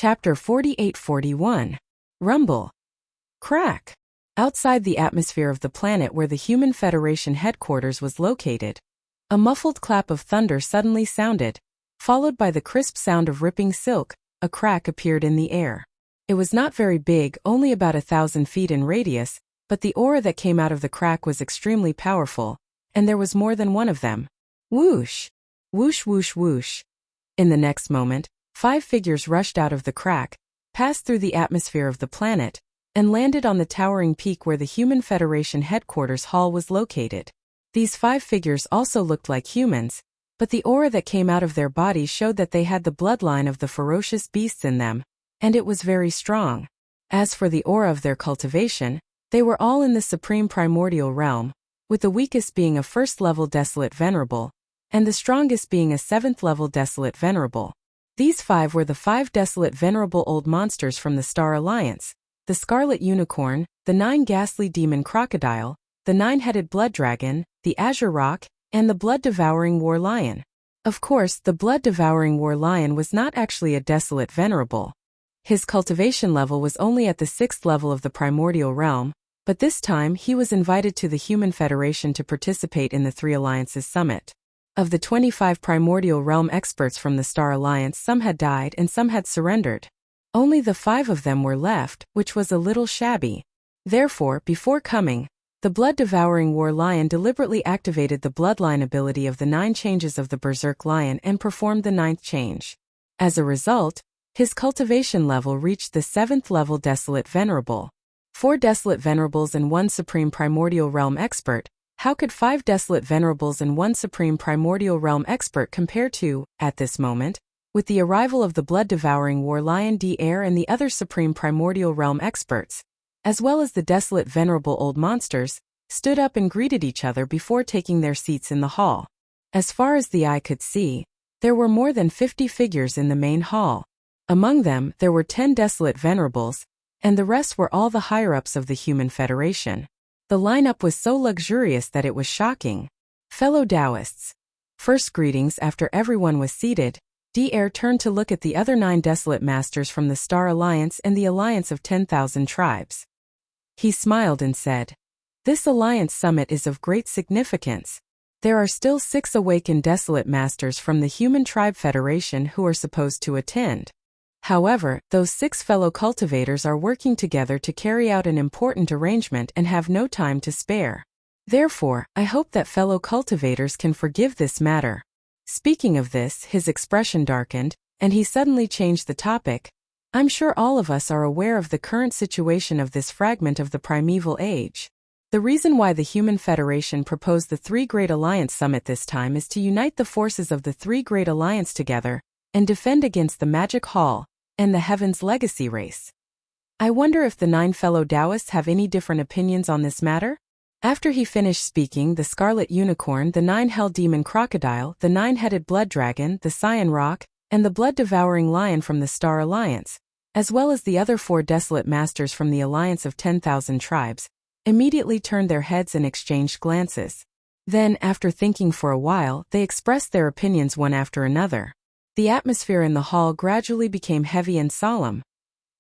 Chapter 48-41. Rumble. Crack. Outside the atmosphere of the planet where the Human Federation headquarters was located, a muffled clap of thunder suddenly sounded, followed by the crisp sound of ripping silk. A crack appeared in the air. It was not very big, only about 1,000 feet in radius, but the aura that came out of the crack was extremely powerful, and there was more than one of them. Whoosh! Whoosh whoosh whoosh. In the next moment, 5 figures rushed out of the crack, passed through the atmosphere of the planet, and landed on the towering peak where the Human Federation headquarters hall was located. These 5 figures also looked like humans, but the aura that came out of their bodies showed that they had the bloodline of the ferocious beasts in them, and it was very strong. As for the aura of their cultivation, they were all in the supreme primordial realm, with the weakest being a 1st-level desolate venerable, and the strongest being a 7th-level desolate venerable. These 5 were the 5 desolate venerable old monsters from the Star Alliance: the Scarlet Unicorn, the 9 ghastly demon crocodile, the 9-headed blood dragon, the Azure Rock, and the blood-devouring war lion. Of course, the blood-devouring war lion was not actually a desolate venerable. His cultivation level was only at the 6th level of the primordial realm, but this time he was invited to the Human Federation to participate in the 3 Alliances summit. Of the 25 primordial realm experts from the Star Alliance, some had died and some had surrendered. Only the 5 of them were left, which was a little shabby. Therefore, before coming, the blood-devouring war lion deliberately activated the bloodline ability of the 9 changes of the Berserk Lion and performed the 9th change. As a result, his cultivation level reached the 7th level desolate venerable. 4 desolate venerables and 1 supreme primordial realm expert. How could 5 desolate venerables and 1 supreme primordial realm expert compare to, at this moment, with the arrival of the blood-devouring war lion D-Air and the other supreme primordial realm experts, as well as the desolate venerable old monsters, stood up and greeted each other before taking their seats in the hall. As far as the eye could see, there were more than 50 figures in the main hall. Among them, there were 10 desolate venerables, and the rest were all the higher-ups of the Human Federation. The lineup was so luxurious that it was shocking. Fellow Taoists. First greetings after everyone was seated, D-Air turned to look at the other 9 desolate masters from the Star Alliance and the Alliance of 10,000 Tribes. He smiled and said, "This Alliance Summit is of great significance. There are still 6 awakened desolate masters from the Human Tribe Federation who are supposed to attend. However, those 6 fellow cultivators are working together to carry out an important arrangement and have no time to spare. Therefore, I hope that fellow cultivators can forgive this matter." Speaking of this, his expression darkened, and he suddenly changed the topic. "I'm sure all of us are aware of the current situation of this fragment of the primeval age. The reason why the Human Federation proposed the 3 Great Alliance Summit this time is to unite the forces of the 3 Great Alliance together and defend against the Magic Hall and the Heaven's Legacy race. I wonder if the 9 fellow Taoists have any different opinions on this matter?" After he finished speaking, the Scarlet Unicorn, the 9-hell demon crocodile, the 9-headed blood dragon, the Cyan Rock, and the blood-devouring lion from the Star Alliance, as well as the other 4 desolate masters from the Alliance of 10,000 Tribes, immediately turned their heads and exchanged glances. Then, after thinking for a while, they expressed their opinions one after another. The atmosphere in the hall gradually became heavy and solemn.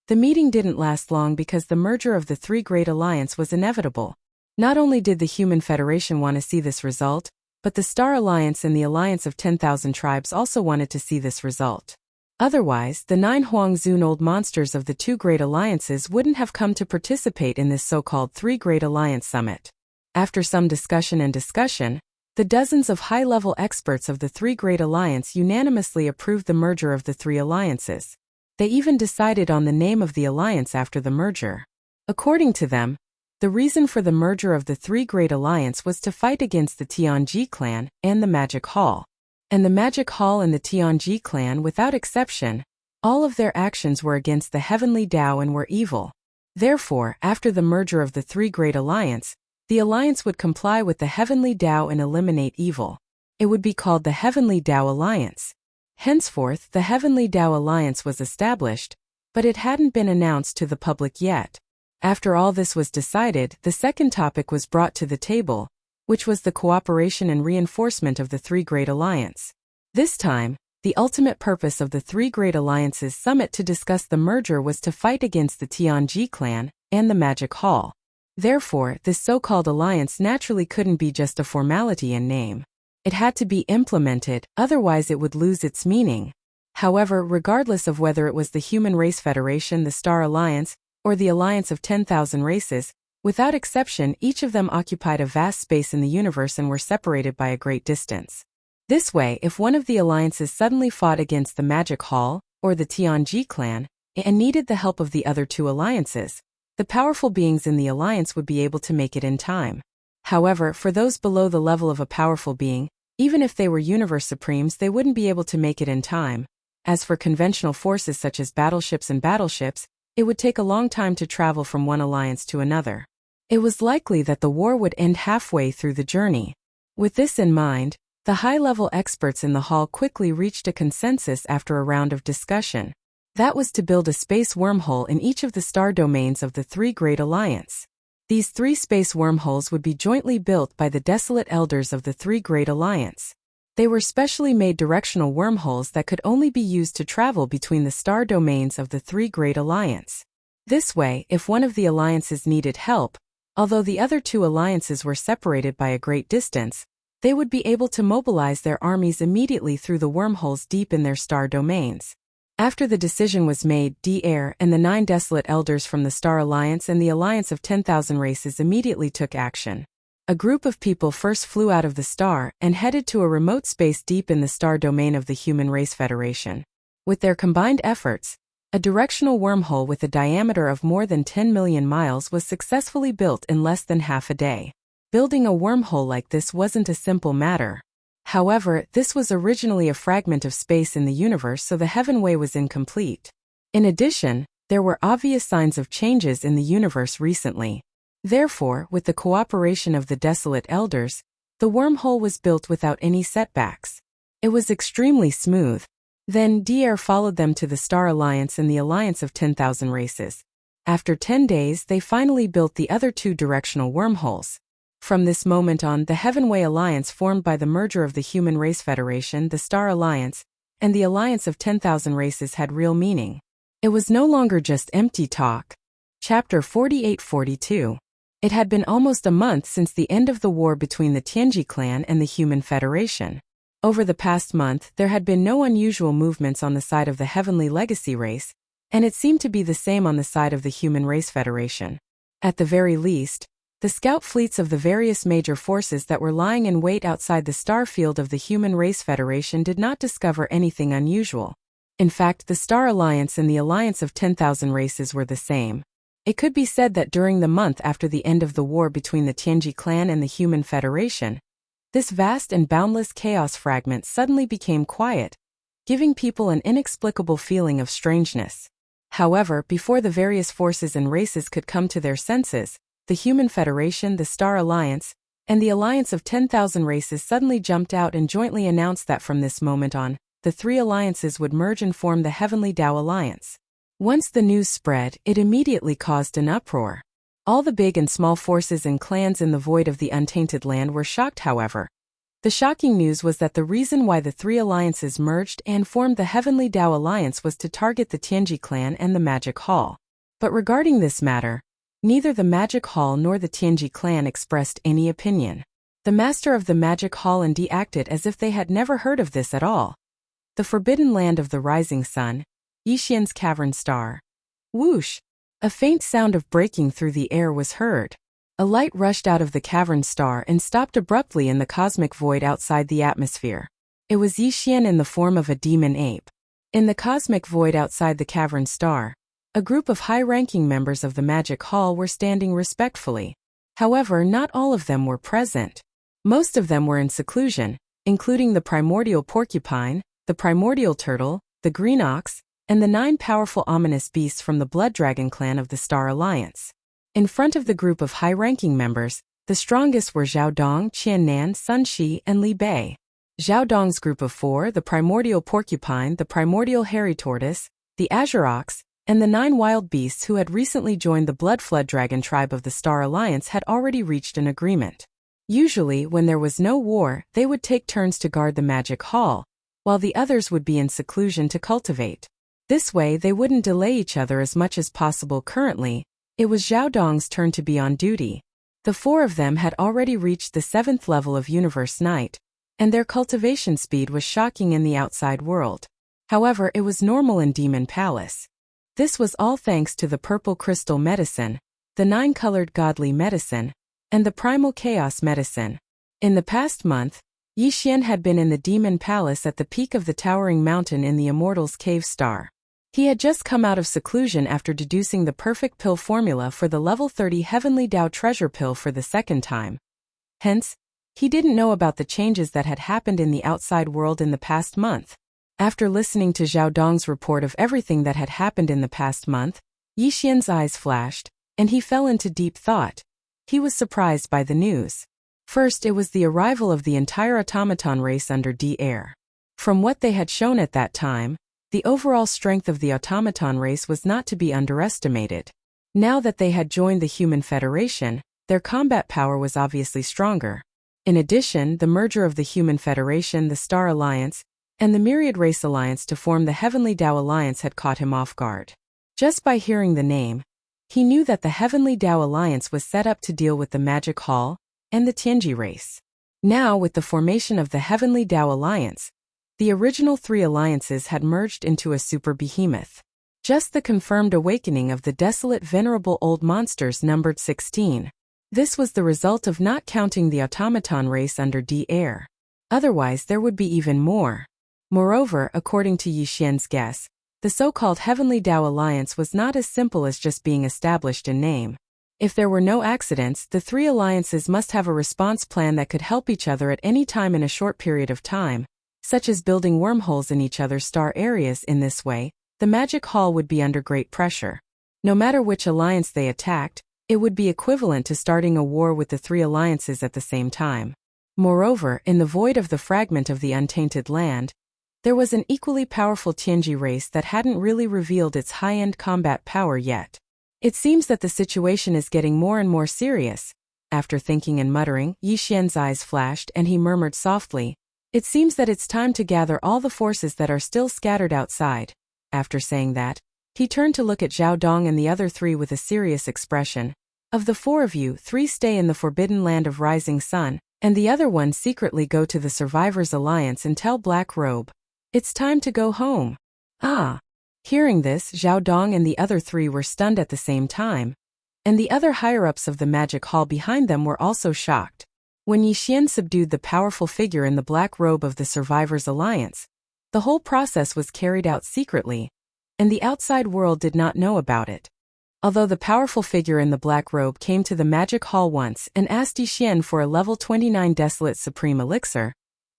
The meeting didn't last long because the merger of the 3 Great Alliance was inevitable. Not only did the Human Federation want to see this result, but the Star Alliance and the Alliance of 10,000 Tribes also wanted to see this result. Otherwise, the 9 Huangzun old monsters of the 2 Great Alliances wouldn't have come to participate in this so-called 3 Great Alliance Summit. After some discussion, the dozens of high-level experts of the 3 Great Alliance unanimously approved the merger of the 3 alliances. They even decided on the name of the alliance after the merger. According to them, the reason for the merger of the 3 Great Alliance was to fight against the Tianji clan and the Magic Hall. And the Magic Hall and the Tianji clan, without exception, all of their actions were against the Heavenly Tao and were evil. Therefore, after the merger of the 3 Great Alliance, the alliance would comply with the Heavenly Tao and eliminate evil. It would be called the Heavenly Tao Alliance. Henceforth, the Heavenly Tao Alliance was established, but it hadn't been announced to the public yet. After all this was decided, the second topic was brought to the table, which was the cooperation and reinforcement of the 3 Great Alliance. This time, The ultimate purpose of the Three Great Alliances Summit to discuss the merger was to fight against the Tianji clan and the Magic Hall. Therefore, this so-called alliance naturally couldn't be just a formality in name. It had to be implemented, otherwise it would lose its meaning. However, regardless of whether it was the Human Race Federation, the Star Alliance, or the Alliance of 10,000 Races, without exception, each of them occupied a vast space in the universe and were separated by a great distance. This way, if one of the alliances suddenly fought against the Magic Hall, or the Tianji clan, and needed the help of the other two alliances, the powerful beings in the alliance would be able to make it in time. However, for those below the level of a powerful being, even if they were universe supremes, they wouldn't be able to make it in time. As for conventional forces such as battleships, it would take a long time to travel from one alliance to another. It was likely that the war would end halfway through the journey. With this in mind, the high-level experts in the hall quickly reached a consensus after a round of discussion. That was to build a space wormhole in each of the star domains of the Three Great Alliance. These 3 space wormholes would be jointly built by the desolate elders of the Three Great Alliance. They were specially made directional wormholes that could only be used to travel between the star domains of the Three Great Alliance. This way, if one of the alliances needed help, although the other 2 alliances were separated by a great distance, they would be able to mobilize their armies immediately through the wormholes deep in their star domains. After the decision was made, Dr. and the 9 desolate elders from the Star Alliance and the Alliance of 10,000 Races immediately took action. A group of people first flew out of the star and headed to a remote space deep in the star domain of the Human Race Federation. With their combined efforts, a directional wormhole with a diameter of more than 10 million miles was successfully built in less than half a day. Building a wormhole like this wasn't a simple matter. However, this was originally a fragment of space in the universe, so the heavenway was incomplete. In addition, there were obvious signs of changes in the universe recently. Therefore, with the cooperation of the desolate elders, the wormhole was built without any setbacks. It was extremely smooth. Then Dr. followed them to the Star Alliance and the Alliance of 10,000 Races. After 10 days, they finally built the other 2 directional wormholes. From this moment on, the Heavenway Alliance formed by the merger of the Human Race Federation, the Star Alliance, and the Alliance of 10,000 Races had real meaning. It was no longer just empty talk. Chapter 48-42. It had been almost a month since the end of the war between the Tianji clan and the Human Federation. Over the past month, there had been no unusual movements on the side of the Heavenly Legacy race, and it seemed to be the same on the side of the Human Race Federation. At the very least, the scout fleets of the various major forces that were lying in wait outside the star field of the Human Race Federation did not discover anything unusual. In fact, the Star Alliance and the Alliance of 10,000 Races were the same. It could be said that during the month after the end of the war between the Tianji clan and the Human Federation, this vast and boundless chaos fragment suddenly became quiet, giving people an inexplicable feeling of strangeness. However, before the various forces and races could come to their senses, the Human Federation, the Star Alliance, and the Alliance of 10,000 Races suddenly jumped out and jointly announced that from this moment on, the 3 alliances would merge and form the Heavenly Tao Alliance. Once the news spread, it immediately caused an uproar. All the big and small forces and clans in the void of the untainted land were shocked, however. The shocking news was that the reason why the 3 alliances merged and formed the Heavenly Tao Alliance was to target the Tianji clan and the Magic Hall. But regarding this matter, neither the Magic Hall nor the Tianji clan expressed any opinion. The master of the Magic Hall and D acted as if they had never heard of this at all. The forbidden land of the rising sun, Yixian's cavern star. Whoosh! A faint sound of breaking through the air was heard. A light rushed out of the cavern star and stopped abruptly in the cosmic void outside the atmosphere. It was Yixian in the form of a demon ape. In the cosmic void outside the cavern star, a group of high-ranking members of the Magic Hall were standing respectfully. However, not all of them were present. Most of them were in seclusion, including the primordial porcupine, the primordial turtle, the green ox, and the 9 powerful ominous beasts from the Blood Dragon clan of the Star Alliance. In front of the group of high-ranking members, the strongest were Zhao Dong, Qian Nan, Sun Shi, and Li Bei. Zhao Dong's group of 4, the primordial porcupine, the primordial hairy tortoise, the azure ox, and the 9 wild beasts who had recently joined the Blood Flood Dragon tribe of the Star Alliance had already reached an agreement. Usually, when there was no war, they would take turns to guard the Magic Hall, while the others would be in seclusion to cultivate. This way they wouldn't delay each other as much as possible. Currently, it was Zhao Dong's turn to be on duty. The four of them had already reached the 7th level of Universe Knight, and their cultivation speed was shocking in the outside world. However, it was normal in Demon Palace. This was all thanks to the purple crystal medicine, the 9-colored godly medicine, and the primal chaos medicine. In the past month, Yi Xian had been in the Demon Palace at the peak of the towering mountain in the Immortals Cave Star. He had just come out of seclusion after deducing the perfect pill formula for the level 30 Heavenly Dao treasure pill for the second time. Hence, he didn't know about the changes that had happened in the outside world in the past month. After listening to Zhao Dong's report of everything that had happened in the past month, Yi Xian's eyes flashed, and he fell into deep thought. He was surprised by the news. First, it was the arrival of the entire automaton race under D-Air. From what they had shown at that time, the overall strength of the automaton race was not to be underestimated. Now that they had joined the Human Federation, their combat power was obviously stronger. In addition, the merger of the Human Federation, the Star Alliance, and the Myriad Race Alliance to form the Heavenly Dao Alliance had caught him off guard. Just by hearing the name, he knew that the Heavenly Dao Alliance was set up to deal with the Magic Hall and the Tianji race. Now, with the formation of the Heavenly Dao Alliance, the original 3 alliances had merged into a super behemoth. Just the confirmed awakening of the desolate venerable old monsters numbered 16. This was the result of not counting the automaton race under D-Air. Otherwise there would be even more. Moreover, according to Yi Xian's guess, the so-called Heavenly Dao Alliance was not as simple as just being established in name. If there were no accidents, the 3 alliances must have a response plan that could help each other at any time in a short period of time, such as building wormholes in each other's star areas. In this way, the Magic Hall would be under great pressure. No matter which alliance they attacked, it would be equivalent to starting a war with the 3 alliances at the same time. Moreover, in the void of the fragment of the untainted land, there was an equally powerful Tianji race that hadn't really revealed its high-end combat power yet. It seems that the situation is getting more and more serious. After thinking and muttering, Yi Xian's eyes flashed and he murmured softly, "It seems that it's time to gather all the forces that are still scattered outside." After saying that, he turned to look at Zhao Dong and the other 3 with a serious expression. "Of the 4 of you, 3 stay in the Forbidden Land of Rising Sun, and the other 1 secretly go to the Survivors Alliance and tell Black Robe. It's time to go home." Ah! Hearing this, Zhao Dong and the other 3 were stunned at the same time, and the other higher-ups of the Magic Hall behind them were also shocked. When Yi Xian subdued the powerful figure in the black robe of the Survivors Alliance, the whole process was carried out secretly, and the outside world did not know about it. Although the powerful figure in the black robe came to the Magic Hall once and asked Yi Xian for a level 29 Desolate Supreme Elixir,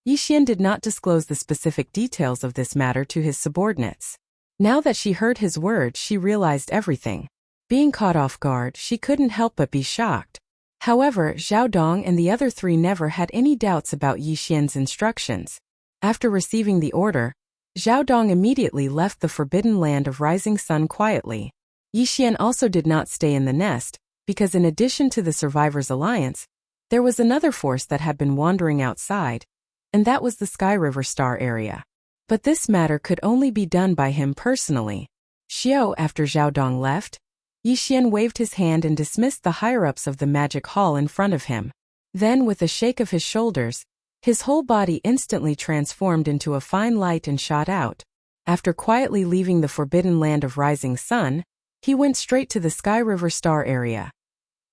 Yi Xian did not disclose the specific details of this matter to his subordinates. Now that she heard his words, she realized everything. Being caught off guard, she couldn't help but be shocked. However, Zhao Dong and the other 3 never had any doubts about Yi Xian's instructions. After receiving the order, Zhao Dong immediately left the Forbidden Land of Rising Sun quietly. Yi Xian also did not stay in the nest, because in addition to the Survivors Alliance, there was another force that had been wandering outside, and that was the Sky River Star area. But this matter could only be done by him personally. Xiao, after Zhao Dong left, Yi Xian waved his hand and dismissed the higher-ups of the Magic Hall in front of him. Then, with a shake of his shoulders, his whole body instantly transformed into a fine light and shot out. After quietly leaving the Forbidden Land of Rising Sun, he went straight to the Sky River Star area.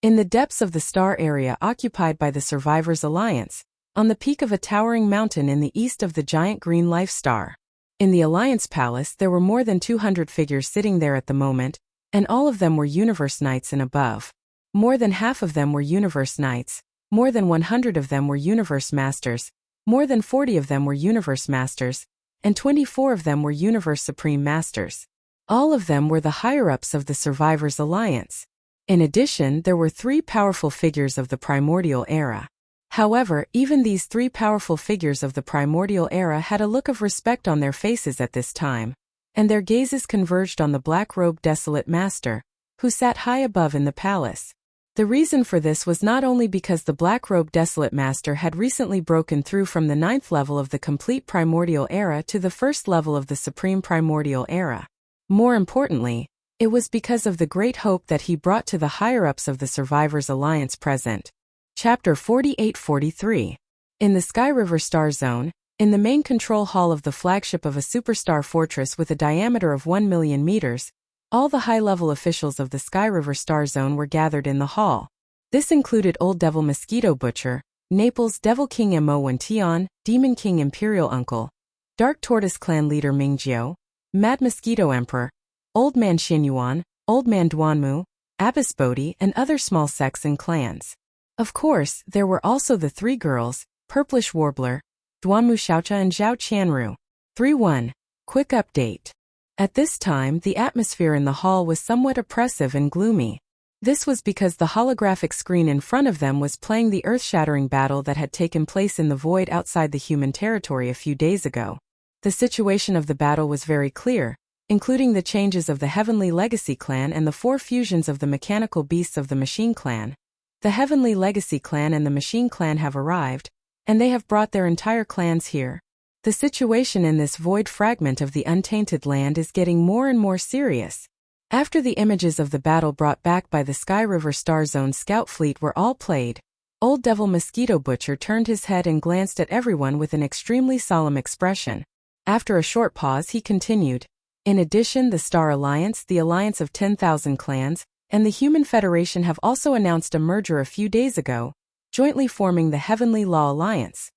In the depths of the star area occupied by the Survivors Alliance, on the peak of a towering mountain in the east of the giant green life star. In the Alliance Palace there were more than 200 figures sitting there at the moment, and all of them were Universe Knights and above. More than half of them were Universe Knights, more than 100 of them were Universe Masters, more than 40 of them were Universe Masters, and 24 of them were Universe Supreme Masters. All of them were the higher-ups of the Survivors Alliance. In addition, there were 3 powerful figures of the Primordial Era. However, even these 3 powerful figures of the Primordial Era had a look of respect on their faces at this time, and their gazes converged on the black-robed Desolate Master, who sat high above in the palace. The reason for this was not only because the black-robed Desolate Master had recently broken through from the 9th level of the Complete Primordial Era to the 1st level of the Supreme Primordial Era. More importantly, it was because of the great hope that he brought to the higher-ups of the Survivors Alliance present. Chapter 48-43. In the Sky River Star Zone, in the main control hall of the flagship of a superstar fortress with a diameter of 1 million meters, all the high-level officials of the Sky River Star Zone were gathered in the hall. This included Old Devil Mosquito Butcher, Naples Devil King Mo Tian, Demon King Imperial Uncle, Dark Tortoise Clan Leader Mingjiu, Mad Mosquito Emperor, Old Man Xinyuan, Old Man Duanmu, Abbess Bodhi, and other small sects and clans. Of course, there were also the 3 girls, Purplish Warbler, Duanmu Xiaocha and Zhao Qianru. 3-1. Quick update. At this time, the atmosphere in the hall was somewhat oppressive and gloomy. This was because the holographic screen in front of them was playing the earth-shattering battle that had taken place in the void outside the human territory a few days ago. The situation of the battle was very clear, including the changes of the Heavenly Legacy Clan and the 4 fusions of the mechanical beasts of the Machine Clan. The Heavenly Legacy Clan and the Machine Clan have arrived, and they have brought their entire clans here. The situation in this void fragment of the untainted land is getting more and more serious. After the images of the battle brought back by the Sky River Star Zone scout fleet were all played, Old Devil Mosquito Butcher turned his head and glanced at everyone with an extremely solemn expression. After a short pause he continued, "In addition, the Star Alliance, the Alliance of 10,000 Clans, and the Human Federation have also announced a merger a few days ago, jointly forming the Heavenly Law Alliance.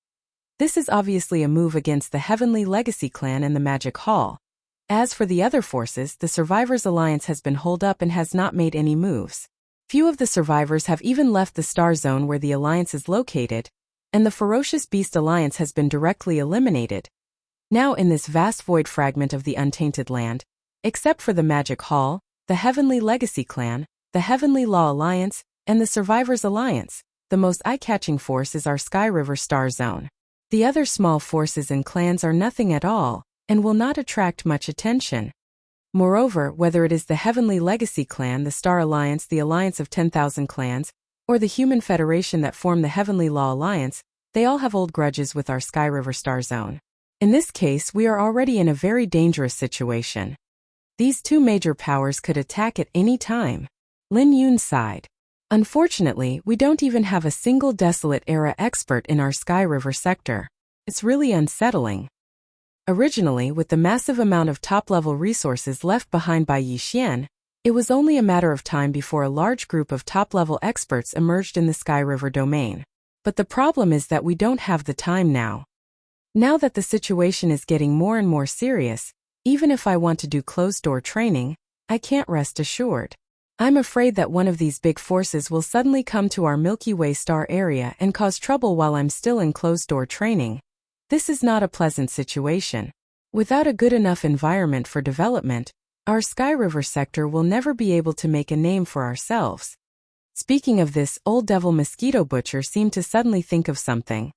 This is obviously a move against the Heavenly Legacy Clan and the Magic Hall. As for the other forces, the Survivors Alliance has been holed up and has not made any moves. Few of the survivors have even left the Star Zone where the Alliance is located, and the Ferocious Beast Alliance has been directly eliminated. Now in this vast void fragment of the untainted land, except for the Magic Hall, the Heavenly Legacy Clan, the Heavenly Law Alliance, and the Survivors Alliance, the most eye-catching force is our Sky River Star Zone. The other small forces and clans are nothing at all, and will not attract much attention. Moreover, whether it is the Heavenly Legacy Clan, the Star Alliance, the Alliance of 10,000 Clans, or the Human Federation that form the Heavenly Law Alliance, they all have old grudges with our Sky River Star Zone. In this case, we are already in a very dangerous situation. These 2 major powers could attack at any time." Lin Yun sighed. "Unfortunately, we don't even have a single Desolate Era expert in our Sky River sector. It's really unsettling." Originally, with the massive amount of top-level resources left behind by Yi Xian, it was only a matter of time before a large group of top-level experts emerged in the Sky River domain. But the problem is that we don't have the time now. Now that the situation is getting more and more serious, even if I want to do closed-door training, I can't rest assured. I'm afraid that one of these big forces will suddenly come to our Milky Way star area and cause trouble while I'm still in closed-door training. This is not a pleasant situation. Without a good enough environment for development, our Sky River sector will never be able to make a name for ourselves." Speaking of this, Old Devil Mosquito Butcher seemed to suddenly think of something.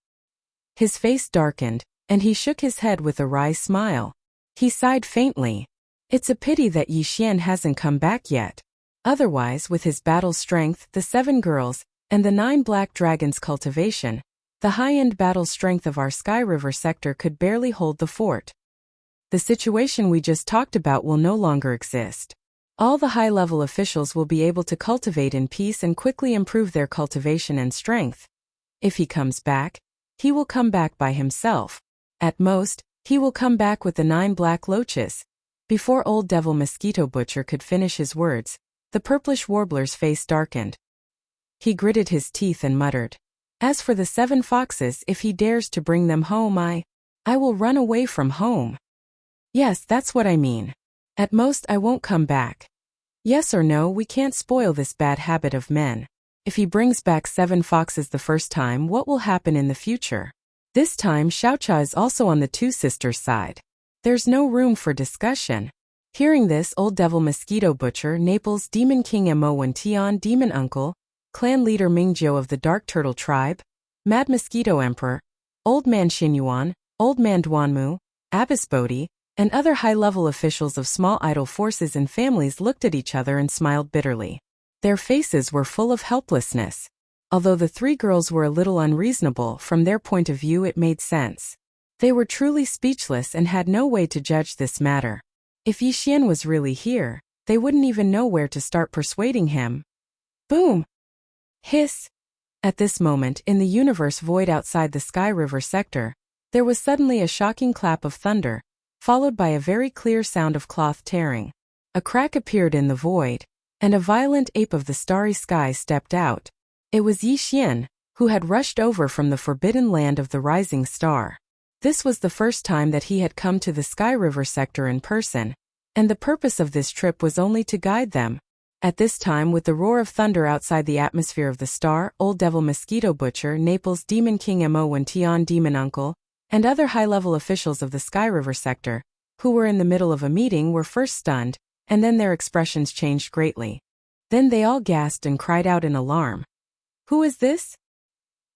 His face darkened, and he shook his head with a wry smile. He sighed faintly. It's a pity that Yi Xian hasn't come back yet. Otherwise, with his battle strength, the 7 girls, and the 9 black dragons' cultivation, the high-end battle strength of our Sky River sector could barely hold the fort. The situation we just talked about will no longer exist. All the high-level officials will be able to cultivate in peace and quickly improve their cultivation and strength. If he comes back, he will come back by himself. At most, he will come back with the 9 black loaches. Before Old Devil Mosquito Butcher could finish his words, the Purplish Warbler's face darkened. He gritted his teeth and muttered, "As for the 7 foxes, if he dares to bring them home, I will run away from home. Yes, that's what I mean. At most, I won't come back. Yes or no, we can't spoil this bad habit of men. If he brings back 7 foxes the first time, what will happen in the future?" This time Xiaocha is also on the 2 sisters' side. There's no room for discussion. Hearing this, Old Devil Mosquito Butcher, Naples Demon King Mo Tian, Demon Uncle, Clan Leader Mingjiu of the Dark Turtle Tribe, Mad Mosquito Emperor, Old Man Xinyuan, Old Man Duanmu, Abbess Bodhi, and other high-level officials of small idol forces and families looked at each other and smiled bitterly. Their faces were full of helplessness. Although the three girls were a little unreasonable, from their point of view it made sense. They were truly speechless and had no way to judge this matter. If Yixian was really here, they wouldn't even know where to start persuading him. Boom! Hiss! At this moment, in the universe void outside the Sky River sector, there was suddenly a shocking clap of thunder, followed by a very clear sound of cloth tearing. A crack appeared in the void, and a violent ape of the starry sky stepped out. It was Yixian, who had rushed over from the forbidden land of the rising star. This was the first time that he had come to the Sky River sector in person, and the purpose of this trip was only to guide them. At this time, with the roar of thunder outside the atmosphere of the star, Old Devil Mosquito Butcher, Naples Demon King Mo and Tian Demon Uncle, and other high-level officials of the Sky River sector, who were in the middle of a meeting, were first stunned, and then their expressions changed greatly. Then they all gasped and cried out in alarm. Who is this?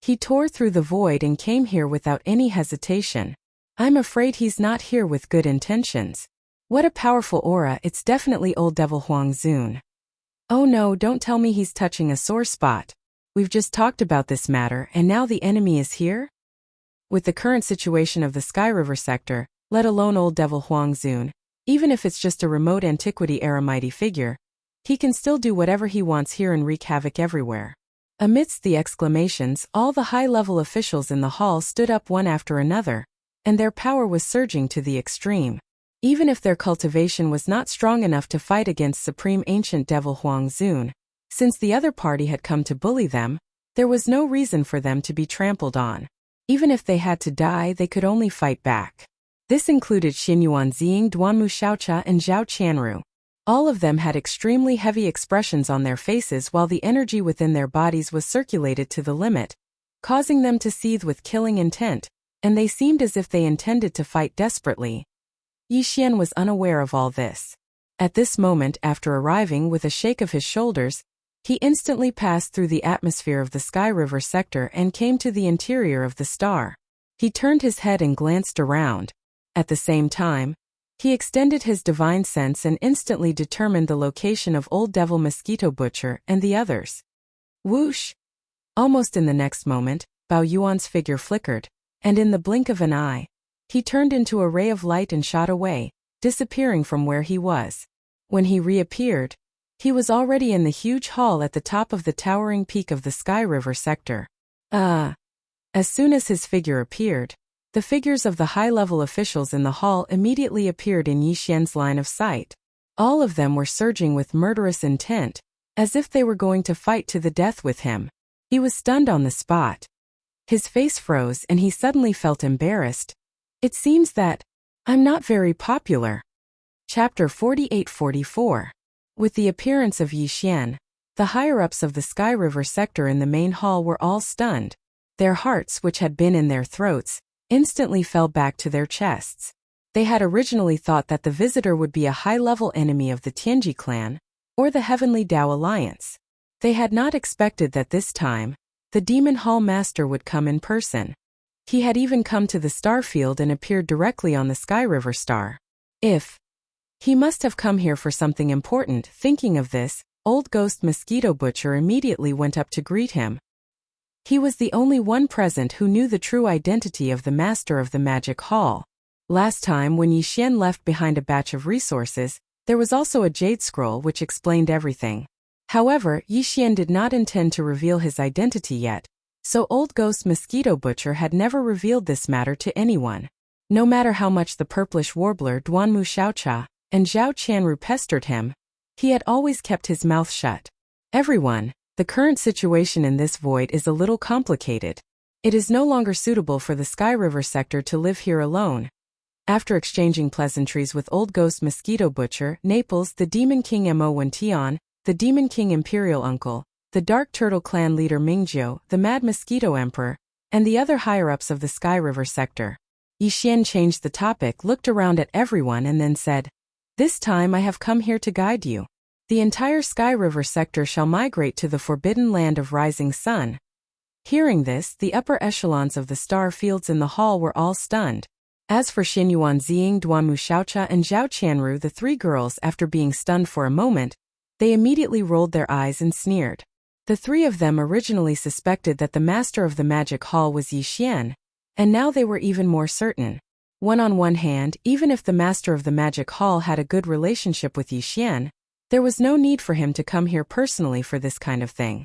He tore through the void and came here without any hesitation. I'm afraid he's not here with good intentions. What a powerful aura, it's definitely Old Devil Huang Zun. Oh no, don't tell me he's touching a sore spot. We've just talked about this matter and now the enemy is here? With the current situation of the Sky River sector, let alone Old Devil Huang Zun, even if it's just a remote antiquity era mighty figure, he can still do whatever he wants here and wreak havoc everywhere. Amidst the exclamations, all the high-level officials in the hall stood up one after another, and their power was surging to the extreme. Even if their cultivation was not strong enough to fight against Supreme Ancient Devil Huang Zun, since the other party had come to bully them, there was no reason for them to be trampled on. Even if they had to die, they could only fight back. This included Xinyuan Ziying, Duanmu Xiaocha, and Zhao Qianru. All of them had extremely heavy expressions on their faces while the energy within their bodies was circulated to the limit, causing them to seethe with killing intent, and they seemed as if they intended to fight desperately. Yixian was unaware of all this. At this moment, after arriving with a shake of his shoulders, he instantly passed through the atmosphere of the Sky River sector and came to the interior of the star. He turned his head and glanced around. At the same time, he extended his divine sense and instantly determined the location of Old Devil Mosquito Butcher and the others. Whoosh! Almost in the next moment, Bao Yuan's figure flickered, and in the blink of an eye, he turned into a ray of light and shot away, disappearing from where he was. When he reappeared, he was already in the huge hall at the top of the towering peak of the Sky River sector. As soon as his figure appeared, the figures of the high-level officials in the hall immediately appeared in Yixian's line of sight. All of them were surging with murderous intent, as if they were going to fight to the death with him. He was stunned on the spot. His face froze and he suddenly felt embarrassed. It seems that I'm not very popular. Chapter 48-44. With the appearance of Yixian, the higher-ups of the Sky River sector in the main hall were all stunned. Their hearts, which had been in their throats, instantly fell back to their chests. They had originally thought that the visitor would be a high-level enemy of the Tianji clan, or the Heavenly Dao Alliance. They had not expected that this time, the Demon Hall Master would come in person. He had even come to the starfield and appeared directly on the Sky River star. He must have come here for something important. Thinking of this, Old Ghost Mosquito Butcher immediately went up to greet him. He was the only one present who knew the true identity of the master of the magic hall. Last time when Yixian left behind a batch of resources, there was also a jade scroll which explained everything. However, Yixian did not intend to reveal his identity yet, so Old Ghost Mosquito Butcher had never revealed this matter to anyone. No matter how much the purplish warbler Duanmu Xiaocha and Zhao Qianru pestered him, he had always kept his mouth shut. Everyone, the current situation in this void is a little complicated. It is no longer suitable for the Sky River sector to live here alone. After exchanging pleasantries with Old Ghost Mosquito Butcher, Naples, the Demon King Mo and Tian, the Demon King Imperial Uncle, the Dark Turtle Clan leader Mingjiu, the Mad Mosquito Emperor, and the other higher-ups of the Sky River sector, Yixian changed the topic, looked around at everyone and then said, "This time I have come here to guide you. The entire Sky River sector shall migrate to the forbidden land of Rising Sun." Hearing this, the upper echelons of the star fields in the hall were all stunned. As for Xinyuan Ziying, Duanmu Xiaocha and Zhao Qianru, the three girls, after being stunned for a moment, They immediately rolled their eyes and sneered. The three of them originally suspected that the master of the magic hall was Yi Xian, and now they were even more certain. On one hand, even if the master of the magic hall had a good relationship with Yi Xian, there was no need for him to come here personally for this kind of thing.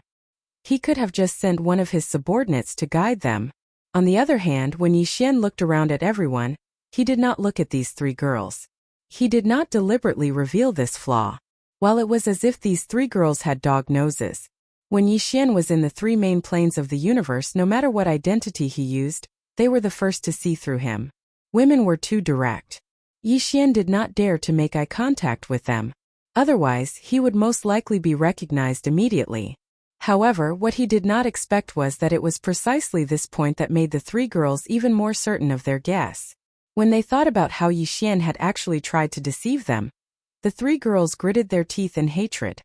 He could have just sent one of his subordinates to guide them. On the other hand, when Yi Xian looked around at everyone, he did not look at these three girls. He did not deliberately reveal this flaw. While it was as if these three girls had dog noses. When Yi Xian was in the three main planes of the universe, no matter what identity he used, they were the first to see through him. Women were too direct. Yi Xian did not dare to make eye contact with them. Otherwise, he would most likely be recognized immediately. However, what he did not expect was that it was precisely this point that made the three girls even more certain of their guess. When they thought about how Yi Xian had actually tried to deceive them, the three girls gritted their teeth in hatred.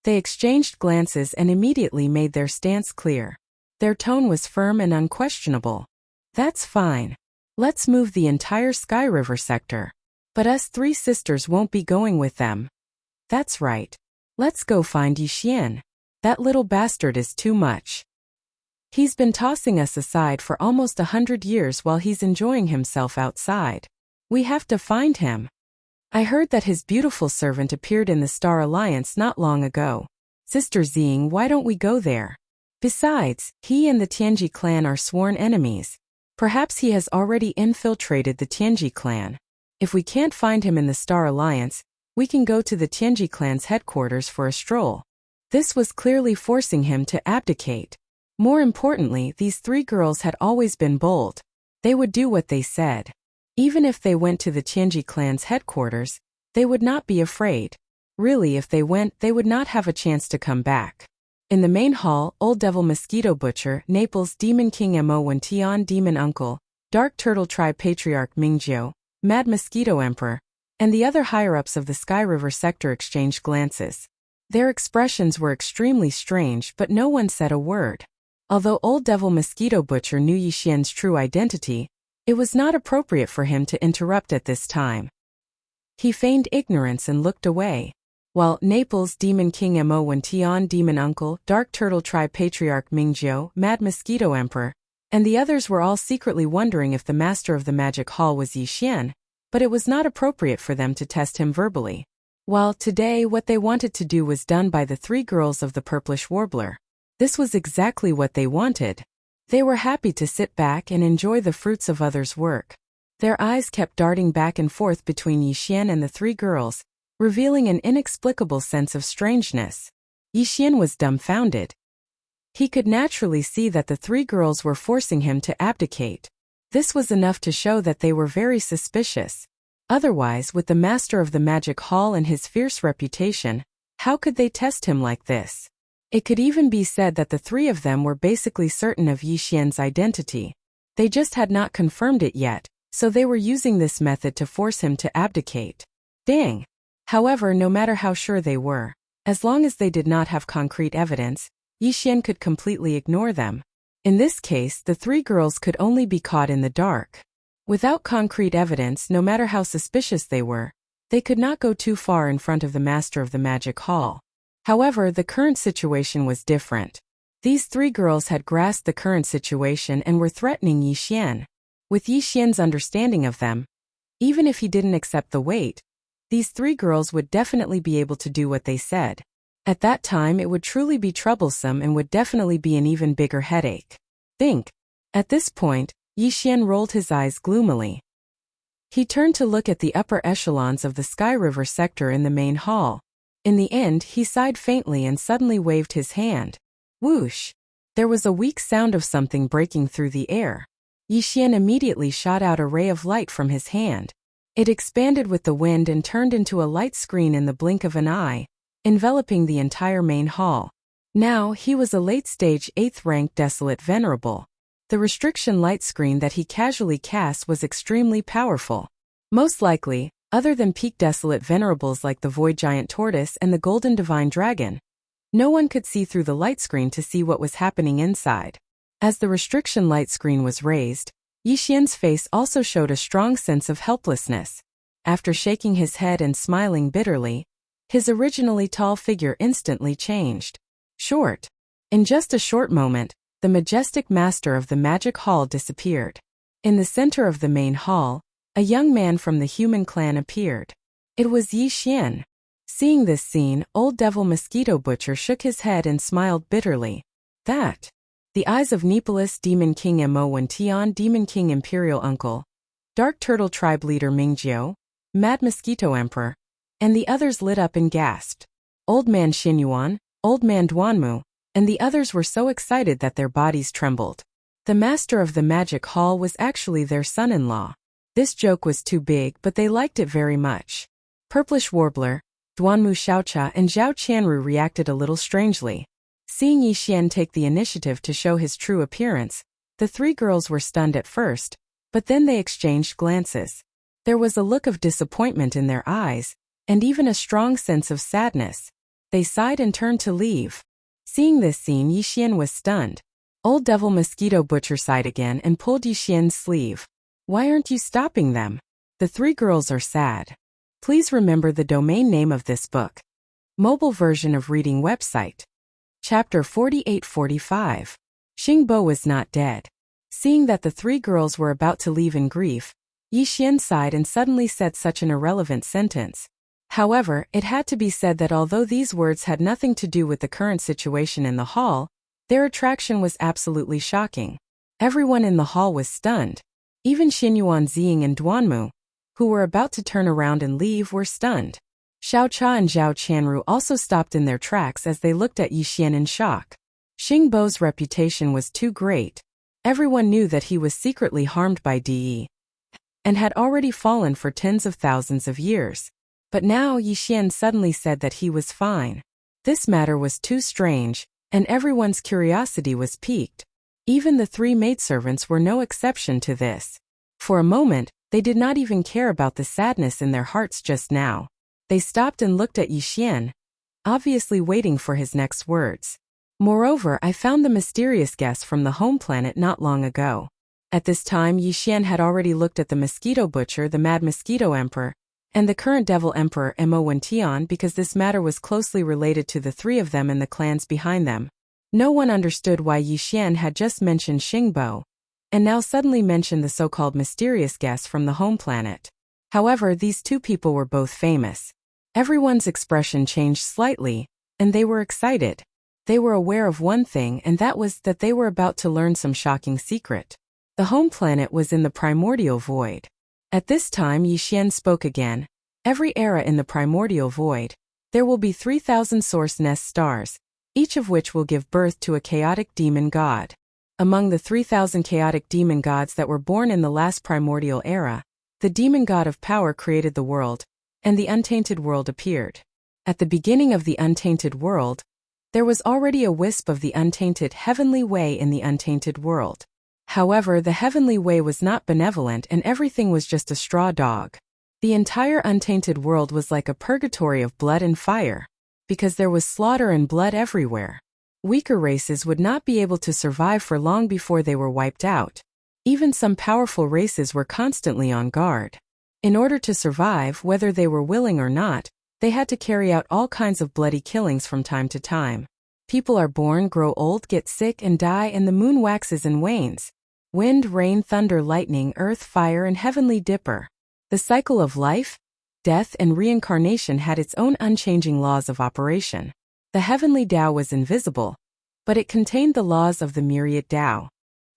They exchanged glances and immediately made their stance clear. Their tone was firm and unquestionable. That's fine. Let's move the entire Sky River sector. But us three sisters won't be going with them. That's right. Let's go find Yi Xian. That little bastard is too much. He's been tossing us aside for almost 100 years while he's enjoying himself outside. We have to find him. I heard that his beautiful servant appeared in the Star Alliance not long ago. Sister Xing, why don't we go there? Besides, he and the Tianji clan are sworn enemies. Perhaps he has already infiltrated the Tianji clan. If we can't find him in the Star Alliance, we can go to the Tianji clan's headquarters for a stroll. This was clearly forcing him to abdicate. More importantly, these three girls had always been bold. They would do what they said. Even if they went to the Tianji clan's headquarters, they would not be afraid. Really, if they went, they would not have a chance to come back. In the main hall, Old Devil Mosquito Butcher, Naples Demon King Mo Wen Tian Demon Uncle, Dark Turtle Tribe Patriarch Mingjiu, Mad Mosquito Emperor, and the other higher-ups of the Sky River sector exchanged glances. Their expressions were extremely strange, but no one said a word. Although Old Devil Mosquito Butcher knew Yi Xian's true identity, it was not appropriate for him to interrupt at this time. He feigned ignorance and looked away. While Naples Demon King Mo Wen Tian Demon Uncle, Dark Turtle Tribe Patriarch Mingjiu, Mad Mosquito Emperor, and the others were all secretly wondering if the master of the magic hall was Yi Xian, but it was not appropriate for them to test him verbally. While today what they wanted to do was done by the three girls of the Purplish Warbler. This was exactly what they wanted. They were happy to sit back and enjoy the fruits of others' work. Their eyes kept darting back and forth between Yi Xian and the three girls, revealing an inexplicable sense of strangeness. Yi Xian was dumbfounded. He could naturally see that the three girls were forcing him to abdicate. This was enough to show that they were very suspicious. Otherwise, with the master of the magic hall and his fierce reputation, how could they test him like this? It could even be said that the three of them were basically certain of Yi Xian's identity. They just had not confirmed it yet, so they were using this method to force him to abdicate. Dang! However, no matter how sure they were, as long as they did not have concrete evidence, Yi Xian could completely ignore them. In this case, the three girls could only be caught in the dark. Without concrete evidence, no matter how suspicious they were, they could not go too far in front of the master of the magic hall. However, the current situation was different. These three girls had grasped the current situation and were threatening Yi Xian. With Yi Xian's understanding of them, even if he didn't accept the weight, these three girls would definitely be able to do what they said. At that time, it would truly be troublesome and would definitely be an even bigger headache. Think. At this point, Yi Xian rolled his eyes gloomily. He turned to look at the upper echelons of the Sky River sector in the main hall. In the end, he sighed faintly and suddenly waved his hand. Whoosh! There was a weak sound of something breaking through the air. Yi Xian immediately shot out a ray of light from his hand. It expanded with the wind and turned into a light screen in the blink of an eye, enveloping the entire main hall. Now, he was a late-stage 8th-rank Desolate Venerable. The restriction light screen that he casually cast was extremely powerful. Most likely, other than peak Desolate Venerables like the Void Giant Tortoise and the Golden Divine Dragon, no one could see through the light screen to see what was happening inside. As the restriction light screen was raised, Yi Xian's face also showed a strong sense of helplessness. After shaking his head and smiling bitterly, His originally tall figure instantly changed short. In just a short moment, the majestic master of the magic hall disappeared. In the center of the main hall, a young man from the human clan appeared. It was Yi Xian. Seeing this scene, Old Devil Mosquito Butcher shook his head and smiled bitterly. That. The eyes of Nepolis Demon King Mo Wen Tian Demon King Imperial Uncle, Dark Turtle Tribe Leader Mingjiu, Mad Mosquito Emperor, and the others lit up and gasped. Old Man Xinyuan, Old Man Duanmu, and the others were so excited that their bodies trembled. The master of the magic hall was actually their son-in-law. This joke was too big, but they liked it very much. Purplish Warbler, Duanmu Xiaocha and Zhao Qianru reacted a little strangely. Seeing Yi Xian take the initiative to show his true appearance, the three girls were stunned at first, but then they exchanged glances. There was a look of disappointment in their eyes, and even a strong sense of sadness. They sighed and turned to leave. Seeing this scene, Yi Xian was stunned. Old Devil Mosquito Butcher sighed again and pulled Yi Xian's sleeve. Why aren't you stopping them? The three girls are sad. Please remember the domain name of this book. Mobile version of reading website. Chapter 48-45. Xingbo was not dead. Seeing that the three girls were about to leave in grief, Yi Xian sighed and suddenly said such an irrelevant sentence. However, it had to be said that although these words had nothing to do with the current situation in the hall, their attraction was absolutely shocking. Everyone in the hall was stunned. Even Xinyuan Ziying and Duanmu, who were about to turn around and leave, were stunned. Xiao Cha and Zhao Qianru also stopped in their tracks as they looked at Yi Xian in shock. Xingbo's reputation was too great. Everyone knew that he was secretly harmed by Di and had already fallen for tens of thousands of years. But now Yi Xian suddenly said that he was fine. This matter was too strange, and everyone's curiosity was piqued. Even the three maidservants were no exception to this. For a moment, they did not even care about the sadness in their hearts just now. They stopped and looked at Yi Xian, obviously waiting for his next words. Moreover, I found the mysterious guest from the home planet not long ago. At this time, Yi Xian had already looked at the Mosquito Butcher, the Mad Mosquito Emperor, and the current Devil Emperor Mo Wen Tian because this matter was closely related to the three of them and the clans behind them. No one understood why Yi Xian had just mentioned Xingbo, and now suddenly mentioned the so-called mysterious guest from the home planet. However, these two people were both famous. Everyone's expression changed slightly, and they were excited. They were aware of one thing, and that was that they were about to learn some shocking secret. The home planet was in the primordial void. At this time, Yi Xian spoke again. Every era in the primordial void, there will be 3,000 source nest stars, each of which will give birth to a chaotic demon god. Among the 3,000 chaotic demon gods that were born in the last primordial era, the demon god of power created the world, and the untainted world appeared. At the beginning of the untainted world, there was already a wisp of the untainted heavenly way in the untainted world. However, the heavenly way was not benevolent and everything was just a straw dog. The entire untainted world was like a purgatory of blood and fire, because there was slaughter and blood everywhere. Weaker races would not be able to survive for long before they were wiped out. Even some powerful races were constantly on guard. In order to survive, whether they were willing or not, they had to carry out all kinds of bloody killings from time to time. People are born, grow old, get sick, and die, and the moon waxes and wanes. Wind, rain, thunder, lightning, earth, fire, and heavenly dipper. The cycle of life, death, and reincarnation had its own unchanging laws of operation. The heavenly Tao was invisible, but it contained the laws of the myriad Tao.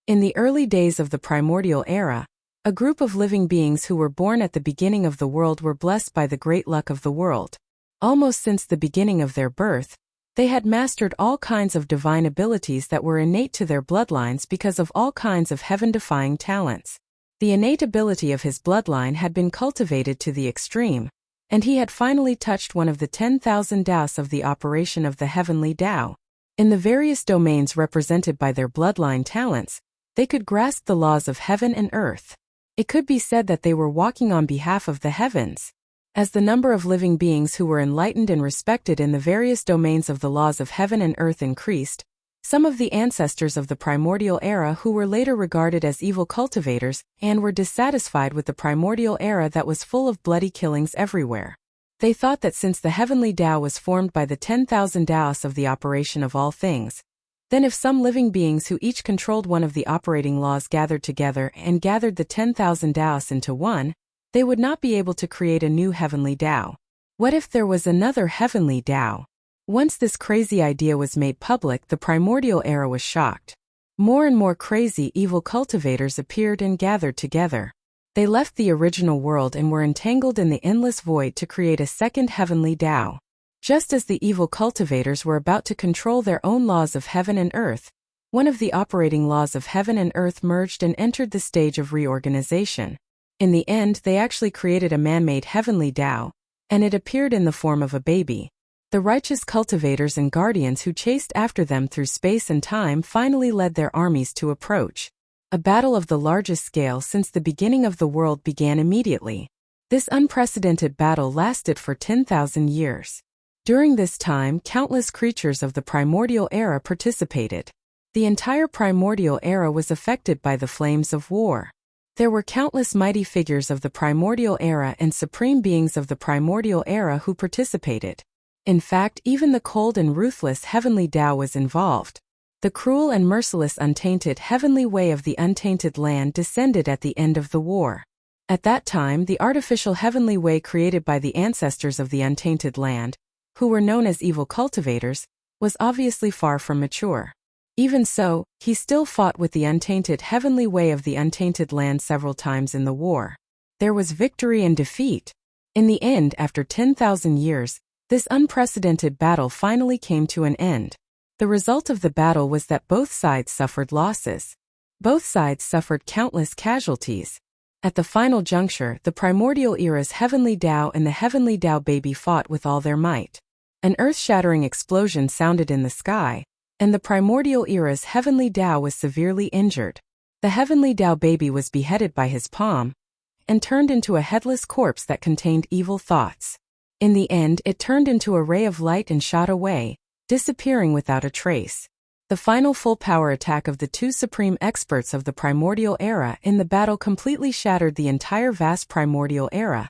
In the early days of the primordial era, a group of living beings who were born at the beginning of the world were blessed by the great luck of the world. Almost since the beginning of their birth, they had mastered all kinds of divine abilities that were innate to their bloodlines because of all kinds of heaven-defying talents. The innate ability of his bloodline had been cultivated to the extreme, and he had finally touched one of the 10,000 Taos of the operation of the heavenly Tao. In the various domains represented by their bloodline talents, they could grasp the laws of heaven and earth. It could be said that they were walking on behalf of the heavens. As the number of living beings who were enlightened and respected in the various domains of the laws of heaven and earth increased, some of the ancestors of the primordial era who were later regarded as evil cultivators and were dissatisfied with the primordial era that was full of bloody killings everywhere. They thought that since the heavenly Tao was formed by the 10,000 Taoists of the operation of all things, then if some living beings who each controlled one of the operating laws gathered together and gathered the 10,000 Taoists into one, they would not be able to create a new heavenly Tao. What if there was another heavenly Tao? Once this crazy idea was made public, the primordial era was shocked. More and more crazy, evil cultivators appeared and gathered together. They left the original world and were entangled in the endless void to create a second heavenly Tao. Just as the evil cultivators were about to control their own laws of heaven and earth, one of the operating laws of heaven and earth merged and entered the stage of reorganization. In the end, they actually created a man-made heavenly Tao, and it appeared in the form of a baby. The righteous cultivators and guardians who chased after them through space and time finally led their armies to approach. A battle of the largest scale since the beginning of the world began immediately. This unprecedented battle lasted for 10,000 years. During this time, countless creatures of the primordial era participated. The entire primordial era was affected by the flames of war. There were countless mighty figures of the primordial era and supreme beings of the primordial era who participated. In fact, even the cold and ruthless heavenly Tao was involved. The cruel and merciless untainted heavenly way of the untainted land descended at the end of the war. At that time, the artificial heavenly way created by the ancestors of the untainted land, who were known as evil cultivators, was obviously far from mature. Even so, he still fought with the untainted heavenly way of the untainted land several times in the war. There was victory and defeat. In the end, after 10,000 years, this unprecedented battle finally came to an end. The result of the battle was that both sides suffered losses. Both sides suffered countless casualties. At the final juncture, the primordial era's heavenly Tao and the heavenly Tao baby fought with all their might. An earth-shattering explosion sounded in the sky, and the primordial era's heavenly Tao was severely injured. The heavenly Tao baby was beheaded by his palm and turned into a headless corpse that contained evil thoughts. In the end, it turned into a ray of light and shot away, disappearing without a trace. The final full-power attack of the two supreme experts of the primordial era in the battle completely shattered the entire vast primordial era,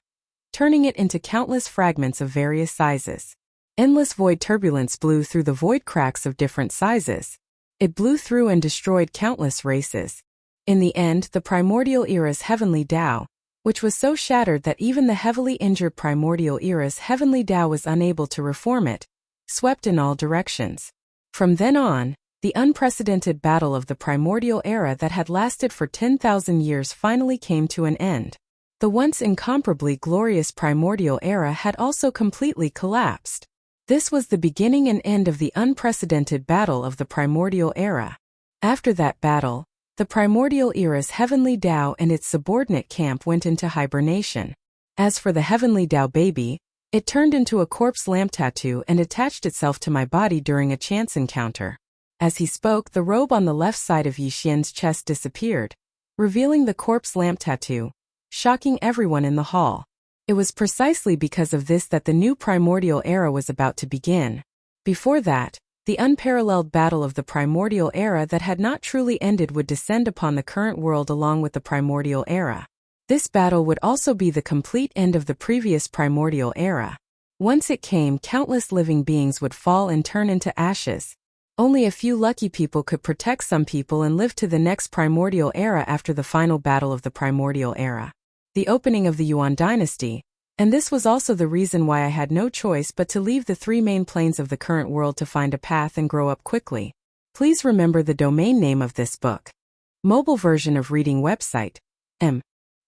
turning it into countless fragments of various sizes. Endless void turbulence blew through the void cracks of different sizes. It blew through and destroyed countless races. In the end, the primordial era's heavenly Tao, which was so shattered that even the heavily injured primordial era's heavenly Tao was unable to reform it, swept in all directions. From then on, the unprecedented battle of the primordial era that had lasted for 10,000 years finally came to an end. The once incomparably glorious primordial era had also completely collapsed. This was the beginning and end of the unprecedented battle of the primordial era. After that battle, the primordial era's heavenly Tao and its subordinate camp went into hibernation. As for the heavenly Tao baby, it turned into a corpse lamp tattoo and attached itself to my body during a chance encounter. As he spoke, the robe on the left side of Yixian's chest disappeared, revealing the corpse lamp tattoo, shocking everyone in the hall. It was precisely because of this that the new primordial era was about to begin. Before that, the unparalleled battle of the primordial era that had not truly ended would descend upon the current world along with the primordial era. This battle would also be the complete end of the previous primordial era. Once it came, countless living beings would fall and turn into ashes. Only a few lucky people could protect some people and live to the next primordial era after the final battle of the primordial era, the opening of the Yuan dynasty, and this was also the reason why I had no choice but to leave the three main planes of the current world to find a path and grow up quickly. Please remember the domain name of this book. Mobile version of reading website,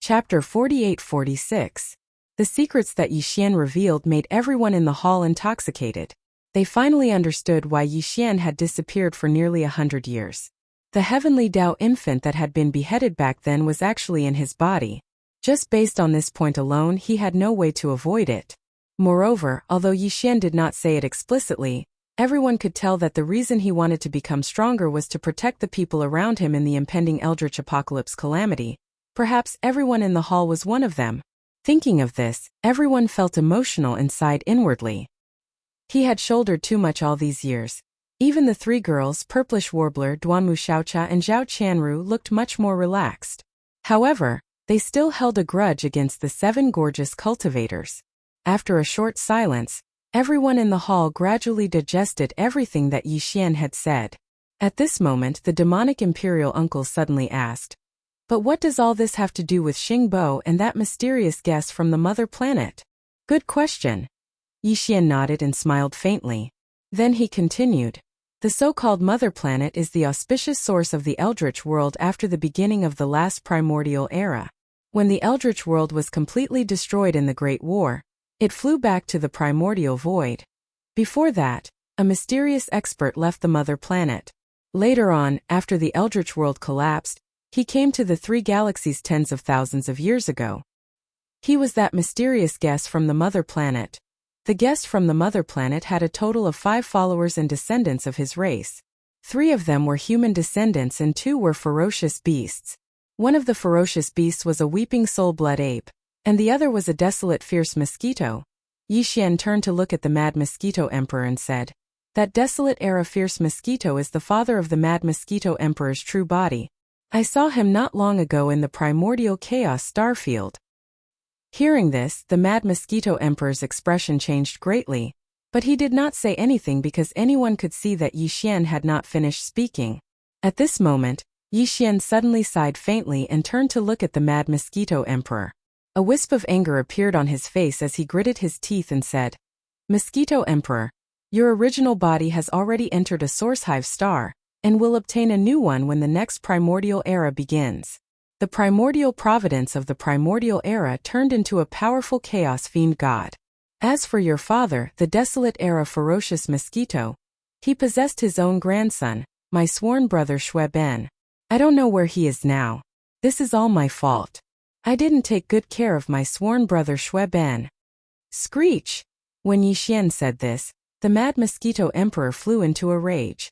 Chapter 48-46. The secrets that Yixian revealed made everyone in the hall intoxicated. They finally understood why Yixian had disappeared for nearly 100 years. The heavenly Tao infant that had been beheaded back then was actually in his body. Just based on this point alone, he had no way to avoid it. Moreover, although Yixian did not say it explicitly, everyone could tell that the reason he wanted to become stronger was to protect the people around him in the impending eldritch apocalypse calamity. Perhaps everyone in the hall was one of them. Thinking of this, everyone felt emotional and sighed inwardly. He had shouldered too much all these years. Even the three girls, Purplish Warbler, Duanmu Xiaocha and Zhao Qianru, looked much more relaxed. However, they still held a grudge against the 7 gorgeous cultivators. After a short silence, everyone in the hall gradually digested everything that Yi Xian had said. At this moment, the demonic imperial uncle suddenly asked, "But what does all this have to do with Xingbo and that mysterious guest from the mother planet?" "Good question." Yi Xian nodded and smiled faintly. Then he continued, "The so-called mother planet is the auspicious source of the Eldritch world after the beginning of the last primordial era. When the Eldritch world was completely destroyed in the Great War, it flew back to the primordial void. Before that, a mysterious expert left the mother planet. Later on, after the Eldritch world collapsed, he came to the three galaxies tens of thousands of years ago. He was that mysterious guest from the mother planet. The guest from the mother planet had a total of 5 followers and descendants of his race. 3 of them were human descendants and 2 were ferocious beasts. One of the ferocious beasts was a weeping soul-blood ape, and the other was a desolate fierce mosquito." Yi Xian turned to look at the mad mosquito emperor and said, "That desolate era fierce mosquito is the father of the mad mosquito emperor's true body. I saw him not long ago in the primordial chaos starfield." Hearing this, the mad mosquito emperor's expression changed greatly, but he did not say anything because anyone could see that Yi Xian had not finished speaking. At this moment, Yi Xian suddenly sighed faintly and turned to look at the mad mosquito emperor. A wisp of anger appeared on his face as he gritted his teeth and said, "Mosquito Emperor, your original body has already entered a source hive star, and will obtain a new one when the next primordial era begins. The primordial providence of the primordial era turned into a powerful chaos fiend god. As for your father, the desolate era ferocious mosquito, he possessed his own grandson, my sworn brother Xue Ben. I don't know where he is now. This is all my fault. I didn't take good care of my sworn brother Xue Ben." Screech! When Yi Xian said this, the mad mosquito emperor flew into a rage.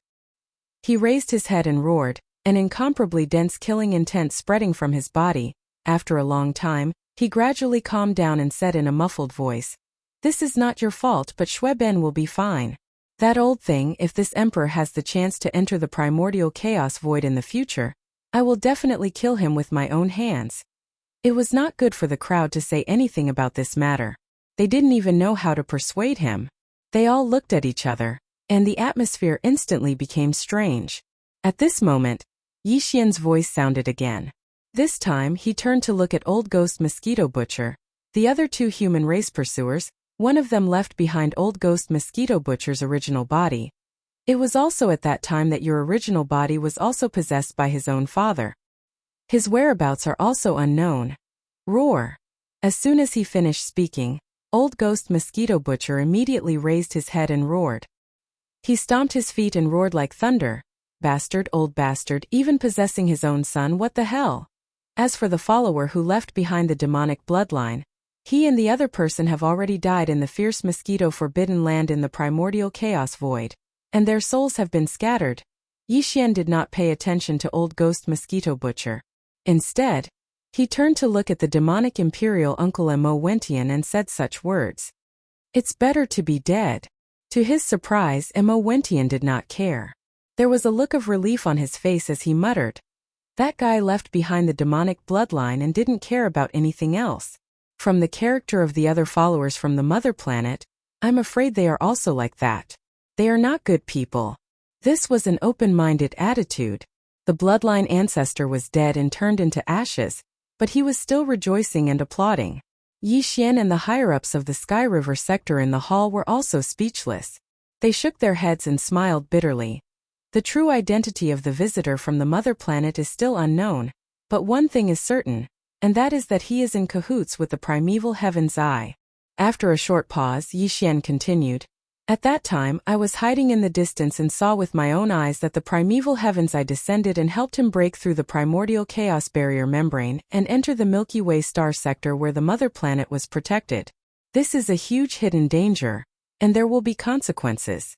He raised his head and roared, an incomparably dense killing intent spreading from his body. After a long time, he gradually calmed down and said in a muffled voice, "This is not your fault, but Xue Ben will be fine. That old thing, if this emperor has the chance to enter the primordial chaos void in the future, I will definitely kill him with my own hands." It was not good for the crowd to say anything about this matter. They didn't even know how to persuade him. They all looked at each other, and the atmosphere instantly became strange. At this moment, Yi Xian's voice sounded again. This time he turned to look at Old Ghost Mosquito Butcher, the other 2 human race pursuers. One of them left behind Old Ghost Mosquito Butcher's original body. It was also at that time that your original body was also possessed by his own father. His whereabouts are also unknown. Roar! As soon as he finished speaking, Old Ghost Mosquito Butcher immediately raised his head and roared. He stomped his feet and roared like thunder. "Bastard, old bastard, even possessing his own son, what the hell?" As for the follower who left behind the demonic bloodline, he and the other person have already died in the fierce mosquito forbidden land in the primordial chaos void, and their souls have been scattered. Yi Xian did not pay attention to Old Ghost Mosquito Butcher. Instead, he turned to look at the demonic imperial uncle Mo Wentian and said such words. "It's better to be dead." To his surprise, Mo Wentian did not care. There was a look of relief on his face as he muttered, "That guy left behind the demonic bloodline and didn't care about anything else." From the character of the other followers from the mother planet, I'm afraid they are also like that. They are not good people. This was an open-minded attitude. The bloodline ancestor was dead and turned into ashes, but he was still rejoicing and applauding. Yi Xian and the higher-ups of the Sky River sector in the hall were also speechless. They shook their heads and smiled bitterly. The true identity of the visitor from the mother planet is still unknown, but one thing is certain, and that is that he is in cahoots with the primeval Heaven's Eye. After a short pause, Yi Xian continued, "At that time, I was hiding in the distance and saw with my own eyes that the primeval Heaven's Eye descended and helped him break through the primordial chaos barrier membrane and enter the Milky Way star sector where the mother planet was protected. This is a huge hidden danger, and there will be consequences."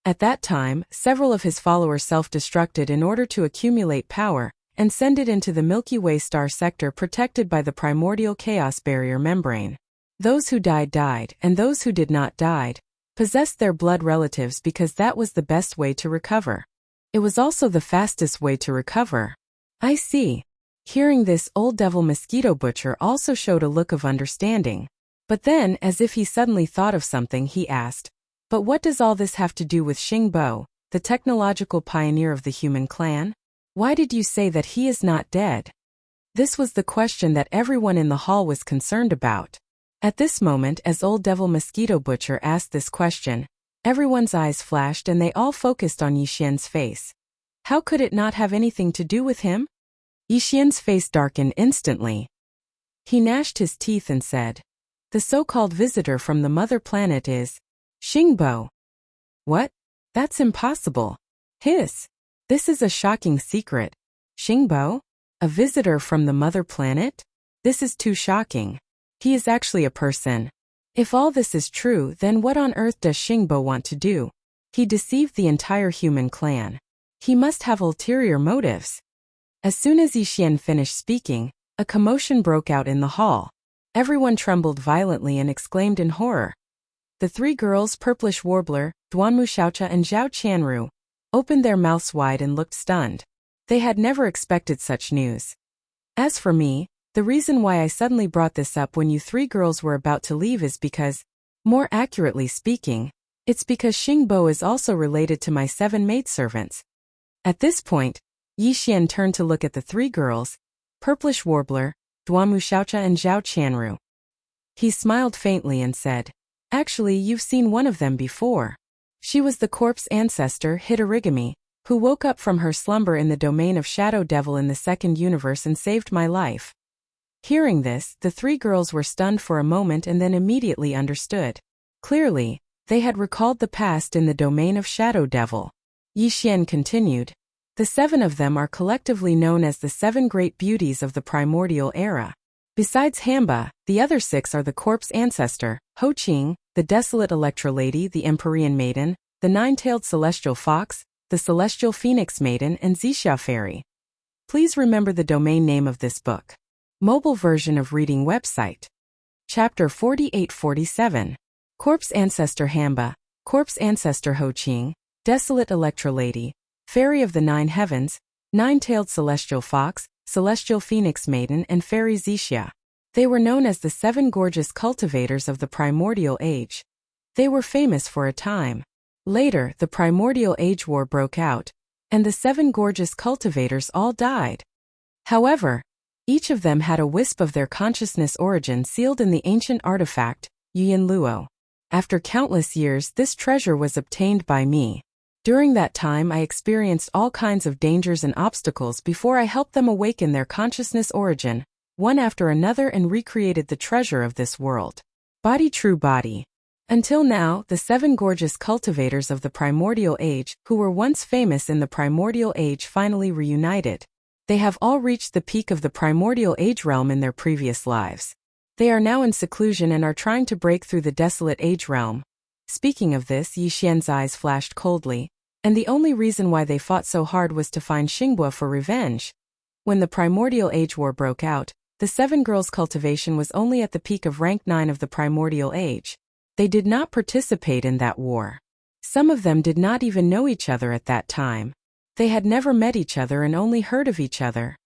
At that time, several of his followers self-destructed in order to accumulate power and send it into the Milky Way star sector protected by the primordial chaos barrier membrane. Those who died, and those who did not died, possessed their blood relatives because that was the best way to recover. It was also the fastest way to recover. I see. Hearing this, Old Devil Mosquito Butcher also showed a look of understanding. But then, as if he suddenly thought of something, he asked, "But what does all this have to do with Xingbo, the technological pioneer of the human clan? Why did you say that he is not dead?" This was the question that everyone in the hall was concerned about. At this moment, as Old Devil Mosquito Butcher asked this question, everyone's eyes flashed and they all focused on Yixian's face. How could it not have anything to do with him? Yixian's face darkened instantly. He gnashed his teeth and said, "The so-called visitor from the mother planet is Xingbo." "What? That's impossible." "This is a shocking secret. Xingbo? A visitor from the mother planet? This is too shocking. He is actually a person. If all this is true, then what on earth does Xingbo want to do? He deceived the entire human clan. He must have ulterior motives." As soon as Yixian finished speaking, a commotion broke out in the hall. Everyone trembled violently and exclaimed in horror. The three girls, Purplish Warbler, Duanmu Xiaocha and Zhao Qianru, opened their mouths wide and looked stunned. They had never expected such news. As for me, the reason why I suddenly brought this up when you three girls were about to leave is because, more accurately speaking, it's because Xingbo is also related to my 7 maidservants. At this point, Yixian turned to look at the three girls, Purplish Warbler, Duanmu Xiaocha and Zhao Qianru. He smiled faintly and said, "Actually, you've seen one of them before. She was the corpse ancestor, Hitorigami, who woke up from her slumber in the domain of Shadow Devil in the second universe and saved my life." Hearing this, the three girls were stunned for a moment and then immediately understood. Clearly, they had recalled the past in the domain of Shadow Devil. Yixian continued, "The 7 of them are collectively known as the 7 great beauties of the primordial era. Besides Hamba, the other 6 are the corpse ancestor, Ho Qing, the desolate Electra Lady, the Empyrean Maiden, the 9-tailed celestial fox, the celestial phoenix maiden, and Zixia Fairy. Please remember the domain name of this book. Mobile version of reading website. Chapter 48-47. Corpse Ancestor Hamba, Corpse Ancestor Ho Qing, Desolate Electra Lady, Fairy of the 9 Heavens, 9-tailed celestial fox, celestial phoenix maiden, and Fairy Zixia. They were known as the 7 gorgeous cultivators of the primordial age. They were famous for a time. Later, the primordial age war broke out, and the 7 gorgeous cultivators all died. However, each of them had a wisp of their consciousness origin sealed in the ancient artifact, Yuyin Luo. After countless years, this treasure was obtained by me. During that time, I experienced all kinds of dangers and obstacles before I helped them awaken their consciousness origin, one after another, and recreated the treasure of this world. Body True Body. Until now, the 7 gorgeous cultivators of the primordial age, who were once famous in the primordial age, finally reunited. They have all reached the peak of the primordial age realm in their previous lives. They are now in seclusion and are trying to break through the desolate age realm. Speaking of this, Yixian's eyes flashed coldly, and the only reason why they fought so hard was to find Xingbo for revenge. When the primordial age war broke out, the 7 girls' cultivation was only at the peak of rank 9 of the primordial age. They did not participate in that war. Some of them did not even know each other at that time. They had never met each other and only heard of each other.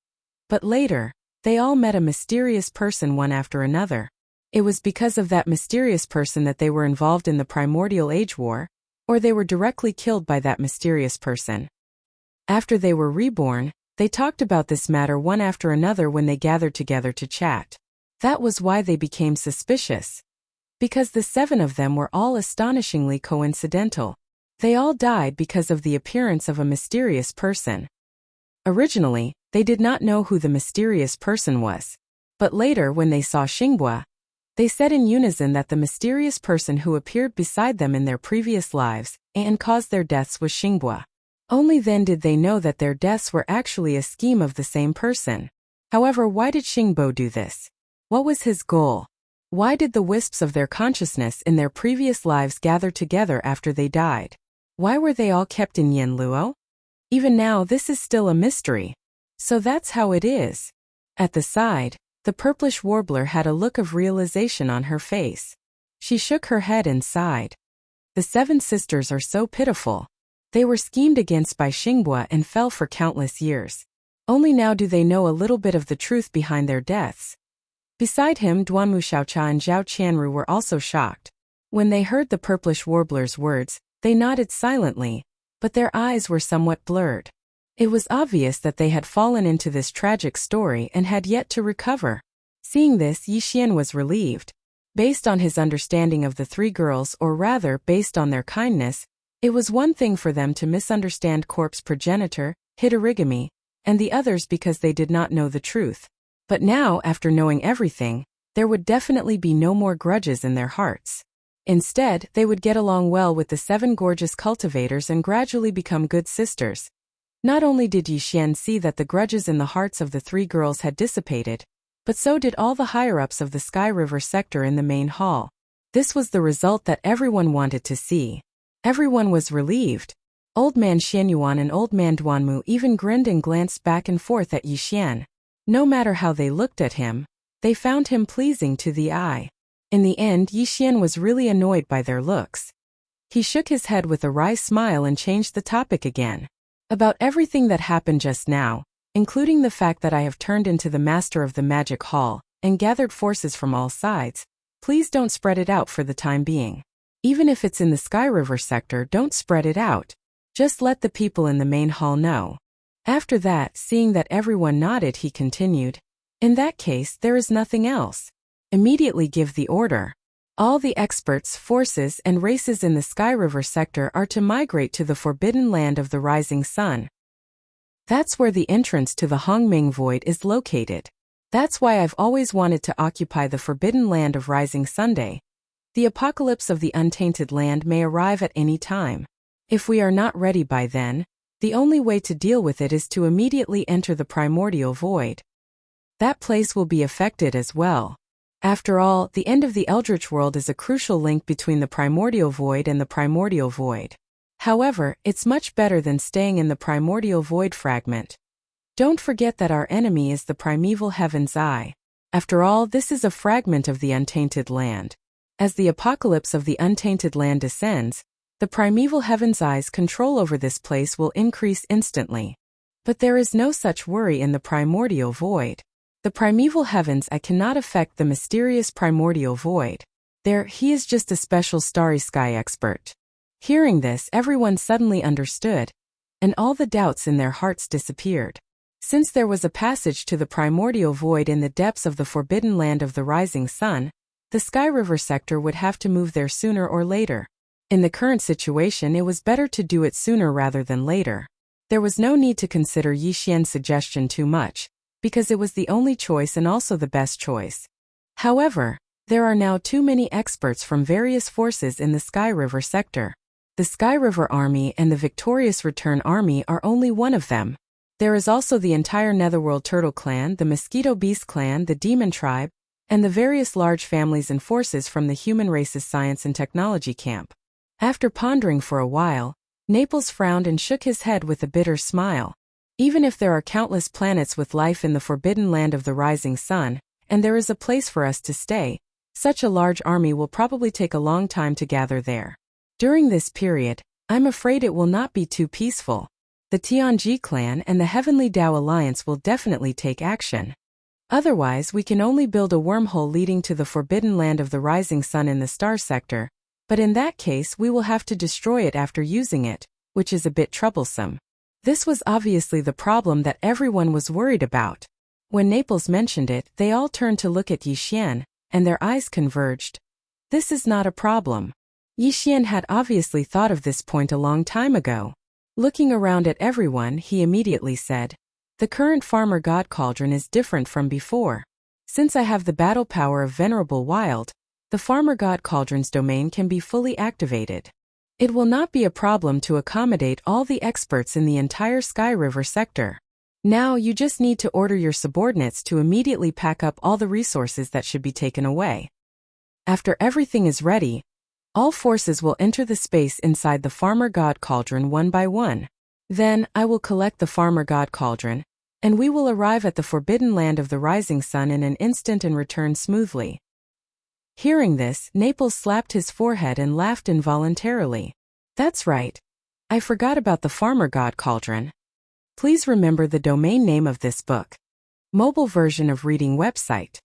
But later, they all met a mysterious person one after another. It was because of that mysterious person that they were involved in the primordial age war, or they were directly killed by that mysterious person. After they were reborn, they talked about this matter one after another when they gathered together to chat. That was why they became suspicious. Because the 7 of them were all astonishingly coincidental. They all died because of the appearance of a mysterious person. Originally, they did not know who the mysterious person was. But later, when they saw Xingbo, they said in unison that the mysterious person who appeared beside them in their previous lives and caused their deaths was Xingbo. Only then did they know that their deaths were actually a scheme of the same person. However, why did Xingbo do this? What was his goal? Why did the wisps of their consciousness in their previous lives gather together after they died? Why were they all kept in Yin Luo? Even now, this is still a mystery. So that's how it is. At the side, the purplish warbler had a look of realization on her face. She shook her head and sighed. The 7 sisters are so pitiful. They were schemed against by Xingbo and fell for countless years. Only now do they know a little bit of the truth behind their deaths. Beside him, Duanmu Xiaocha and Zhao Qianru were also shocked. When they heard the purplish warbler's words, they nodded silently, but their eyes were somewhat blurred. It was obvious that they had fallen into this tragic story and had yet to recover. Seeing this, Yi Xian was relieved. Based on his understanding of the three girls, or rather, based on their kindness, it was one thing for them to misunderstand corpse progenitor, Hitorigami, and the others because they did not know the truth. But now, after knowing everything, there would definitely be no more grudges in their hearts. Instead, they would get along well with the 7 gorgeous cultivators and gradually become good sisters. Not only did Yi Xian see that the grudges in the hearts of the 3 girls had dissipated, but so did all the higher-ups of the Sky River sector in the main hall. This was the result that everyone wanted to see. Everyone was relieved. Old Man Xianyuan and Old Man Duanmu even grinned and glanced back and forth at Yi Xian. No matter how they looked at him, they found him pleasing to the eye. In the end, Yi Xian was really annoyed by their looks. He shook his head with a wry smile and changed the topic again. About everything that happened just now, including the fact that I have turned into the master of the magic hall and gathered forces from all sides, please don't spread it out for the time being. Even if it's in the Sky River sector, don't spread it out. Just let the people in the main hall know. After that, seeing that everyone nodded, he continued, in that case, there is nothing else. Immediately give the order. All the experts, forces, and races in the Sky River sector are to migrate to the Forbidden Land of the Rising Sun. That's where the entrance to the Hongming Void is located. That's why I've always wanted to occupy the Forbidden Land of Rising Sunday. The apocalypse of the Untainted Land may arrive at any time. If we are not ready by then, the only way to deal with it is to immediately enter the Primordial Void. That place will be affected as well. After all, the end of the Eldritch world is a crucial link between the Primordial Void and the Primordial Void. However, it's much better than staying in the Primordial Void fragment. Don't forget that our enemy is the Primeval Heaven's Eye. After all, this is a fragment of the Untainted Land. As the apocalypse of the Untainted Land descends, the Primeval Heaven's Eye's control over this place will increase instantly. But there is no such worry in the Primordial Void. The Primeval Heaven's Eye cannot affect the mysterious Primordial Void. There, he is just a special starry sky expert. Hearing this, everyone suddenly understood, and all the doubts in their hearts disappeared. Since there was a passage to the Primordial Void in the depths of the Forbidden Land of the Rising Sun, the Sky River sector would have to move there sooner or later. In the current situation, it was better to do it sooner rather than later. There was no need to consider Yi Xian's suggestion too much, because it was the only choice and also the best choice. However, there are now too many experts from various forces in the Sky River sector. The Sky River Army and the Victorious Return Army are only one of them. There is also the entire Netherworld Turtle Clan, the Mosquito Beast Clan, the Demon Tribe, and the various large families and forces from the human race's science and technology camp. After pondering for a while, Naples frowned and shook his head with a bitter smile. Even if there are countless planets with life in the Forbidden Land of the Rising Sun, and there is a place for us to stay, such a large army will probably take a long time to gather there. During this period, I'm afraid it will not be too peaceful. The Tianji clan and the Heavenly Dao Alliance will definitely take action. Otherwise, we can only build a wormhole leading to the Forbidden Land of the Rising Sun in the Star Sector, but in that case we will have to destroy it after using it, which is a bit troublesome. This was obviously the problem that everyone was worried about. When Naples mentioned it, they all turned to look at Yi Xian, and their eyes converged. This is not a problem. Yi Xian had obviously thought of this point a long time ago. Looking around at everyone, he immediately said, "The current Farmer God Cauldron is different from before. Since I have the battle power of Venerable Wild, the Farmer God Cauldron's domain can be fully activated. It will not be a problem to accommodate all the experts in the entire Sky River sector. Now you just need to order your subordinates to immediately pack up all the resources that should be taken away. After everything is ready, all forces will enter the space inside the Farmer God Cauldron one by one. Then, I will collect the Farmer God Cauldron, and we will arrive at the Forbidden Land of the Rising Sun in an instant and return smoothly." Hearing this, Naples slapped his forehead and laughed involuntarily. "That's right. I forgot about the Farmer God Cauldron. Please remember the domain name of this book. Mobile version of reading website.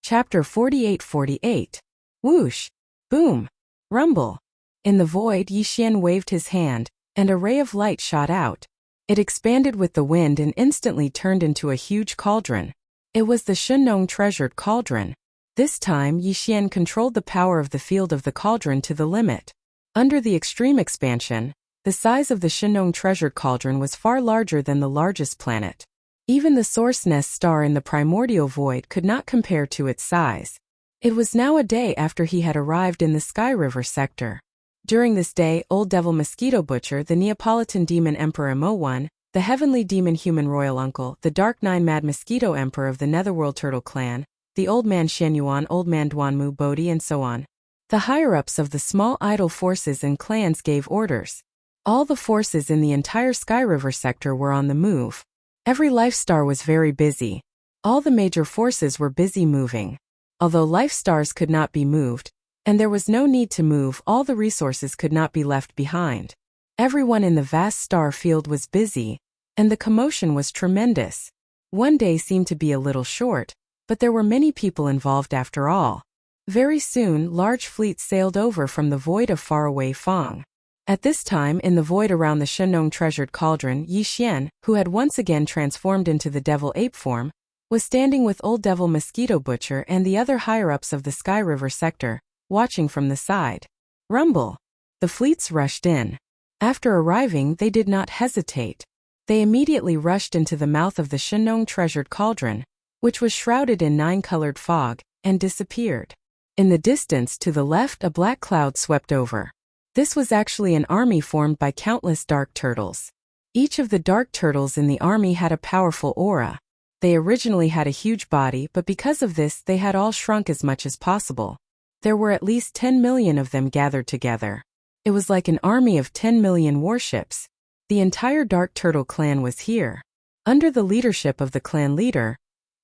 Chapter 48-48. Whoosh! Boom! Rumble! In the void, Yixian waved his hand, and a ray of light shot out. It expanded with the wind and instantly turned into a huge cauldron. It was the Shennong treasured cauldron. This time, Yixian controlled the power of the field of the cauldron to the limit. Under the extreme expansion, the size of the Shennong treasured cauldron was far larger than the largest planet. Even the Source Nest star in the primordial void could not compare to its size. It was now a day after he had arrived in the Sky River sector. During this day, Old Devil Mosquito Butcher, the Neapolitan Demon Emperor Mo1, the Heavenly Demon Human Royal Uncle, the Dark Nine Mad Mosquito Emperor of the Netherworld Turtle Clan, the Old Man Shenyuan, Old Man Duanmu Bodhi, and so on. The higher-ups of the small idol forces and clans gave orders. All the forces in the entire Sky River sector were on the move. Every life star was very busy. All the major forces were busy moving. Although life stars could not be moved, and there was no need to move, all the resources could not be left behind. Everyone in the vast star field was busy, and the commotion was tremendous. One day seemed to be a little short, but there were many people involved after all. Very soon, large fleets sailed over from the void of faraway Fang. At this time, in the void around the Shennong treasured cauldron, Yixian, who had once again transformed into the devil ape form, was standing with Old Devil Mosquito Butcher and the other higher-ups of the Sky River sector, watching from the side. Rumble! The fleets rushed in. After arriving, they did not hesitate. They immediately rushed into the mouth of the Shennong treasured cauldron, which was shrouded in 9-colored fog, and disappeared. In the distance to the left, a black cloud swept over. This was actually an army formed by countless dark turtles. Each of the dark turtles in the army had a powerful aura. They originally had a huge body, but because of this they had all shrunk as much as possible. There were at least 10 million of them gathered together. It was like an army of 10 million warships. The entire Dark Turtle clan was here. Under the leadership of the clan leader,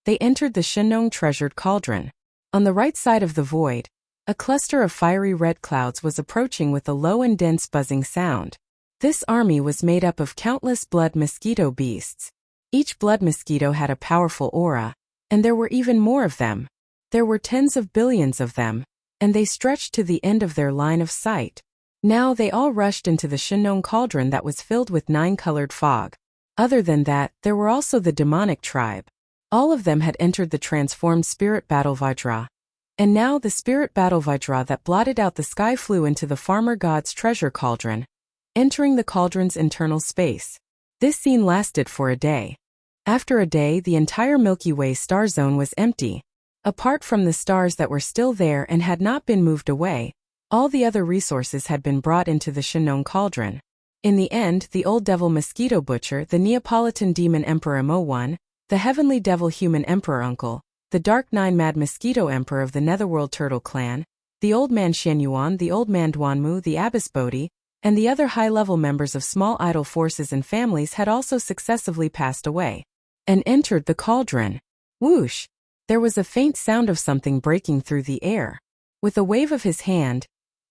they entered the Shennong treasured cauldron. On the right side of the void, a cluster of fiery red clouds was approaching with a low and dense buzzing sound. This army was made up of countless blood mosquito beasts. Each blood mosquito had a powerful aura, and there were even more of them. There were tens of billions of them, and they stretched to the end of their line of sight. Now they all rushed into the Shennong cauldron that was filled with 9-colored fog. Other than that, there were also the demonic tribe. All of them had entered the transformed spirit battle Vajra. And now the spirit battle Vajra that blotted out the sky flew into the farmer god's treasure cauldron, entering the cauldron's internal space. This scene lasted for a day. After a day, the entire Milky Way star zone was empty. Apart from the stars that were still there and had not been moved away, all the other resources had been brought into the Shennong cauldron. In the end, the Old Devil Mosquito Butcher, the Neapolitan Demon Emperor Mo1, the Heavenly Devil Human Emperor Uncle, the Dark Nine Mad Mosquito Emperor of the Netherworld Turtle Clan, the Old Man Shenyuan, the Old Man Duanmu, the Abbess Bodhi, and the other high-level members of small idol forces and families had also successively passed away and entered the cauldron. Whoosh! There was a faint sound of something breaking through the air. With a wave of his hand,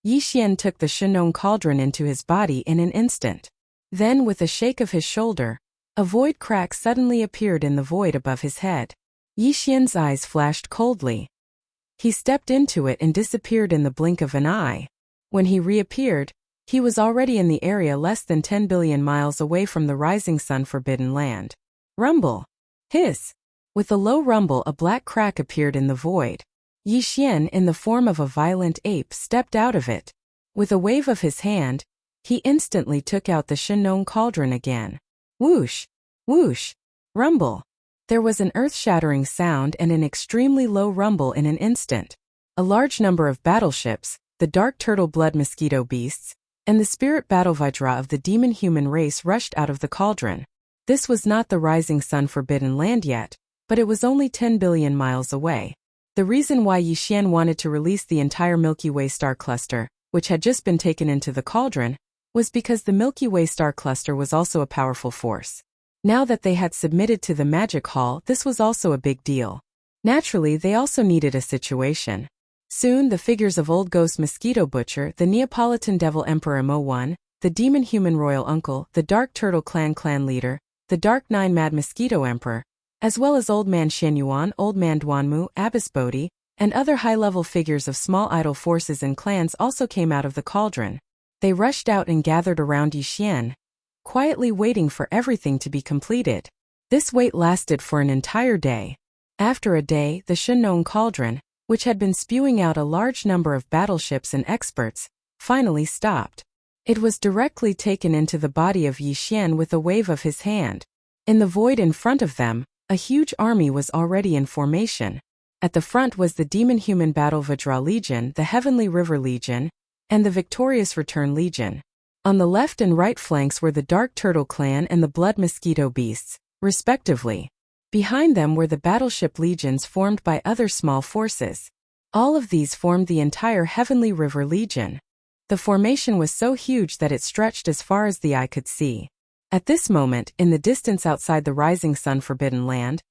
Yixian took the Shennong cauldron into his body in an instant. Then, with a shake of his shoulder, a void crack suddenly appeared in the void above his head. Yixian's eyes flashed coldly. He stepped into it and disappeared in the blink of an eye. When he reappeared, he was already in the area less than 10 billion miles away from the rising sun forbidden land. Rumble! Hiss! With a low rumble, a black crack appeared in the void. Yixian, in the form of a violent ape, stepped out of it. With a wave of his hand, he instantly took out the Shennong cauldron again. Whoosh! Whoosh! Rumble! There was an earth-shattering sound and an extremely low rumble in an instant. A large number of battleships, the Dark Turtle Blood Mosquito Beasts, and the Spirit Battle Vajra of the demon-human race rushed out of the cauldron. This was not the rising sun forbidden land yet, but it was only 10 billion miles away. The reason why Yixian wanted to release the entire Milky Way star cluster, which had just been taken into the cauldron, was because the Milky Way star cluster was also a powerful force. Now that they had submitted to the magic hall, this was also a big deal. Naturally, they also needed a situation. Soon, the figures of Old Ghost Mosquito Butcher, the Neapolitan Devil Emperor Mo1, the Demon Human Royal Uncle, the Dark Turtle Clan leader, the Dark Nine Mad Mosquito Emperor, as well as Old Man Shenyuan, Old Man Duanmu, Abbess Bodhi, and other high-level figures of small idol forces and clans also came out of the cauldron. They rushed out and gathered around Yixian, quietly waiting for everything to be completed. This wait lasted for an entire day. After a day, the Shenong cauldron, which had been spewing out a large number of battleships and experts, finally stopped. It was directly taken into the body of Yixian with a wave of his hand. In the void in front of them, a huge army was already in formation. At the front was the Demon-Human Battle Vajra Legion, the Heavenly River Legion, and the Victorious Return Legion. On the left and right flanks were the Dark Turtle Clan and the Blood Mosquito Beasts, respectively. Behind them were the battleship legions formed by other small forces. All of these formed the entire Heavenly River Legion. The formation was so huge that it stretched as far as the eye could see. At this moment, in the distance outside the Rising Sun Forbidden Land,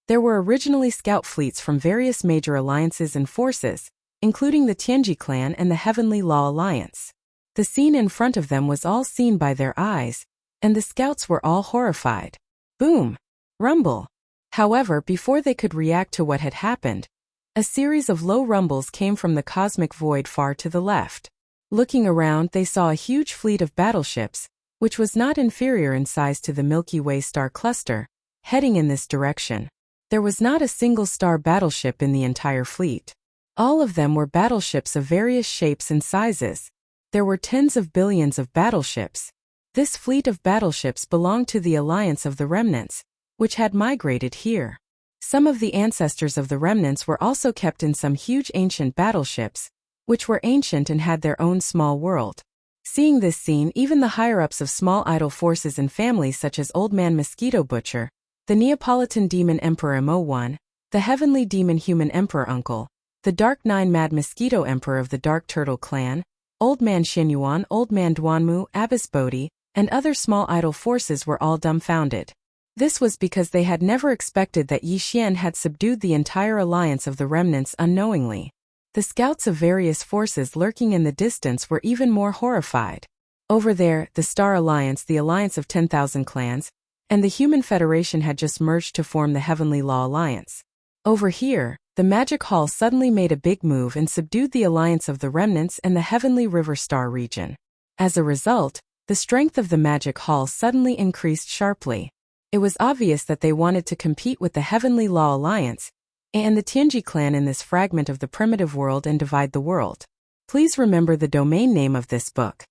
there were originally scout fleets from various major alliances and forces, including the Tianji clan and the Heavenly Law Alliance. The scene in front of them was all seen by their eyes, and the scouts were all horrified. Boom! Rumble! However, before they could react to what had happened, a series of low rumbles came from the cosmic void far to the left. Looking around, they saw a huge fleet of battleships, which was not inferior in size to the Milky Way star cluster, heading in this direction. There was not a single star battleship in the entire fleet. All of them were battleships of various shapes and sizes. There were tens of billions of battleships. This fleet of battleships belonged to the Alliance of the Remnants, which had migrated here. Some of the ancestors of the Remnants were also kept in some huge ancient battleships, which were ancient and had their own small world. Seeing this scene, even the higher-ups of small idol forces and families such as Old Man Mosquito Butcher, the Neapolitan Demon Emperor Mo1, the Heavenly Demon Human Emperor Uncle, the Dark Nine Mad Mosquito Emperor of the Dark Turtle Clan, Old Man Xinyuan, Old Man Duanmu, Abbess Bodhi, and other small idol forces were all dumbfounded. This was because they had never expected that Yixian had subdued the entire alliance of the remnants unknowingly. The scouts of various forces lurking in the distance were even more horrified. Over there, the Star Alliance, the Alliance of 10,000 Clans, and the Human Federation had just merged to form the Heavenly Law Alliance. Over here, the Magic Hall suddenly made a big move and subdued the Alliance of the Remnants and the Heavenly River Star region. As a result, the strength of the Magic Hall suddenly increased sharply. It was obvious that they wanted to compete with the Heavenly Law Alliance and the Tianji clan in this fragment of the primitive world and divide the world. Please remember the domain name of this book.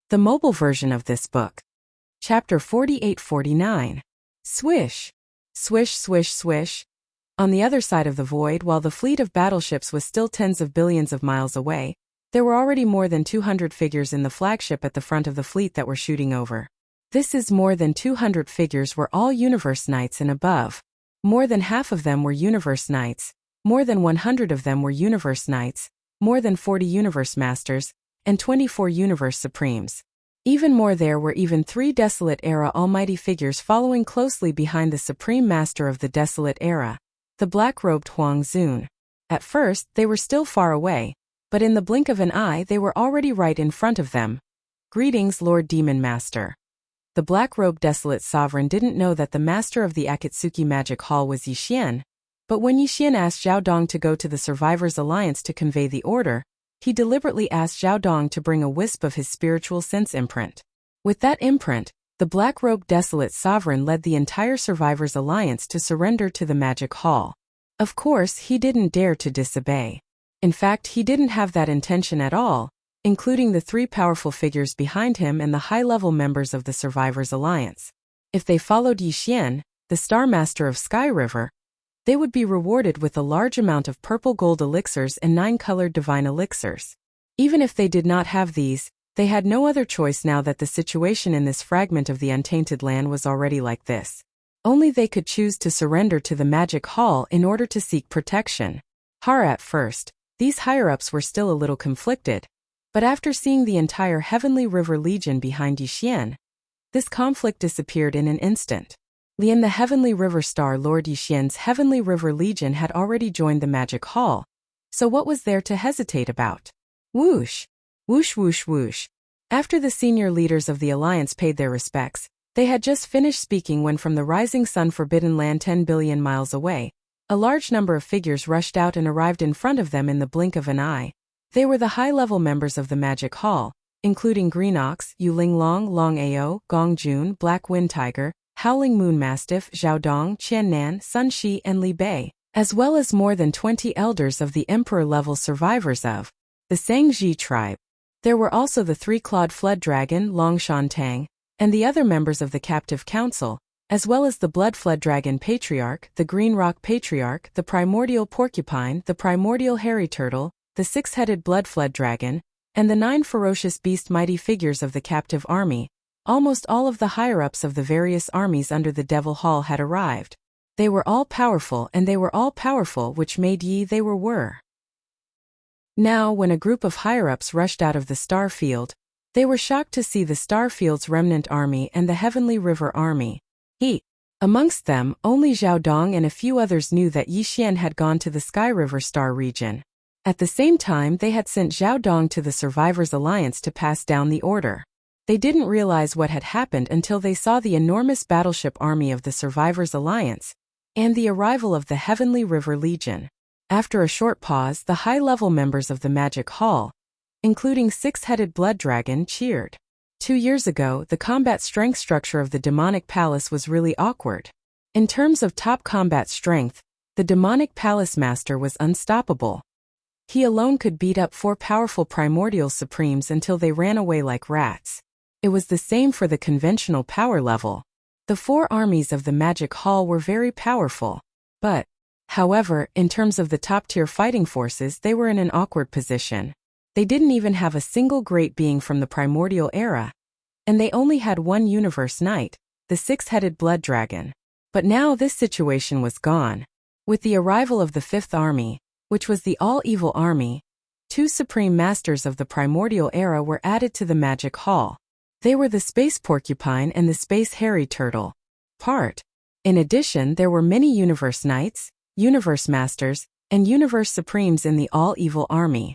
The mobile version of this book. Chapter 48-49. Swish. Swish, swish, swish. On the other side of the void, while the fleet of battleships was still tens of billions of miles away, there were already more than 200 figures in the flagship at the front of the fleet that were shooting over. This is more than 200 figures were all Universe Knights and above. More than half of them were Universe Knights, more than 100 of them were Universe Knights, more than 40 Universe Masters, and 24 Universe Supremes. Even more, there were even 3 Desolate Era Almighty figures following closely behind the Supreme Master of the Desolate Era, the black-robed Huang Zun. At first, they were still far away, but in the blink of an eye they were already right in front of them. Greetings, Lord Demon Master. The black-robed Desolate Sovereign didn't know that the master of the Akatsuki Magic Hall was Yixian, but when Yixian asked Zhao Dong to go to the Survivors Alliance to convey the order, he deliberately asked Zhao Dong to bring a wisp of his spiritual sense imprint. With that imprint, the black-robed Desolate Sovereign led the entire Survivors Alliance to surrender to the Magic Hall. Of course, he didn't dare to disobey. In fact, he didn't have that intention at all, including the 3 powerful figures behind him and the high-level members of the Survivors Alliance. If they followed Yixian, the Star Master of Sky River, they would be rewarded with a large amount of purple gold elixirs and 9-colored divine elixirs. Even if they did not have these, they had no other choice now that the situation in this fragment of the untainted land was already like this. Only they could choose to surrender to the Magic Hall in order to seek protection. At first, these higher-ups were still a little conflicted, but after seeing the entire Heavenly River Legion behind Yixian, this conflict disappeared in an instant. Lian, the Heavenly River Star Lord Yixian's Heavenly River Legion, had already joined the Magic Hall, so what was there to hesitate about? Whoosh! Whoosh whoosh whoosh. After the senior leaders of the Alliance paid their respects, they had just finished speaking when from the Rising Sun Forbidden Land 10 billion miles away, A large number of figures rushed out and arrived in front of them in the blink of an eye. They were the high-level members of the Magic Hall, including Green Ox, Yulinglong, Long Ao, Gong Jun, Black Wind Tiger, Howling Moon Mastiff, Xiaodong, Qiannan, Sun Shi, and Li Bei, as well as more than 20 elders of the Emperor-level survivors of the Sangji tribe. There were also the three-clawed flood dragon, Long Shantang, and the other members of the captive council, as well as the blood flood dragon patriarch, the Green Rock patriarch, the primordial porcupine, the primordial hairy turtle, the six-headed blood flood dragon, and the 9 ferocious beast mighty figures of the captive army. Almost all of the higher-ups of the various armies under the Devil Hall had arrived. They were all powerful, and they were all powerful, which made ye they were. Now, when a group of higher-ups rushed out of the Star Field, they were shocked to see the Star Field's remnant army and the Heavenly River army. Amongst them, only Xiaodong and a few others knew that Yixian had gone to the Sky River Star region. At the same time, they had sent Xiaodong to the Survivors Alliance to pass down the order. They didn't realize what had happened until they saw the enormous battleship army of the Survivors Alliance and the arrival of the Heavenly River Legion. After a short pause, the high-level members of the Magic Hall, including Six-Headed Blood Dragon, cheered. 2 years ago, the combat strength structure of the Demonic Palace was really awkward. In terms of top combat strength, the Demonic Palace Master was unstoppable. He alone could beat up 4 powerful primordial supremes until they ran away like rats. It was the same for the conventional power level. The 4 armies of the Magic Hall were very powerful. But, however, in terms of the top-tier fighting forces, they were in an awkward position. They didn't even have a single great being from the primordial era. And they only had 1 universe knight, the 6-headed blood dragon. But now this situation was gone. With the arrival of the 5th army, which was the all-evil army, 2 supreme masters of the primordial era were added to the Magic Hall. They were the Space Porcupine and the Space Hairy Turtle. In addition, there were many Universe Knights, Universe Masters, and Universe Supremes in the all-evil army.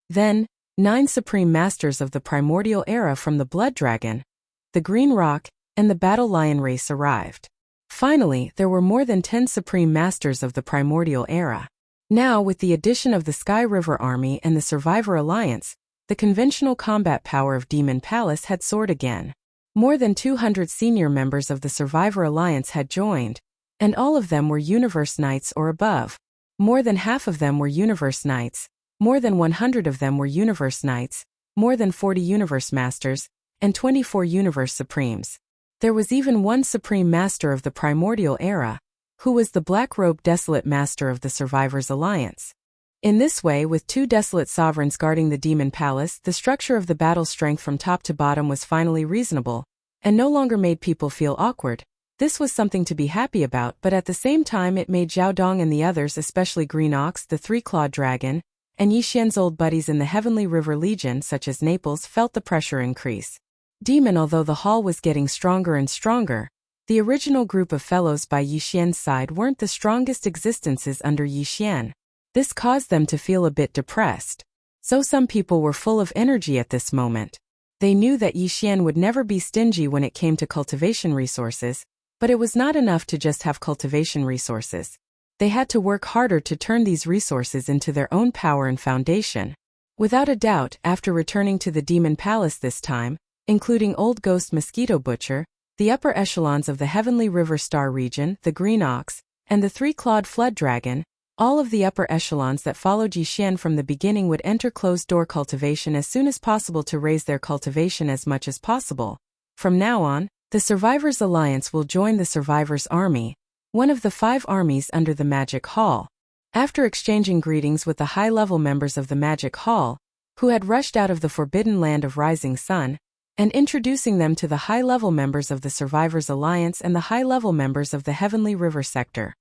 Then, 9 Supreme Masters of the primordial era from the Blood Dragon, the Green Rock, and the Battle Lion race arrived. Finally, there were more than 10 Supreme Masters of the primordial era. Now, with the addition of the Sky River Army and the Survivor Alliance, the conventional combat power of Demon Palace had soared again. More than 200 senior members of the Survivor Alliance had joined, and all of them were Universe Knights or above. More than half of them were Universe Knights, more than 100 of them were Universe Knights, more than 40 Universe Masters, and 24 Universe Supremes. There was even 1 Supreme Master of the Primordial Era, who was the Black-Robed Desolate Master of the Survivors Alliance. In this way, with 2 desolate sovereigns guarding the Demon Palace, the structure of the battle strength from top to bottom was finally reasonable, and no longer made people feel awkward. This was something to be happy about, but at the same time it made Xiaodong and the others, especially Green Ox, the 3-clawed dragon, and Yixian's old buddies in the Heavenly River Legion such as Naples felt the pressure increase. Demon. Although the hall was getting stronger and stronger, the original group of fellows by Yixian's side weren't the strongest existences under Yixian. This caused them to feel a bit depressed. So some people were full of energy at this moment. They knew that Yixian would never be stingy when it came to cultivation resources, but it was not enough to just have cultivation resources. They had to work harder to turn these resources into their own power and foundation. Without a doubt, after returning to the Demon Palace this time, including Old Ghost Mosquito Butcher, the upper echelons of the Heavenly River Star region, the Green Ox, and the 3-clawed Flood Dragon, all of the upper echelons that followed Yixian from the beginning would enter closed-door cultivation as soon as possible to raise their cultivation as much as possible. From now on, the Survivors Alliance will join the Survivors Army, one of the 5 armies under the Magic Hall. After exchanging greetings with the high-level members of the Magic Hall, who had rushed out of the Forbidden Land of Rising Sun, and introducing them to the high-level members of the Survivors Alliance and the high-level members of the Heavenly River Sector,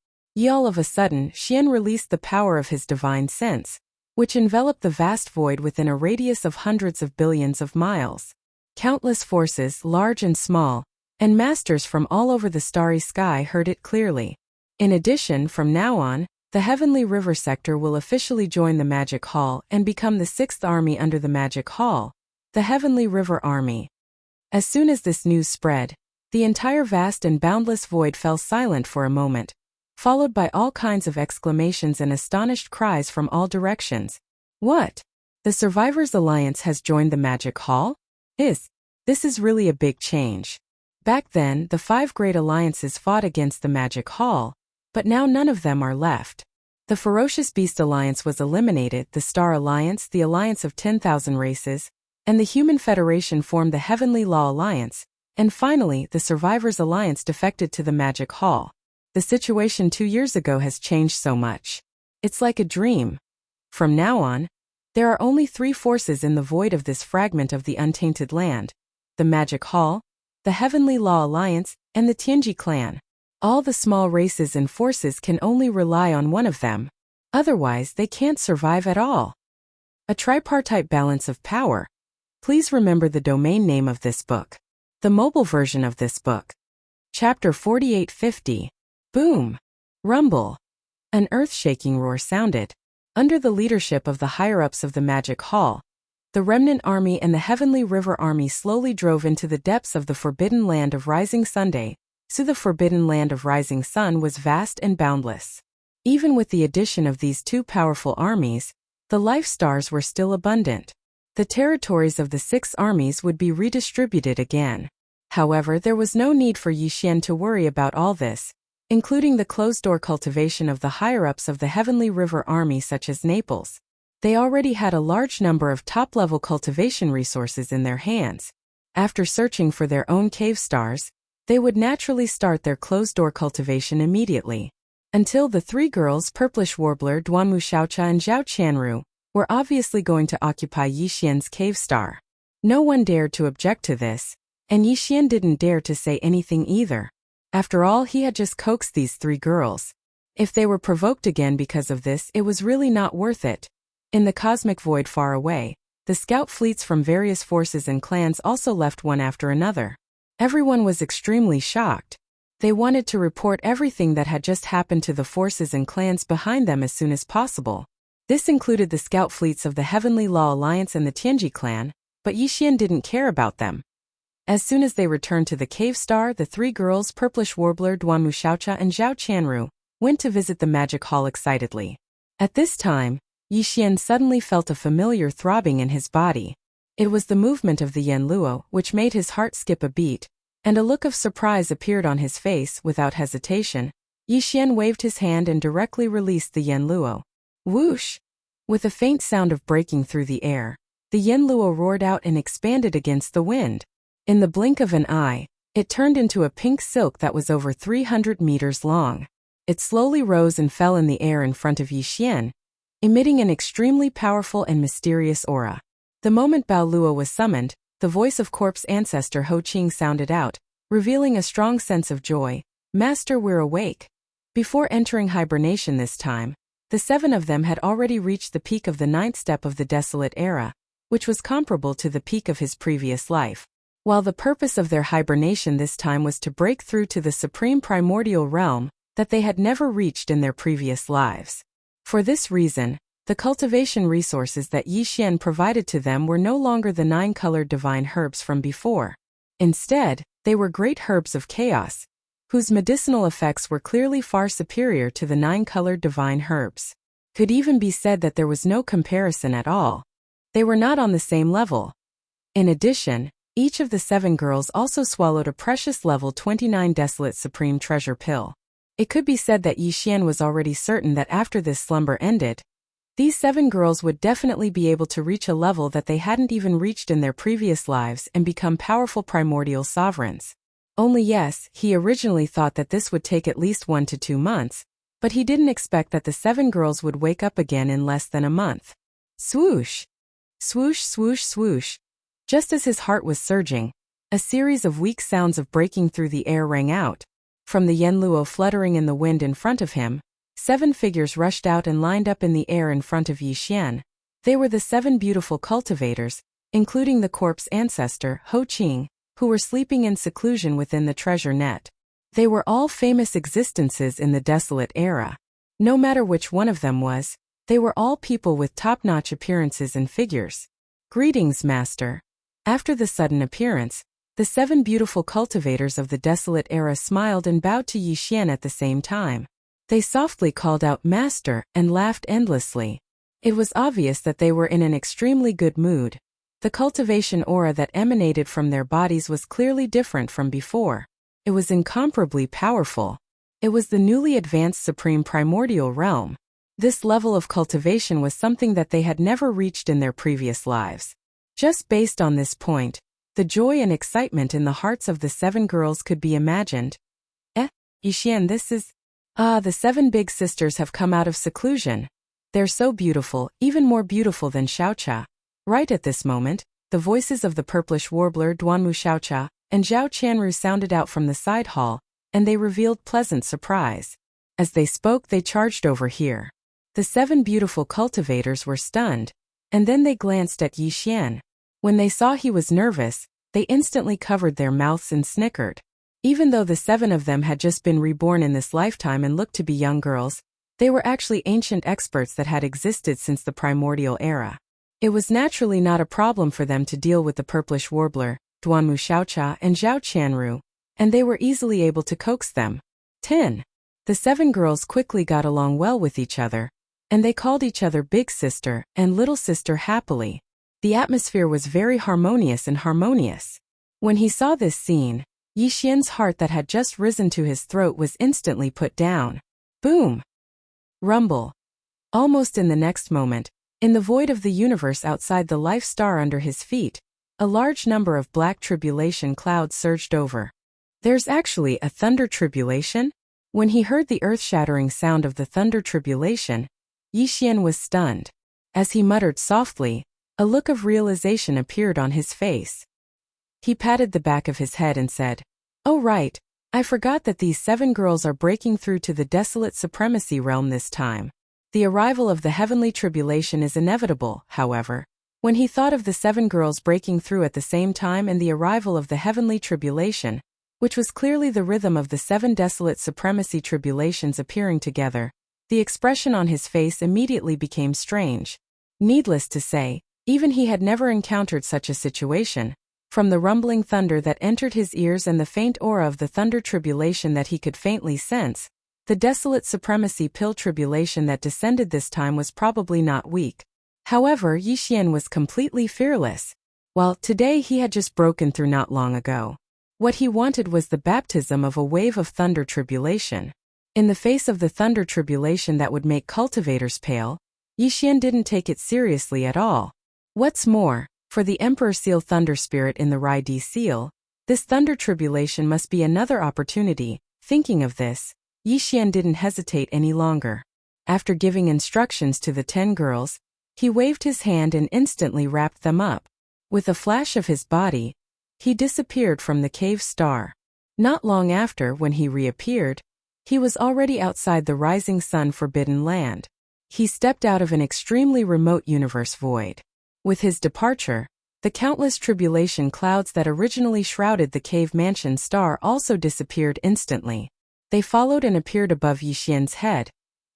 all of a sudden, Xian released the power of his divine sense, which enveloped the vast void within a radius of hundreds of billions of miles. Countless forces, large and small, and masters from all over the starry sky heard it clearly. In addition, from now on, the Heavenly River Sector will officially join the Magic Hall and become the 6th army under the Magic Hall, the Heavenly River Army. As soon as this news spread, the entire vast and boundless void fell silent for a moment. followed by all kinds of exclamations and astonished cries from all directions. What? The Survivors Alliance has joined the Magic Hall? This is really a big change. Back then, the 5 great alliances fought against the Magic Hall, but now none of them are left. The Ferocious Beast Alliance was eliminated, the Star Alliance, the Alliance of 10,000 Races, and the Human Federation formed the Heavenly Law Alliance, and finally, the Survivors Alliance defected to the Magic Hall. The situation 2 years ago has changed so much. It's like a dream. From now on, there are only 3 forces in the void of this fragment of the untainted land: the Magic Hall, the Heavenly Law Alliance, and the Tianji clan. All the small races and forces can only rely on one of them. Otherwise, they can't survive at all. A tripartite balance of power. Please remember the domain name of this book. The mobile version of this book. Chapter 4850. Boom. Rumble. An earth-shaking roar sounded. Under the leadership of the higher-ups of the Magic Hall, the Remnant Army and the Heavenly River Army slowly drove into the depths of the Forbidden Land of Rising Sunday. So the Forbidden Land of Rising Sun was vast and boundless. Even with the addition of these 2 powerful armies, the life stars were still abundant. The territories of the 6 armies would be redistributed again. However, there was no need for Yixian to worry about all this, including the closed-door cultivation of the higher-ups of the Heavenly River Army such as Naples. They already had a large number of top-level cultivation resources in their hands. After searching for their own cave stars, they would naturally start their closed-door cultivation immediately. Until the 3 girls, Purplish Warbler, Duanmu Xiaocha and Zhao Qianru, were obviously going to occupy Yixian's cave star. No one dared to object to this, and Yixian didn't dare to say anything either. After all, he had just coaxed these 3 girls. If they were provoked again because of this, it was really not worth it. In the cosmic void far away, the scout fleets from various forces and clans also left one after another. Everyone was extremely shocked. They wanted to report everything that had just happened to the forces and clans behind them as soon as possible. This included the scout fleets of the Heavenly Law Alliance and the Tianji clan, but Yixian didn't care about them. As soon as they returned to the cave star, the 3 girls, Purplish Warbler, Duanmu Xiaocha and Zhao Qianru, went to visit the Magic Hall excitedly. At this time, Yixian suddenly felt a familiar throbbing in his body. It was the movement of the Yanluo, which made his heart skip a beat, and a look of surprise appeared on his face. Without hesitation, Yixian waved his hand and directly released the Yanluo. Whoosh! With a faint sound of breaking through the air, the Yanluo roared out and expanded against the wind. In the blink of an eye, it turned into a pink silk that was over 300 meters long. It slowly rose and fell in the air in front of Yixian, emitting an extremely powerful and mysterious aura. The moment Bao Luo was summoned, the voice of Corpse ancestor Ho Qing sounded out, revealing a strong sense of joy. Master, we're awake. Before entering hibernation this time, the 7 of them had already reached the peak of the 9th step of the Desolate Era, which was comparable to the peak of his previous life. While the purpose of their hibernation this time was to break through to the supreme primordial realm that they had never reached in their previous lives. For this reason, the cultivation resources that Yixian provided to them were no longer the 9-colored divine herbs from before. Instead, they were great herbs of chaos, whose medicinal effects were clearly far superior to the 9-colored divine herbs. Could even be said that there was no comparison at all. They were not on the same level. In addition, each of the 7 girls also swallowed a precious level 29 Desolate Supreme Treasure pill. It could be said that Yixian was already certain that after this slumber ended, these 7 girls would definitely be able to reach a level that they hadn't even reached in their previous lives and become powerful primordial sovereigns. Only yes, he originally thought that this would take at least 1 to 2 months, but he didn't expect that the 7 girls would wake up again in less than a month. Swoosh! Swoosh, swoosh, swoosh. Just as his heart was surging, a series of weak sounds of breaking through the air rang out. From the Yanluo fluttering in the wind in front of him, 7 figures rushed out and lined up in the air in front of Yixian. They were the 7 beautiful cultivators, including the corpse ancestor, Ho Qing, who were sleeping in seclusion within the treasure net. They were all famous existences in the Desolate Era. No matter which one of them was, they were all people with top-notch appearances and figures. Greetings, Master. After the sudden appearance, the 7 beautiful cultivators of the Desolate Era smiled and bowed to Yixian at the same time. They softly called out "Master" and laughed endlessly. It was obvious that they were in an extremely good mood. The cultivation aura that emanated from their bodies was clearly different from before. It was incomparably powerful. It was the newly advanced supreme primordial realm. This level of cultivation was something that they had never reached in their previous lives. Just based on this point, the joy and excitement in the hearts of the 7 girls could be imagined. Yixian, this is… the 7 big sisters have come out of seclusion. They're so beautiful, even more beautiful than Xiaocha. Right at this moment, the voices of the purplish warbler Duanmu Xiaocha and Zhao Qianru sounded out from the side hall, and they revealed pleasant surprise. As they spoke, they charged over here. The 7 beautiful cultivators were stunned, and then they glanced at Yixian. When they saw he was nervous, they instantly covered their mouths and snickered. Even though the 7 of them had just been reborn in this lifetime and looked to be young girls, they were actually ancient experts that had existed since the primordial era. It was naturally not a problem for them to deal with the purplish warbler, Duanmu Xiaocha and Zhao Qianru, and they were easily able to coax them. 10. The 7 girls quickly got along well with each other, and they called each other big sister and little sister happily. The atmosphere was very harmonious. When he saw this scene, Yixian's heart that had just risen to his throat was instantly put down. Boom! Rumble. Almost in the next moment, in the void of the universe outside the life star under his feet, a large number of black tribulation clouds surged over. There's actually a thunder tribulation? When he heard the earth-shattering sound of the thunder tribulation, Yixian was stunned. As he muttered softly, a look of realization appeared on his face. He patted the back of his head and said, "Oh right, I forgot that these 7 girls are breaking through to the desolate supremacy realm this time. The arrival of the heavenly tribulation is inevitable, however." When he thought of the 7 girls breaking through at the same time and the arrival of the heavenly tribulation, which was clearly the rhythm of the 7 desolate supremacy tribulations appearing together, the expression on his face immediately became strange. Needless to say, even he had never encountered such a situation. From the rumbling thunder that entered his ears and the faint aura of the thunder tribulation that he could faintly sense, the desolate supremacy pill tribulation that descended this time was probably not weak. However, Yixian was completely fearless. While today he had just broken through not long ago. What he wanted was the baptism of a wave of thunder tribulation. In the face of the thunder tribulation that would make cultivators pale, Yixian didn't take it seriously at all. What's more, for the Emperor Seal Thunder Spirit in the Rai Di Seal, this thunder tribulation must be another opportunity. Thinking of this, Yixian didn't hesitate any longer. After giving instructions to the 10 girls, he waved his hand and instantly wrapped them up. With a flash of his body, he disappeared from the cave star. Not long after, when he reappeared, he was already outside the rising sun forbidden land. He stepped out of an extremely remote universe void. With his departure, the countless tribulation clouds that originally shrouded the cave mansion star also disappeared instantly. They followed and appeared above Yixian's head,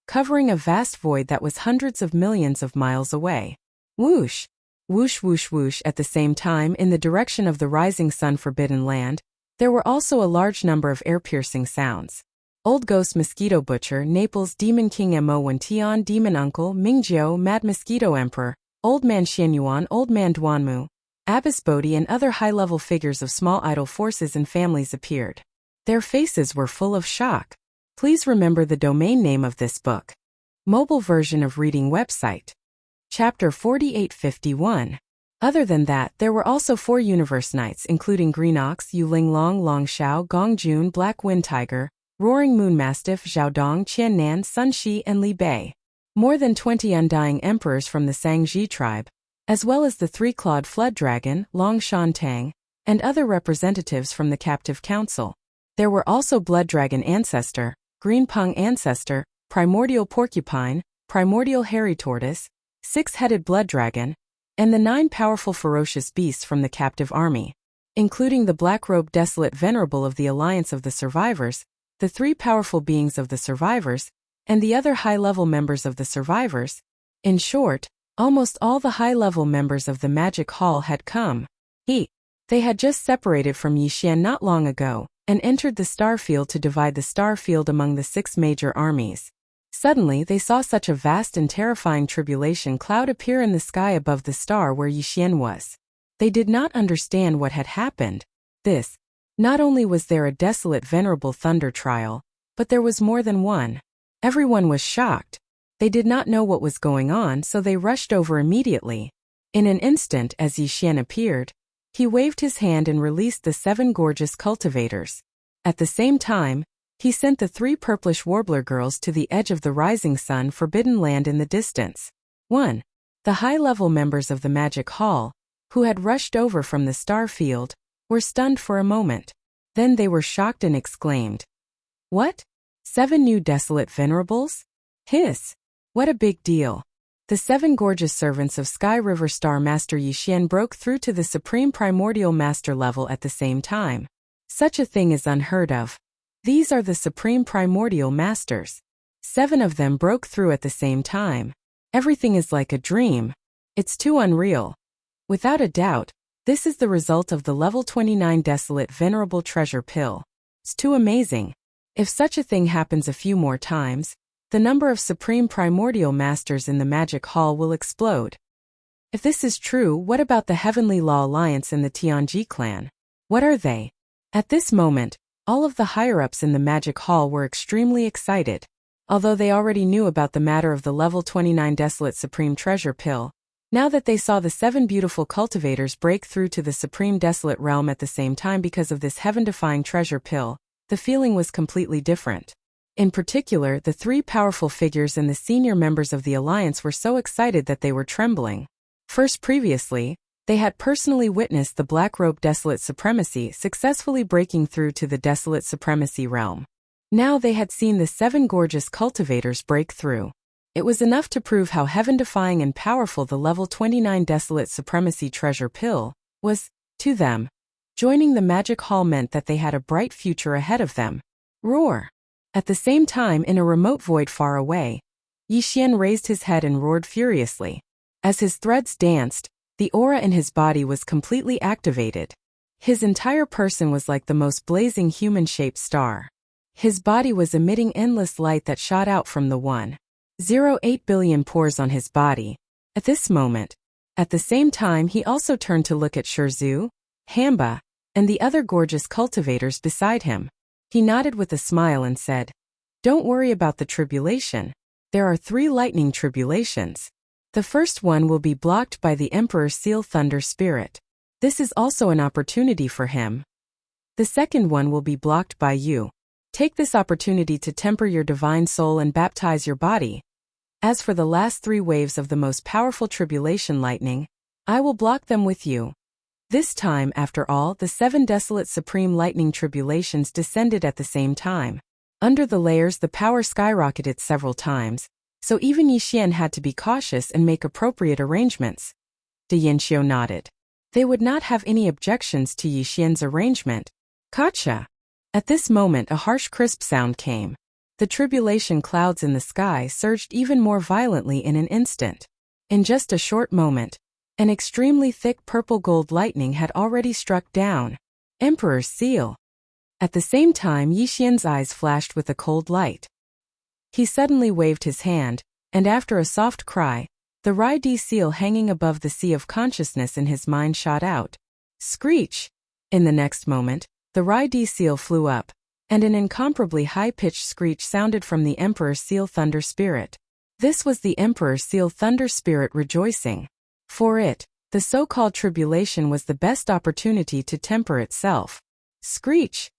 covering a vast void that was hundreds of millions of miles away. Whoosh! Whoosh whoosh whoosh. At the same time, in the direction of the rising sun forbidden land, there were also a large number of ear-piercing sounds. Old Ghost Mosquito Butcher, Naples Demon King Mo Wen Tian Demon Uncle, Mingjiu Mad Mosquito Emperor, Old Man Xianyuan, Old Man Duanmu, Abbess Bodhi and other high-level figures of small idol forces and families appeared. Their faces were full of shock. Please remember the domain name of this book. Mobile version of reading website. Chapter 4851. Other than that, there were also 4 Universe Knights including Green Ox, Yuling Long, Long Xiao, Gong Jun, Black Wind Tiger, Roaring Moon Mastiff, Zhaodong, Qian Nan, Sun Shi and Li Bei. More than 20 undying emperors from the Sangji tribe, as well as the 3-clawed flood dragon, Long Shan Tang, and other representatives from the captive council. There were also Blood Dragon Ancestor, Green Pung Ancestor, Primordial Porcupine, Primordial Hairy Tortoise, 6-headed Blood Dragon, and the 9 powerful ferocious beasts from the captive army, including the Black-robed Desolate Venerable of the Alliance of the Survivors, the 3 powerful beings of the Survivors, and the other high-level members of the Survivors. In short, almost all the high-level members of the Magic Hall had come. They had just separated from Yixian not long ago, and entered the star field to divide the star field among the 6 major armies. Suddenly they saw such a vast and terrifying tribulation cloud appear in the sky above the star where Yixian was. They did not understand what had happened. Not only was there a desolate venerable thunder trial, but there was more than one. Everyone was shocked. They did not know what was going on, so they rushed over immediately. In an instant, as Yixian appeared, he waved his hand and released the 7 gorgeous cultivators. At the same time, he sent the 3 purplish warbler girls to the edge of the rising sun forbidden land in the distance. 1. The high-level members of the Magic Hall, who had rushed over from the star field, were stunned for a moment. Then they were shocked and exclaimed, "What? 7 new desolate venerables? Hiss! What a big deal." The 7 gorgeous servants of Sky River Star Master Yixian broke through to the Supreme Primordial Master level at the same time. Such a thing is unheard of. These are the Supreme Primordial Masters. 7 of them broke through at the same time. Everything is like a dream. It's too unreal. Without a doubt, this is the result of the level 29 Desolate Venerable Treasure Pill. It's too amazing. If such a thing happens a few more times, the number of Supreme Primordial Masters in the Magic Hall will explode. If this is true, what about the Heavenly Law Alliance and the Tianji clan? What are they? At this moment, all of the higher-ups in the Magic Hall were extremely excited. Although they already knew about the matter of the level 29 Desolate Supreme Treasure Pill, now that they saw the 7 beautiful cultivators break through to the Supreme Desolate Realm at the same time because of this heaven-defying treasure pill, the feeling was completely different. In particular, the 3 powerful figures and the senior members of the Alliance were so excited that they were trembling. First, previously, they had personally witnessed the Black Robe Desolate Supremacy successfully breaking through to the Desolate Supremacy realm. Now they had seen the 7 gorgeous cultivators break through. It was enough to prove how heaven-defying and powerful the level 29 Desolate Supremacy treasure pill was to them. Joining the Magic Hall meant that they had a bright future ahead of them. Roar! At the same time, in a remote void far away, Yixian raised his head and roared furiously. As his threads danced, the aura in his body was completely activated. His entire person was like the most blazing human-shaped star. His body was emitting endless light that shot out from the 1.08 billion pores on his body. At this moment, at the same time, he also turned to look at Shizhu, Hamba, and the other gorgeous cultivators beside him. He nodded with a smile and said, "Don't worry about the tribulation. There are 3 lightning tribulations. The first one will be blocked by the Emperor Seal Thunder Spirit. This is also an opportunity for him. The second one will be blocked by you. Take this opportunity to temper your divine soul and baptize your body. As for the last 3 waves of the most powerful tribulation lightning, I will block them with you." This time, after all, the 7 desolate supreme lightning tribulations descended at the same time. Under the layers, the power skyrocketed several times, so even Yixian had to be cautious and make appropriate arrangements. De Yanxiu nodded. They would not have any objections to Yixian's arrangement. Gotcha! At this moment, a harsh crisp sound came. The tribulation clouds in the sky surged even more violently in an instant. In just a short moment, an extremely thick purple-gold lightning had already struck down. Emperor's Seal. At the same time, Yixian's eyes flashed with a cold light. He suddenly waved his hand, and after a soft cry, the Rai-D seal hanging above the sea of consciousness in his mind shot out. Screech! In the next moment, the Rai-D seal flew up, and an incomparably high-pitched screech sounded from the Emperor's Seal Thunder Spirit. This was the Emperor's Seal Thunder Spirit rejoicing. For it, the so-called tribulation was the best opportunity to temper itself. Screech!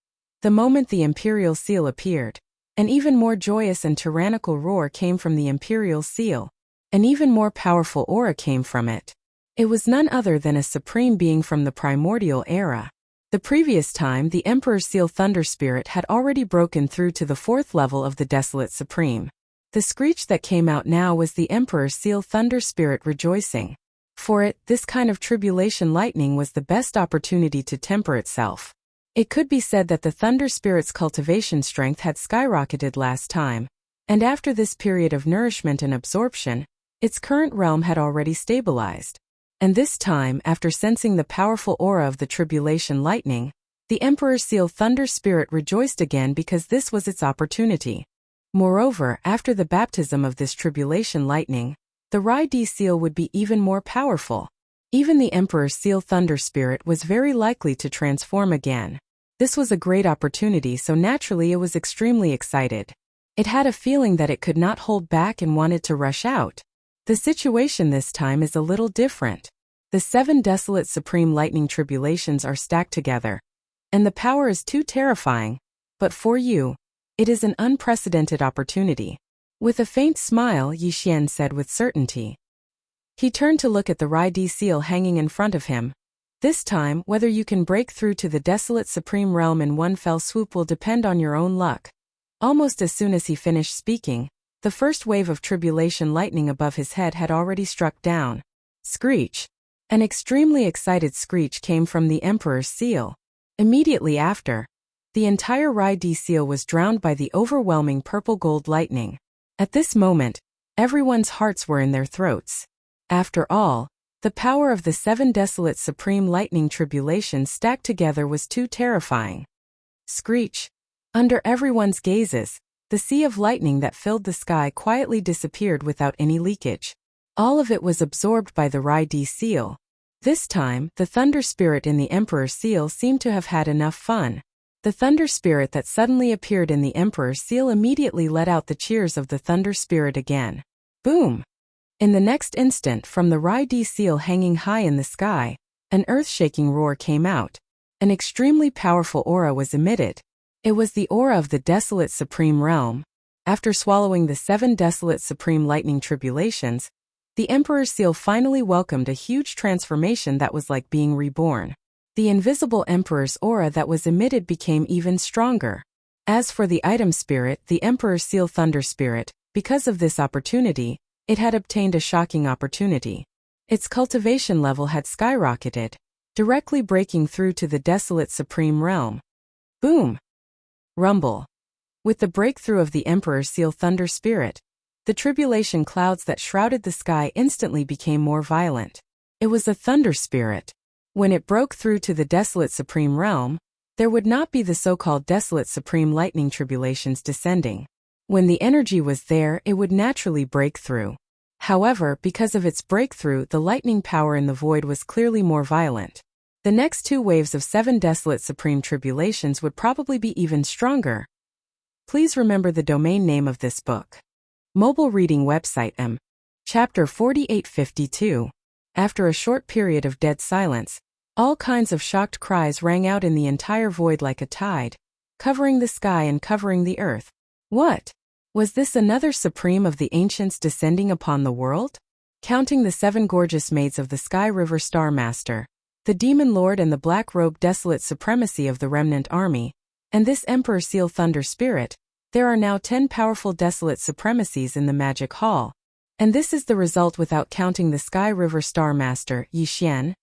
The moment the Imperial Seal appeared, an even more joyous and tyrannical roar came from the Imperial Seal. An even more powerful aura came from it. It was none other than a supreme being from the primordial era. The previous time, the Emperor's Seal Thunder Spirit had already broken through to the 4th level of the Desolate Supreme. The screech that came out now was the Emperor's Seal Thunder Spirit rejoicing. For it, this kind of tribulation lightning was the best opportunity to temper itself. It could be said that the Thunder Spirit's cultivation strength had skyrocketed last time, and after this period of nourishment and absorption, its current realm had already stabilized. And this time, after sensing the powerful aura of the tribulation lightning, The Emperor's Seal Thunder Spirit rejoiced again because this was its opportunity. Moreover, after the baptism of this tribulation lightning, the Rai-D seal would be even more powerful. Even the Emperor's Seal Thunder Spirit was very likely to transform again. This was a great opportunity, so naturally it was extremely excited. It had a feeling that it could not hold back and wanted to rush out. The situation this time is a little different. The 7 desolate supreme lightning tribulations are stacked together. And the power is too terrifying. But for you, it is an unprecedented opportunity. With a faint smile, Yi Xian said with certainty. He turned to look at the Rai-D seal hanging in front of him. This time, whether you can break through to the desolate supreme realm in one fell swoop will depend on your own luck. Almost as soon as he finished speaking, the first wave of tribulation lightning above his head had already struck down. Screech! An extremely excited screech came from the Emperor's seal. Immediately after, the entire Rai-D seal was drowned by the overwhelming purple-gold lightning. At this moment, everyone's hearts were in their throats. After all, the power of the 7 desolate supreme lightning tribulations stacked together was too terrifying. Screech! Under everyone's gazes, the sea of lightning that filled the sky quietly disappeared without any leakage. All of it was absorbed by the Rai-D seal. This time, the thunder spirit in the Emperor's seal seemed to have had enough fun. The thunder spirit that suddenly appeared in the Emperor's seal immediately let out the cheers of the thunder spirit again. Boom! In the next instant, from the Rai-D seal hanging high in the sky, an earth-shaking roar came out. An extremely powerful aura was emitted. It was the aura of the desolate supreme realm. After swallowing the 7 desolate supreme lightning tribulations, the Emperor's seal finally welcomed a huge transformation that was like being reborn. The invisible Emperor's aura that was emitted became even stronger. As for the item spirit, the Emperor's seal thunder spirit, because of this opportunity, it had obtained a shocking opportunity. Its cultivation level had skyrocketed, directly breaking through to the desolate supreme realm. Boom! Rumble. With the breakthrough of the Emperor's seal thunder spirit, the tribulation clouds that shrouded the sky instantly became more violent. It was a thunder spirit. When it broke through to the desolate supreme realm, there would not be the so-called desolate supreme lightning tribulations descending. When the energy was there, it would naturally break through. However, because of its breakthrough, the lightning power in the void was clearly more violent. The next 2 waves of 7 desolate supreme tribulations would probably be even stronger. Please remember the domain name of this book. Mobile reading website Chapter 4852. After a short period of dead silence, all kinds of shocked cries rang out in the entire void like a tide, covering the sky and covering the earth. What? Was this another supreme of the ancients descending upon the world? Counting the 7 gorgeous maids of the Sky River Star Master, the Demon Lord and the Black-Robed Desolate Supremacy of the Remnant Army, and this Emperor Seal Thunder Spirit, there are now 10 powerful Desolate Supremacies in the Magic Hall. And this is the result without counting the Sky River Star Master, Yi Xian.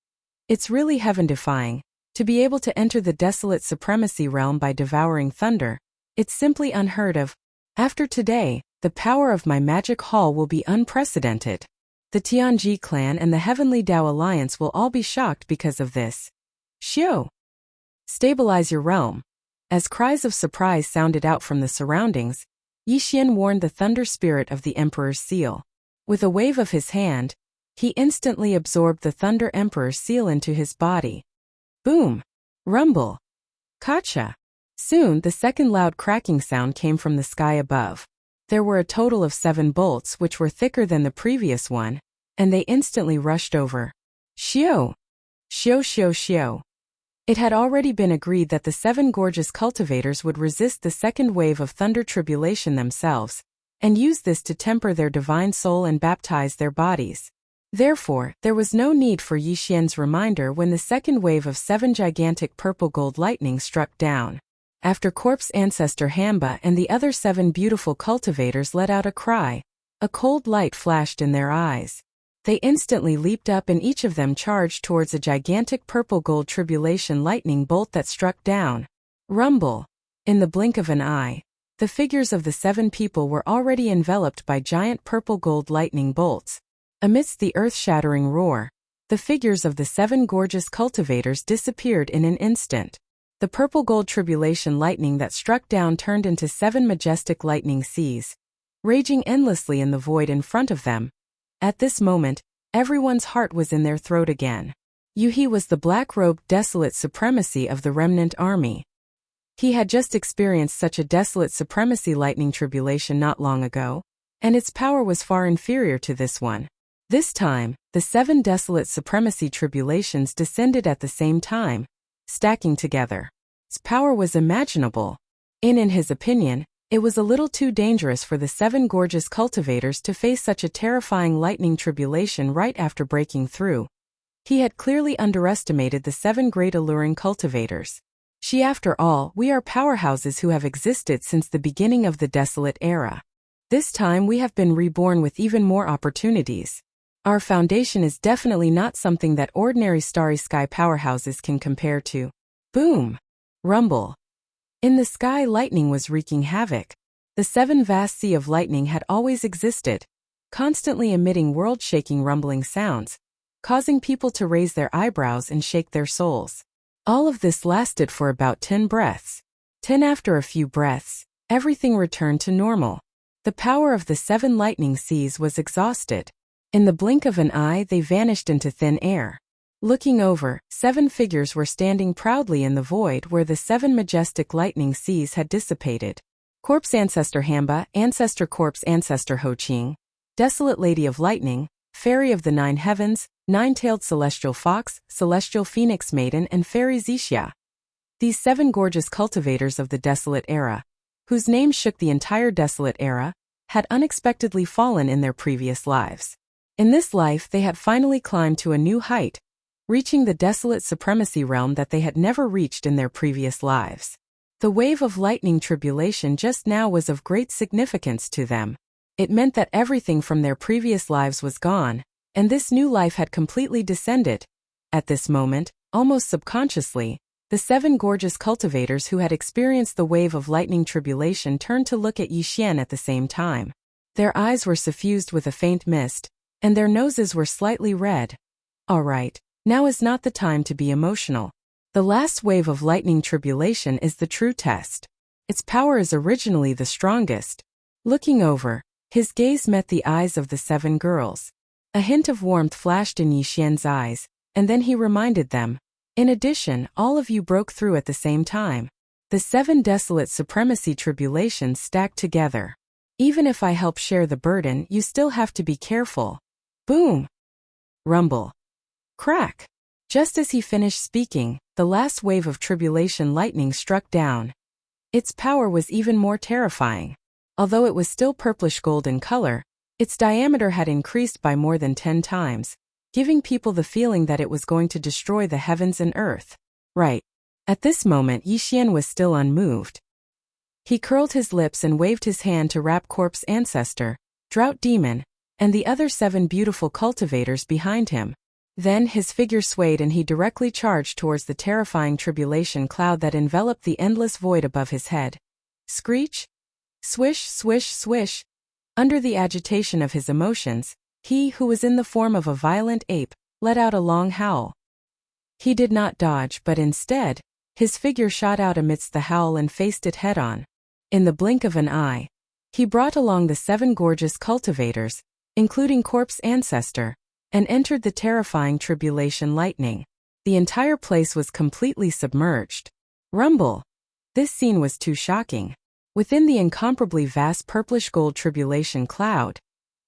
It's really heaven-defying. To be able to enter the Desolate Supremacy realm by devouring thunder, it's simply unheard of. After today, the power of my Magic Hall will be unprecedented. The Tianji clan and the Heavenly Dao Alliance will all be shocked because of this. Xiao! Stabilize your realm. As cries of surprise sounded out from the surroundings, Yi Xian warned the thunder spirit of the Emperor's seal. With a wave of his hand, he instantly absorbed the Thunder Emperor's seal into his body. Boom! Rumble! Kacha! Soon the second loud cracking sound came from the sky above. There were a total of 7 bolts which were thicker than the previous one, and they instantly rushed over. Xiao! Xiao xiao xiao! It had already been agreed that the 7 gorgeous cultivators would resist the second wave of thunder tribulation themselves, and use this to temper their divine soul and baptize their bodies. Therefore, there was no need for Yi Xian's reminder when the second wave of 7 gigantic purple-gold lightning struck down. After Corpse Ancestor Hamba and the other 7 beautiful cultivators let out a cry, a cold light flashed in their eyes. They instantly leaped up and each of them charged towards a gigantic purple-gold tribulation lightning bolt that struck down. Rumble! In the blink of an eye, the figures of the 7 people were already enveloped by giant purple-gold lightning bolts. Amidst the earth-shattering roar, the figures of the 7 gorgeous cultivators disappeared in an instant. The purple-gold tribulation lightning that struck down turned into 7 majestic lightning seas, raging endlessly in the void in front of them. At this moment, everyone's heart was in their throat again. Yuhi was the black-robed desolate supremacy of the remnant army. He had just experienced such a desolate supremacy lightning tribulation not long ago, and its power was far inferior to this one. This time, the 7 desolate supremacy tribulations descended at the same time, stacking together. Its power was imaginable. In his opinion, it was a little too dangerous for the 7 gorgeous cultivators to face such a terrifying lightning tribulation right after breaking through. He had clearly underestimated the 7 great alluring cultivators. After all, we are powerhouses who have existed since the beginning of the desolate era. This time we have been reborn with even more opportunities. Our foundation is definitely not something that ordinary starry sky powerhouses can compare to. Boom! Rumble. In the sky, lightning was wreaking havoc. The 7 vast sea of lightning had always existed, constantly emitting world-shaking rumbling sounds, causing people to raise their eyebrows and shake their souls. All of this lasted for about 10 breaths. After a few breaths, everything returned to normal. The power of the 7 lightning seas was exhausted. In the blink of an eye, they vanished into thin air. Looking over, 7 figures were standing proudly in the void where the 7 majestic lightning seas had dissipated. Corpse Ancestor Hamba, Ancestor Corpse Ancestor Ho-Ching, Desolate Lady of Lightning, Fairy of the 9 Heavens, 9-tailed Celestial Fox, Celestial Phoenix Maiden and Fairy Wuxia. These 7 gorgeous cultivators of the desolate era, whose names shook the entire desolate era, had unexpectedly fallen in their previous lives. In this life they had finally climbed to a new height, reaching the desolate supremacy realm that they had never reached in their previous lives. The wave of lightning tribulation just now was of great significance to them. It meant that everything from their previous lives was gone, and this new life had completely descended. At this moment, almost subconsciously, the 7 gorgeous cultivators who had experienced the wave of lightning tribulation turned to look at Yixian at the same time. Their eyes were suffused with a faint mist, and their noses were slightly red. All right. Now is not the time to be emotional. The last wave of lightning tribulation is the true test. Its power is originally the strongest. Looking over, his gaze met the eyes of the 7 girls. A hint of warmth flashed in Yixian's eyes, and then he reminded them. In addition, all of you broke through at the same time. The 7 desolate supremacy tribulations stacked together. Even if I help share the burden, you still have to be careful. Boom! Rumble. Crack! Just as he finished speaking, the last wave of tribulation lightning struck down. Its power was even more terrifying. Although it was still purplish-gold in color, its diameter had increased by more than 10 times, giving people the feeling that it was going to destroy the heavens and earth. Right. At this moment, Yixian was still unmoved. He curled his lips and waved his hand to Rap Corpse Ancestor, Drought Demon, and the other 7 beautiful cultivators behind him. Then his figure swayed and he directly charged towards the terrifying tribulation cloud that enveloped the endless void above his head. Screech! Swish, swish, swish! Under the agitation of his emotions, he, who was in the form of a violent ape, let out a long howl. He did not dodge, but instead, his figure shot out amidst the howl and faced it head-on. In the blink of an eye, he brought along the 7 gorgeous cultivators, including Corpse Ancestor, and entered the terrifying tribulation lightning. The entire place was completely submerged. Rumble! This scene was too shocking. Within the incomparably vast purplish-gold tribulation cloud,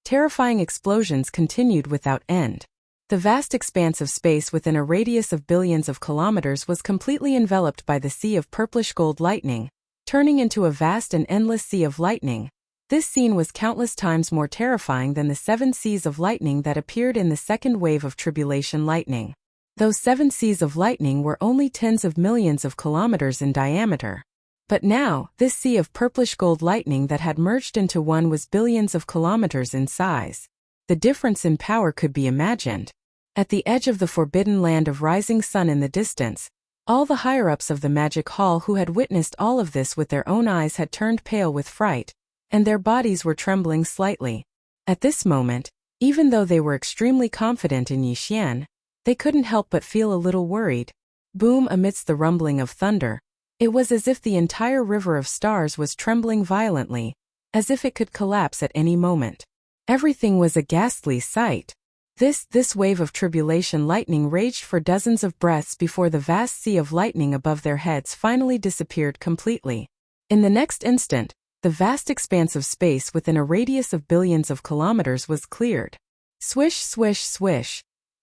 terrifying explosions continued without end. The vast expanse of space within a radius of billions of kilometers was completely enveloped by the sea of purplish-gold lightning, turning into a vast and endless sea of lightning. This scene was countless times more terrifying than the 7 seas of lightning that appeared in the second wave of tribulation lightning. Those 7 seas of lightning were only tens of millions of kilometers in diameter. But now, this sea of purplish-gold lightning that had merged into one was billions of kilometers in size. The difference in power could be imagined. At the edge of the forbidden land of rising sun in the distance, all the higher-ups of the magic hall who had witnessed all of this with their own eyes had turned pale with fright, and their bodies were trembling slightly. At this moment, even though they were extremely confident in Yixian, they couldn't help but feel a little worried. Boom! Amidst the rumbling of thunder, It was as if the entire river of stars was trembling violently, as if it could collapse at any moment. Everything was a ghastly sight. This wave of tribulation lightning raged for dozens of breaths before the vast sea of lightning above their heads finally disappeared completely. In the next instant, the vast expanse of space within a radius of billions of kilometers was cleared. Swish, swish, swish.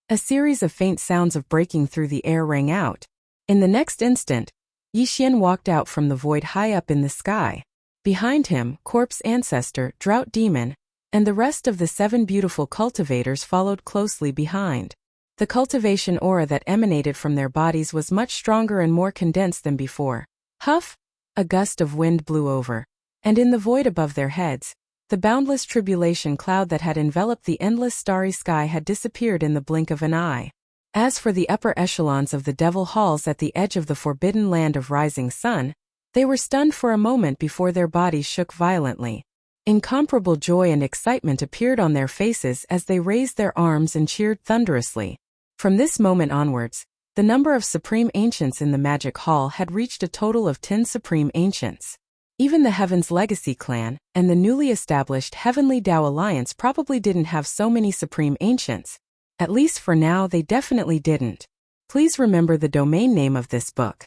A series of faint sounds of breaking through the air rang out. In the next instant, Yixian walked out from the void high up in the sky. Behind him, Corpse Ancestor, Drought Demon, and the rest of the 7 beautiful cultivators followed closely behind. The cultivation aura that emanated from their bodies was much stronger and more condensed than before. Huff! A gust of wind blew over. And in the void above their heads, the boundless tribulation cloud that had enveloped the endless starry sky had disappeared in the blink of an eye. As for the upper echelons of the devil halls at the edge of the forbidden land of rising sun, they were stunned for a moment before their bodies shook violently. Incomparable joy and excitement appeared on their faces as they raised their arms and cheered thunderously. From this moment onwards, the number of Supreme Ancients in the Magic Hall had reached a total of 10 Supreme Ancients. Even the Heaven's Legacy clan and the newly established Heavenly Dao Alliance probably didn't have so many Supreme Ancients. At least for now, they definitely didn't. Please remember the domain name of this book.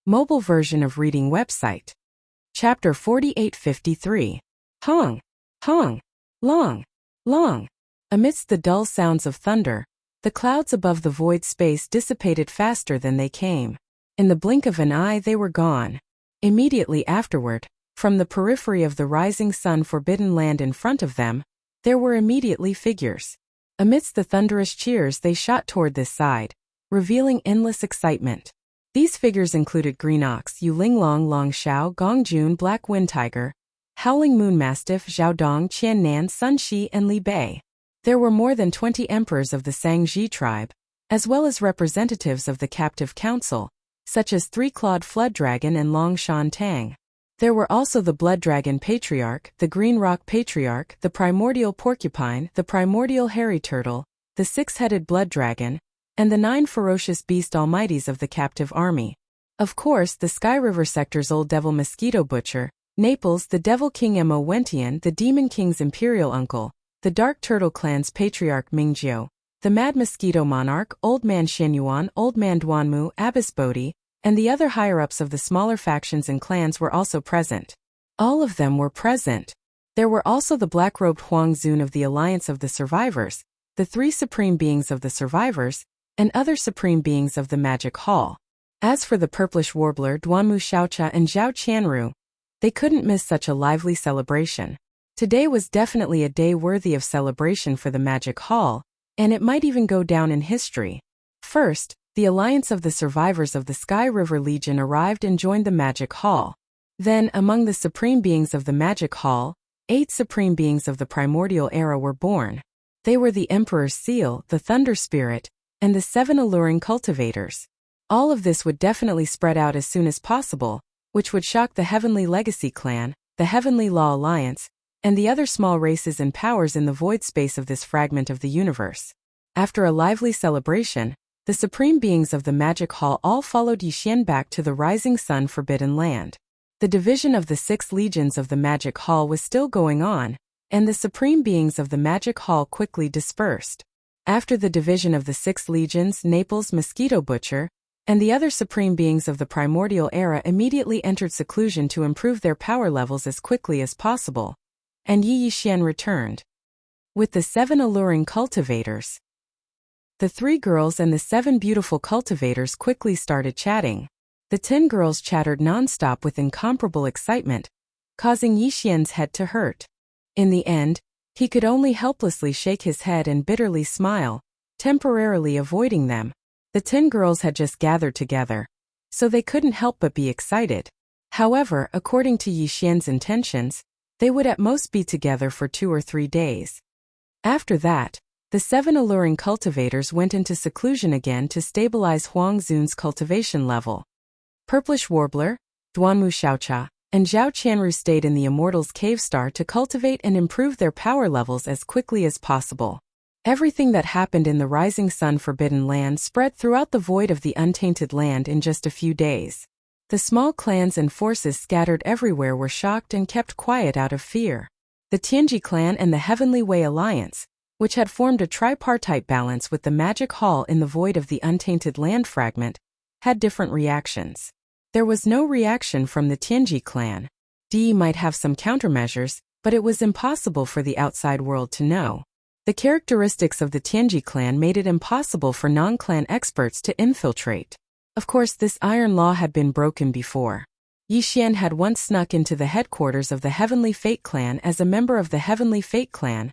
Mobile version of reading website. Chapter 4853. Hong, hong, long, long. Amidst the dull sounds of thunder, the clouds above the void space dissipated faster than they came. In the blink of an eye they were gone. Immediately afterward, from the periphery of the rising sun forbidden land in front of them, there were immediately figures. Amidst the thunderous cheers they shot toward this side, revealing endless excitement. These figures included Green Ox, Yu Linglong, Long Xiao, Gong Jun, Black Wind Tiger, Howling Moon Mastiff, Zhao Dong, Qian Nan, Sun Shi, and Li Bei. There were more than 20 emperors of the Sangji tribe, as well as representatives of the captive council, such as Three-Clawed Flood Dragon and Long Shan Tang. There were also the Blood Dragon Patriarch, the Green Rock Patriarch, the Primordial Porcupine, the Primordial Hairy Turtle, the Six-Headed Blood Dragon, and the 9 ferocious beast almighties of the captive army. Of course, the Sky River Sector's Old Devil Mosquito Butcher, Naples, the Devil King Mo Wentian, the Demon King's Imperial Uncle, the Dark Turtle Clan's Patriarch Mingjiu, the Mad Mosquito Monarch, Old Man Xinyuan, Old Man Duanmu, Abbess Bodhi, and the other higher-ups of the smaller factions and clans were also present. All of them were present. There were also the black-robed Huang Zun of the Alliance of the Survivors, the 3 Supreme Beings of the Survivors, and other Supreme Beings of the Magic Hall. As for the Purplish Warbler, Duanmu Xiaocha and Zhao Qianru, they couldn't miss such a lively celebration. Today was definitely a day worthy of celebration for the Magic Hall, and it might even go down in history. First, the Alliance of the Survivors of the Sky River Legion arrived and joined the Magic Hall. Then, among the Supreme Beings of the Magic Hall, 8 Supreme Beings of the Primordial Era were born. They were the Emperor's Seal, the Thunder Spirit, and the 7 alluring cultivators. All of this would definitely spread out as soon as possible, which would shock the Heavenly Legacy clan, the Heavenly Law Alliance, and the other small races and powers in the void space of this fragment of the universe. After a lively celebration, the Supreme Beings of the Magic Hall all followed Yixian back to the Rising Sun Forbidden Land. The division of the 6 legions of the Magic Hall was still going on, and the Supreme Beings of the Magic Hall quickly dispersed. After the division of the 6 legions, Naples, Mosquito Butcher, and the other Supreme Beings of the Primordial Era immediately entered seclusion to improve their power levels as quickly as possible. And Yi Yixian returned with the 7 alluring cultivators. The 3 girls and the 7 beautiful cultivators quickly started chatting. The 10 girls chattered non-stop with incomparable excitement, causing Yixian's head to hurt. In the end, he could only helplessly shake his head and bitterly smile, temporarily avoiding them. The 10 girls had just gathered together, so they couldn't help but be excited. However, according to Yixian's intentions, they would at most be together for 2 or 3 days. After that, the 7 alluring cultivators went into seclusion again to stabilize Huang Zun's cultivation level. Purplish Warbler, Duanmu Xiaocha, and Zhao Qianru stayed in the Immortals Cave Star to cultivate and improve their power levels as quickly as possible. Everything that happened in the Rising Sun Forbidden Land spread throughout the void of the Untainted Land in just a few days. The small clans and forces scattered everywhere were shocked and kept quiet out of fear. The Tianji clan and the Heavenly Way Alliance, which had formed a tripartite balance with the magic hall in the void of the untainted land fragment, had different reactions. There was no reaction from the Tianji clan. Di might have some countermeasures, but it was impossible for the outside world to know. The characteristics of the Tianji clan made it impossible for non-clan experts to infiltrate. Of course, this iron law had been broken before. Yi Xian had once snuck into the headquarters of the Heavenly Fate clan as a member of the Heavenly Fate clan,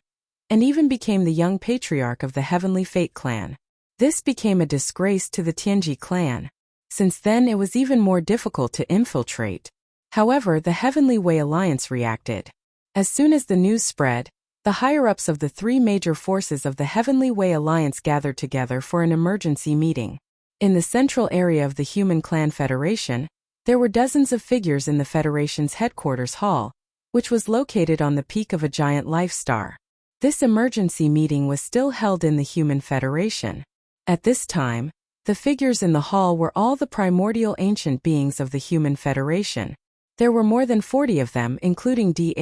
and even became the young patriarch of the Heavenly Fate clan. This became a disgrace to the Tianji clan. Since then, it was even more difficult to infiltrate. However, the Heavenly Way Alliance reacted. As soon as the news spread, the higher-ups of the three major forces of the Heavenly Way Alliance gathered together for an emergency meeting. In the central area of the Human Clan Federation, there were dozens of figures in the Federation's headquarters hall, which was located on the peak of a giant life star. This emergency meeting was still held in the Human Federation. At this time, the figures in the hall were all the primordial ancient beings of the Human Federation. There were more than 40 of them, including Di,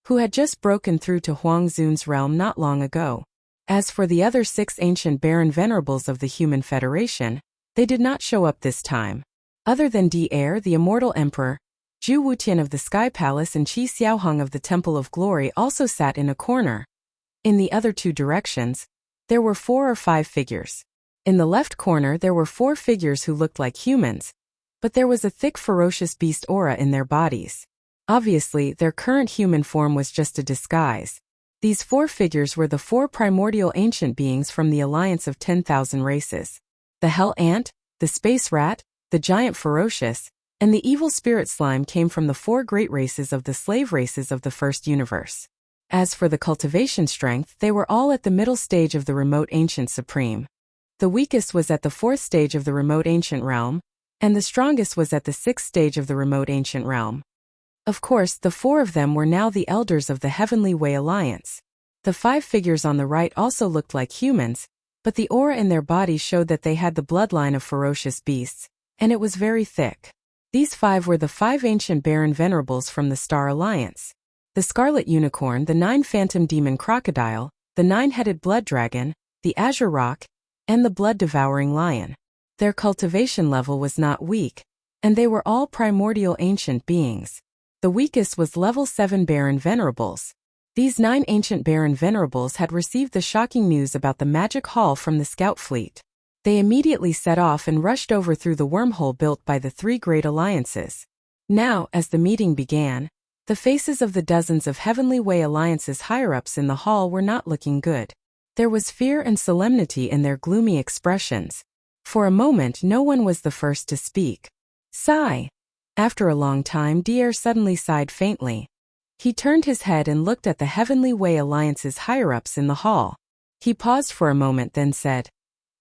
who had just broken through to Huang Zun's realm not long ago. As for the other 6 ancient Baron Venerables of the Human Federation, they did not show up this time. Other than Di, the Immortal Emperor, Zhu Wutian of the Sky Palace and Qi Xiaohong of the Temple of Glory also sat in a corner. In the other 2 directions, there were 4 or 5 figures. In the left corner there were 4 figures who looked like humans, but there was a thick ferocious beast aura in their bodies. Obviously, their current human form was just a disguise. These 4 figures were the 4 primordial ancient beings from the Alliance of 10,000 races. The Hell Ant, the Space Rat, the Giant Ferocious, and the Evil Spirit Slime came from the 4 great races of the slave races of the first universe. As for the cultivation strength, they were all at the middle stage of the Remote Ancient Supreme. The weakest was at the 4th stage of the Remote Ancient Realm, and the strongest was at the 6th stage of the Remote Ancient Realm. Of course, the 4 of them were now the elders of the Heavenly Way Alliance. The 5 figures on the right also looked like humans, but the aura in their bodies showed that they had the bloodline of ferocious beasts, and it was very thick. These 5 were the 5 ancient Baron Venerables from the Star Alliance. The Scarlet Unicorn, the 9 Phantom Demon Crocodile, the 9-headed Blood Dragon, the Azure Rock, and the Blood-Devouring Lion. Their cultivation level was not weak, and they were all primordial ancient beings. The weakest was level 7 Baron Venerables. These 9 ancient Baron Venerables had received the shocking news about the Magic Hall from the Scout Fleet. They immediately set off and rushed over through the wormhole built by the 3 great alliances. Now, as the meeting began, the faces of the dozens of Heavenly Way Alliance's higher-ups in the hall were not looking good. There was fear and solemnity in their gloomy expressions. For a moment, no one was the first to speak. Sigh. After a long time, Dier suddenly sighed faintly. He turned his head and looked at the Heavenly Way Alliance's higher-ups in the hall. He paused for a moment, then said,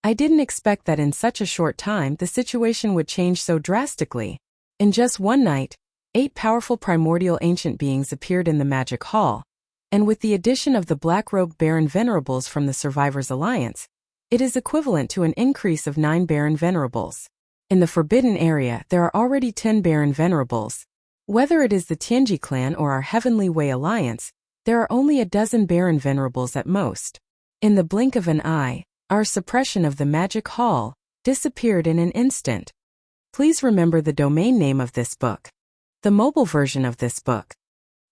"I didn't expect that in such a short time the situation would change so drastically. In just one night, 8 powerful primordial ancient beings appeared in the Magic Hall, and with the addition of the black-robed Baron Venerables from the Survivors Alliance, it is equivalent to an increase of 9 Baron Venerables. In the Forbidden Area, there are already 10 Baron Venerables. Whether it is the Tianji clan or our Heavenly Way Alliance, there are only a dozen Baron Venerables at most. In the blink of an eye, our suppression of the Magic Hall disappeared in an instant. Please remember the domain name of this book. The mobile version of this book.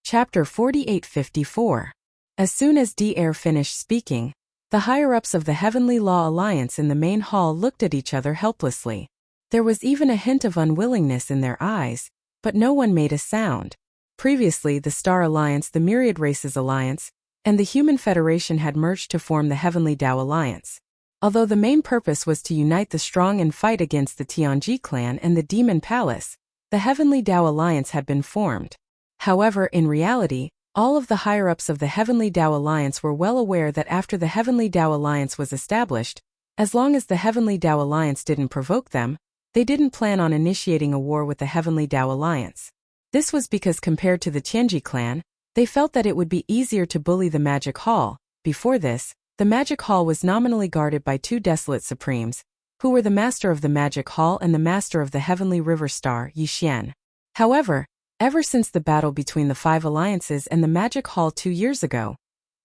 Chapter 4854. As soon as Dier finished speaking, the higher-ups of the Heavenly Law Alliance in the main hall looked at each other helplessly. There was even a hint of unwillingness in their eyes, but no one made a sound. Previously, the Star Alliance, the Myriad Races Alliance, and the Human Federation had merged to form the Heavenly Dao Alliance. Although the main purpose was to unite the strong and fight against the Tianji clan and the Demon Palace, the Heavenly Dao Alliance had been formed. However, in reality, all of the higher-ups of the Heavenly Dao Alliance were well aware that after the Heavenly Dao Alliance was established, as long as the Heavenly Dao Alliance didn't provoke them, they didn't plan on initiating a war with the Heavenly Dao Alliance. This was because compared to the Tianji clan, they felt that it would be easier to bully the Magic Hall. Before this, the Magic Hall was nominally guarded by 2 Desolate Supremes, who were the Master of the Magic Hall and the Master of the Heavenly River Star, Yixian. However, ever since the battle between the 5 alliances and the Magic Hall 2 years ago,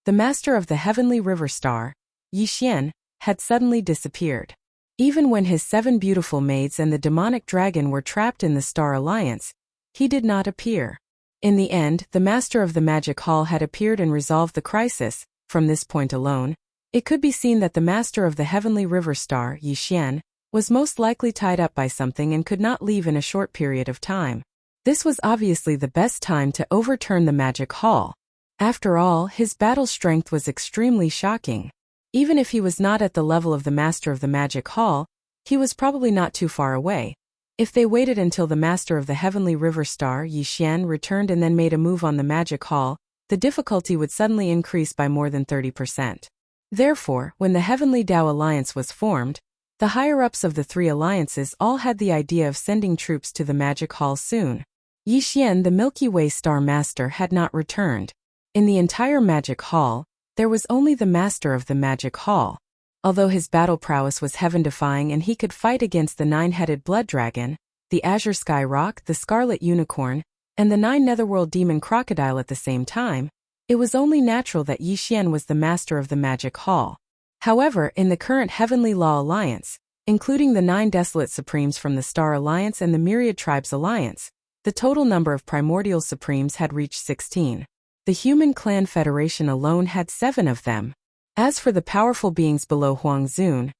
the Master of the Heavenly River Star, Yixian, had suddenly disappeared. Even when his 7 beautiful maids and the demonic dragon were trapped in the Star Alliance, he did not appear. In the end, the Master of the Magic Hall had appeared and resolved the crisis. From this point alone, it could be seen that the Master of the Heavenly River Star, Yixian, was most likely tied up by something and could not leave in a short period of time. This was obviously the best time to overturn the Magic Hall. After all, his battle strength was extremely shocking. Even if he was not at the level of the Master of the Magic Hall, he was probably not too far away. If they waited until the Master of the Heavenly River Star, Yixian, returned and then made a move on the Magic Hall, the difficulty would suddenly increase by more than 30%. Therefore, when the Heavenly Dao Alliance was formed, the higher-ups of the 3 alliances all had the idea of sending troops to the Magic Hall soon. Yixian, the Milky Way Star Master, had not returned. In the entire Magic Hall, there was only the Master of the Magic Hall. Although his battle prowess was heaven-defying and he could fight against the 9-headed Blood Dragon, the Azure Sky Rock, the Scarlet Unicorn, and the 9 Netherworld Demon Crocodile at the same time, it was only natural that Yixian was the Master of the Magic Hall. However, in the current Heavenly Law Alliance, including the 9 Desolate Supremes from the Star Alliance and the Myriad Tribes Alliance, the total number of Primordial Supremes had reached 16. The Human Clan Federation alone had 7 of them. As for the powerful beings below Huangzun,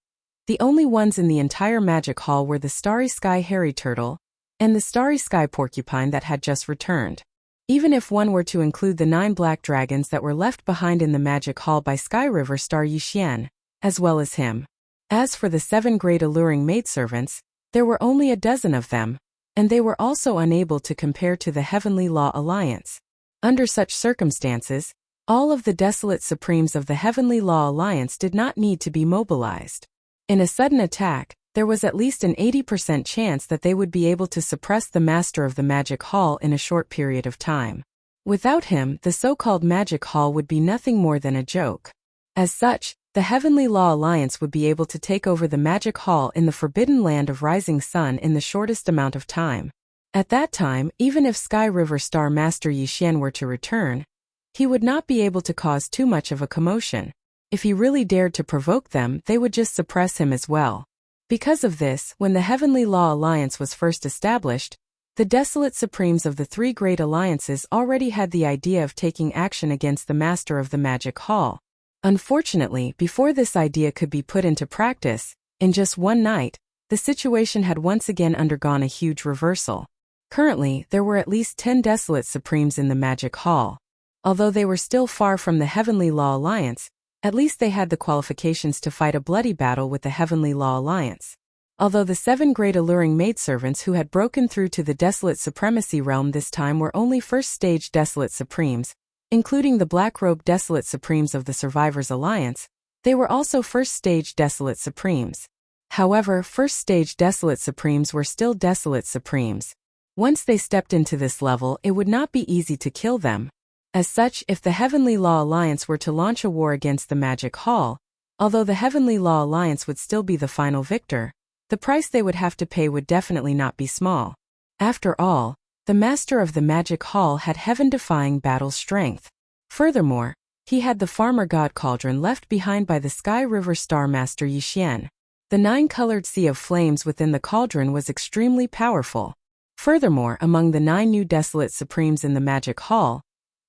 the only ones in the entire Magic Hall were the Starry Sky Hairy Turtle and the Starry Sky Porcupine that had just returned. Even if one were to include the 9 black dragons that were left behind in the Magic Hall by Sky River Star Yixian, as well as him. As for the 7 great alluring maidservants, there were only a dozen of them, and they were also unable to compare to the Heavenly Law Alliance. Under such circumstances, all of the Desolate Supremes of the Heavenly Law Alliance did not need to be mobilized. In a sudden attack, there was at least an 80% chance that they would be able to suppress the Master of the Magic Hall in a short period of time. Without him, the so-called Magic Hall would be nothing more than a joke. As such, the Heavenly Law Alliance would be able to take over the Magic Hall in the Forbidden Land of Rising Sun in the shortest amount of time. At that time, even if Sky River Star Master Yixian were to return, he would not be able to cause too much of a commotion. If he really dared to provoke them, they would just suppress him as well. Because of this, when the Heavenly Law Alliance was first established, the Desolate Supremes of the 3 great alliances already had the idea of taking action against the Master of the Magic Hall. Unfortunately, before this idea could be put into practice, in just one night, the situation had once again undergone a huge reversal. Currently, there were at least 10 Desolate Supremes in the Magic Hall. Although they were still far from the Heavenly Law Alliance, at least they had the qualifications to fight a bloody battle with the Heavenly Law Alliance. Although the 7 great alluring maidservants who had broken through to the Desolate Supremacy realm this time were only first-stage Desolate Supremes, including the black-robed Desolate Supremes of the Survivors Alliance, they were also first-stage Desolate Supremes. However, first-stage Desolate Supremes were still Desolate Supremes. Once they stepped into this level, it would not be easy to kill them. As such, if the Heavenly Law Alliance were to launch a war against the Magic Hall, although the Heavenly Law Alliance would still be the final victor, the price they would have to pay would definitely not be small. After all, the Master of the Magic Hall had heaven-defying battle strength. Furthermore, he had the Farmer God Cauldron left behind by the Sky River Star Master Yixian. The 9-colored sea of flames within the cauldron was extremely powerful. Furthermore, among the 9 new Desolate Supremes in the Magic Hall,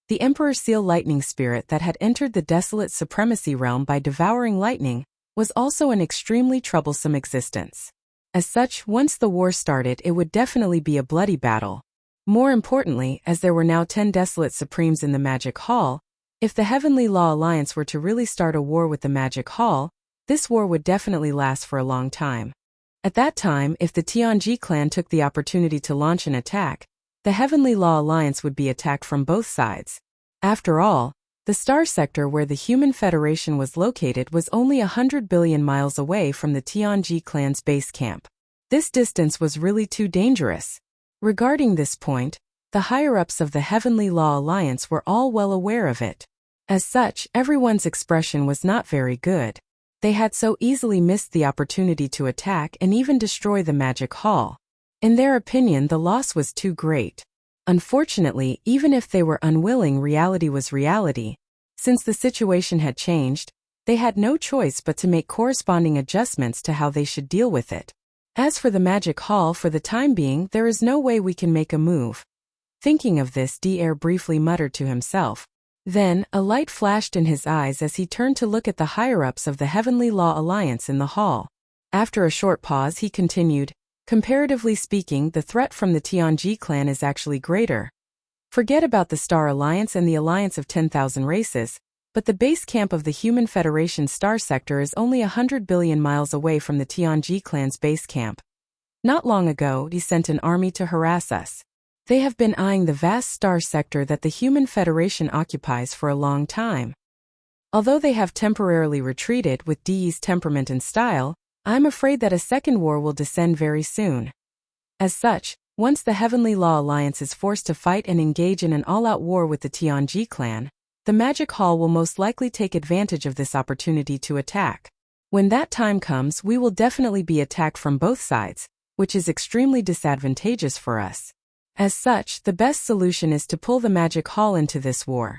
the Emperor Seal Lightning Spirit that had entered the Desolate Supremacy realm by devouring lightning was also an extremely troublesome existence. As such, once the war started, it would definitely be a bloody battle. More importantly, as there were now 10 Desolate Supremes in the Magic Hall, if the Heavenly Law Alliance were to really start a war with the Magic Hall, this war would definitely last for a long time. At that time, if the Tianji clan took the opportunity to launch an attack, the Heavenly Law Alliance would be attacked from both sides. After all, the star sector where the Human Federation was located was only 100 billion miles away from the Tianji clan's base camp. This distance was really too dangerous. Regarding this point, the higher-ups of the Heavenly Law Alliance were all well aware of it. As such, everyone's expression was not very good. They had so easily missed the opportunity to attack and even destroy the magic hall. In their opinion, the loss was too great. Unfortunately, even if they were unwilling, reality was reality. Since the situation had changed, they had no choice but to make corresponding adjustments to how they should deal with it. As for the magic hall, for the time being, there is no way we can make a move. Thinking of this, Dr. briefly muttered to himself. Then, a light flashed in his eyes as he turned to look at the higher-ups of the Heavenly Law Alliance in the hall. After a short pause, he continued, "Comparatively speaking, the threat from the Tianji clan is actually greater. Forget about the Star Alliance and the Alliance of 10,000 races, but the base camp of the Human Federation Star Sector is only 100 billion miles away from the Tianji clan's base camp. Not long ago, he sent an army to harass us. They have been eyeing the vast star sector that the Human Federation occupies for a long time. Although they have temporarily retreated with Di's temperament and style, I'm afraid that a second war will descend very soon. As such, once the Heavenly Law Alliance is forced to fight and engage in an all-out war with the Tianji clan, the Magic Hall will most likely take advantage of this opportunity to attack. When that time comes, we will definitely be attacked from both sides, which is extremely disadvantageous for us. As such, the best solution is to pull the Magic Hall into this war.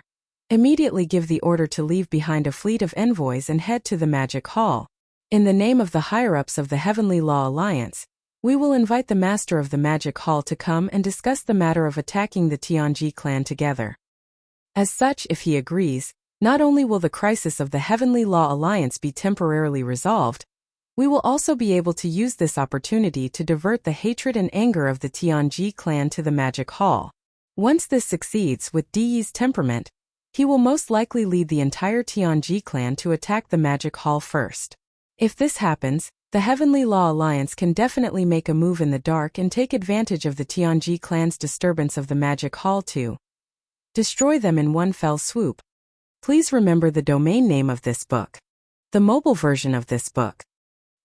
Immediately give the order to leave behind a fleet of envoys and head to the Magic Hall. In the name of the higher-ups of the Heavenly Law Alliance, we will invite the Master of the Magic Hall to come and discuss the matter of attacking the Tianji clan together. As such, if he agrees, not only will the crisis of the Heavenly Law Alliance be temporarily resolved, we will also be able to use this opportunity to divert the hatred and anger of the Tianji clan to the Magic Hall. Once this succeeds with Di's temperament, he will most likely lead the entire Tianji clan to attack the Magic Hall first. If this happens, the Heavenly Law Alliance can definitely make a move in the dark and take advantage of the Tianji clan's disturbance of the Magic Hall to destroy them in one fell swoop. Please remember the domain name of this book. The mobile version of this book.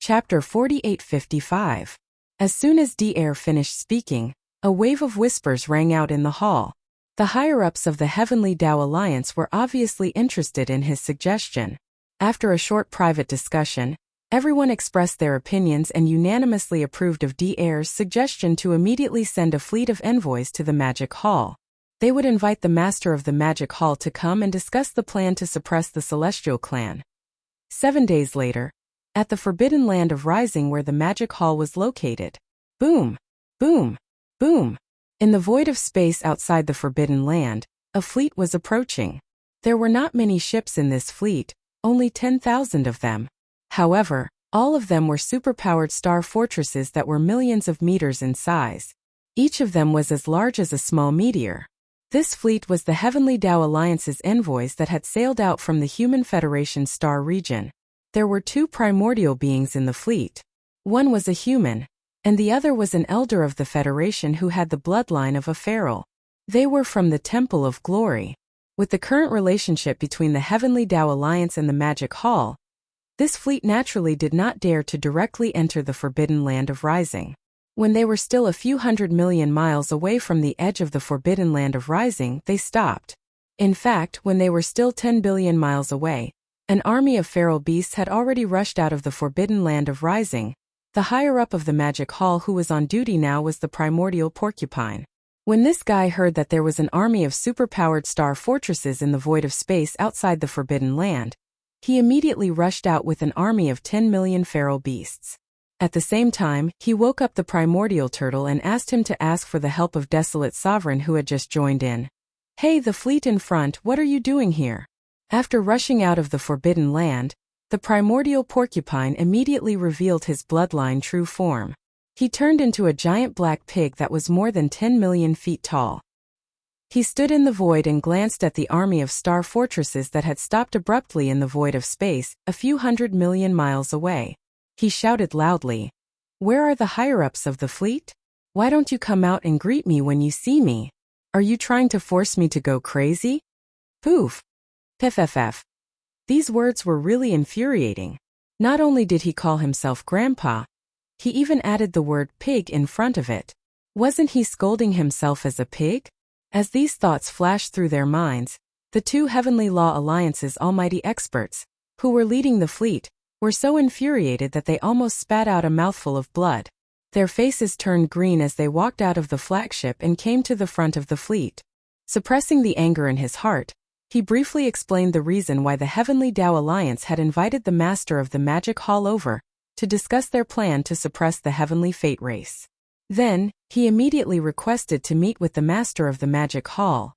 Chapter 4855. As soon as Dr. finished speaking, a wave of whispers rang out in the hall. The higher-ups of the Heavenly Dao Alliance were obviously interested in his suggestion. After a short private discussion, everyone expressed their opinions and unanimously approved of Dr's suggestion to immediately send a fleet of envoys to the Magic Hall. They would invite the Master of the Magic Hall to come and discuss the plan to suppress the Celestial clan. 7 days later, at the Forbidden Land of Rising where the Magic Hall was located. Boom! Boom! Boom! In the void of space outside the Forbidden Land, a fleet was approaching. There were not many ships in this fleet, only 10,000 of them. However, all of them were superpowered star fortresses that were millions of meters in size. Each of them was as large as a small meteor. This fleet was the Heavenly Dao Alliance's envoys that had sailed out from the Human Federation star region. There were 2 primordial beings in the fleet. One was a human, and the other was an elder of the Federation who had the bloodline of a pharaoh. They were from the Temple of Glory. With the current relationship between the Heavenly Dao Alliance and the Magic Hall, this fleet naturally did not dare to directly enter the Forbidden Land of Rising. When they were still a few 100 million miles away from the edge of the Forbidden Land of Rising, they stopped. In fact, when they were still 10 billion miles away, an army of feral beasts had already rushed out of the Forbidden Land of Rising. The higher-up of the Magic Hall who was on duty now was the primordial porcupine. When this guy heard that there was an army of superpowered star fortresses in the void of space outside the Forbidden Land, he immediately rushed out with an army of 10 million feral beasts. At the same time, he woke up the primordial turtle and asked him to ask for the help of Desolate Sovereign who had just joined in. "Hey, the fleet in front, what are you doing here?" After rushing out of the Forbidden Land, the primordial porcupine immediately revealed his bloodline true form. He turned into a giant black pig that was more than 10 million feet tall. He stood in the void and glanced at the army of star fortresses that had stopped abruptly in the void of space, a few 100 million miles away. He shouted loudly, "Where are the higher-ups of the fleet? Why don't you come out and greet me when you see me? Are you trying to force me to go crazy?" Poof! Pff. These words were really infuriating. Not only did he call himself Grandpa, he even added the word pig in front of it. Wasn't he scolding himself as a pig? As these thoughts flashed through their minds, the 2 Heavenly Law Alliance's almighty experts, who were leading the fleet, were so infuriated that they almost spat out a mouthful of blood. Their faces turned green as they walked out of the flagship and came to the front of the fleet. Suppressing the anger in his heart, he briefly explained the reason why the Heavenly Tao Alliance had invited the Master of the Magic Hall over to discuss their plan to suppress the Heavenly Fate race. Then, he immediately requested to meet with the Master of the Magic Hall.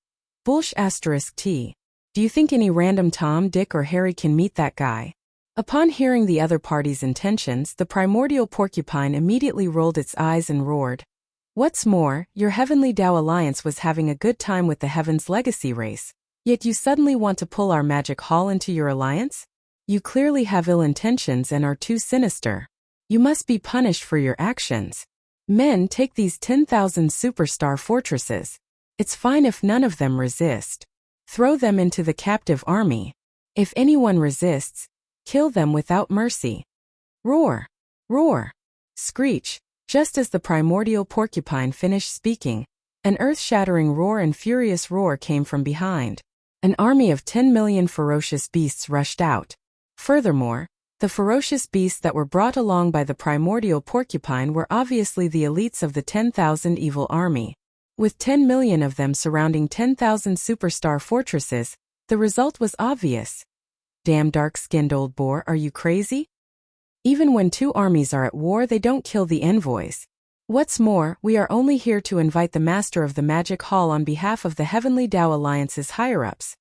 T. Do you think any random Tom, Dick or Harry can meet that guy? Upon hearing the other party's intentions, the primordial porcupine immediately rolled its eyes and roared. What's more, your Heavenly Tao Alliance was having a good time with the Heaven's Legacy race, yet you suddenly want to pull our Magic Hall into your alliance? You clearly have ill intentions and are too sinister. You must be punished for your actions. Men, take these 10,000 superstar fortresses. It's fine if none of them resist. Throw them into the captive army. If anyone resists, kill them without mercy. Roar! Roar! Screech! Just as the primordial porcupine finished speaking, an earth-shattering roar and furious roar came from behind. An army of 10 million ferocious beasts rushed out. Furthermore, the ferocious beasts that were brought along by the primordial porcupine were obviously the elites of the 10,000 evil army. With 10 million of them surrounding 10,000 superstar fortresses, the result was obvious. Damn dark-skinned old boar, are you crazy? Even when two armies are at war, they don't kill the envoys. What's more, we are only here to invite the Master of the Magic Hall on behalf of the Heavenly Tao Alliance's higher-ups.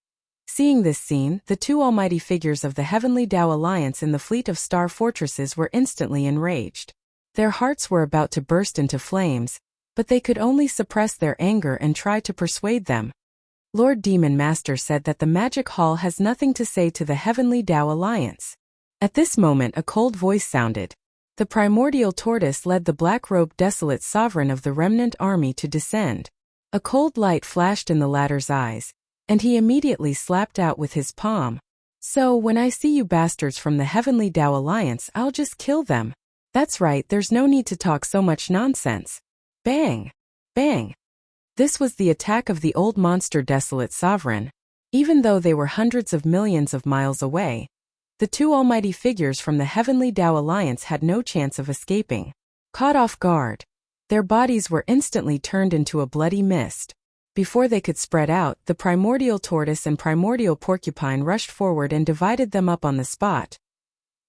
Seeing this scene, the two almighty figures of the Heavenly Tao Alliance in the fleet of star fortresses were instantly enraged. Their hearts were about to burst into flames, but they could only suppress their anger and try to persuade them. Lord Demon Master said that the Magic Hall has nothing to say to the Heavenly Tao Alliance. At this moment a cold voice sounded. The primordial tortoise led the black-robed desolate sovereign of the remnant army to descend. A cold light flashed in the latter's eyes, and he immediately slapped out with his palm. So, when I see you bastards from the Heavenly Tao Alliance, I'll just kill them. That's right, there's no need to talk so much nonsense. Bang! Bang! This was the attack of the old monster desolate sovereign. Even though they were hundreds of millions of miles away, the two almighty figures from the Heavenly Tao Alliance had no chance of escaping. Caught off guard, their bodies were instantly turned into a bloody mist. Before they could spread out, the primordial tortoise and primordial porcupine rushed forward and divided them up on the spot.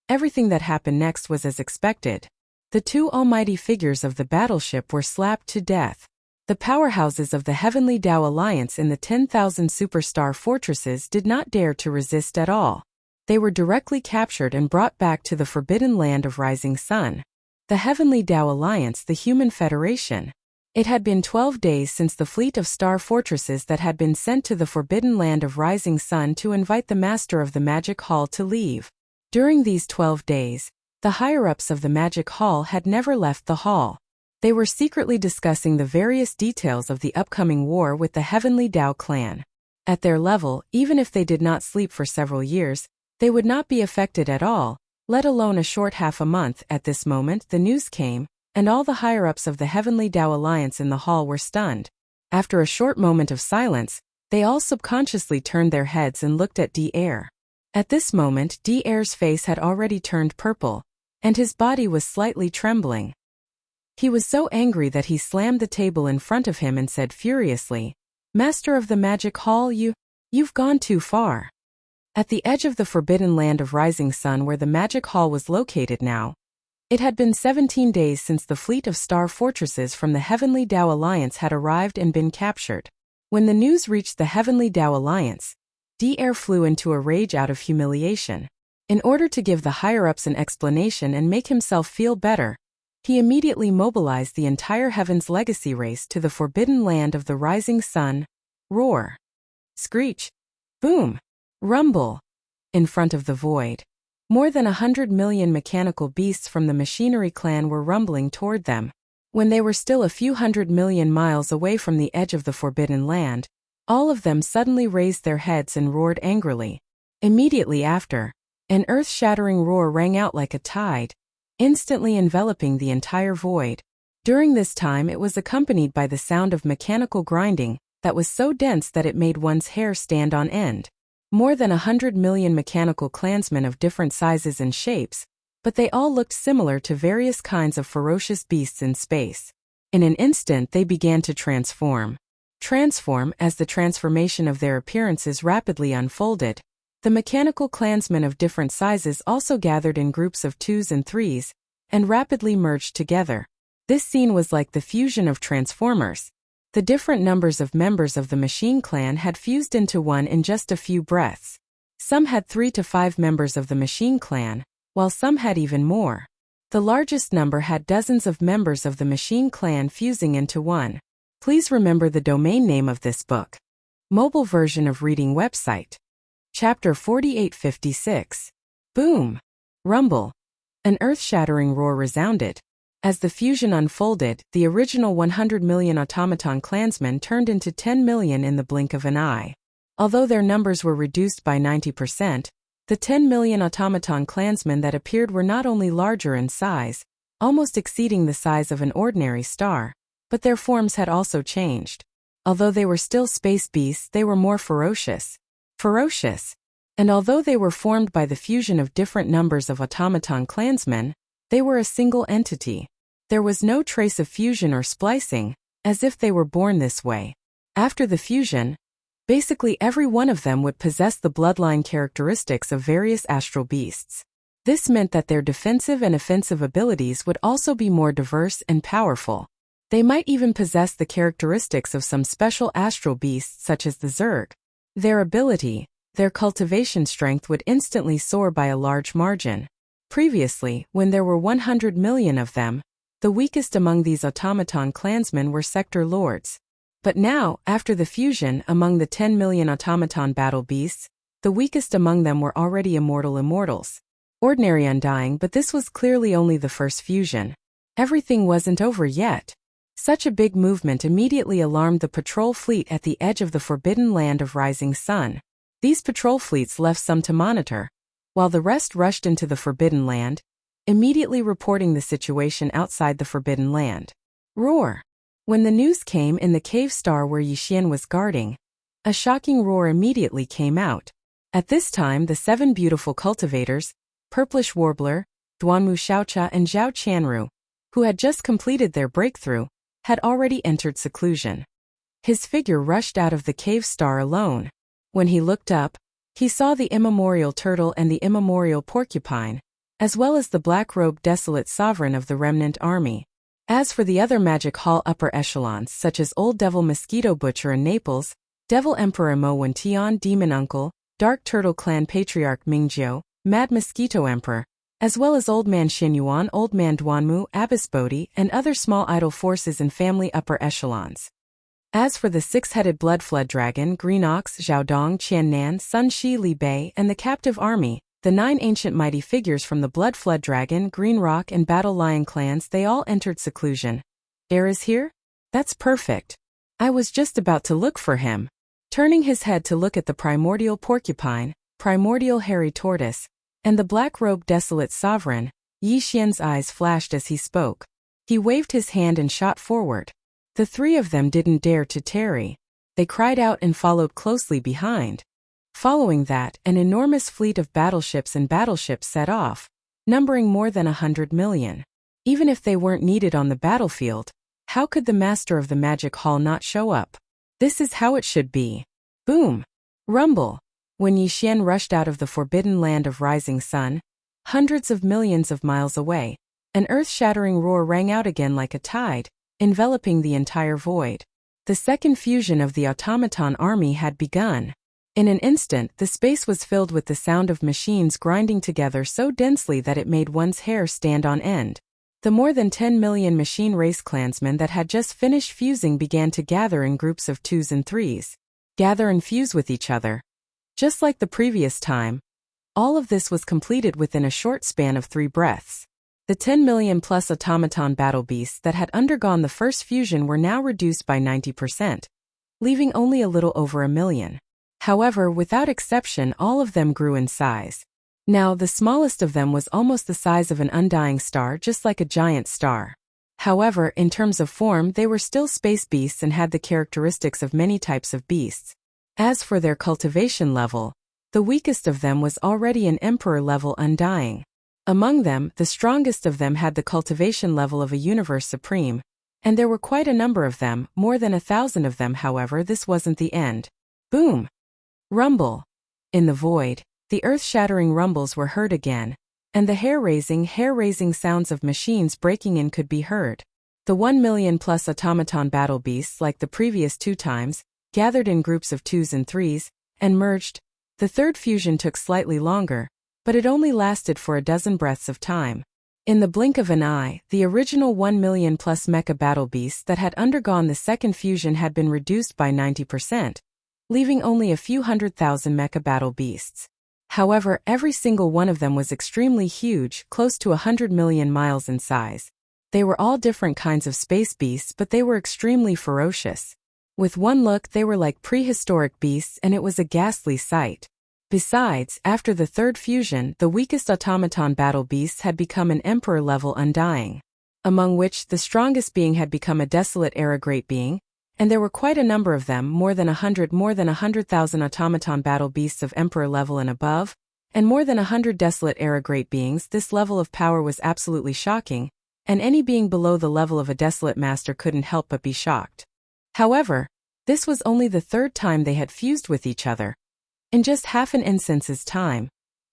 Everything that happened next was as expected. The two almighty figures of the battleship were slapped to death. The powerhouses of the Heavenly Tao Alliance in the 10,000 superstar fortresses did not dare to resist at all. They were directly captured and brought back to the forbidden land of Rising Sun. The Heavenly Tao Alliance, the Human Federation. It had been 12 days since the fleet of star fortresses that had been sent to the forbidden land of Rising Sun to invite the Master of the Magic Hall to leave. During these 12 days, the higher-ups of the Magic Hall had never left the hall. They were secretly discussing the various details of the upcoming war with the Heavenly Tao clan. At their level, even if they did not sleep for several years, they would not be affected at all, let alone a short half a month. At this moment, the news came, and all the higher-ups of the Heavenly Tao Alliance in the hall were stunned. After a short moment of silence, they all subconsciously turned their heads and looked at D-Air. At this moment, D-Air's face had already turned purple, and his body was slightly trembling. He was so angry that he slammed the table in front of him and said furiously, "Master of the Magic Hall, you've gone too far." At the edge of the forbidden land of Rising Sun where the Magic Hall was located now, it had been 17 days since the fleet of star fortresses from the Heavenly Tao Alliance had arrived and been captured. When the news reached the Heavenly Tao Alliance, D-Air flew into a rage out of humiliation. In order to give the higher-ups an explanation and make himself feel better, he immediately mobilized the entire Heaven's Legacy race to the forbidden land of the Rising Sun. Roar! Screech! Boom! Rumble! In front of the void, more than 100 million mechanical beasts from the Machinery clan were rumbling toward them. When they were still a few 100 million miles away from the edge of the forbidden land, all of them suddenly raised their heads and roared angrily. Immediately after, an earth-shattering roar rang out like a tide, instantly enveloping the entire void. During this time it was accompanied by the sound of mechanical grinding that was so dense that it made one's hair stand on end. More than 100 million mechanical clansmen of different sizes and shapes, but they all looked similar to various kinds of ferocious beasts in space. In an instant they began to transform. As the transformation of their appearances rapidly unfolded, the mechanical clansmen of different sizes also gathered in groups of 2s and 3s, and rapidly merged together. This scene was like the fusion of Transformers. The different numbers of members of the Machine Clan had fused into one in just a few breaths. Some had 3 to 5 members of the Machine Clan, while some had even more. The largest number had dozens of members of the Machine Clan fusing into one. Please remember the domain name of this book. Mobile version of reading website. Chapter 4856. Boom! Rumble. An earth-shattering roar resounded. As the fusion unfolded, the original 100 million automaton clansmen turned into 10 million in the blink of an eye. Although their numbers were reduced by 90%, the 10 million automaton clansmen that appeared were not only larger in size, almost exceeding the size of an ordinary star, but their forms had also changed. Although they were still space beasts, they were more ferocious. And although they were formed by the fusion of different numbers of automaton clansmen, they were a single entity. There was no trace of fusion or splicing, as if they were born this way. After the fusion, basically every one of them would possess the bloodline characteristics of various astral beasts. This meant that their defensive and offensive abilities would also be more diverse and powerful. They might even possess the characteristics of some special astral beasts such as the Zerg. Their cultivation strength would instantly soar by a large margin. Previously, when there were 100 million of them, the weakest among these automaton clansmen were sector lords. But now, after the fusion among the 10 million automaton battle beasts, the weakest among them were already immortals. Ordinary undying, but this was clearly only the first fusion. Everything wasn't over yet. Such a big movement immediately alarmed the patrol fleet at the edge of the forbidden land of Rising Sun. These patrol fleets left some to monitor, while the rest rushed into the forbidden land, immediately reporting the situation outside the forbidden land. Roar! When the news came in the cave star where Yixian was guarding, a shocking roar immediately came out. At this time the 7 beautiful cultivators, Purplish Warbler, Duanmu Xiaocha and Zhao Qianru, who had just completed their breakthrough, had already entered seclusion. His figure rushed out of the cave star alone. When he looked up, he saw the immemorial turtle and the immemorial porcupine, as well as the black-robed desolate sovereign of the remnant army. As for the other magic hall upper echelons such as Old Devil Mosquito Butcher in Naples, Devil Emperor Mo Wen Demon Uncle, Dark Turtle Clan Patriarch Mingjiu, Mad Mosquito Emperor, as well as Old Man Xinyuan, Old Man Duanmu, Abbess Bodhi, and other small idol forces and family upper echelons. As for the 6-headed blood-flood dragon, Green Ox, Zhaodong, Qiannan, Sun Shi Li Bei, and the captive army, the 9 ancient mighty figures from the blood-flood dragon, Green Rock, and Battle Lion clans, they all entered seclusion. Air is here? That's perfect. I was just about to look for him. Turning his head to look at the primordial porcupine, primordial hairy tortoise, and the black-robed desolate sovereign, Yixian's eyes flashed as he spoke. He waved his hand and shot forward. The 3 of them didn't dare to tarry. They cried out and followed closely behind. Following that, an enormous fleet of battleships set off, numbering more than 100 million. Even if they weren't needed on the battlefield, how could the master of the magic hall not show up? This is how it should be. Boom! Rumble! When Yixian rushed out of the forbidden land of Rising Sun, hundreds of millions of miles away, an earth-shattering roar rang out again like a tide, enveloping the entire void. The second fusion of the automaton army had begun. In an instant, the space was filled with the sound of machines grinding together so densely that it made one's hair stand on end. The more than 10 million machine race clansmen that had just finished fusing began to gather in groups of 2s and 3s. Gather and fuse with each other. Just like the previous time, all of this was completed within a short span of 3 breaths. The 10 million plus automaton battle beasts that had undergone the first fusion were now reduced by 90%, leaving only a little over 1 million. However, without exception, all of them grew in size. Now, the smallest of them was almost the size of an undying star, just like a giant star. However, in terms of form, they were still space beasts and had the characteristics of many types of beasts. As for their cultivation level, The weakest of them was already an emperor level undying. Among them, the strongest of them had the cultivation level of a universe supreme. And there were quite a number of them, more than 1,000 of them. However, this wasn't the end. Boom! Rumble. In the void, the earth-shattering rumbles were heard again, and the hair-raising sounds of machines breaking in could be heard. The 1 million plus automaton battle beasts, like the previous 2 times, gathered in groups of 2s and 3s, and merged. The third fusion took slightly longer, but it only lasted for a dozen breaths of time. In the blink of an eye, the original 1 million plus mecha battle beasts that had undergone the second fusion had been reduced by 90%, leaving only a few 100,000 mecha battle beasts. However, every single one of them was extremely huge, close to 100 million miles in size. They were all different kinds of space beasts, but they were extremely ferocious. With one look, they were like prehistoric beasts, and it was a ghastly sight. Besides, after the third fusion, the weakest automaton battle beasts had become an emperor level undying, among which the strongest being had become a desolate era great being, and there were quite a number of them, more than 100,000 automaton battle beasts of emperor level and above, and more than 100 desolate era great beings. This level of power was absolutely shocking, and any being below the level of a desolate master couldn't help but be shocked. However, this was only the third time they had fused with each other. In just half an instant's time,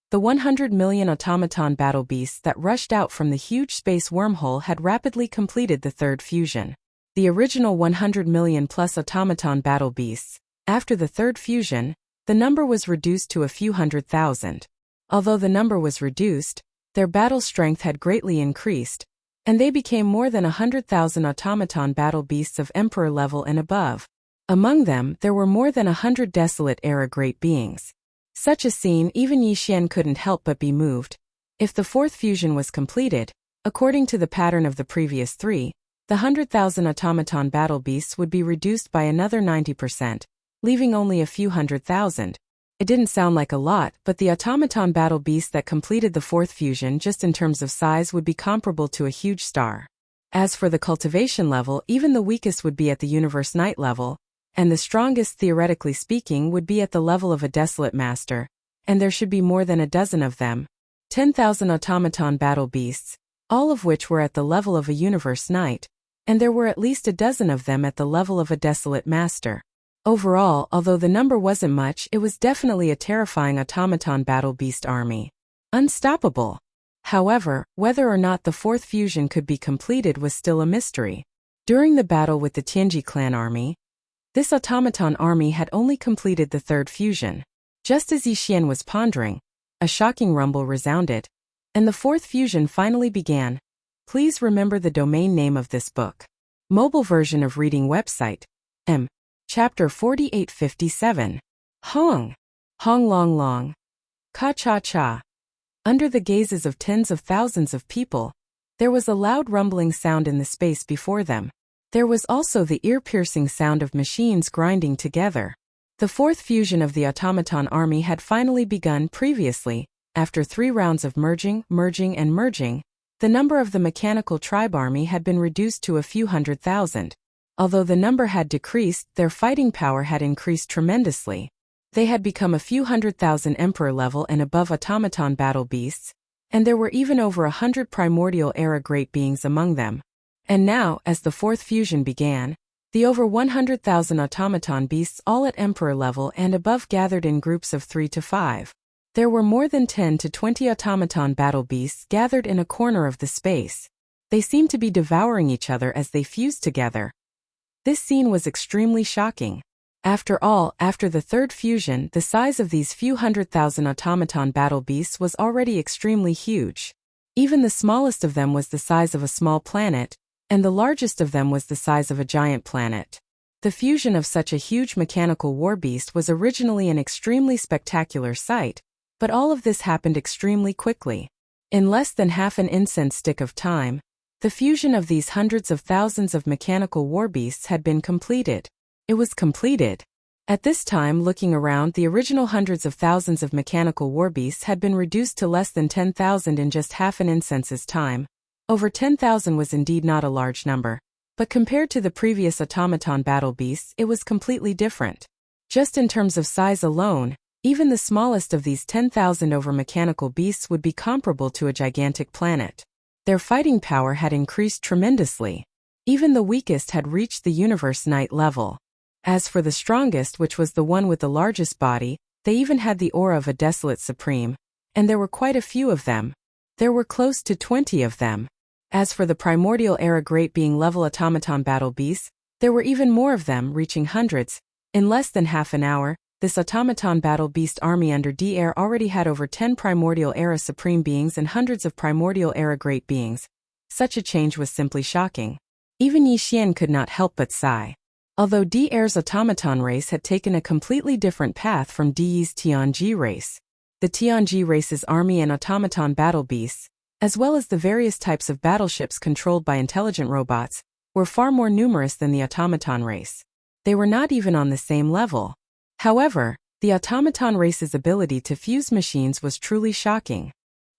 the 100 million automaton battle beasts that rushed out from the huge space wormhole had rapidly completed the third fusion. The original 100 million plus automaton battle beasts, after the third fusion, the number was reduced to a few 100,000. Although the number was reduced, their battle strength had greatly increased, and they became more than 100,000 automaton battle beasts of emperor level and above. Among them, there were more than 100 desolate era great beings. Such a scene, even Yi Xian couldn't help but be moved. If the fourth fusion was completed, according to the pattern of the previous 3, the 100,000 automaton battle beasts would be reduced by another 90%, leaving only a few 100,000. It didn't sound like a lot, but the automaton battle beasts that completed the fourth fusion just in terms of size would be comparable to a huge star. As for the cultivation level, even the weakest would be at the universe night level, and the strongest, theoretically speaking, would be at the level of a desolate master, and there should be more than a dozen of them. 10,000 automaton battle beasts, all of which were at the level of a universe knight, and there were at least a dozen of them at the level of a desolate master. Overall, although the number wasn't much, it was definitely a terrifying automaton battle beast army. Unstoppable. However, whether or not the fourth fusion could be completed was still a mystery. During the battle with the Tianji clan army, this automaton army had only completed the third fusion. Just as Yi Xian was pondering, a shocking rumble resounded, and the fourth fusion finally began. Please remember the domain name of this book. Mobile version of reading website. Chapter 4857. Hong. Hong long long. Ka-cha-cha. Under the gazes of tens of thousands of people, there was a loud rumbling sound in the space before them. There was also the ear-piercing sound of machines grinding together. The fourth fusion of the automaton army had finally begun. Previously, after 3 rounds of merging, the number of the mechanical tribe army had been reduced to a few 100,000. Although the number had decreased, their fighting power had increased tremendously. They had become a few 100,000 emperor level and above automaton battle beasts, and there were even over 100 primordial era great beings among them. And now, as the fourth fusion began, the over 100,000 automaton beasts all at emperor level and above gathered in groups of 3 to 5. There were more than 10 to 20 automaton battle beasts gathered in a corner of the space. They seemed to be devouring each other as they fused together. This scene was extremely shocking. After all, after the third fusion, the size of these few 100,000 automaton battle beasts was already extremely huge. Even the smallest of them was the size of a small planet, and the largest of them was the size of a giant planet. The fusion of such a huge mechanical war beast was originally an extremely spectacular sight, but all of this happened extremely quickly. In less than half an incense stick of time, the fusion of these hundreds of thousands of mechanical war beasts had been completed. It was completed. At this time, looking around, the original hundreds of thousands of mechanical war beasts had been reduced to less than 10,000 in just half an incense's time. Over 10,000 was indeed not a large number, but compared to the previous automaton battle beasts, it was completely different. Just in terms of size alone, Even the smallest of these 10,000 over-mechanical beasts would be comparable to a gigantic planet. Their fighting power had increased tremendously. Even the weakest had reached the universe knight level. As for the strongest, which was the one with the largest body, they even had the aura of a desolate supreme, and there were quite a few of them. There were close to 20 of them. As for the primordial era great being level automaton battle beasts, there were even more of them, reaching hundreds. In less than half an hour, this automaton battle beast army under D-Air already had over 10 primordial era supreme beings and hundreds of primordial era great beings. Such a change was simply shocking. Even Yi Xian could not help but sigh. Although D-Air's automaton race had taken a completely different path from Di's Tianji race. The Tianji race's army and automaton battle beasts, as well as the various types of battleships controlled by intelligent robots, were far more numerous than the automaton race. They were not even on the same level. However, the automaton race's ability to fuse machines was truly shocking.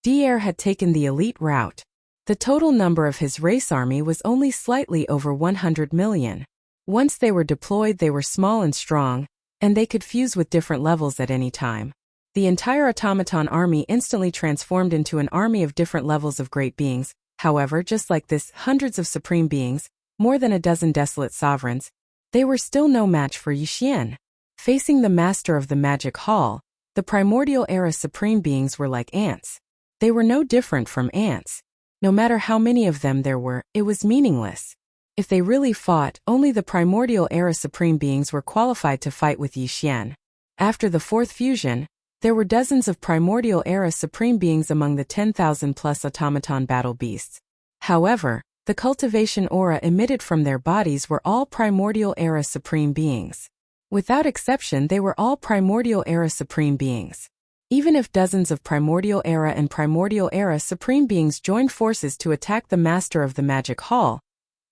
D-Air had taken the elite route. The total number of his race army was only slightly over 100 million. Once they were deployed, they were small and strong, and they could fuse with different levels at any time. The entire automaton army instantly transformed into an army of different levels of great beings. However, just like this, hundreds of supreme beings, more than a dozen desolate sovereigns, they were still no match for Yi Xian. Facing the master of the magic hall, the primordial era supreme beings were like ants. They were no different from ants. No matter how many of them there were, it was meaningless. If they really fought, only the primordial era supreme beings were qualified to fight with Yi Xian. After the fourth fusion, there were dozens of primordial era supreme beings among the 10,000 plus automaton battle beasts. However, the cultivation aura emitted from their bodies were all primordial era supreme beings. Without exception, they were all primordial era supreme beings. Even if dozens of primordial era and primordial era supreme beings joined forces to attack the master of the magic hall,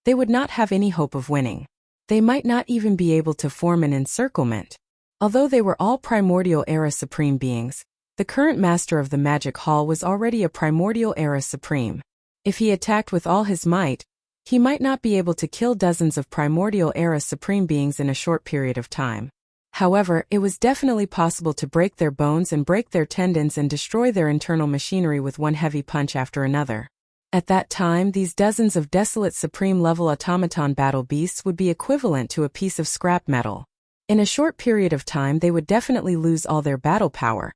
they would not have any hope of winning. They might not even be able to form an encirclement. Although they were all primordial era supreme beings, the current master of the magic hall was already a primordial era supreme. If he attacked with all his might, he might not be able to kill dozens of primordial era supreme beings in a short period of time. However, it was definitely possible to break their bones and break their tendons and destroy their internal machinery with one heavy punch after another. At that time, these dozens of desolate supreme-level automaton battle beasts would be equivalent to a piece of scrap metal. In a short period of time, they would definitely lose all their battle power.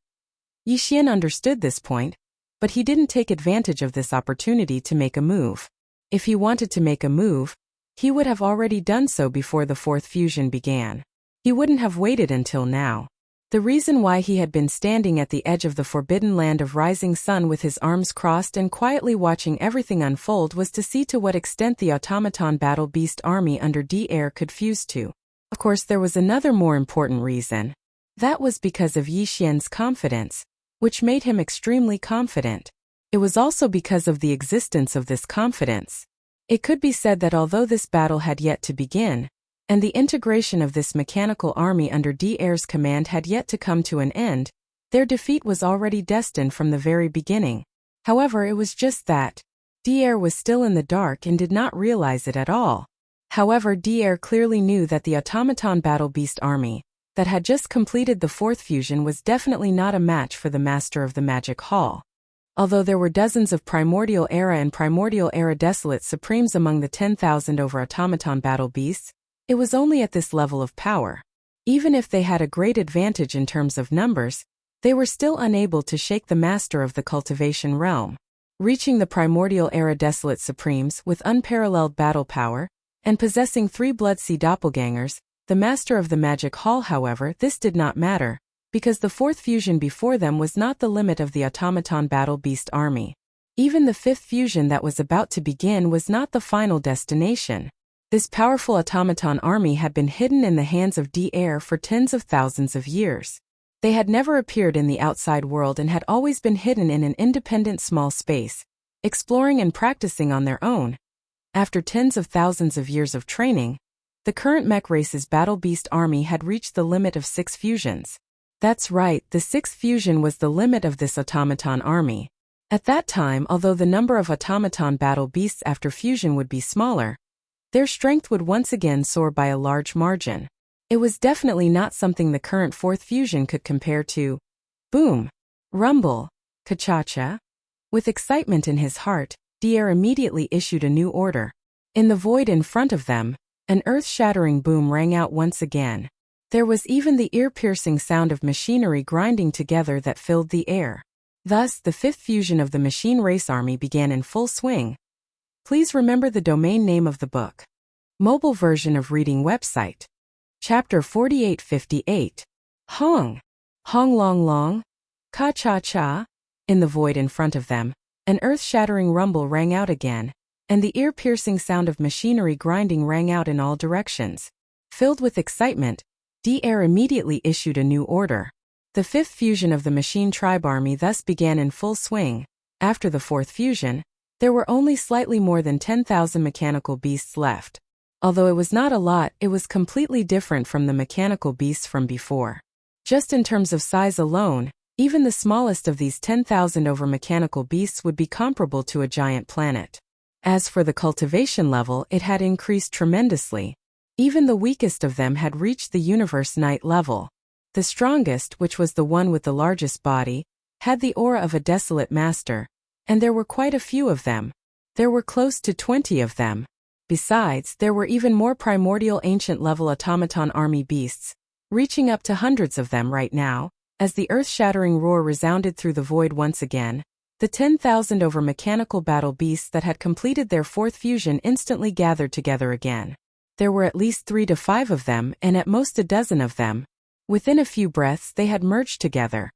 Yi Xian understood this point, but he didn't take advantage of this opportunity to make a move. If he wanted to make a move, he would have already done so before the fourth fusion began. He wouldn't have waited until now. The reason why he had been standing at the edge of the forbidden land of rising sun with his arms crossed and quietly watching everything unfold was to see to what extent the automaton battle beast army under D-Air could fuse to. Of course, there was another more important reason. That was because of Yi Xian's confidence, which made him extremely confident. It was also because of the existence of this confidence. It could be said that although this battle had yet to begin, and the integration of this mechanical army under D-Air's command had yet to come to an end, their defeat was already destined from the very beginning. However, it was just that D-Air was still in the dark and did not realize it at all. However, D-Air clearly knew that the automaton battle beast army that had just completed the fourth fusion was definitely not a match for the master of the magic hall. Although there were dozens of primordial era and primordial era desolate supremes among the 10,000 over automaton battle beasts, it was only at this level of power. Even if they had a great advantage in terms of numbers, they were still unable to shake the master of the cultivation realm. Reaching the primordial era desolate supremes with unparalleled battle power, and possessing 3 Blood-Sea doppelgangers, the master of the magic hall, however, this did not matter, because the fourth fusion before them was not the limit of the automaton battle beast army. Even the fifth fusion that was about to begin was not the final destination. This powerful automaton army had been hidden in the hands of D-Air for tens of thousands of years. They had never appeared in the outside world and had always been hidden in an independent small space, exploring and practicing on their own. After tens of thousands of years of training, the current mech race's battle beast army had reached the limit of 6 fusions. That's right, the 6th fusion was the limit of this automaton army. At that time, although the number of automaton battle beasts after fusion would be smaller, their strength would once again soar by a large margin. It was definitely not something the current fourth fusion could compare to. Boom! Rumble! Ka-cha-cha! With excitement in his heart, Dier immediately issued a new order. In the void in front of them, an earth-shattering boom rang out once again. There was even the ear-piercing sound of machinery grinding together that filled the air. Thus, the fifth fusion of the machine race army began in full swing. Please remember the domain name of the book. Mobile version of reading website. Chapter 4858. Hong. Hong long long. Ka-cha-cha. In the void in front of them, an earth-shattering rumble rang out again, and the ear-piercing sound of machinery grinding rang out in all directions. Filled with excitement, Dier immediately issued a new order. The fifth fusion of the machine tribe army thus began in full swing. After the fourth fusion, there were only slightly more than 10,000 mechanical beasts left. Although it was not a lot, it was completely different from the mechanical beasts from before. Just in terms of size alone, even the smallest of these 10,000 over mechanical beasts would be comparable to a giant planet. As for the cultivation level, it had increased tremendously. Even the weakest of them had reached the universe knight level. The strongest, which was the one with the largest body, had the aura of a desolate master, and there were quite a few of them. There were close to 20 of them. Besides, there were even more primordial ancient level automaton army beasts, reaching up to hundreds of them right now. As the earth-shattering roar resounded through the void once again, the 10,000 over mechanical battle beasts that had completed their fourth fusion instantly gathered together again. There were at least 3 to 5 of them, and at most a dozen of them. Within a few breaths they had merged together.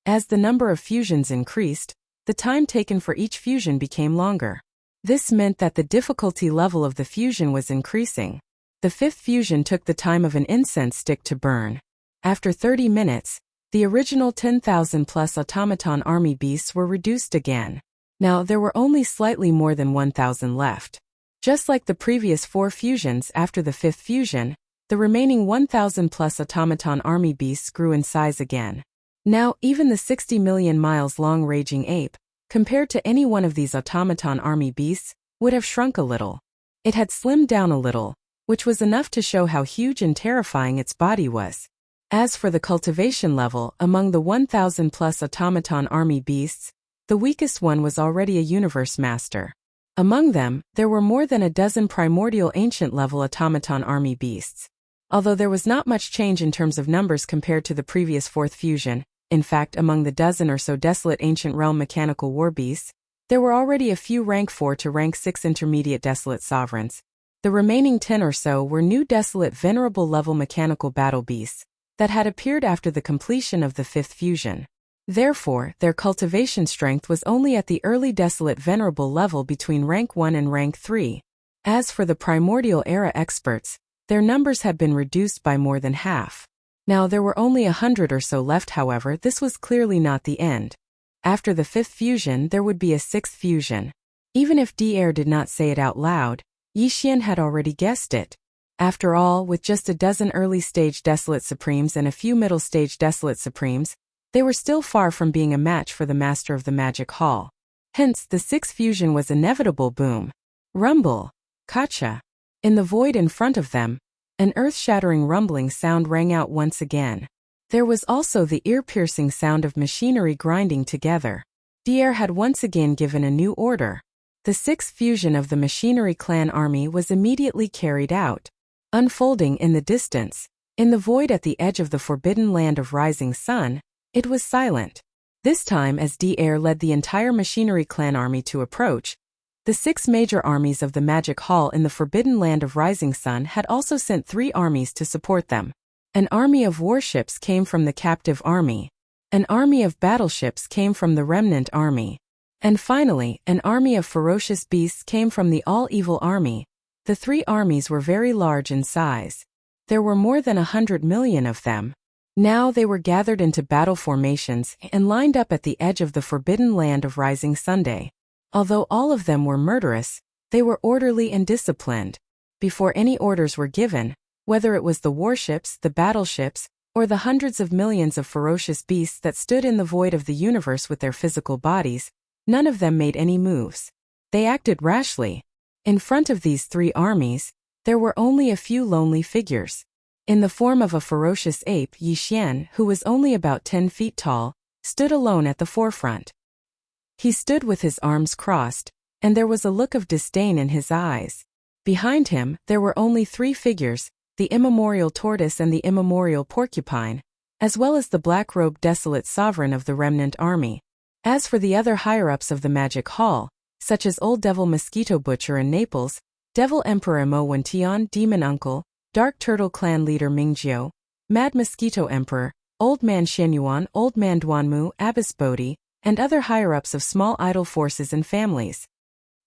As the number of fusions increased, the time taken for each fusion became longer. This meant that the difficulty level of the fusion was increasing. The fifth fusion took the time of an incense stick to burn. After 30 minutes, the original 10,000 plus automaton army beasts were reduced again. Now there were only slightly more than 1,000 left. Just like the previous 4 fusions after the fifth fusion, the remaining 1,000 plus automaton army beasts grew in size again. Now even the 60 million miles long raging ape, compared to any one of these automaton army beasts, would have shrunk a little. It had slimmed down a little, which was enough to show how huge and terrifying its body was. As for the cultivation level, among the 1,000 plus automaton army beasts, the weakest one was already a universe master. Among them, there were more than a dozen primordial ancient level automaton army beasts. Although there was not much change in terms of numbers compared to the previous fourth fusion, in fact among the dozen or so desolate ancient realm mechanical war beasts, there were already a few rank 4 to rank 6 intermediate desolate sovereigns. The remaining 10 or so were new desolate venerable level mechanical battle beasts that had appeared after the completion of the fifth fusion. Therefore, their cultivation strength was only at the early desolate venerable level between rank 1 and rank 3. As for the primordial era experts, their numbers had been reduced by more than half. Now there were only 100 or so left. However, this was clearly not the end. After the fifth fusion there would be a sixth fusion. Even if Dier did not say it out loud, Yixian had already guessed it. After all, with just a dozen early-stage Desolate Supremes and a few middle-stage Desolate Supremes, they were still far from being a match for the Master of the Magic Hall. Hence, the sixth fusion was inevitable. Boom! Rumble! Kacha! In the void in front of them, an earth-shattering rumbling sound rang out once again. There was also the ear-piercing sound of machinery grinding together. Dier had once again given a new order. The sixth fusion of the Machinery Clan army was immediately carried out. Unfolding in the distance, in the void at the edge of the forbidden land of Rising Sun, it was silent. This time as Dier led the entire Machinery Clan army to approach, the 6 major armies of the Magic Hall in the forbidden land of Rising Sun had also sent 3 armies to support them. An army of warships came from the captive army. An army of battleships came from the remnant army. And finally, an army of ferocious beasts came from the all-evil army. The 3 armies were very large in size. There were more than 100 million of them. Now they were gathered into battle formations and lined up at the edge of the forbidden land of Rising Sunday. Although all of them were murderous, they were orderly and disciplined. Before any orders were given, whether it was the warships, the battleships, or the hundreds of millions of ferocious beasts that stood in the void of the universe with their physical bodies, none of them made any moves. They acted rashly. In front of these 3 armies, there were only a few lonely figures. in the form of a ferocious ape, Yixian, who was only about 10 feet tall, stood alone at the forefront. He stood with his arms crossed, and there was a look of disdain in his eyes. Behind him, there were only 3 figures, the immemorial tortoise and the immemorial porcupine, as well as the black-robed desolate sovereign of the remnant army. As for the other higher-ups of the Magic Hall, such as Old Devil Mosquito Butcher in Naples, Devil Emperor Mo Wention, Demon Uncle, Dark Turtle Clan Leader Mingjiu, Mad Mosquito Emperor, Old Man Shenyuan, Old Man Duanmu, Abbess Bodhi, and other higher-ups of small idol forces and families.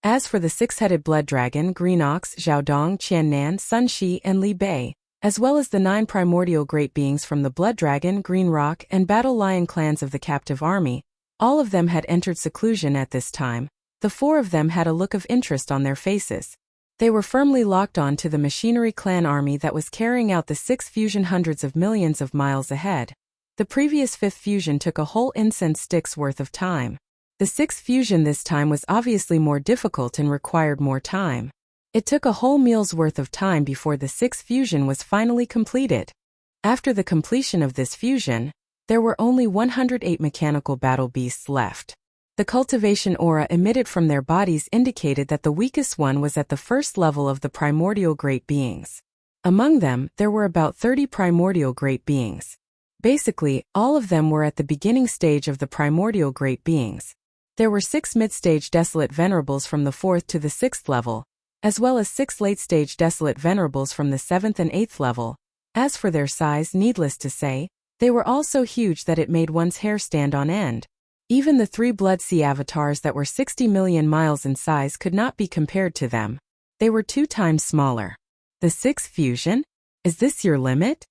As for the 6-headed blood dragon, Green Ox, Zhaodong, Qiannan, Sun Shi, and Li Bei, as well as the 9 primordial great beings from the Blood Dragon, Green Rock, and Battle Lion clans of the captive army, all of them had entered seclusion at this time. The 4 of them had a look of interest on their faces. They were firmly locked on to the machinery clan army that was carrying out the 6th fusion hundreds of millions of miles ahead. The previous 5th fusion took a whole incense stick's worth of time. The 6th fusion this time was obviously more difficult and required more time. It took a whole meal's worth of time before the 6th fusion was finally completed. After the completion of this fusion, there were only 108 mechanical battle beasts left. The cultivation aura emitted from their bodies indicated that the weakest one was at the first level of the primordial great beings. Among them, there were about 30 primordial great beings. Basically, all of them were at the beginning stage of the primordial great beings. There were 6 mid-stage desolate venerables from the 4th to the 6th level, as well as 6 late-stage desolate venerables from the 7th and 8th level. As for their size, needless to say, they were all so huge that it made one's hair stand on end. Even the 3 Blood Sea avatars that were 60 million miles in size could not be compared to them. They were 2 times smaller. The 6th fusion? Is this your limit?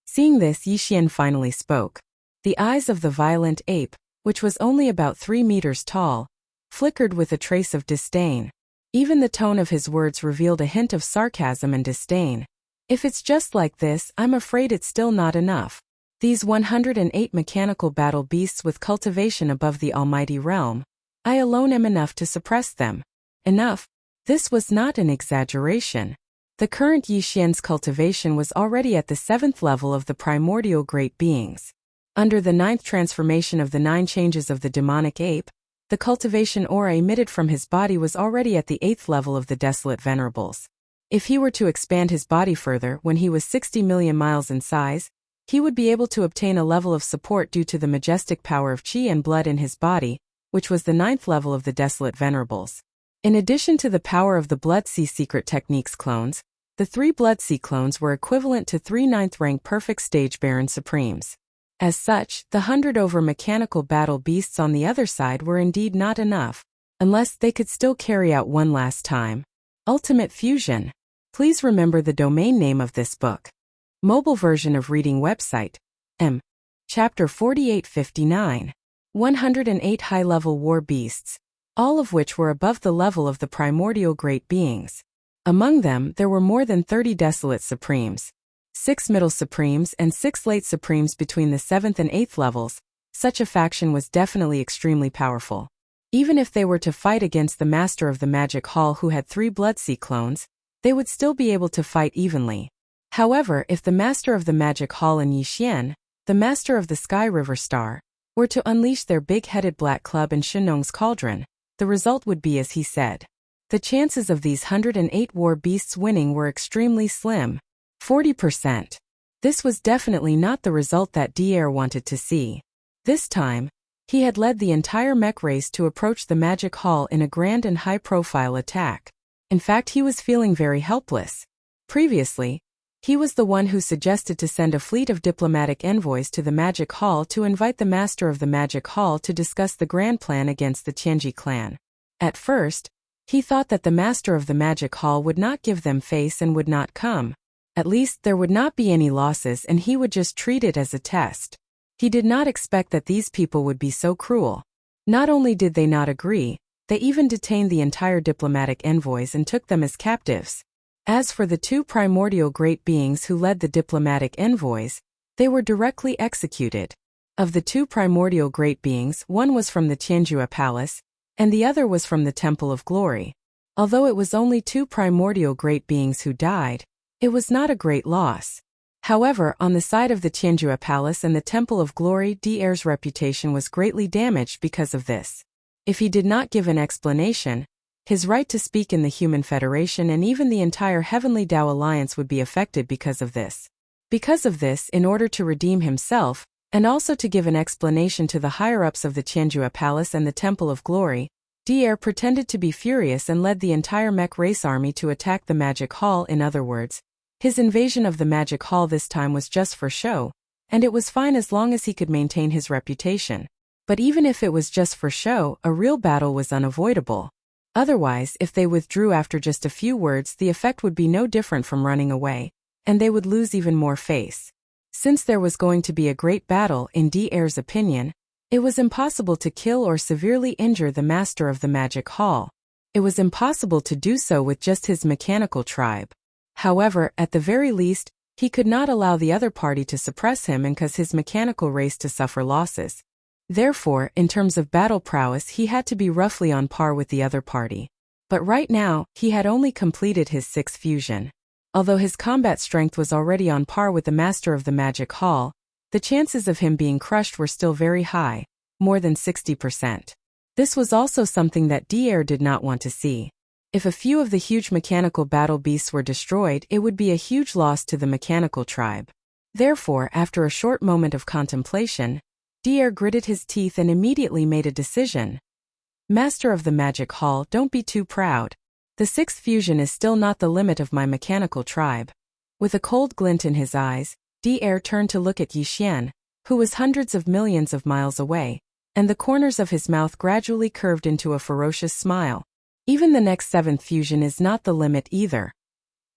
Seeing this, Yixian finally spoke. The eyes of the violent ape, which was only about 3 meters tall, flickered with a trace of disdain. Even the tone of his words revealed a hint of sarcasm and disdain. If it's just like this, I'm afraid it's still not enough. These 108 mechanical battle beasts with cultivation above the almighty realm, I alone am enough to suppress them. Enough? This was not an exaggeration. The current Yixian's cultivation was already at the 7th level of the primordial great beings. Under the 9th transformation of the 9 changes of the demonic ape, the cultivation aura emitted from his body was already at the 8th level of the desolate venerables. If he were to expand his body further when he was 60 million miles in size, he would be able to obtain a level of support due to the majestic power of qi and blood in his body, which was the 9th level of the desolate venerables. In addition to the power of the Blood Sea Secret Techniques clones, the 3 Blood Sea clones were equivalent to 3 9th rank perfect stage Baron Supremes. As such, the 100 over mechanical battle beasts on the other side were indeed not enough, unless they could still carry out one last time. Ultimate Fusion. Please remember the domain name of this book. Mobile version of reading website. Chapter 4859. 108 high-level war beasts, all of which were above the level of the primordial great beings. Among them, there were more than 30 desolate supremes, 6 middle supremes and 6 late supremes between the 7th and 8th levels. Such a faction was definitely extremely powerful. Even if they were to fight against the Master of the Magic Hall who had 3 Blood Sea clones, they would still be able to fight evenly. However, if the Master of the Magic Hall and Yixian, the Master of the Sky River Star, were to unleash their big-headed black club in Shenong's cauldron, the result would be as he said. The chances of these 108 war beasts winning were extremely slim. 40%. This was definitely not the result that Dier wanted to see. This time, he had led the entire mech race to approach the Magic Hall in a grand and high-profile attack. In fact, he was feeling very helpless. Previously, he was the one who suggested to send a fleet of diplomatic envoys to the Magic Hall to invite the Master of the Magic Hall to discuss the grand plan against the Tianji clan. At first, he thought that the Master of the Magic Hall would not give them face and would not come. At least there would not be any losses and he would just treat it as a test. He did not expect that these people would be so cruel. Not only did they not agree, they even detained the entire diplomatic envoys and took them as captives. As for the 2 primordial great beings who led the diplomatic envoys, they were directly executed. Of the 2 primordial great beings, one was from the Tianjua Palace, and the other was from the Temple of Glory. Although it was only 2 primordial great beings who died, it was not a great loss. However, on the side of the Tianjue Palace and the Temple of Glory, Di-Er's reputation was greatly damaged because of this. If he did not give an explanation, his right to speak in the Human Federation and even the entire Heavenly Tao Alliance would be affected because of this. Because of this, in order to redeem himself, and also to give an explanation to the higher-ups of the Tianjue Palace and the Temple of Glory, Di-Er pretended to be furious and led the entire mech race army to attack the Magic Hall. In other words, his invasion of the Magic Hall this time was just for show, and it was fine as long as he could maintain his reputation. But even if it was just for show, a real battle was unavoidable. Otherwise, if they withdrew after just a few words, the effect would be no different from running away, and they would lose even more face. Since there was going to be a great battle, in Di-Er's opinion, it was impossible to kill or severely injure the master of the Magic Hall. It was impossible to do so with just his mechanical tribe. However, at the very least, he could not allow the other party to suppress him and cause his mechanical race to suffer losses. Therefore, in terms of battle prowess, he had to be roughly on par with the other party. But right now, he had only completed his 6th fusion. Although his combat strength was already on par with the master of the Magic Hall, the chances of him being crushed were still very high, more than 60%. This was also something that Di-Er did not want to see. If a few of the huge mechanical battle beasts were destroyed, it would be a huge loss to the mechanical tribe. Therefore, after a short moment of contemplation, Di-Er gritted his teeth and immediately made a decision. Master of the Magic Hall, don't be too proud. The 6th fusion is still not the limit of my mechanical tribe. With a cold glint in his eyes, Di-Er turned to look at Yixian, who was hundreds of millions of miles away, and the corners of his mouth gradually curved into a ferocious smile. Even the next 7th fusion is not the limit either.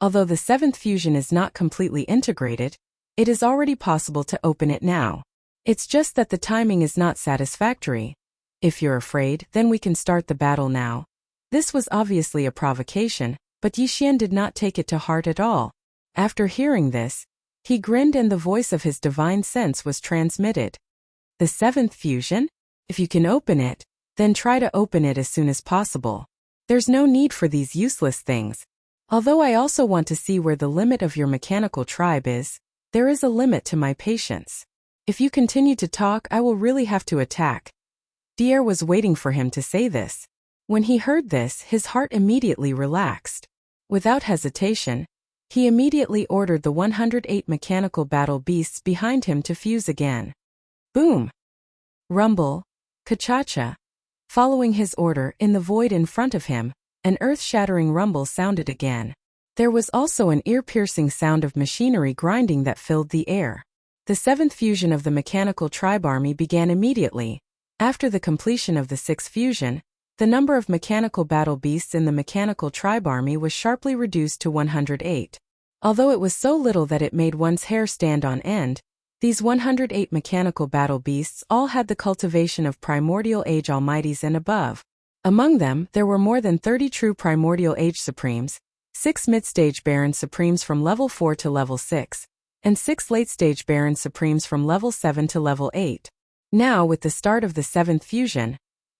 Although the 7th fusion is not completely integrated, it is already possible to open it now. It's just that the timing is not satisfactory. If you're afraid, then we can start the battle now. This was obviously a provocation, but Yixian did not take it to heart at all. After hearing this, he grinned and the voice of his divine sense was transmitted. The 7th fusion? If you can open it, then try to open it as soon as possible. There's no need for these useless things. Although I also want to see where the limit of your mechanical tribe is, there is a limit to my patience. If you continue to talk, I will really have to attack. Di-Er was waiting for him to say this. When he heard this, his heart immediately relaxed. Without hesitation, he immediately ordered the 108 mechanical battle beasts behind him to fuse again. Boom! Rumble! Ka-cha-cha! Following his order, in the void in front of him, an earth-shattering rumble sounded again. There was also an ear-piercing sound of machinery grinding that filled the air. The 7th fusion of the mechanical tribe army began immediately. After the completion of the 6th fusion, the number of mechanical battle beasts in the mechanical tribe army was sharply reduced to 108. Although it was so little that it made one's hair stand on end, these 108 mechanical battle beasts all had the cultivation of primordial age almighties and above. Among them, there were more than 30 true primordial age supremes, 6 mid-stage Baron supremes from level 4 to level 6, and 6 late-stage Baron supremes from level 7 to level 8. Now, with the start of the 7th fusion,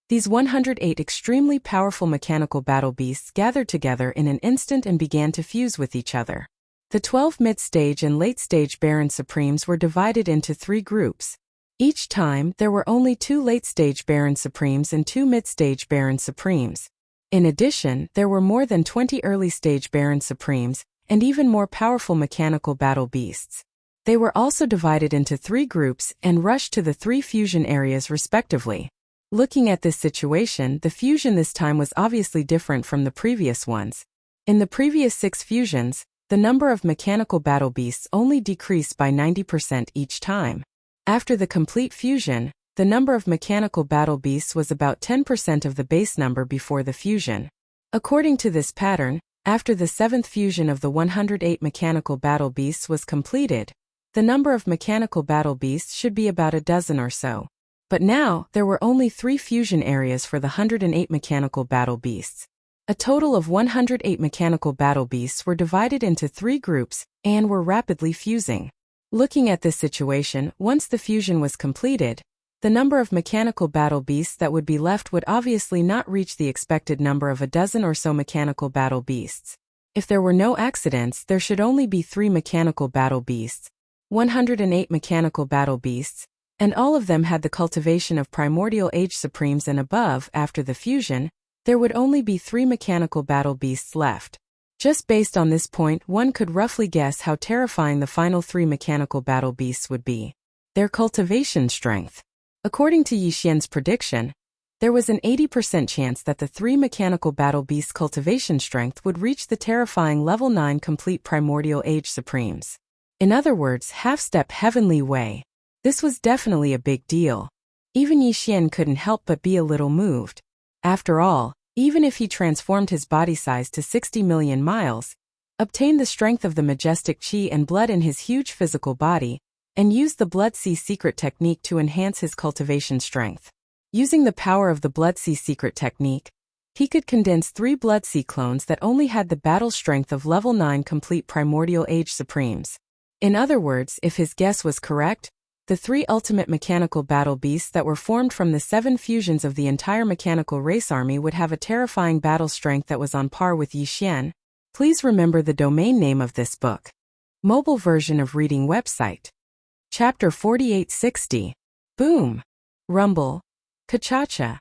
these 108 extremely powerful mechanical battle beasts gathered together in an instant and began to fuse with each other. The 12 mid-stage and late-stage Baron Supremes were divided into 3 groups. Each time, there were only 2 late-stage Baron Supremes and 2 mid-stage Baron Supremes. In addition, there were more than 20 early-stage Baron Supremes, and even more powerful mechanical battle beasts. They were also divided into 3 groups and rushed to the 3 fusion areas respectively. Looking at this situation, the fusion this time was obviously different from the previous ones. In the previous 6 fusions, the number of mechanical battle beasts only decreased by 90% each time. After the complete fusion, the number of mechanical battle beasts was about 10% of the base number before the fusion. According to this pattern, after the 7th fusion of the 108 mechanical battle beasts was completed, the number of mechanical battle beasts should be about a dozen or so. But now, there were only 3 fusion areas for the 108 mechanical battle beasts. A total of 108 mechanical battle beasts were divided into 3 groups and were rapidly fusing. Looking at this situation, once the fusion was completed, the number of mechanical battle beasts that would be left would obviously not reach the expected number of a dozen or so mechanical battle beasts. If there were no accidents, there should only be 3 mechanical battle beasts, 108 mechanical battle beasts, and all of them had the cultivation of primordial age supremes and above. After the fusion, there would only be 3 mechanical battle beasts left. Just based on this point, one could roughly guess how terrifying the final 3 mechanical battle beasts would be. Their cultivation strength. According to Yi Xian's prediction, there was an 80% chance that the 3 mechanical battle beasts' cultivation strength would reach the terrifying level 9 complete primordial age supremes. In other words, half-step heavenly way. This was definitely a big deal. Even Yi Xian couldn't help but be a little moved. After all, even if he transformed his body size to 60 million miles, obtained the strength of the majestic qi and blood in his huge physical body, and used the Blood Sea secret technique to enhance his cultivation strength. Using the power of the Blood Sea secret technique, he could condense 3 Blood Sea clones that only had the battle strength of level 9 complete primordial age supremes. In other words, if his guess was correct, the 3 ultimate mechanical battle beasts that were formed from the 7 fusions of the entire mechanical race army would have a terrifying battle strength that was on par with Yi Xian. Please remember the domain name of this book. Mobile version of reading website. Chapter 4860. Boom. Rumble. Ka-cha-cha.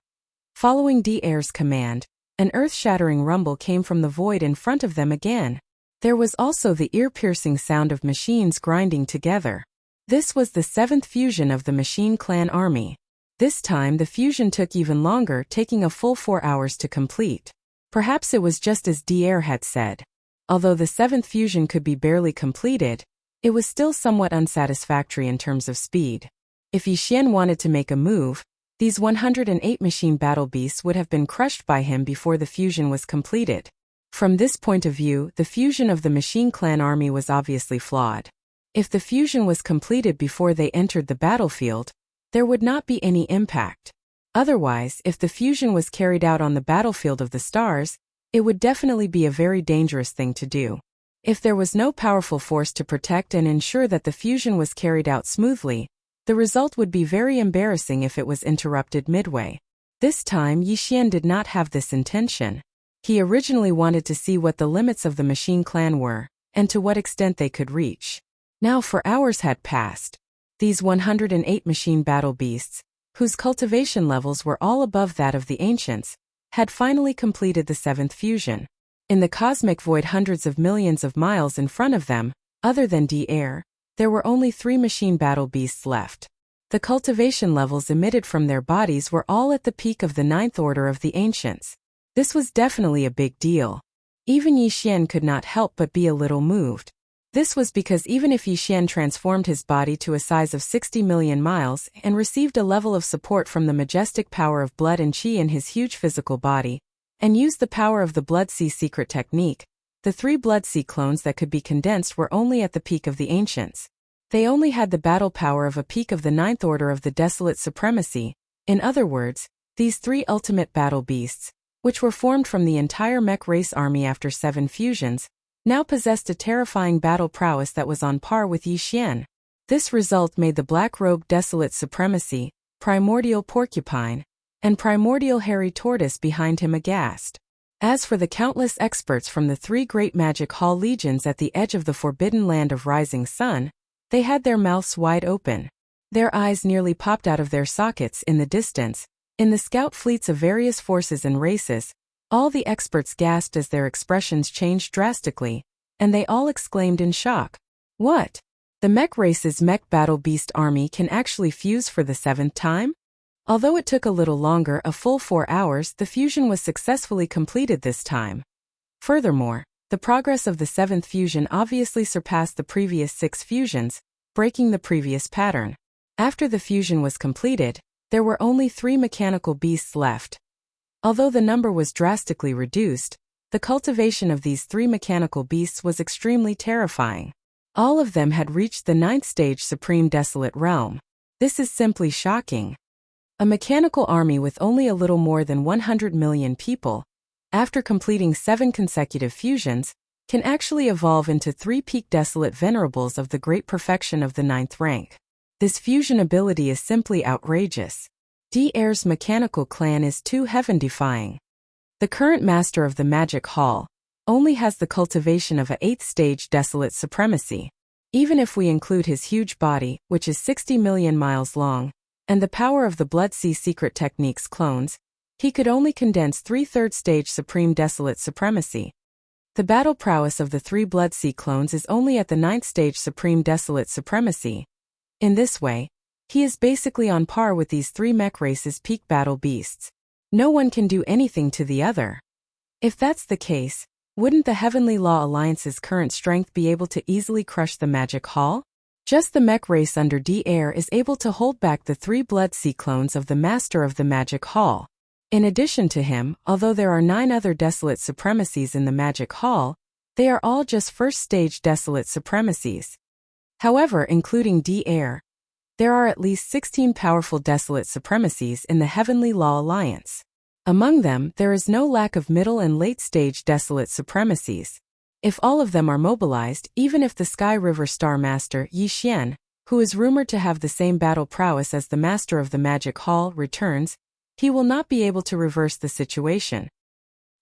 Following D'Air's command, an earth-shattering rumble came from the void in front of them again. There was also the ear-piercing sound of machines grinding together. This was the 7th fusion of the Machine Clan army. This time the fusion took even longer, taking a full 4 hours to complete. Perhaps it was just as D'Air had said. Although the 7th fusion could be barely completed, it was still somewhat unsatisfactory in terms of speed. If Yi Xian wanted to make a move, these 108 machine battle beasts would have been crushed by him before the fusion was completed. From this point of view, the fusion of the Machine Clan army was obviously flawed. If the fusion was completed before they entered the battlefield, there would not be any impact. Otherwise, if the fusion was carried out on the battlefield of the stars, it would definitely be a very dangerous thing to do. If there was no powerful force to protect and ensure that the fusion was carried out smoothly, the result would be very embarrassing if it was interrupted midway. This time Yi Xian did not have this intention. He originally wanted to see what the limits of the Machine Clan were, and to what extent they could reach. Now for hours had passed. These 108 machine battle beasts, whose cultivation levels were all above that of the ancients, had finally completed the 7th fusion. In the cosmic void hundreds of millions of miles in front of them, other than D'Air, there were only 3 machine battle beasts left. The cultivation levels emitted from their bodies were all at the peak of the 9th order of the ancients. This was definitely a big deal. Even Yi Xian could not help but be a little moved. This was because even if Yi Xian transformed his body to a size of 60 million miles and received a level of support from the majestic power of blood and qi in his huge physical body, and used the power of the Blood Sea secret technique, the 3 Blood Sea clones that could be condensed were only at the peak of the ancients. They only had the battle power of a peak of the 9th order of the desolate supremacy. In other words, these 3 ultimate battle beasts, which were formed from the entire mech race army after 7 fusions, now possessed a terrifying battle prowess that was on par with Yi Xian. This result made the black-robed desolate supremacy, primordial porcupine, and primordial hairy tortoise behind him aghast. As for the countless experts from the 3 great magic hall legions at the edge of the forbidden land of Rising Sun, they had their mouths wide open. Their eyes nearly popped out of their sockets in the distance. In the scout fleets of various forces and races, all the experts gasped as their expressions changed drastically, and they all exclaimed in shock. What? The mech race's mech battle beast army can actually fuse for the 7th time? Although it took a little longer, a full 4 hours, the fusion was successfully completed this time. Furthermore, the progress of the 7th fusion obviously surpassed the previous 6 fusions, breaking the previous pattern. After the fusion was completed, there were only 3 mechanical beasts left. Although the number was drastically reduced, the cultivation of these 3 mechanical beasts was extremely terrifying. All of them had reached the 9th stage Supreme Desolate Realm. This is simply shocking. A mechanical army with only a little more than 100 million people, after completing 7 consecutive fusions, can actually evolve into 3 peak desolate venerables of the great perfection of the 9th rank. This fusion ability is simply outrageous. D'Air's mechanical clan is too heaven-defying. The current master of the Magic Hall only has the cultivation of a 8th stage desolate supremacy. Even if we include his huge body, which is 60 million miles long, and the power of the Blood Sea secret techniques clones, he could only condense 3/3 stage supreme desolate supremacy. The battle prowess of the 3 Blood Sea clones is only at the 9th stage supreme desolate supremacy. In this way, he is basically on par with these 3 mech races' peak battle beasts. No one can do anything to the other. If that's the case, wouldn't the Heavenly Law Alliance's current strength be able to easily crush the Magic Hall? Just the mech race under D-Air is able to hold back the 3 Blood Sea clones of the Master of the Magic Hall. In addition to him, although there are 9 other desolate supremacies in the Magic Hall, they are all just first-stage desolate supremacies. However, including D-Air, there are at least 16 powerful desolate supremacies in the Heavenly Law Alliance. Among them, there is no lack of middle and late-stage desolate supremacies. If all of them are mobilized, even if the Sky River Star Master Yi Xian, who is rumored to have the same battle prowess as the Master of the Magic Hall, returns, he will not be able to reverse the situation.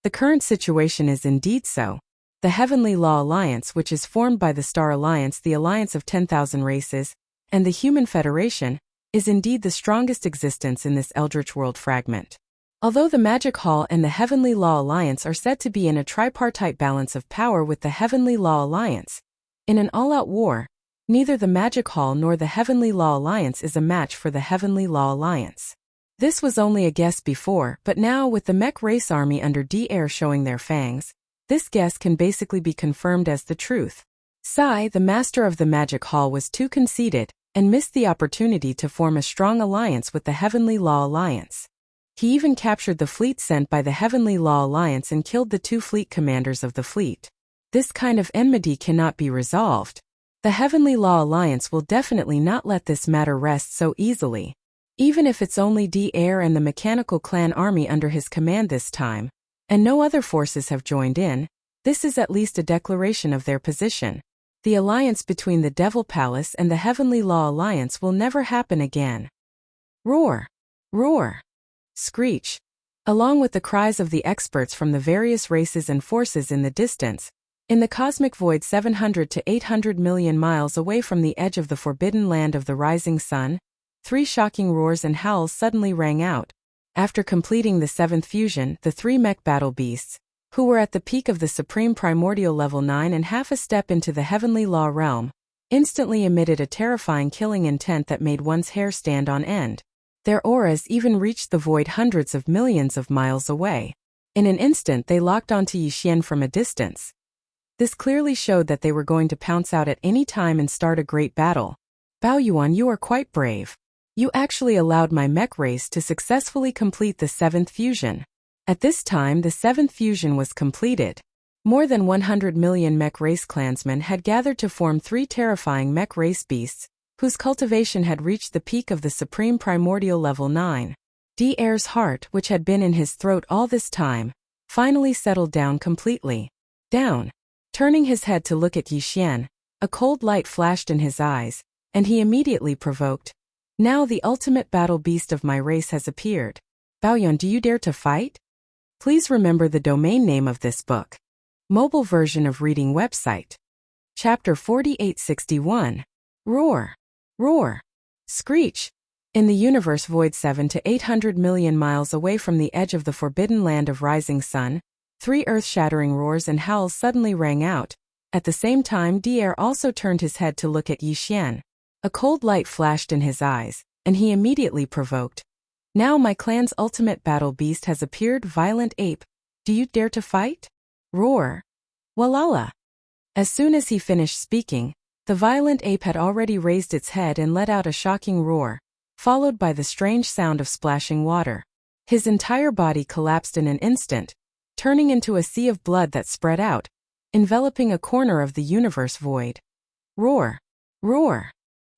The current situation is indeed so. The Heavenly Law Alliance, which is formed by the Star Alliance, the Alliance of 10,000 Races, and the Human Federation, is indeed the strongest existence in this Eldritch World fragment. Although the Magic Hall and the Heavenly Law Alliance are said to be in a tripartite balance of power with the Heavenly Law Alliance, in an all-out war, neither the Magic Hall nor the Heavenly Law Alliance is a match for the Heavenly Law Alliance. This was only a guess before, but now with the mech race army under D-Air showing their fangs, this guess can basically be confirmed as the truth. Sai, the Master of the Magic Hall, was too conceited and missed the opportunity to form a strong alliance with the Heavenly Law Alliance. He even captured the fleet sent by the Heavenly Law Alliance and killed the 2 fleet commanders of the fleet. This kind of enmity cannot be resolved. The Heavenly Law Alliance will definitely not let this matter rest so easily. Even if it's only D-Air and the Mechanical Clan army under his command this time, and no other forces have joined in, this is at least a declaration of their position. The alliance between the Devil Palace and the Heavenly Law Alliance will never happen again. Roar! Roar! Screech! Along with the cries of the experts from the various races and forces in the distance, in the cosmic void 700 to 800 million miles away from the edge of the forbidden land of the rising sun, 3 shocking roars and howls suddenly rang out. After completing the 7th fusion, the 3 mech battle beasts, who were at the peak of the supreme primordial level 9 and half a step into the Heavenly Law realm, instantly emitted a terrifying killing intent that made one's hair stand on end. Their auras even reached the void hundreds of millions of miles away. In an instant they locked onto Yi Xian from a distance. This clearly showed that they were going to pounce out at any time and start a great battle. Bao Yuan, you are quite brave. You actually allowed my mech race to successfully complete the 7th fusion. At this time the 7th fusion was completed. More than 100 million mech race clansmen had gathered to form 3 terrifying mech race beasts, whose cultivation had reached the peak of the supreme primordial level 9. D-Air's heart, which had been in his throat all this time, finally settled down completely. Down. Turning his head to look at Yi Xian, a cold light flashed in his eyes, and he immediately provoked. Now the ultimate battle beast of my race has appeared. Baoyuan, do you dare to fight? Please remember the domain name of this book. Mobile version of reading website. Chapter 4861. Roar! Roar! Screech! In the universe void 7 to 800 million miles away from the edge of the forbidden land of rising sun, 3 earth-shattering roars and howls suddenly rang out. At the same time D-Air also turned his head to look at Yi Xian. A cold light flashed in his eyes, and he immediately provoked. Now my clan's ultimate battle beast has appeared, Violent Ape. Do you dare to fight? Roar! Walala! As soon as he finished speaking, the Violent Ape had already raised its head and let out a shocking roar, followed by the strange sound of splashing water. His entire body collapsed in an instant, turning into a sea of blood that spread out, enveloping a corner of the universe void. Roar! Roar!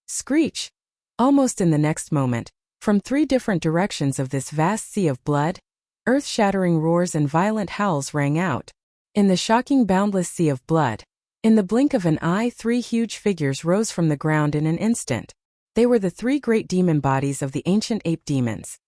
Screech! Almost in the next moment, from 3 different directions of this vast sea of blood, earth-shattering roars and violent howls rang out. In the shocking boundless sea of blood, in the blink of an eye 3 huge figures rose from the ground in an instant. They were the 3 great demon bodies of the ancient ape demons.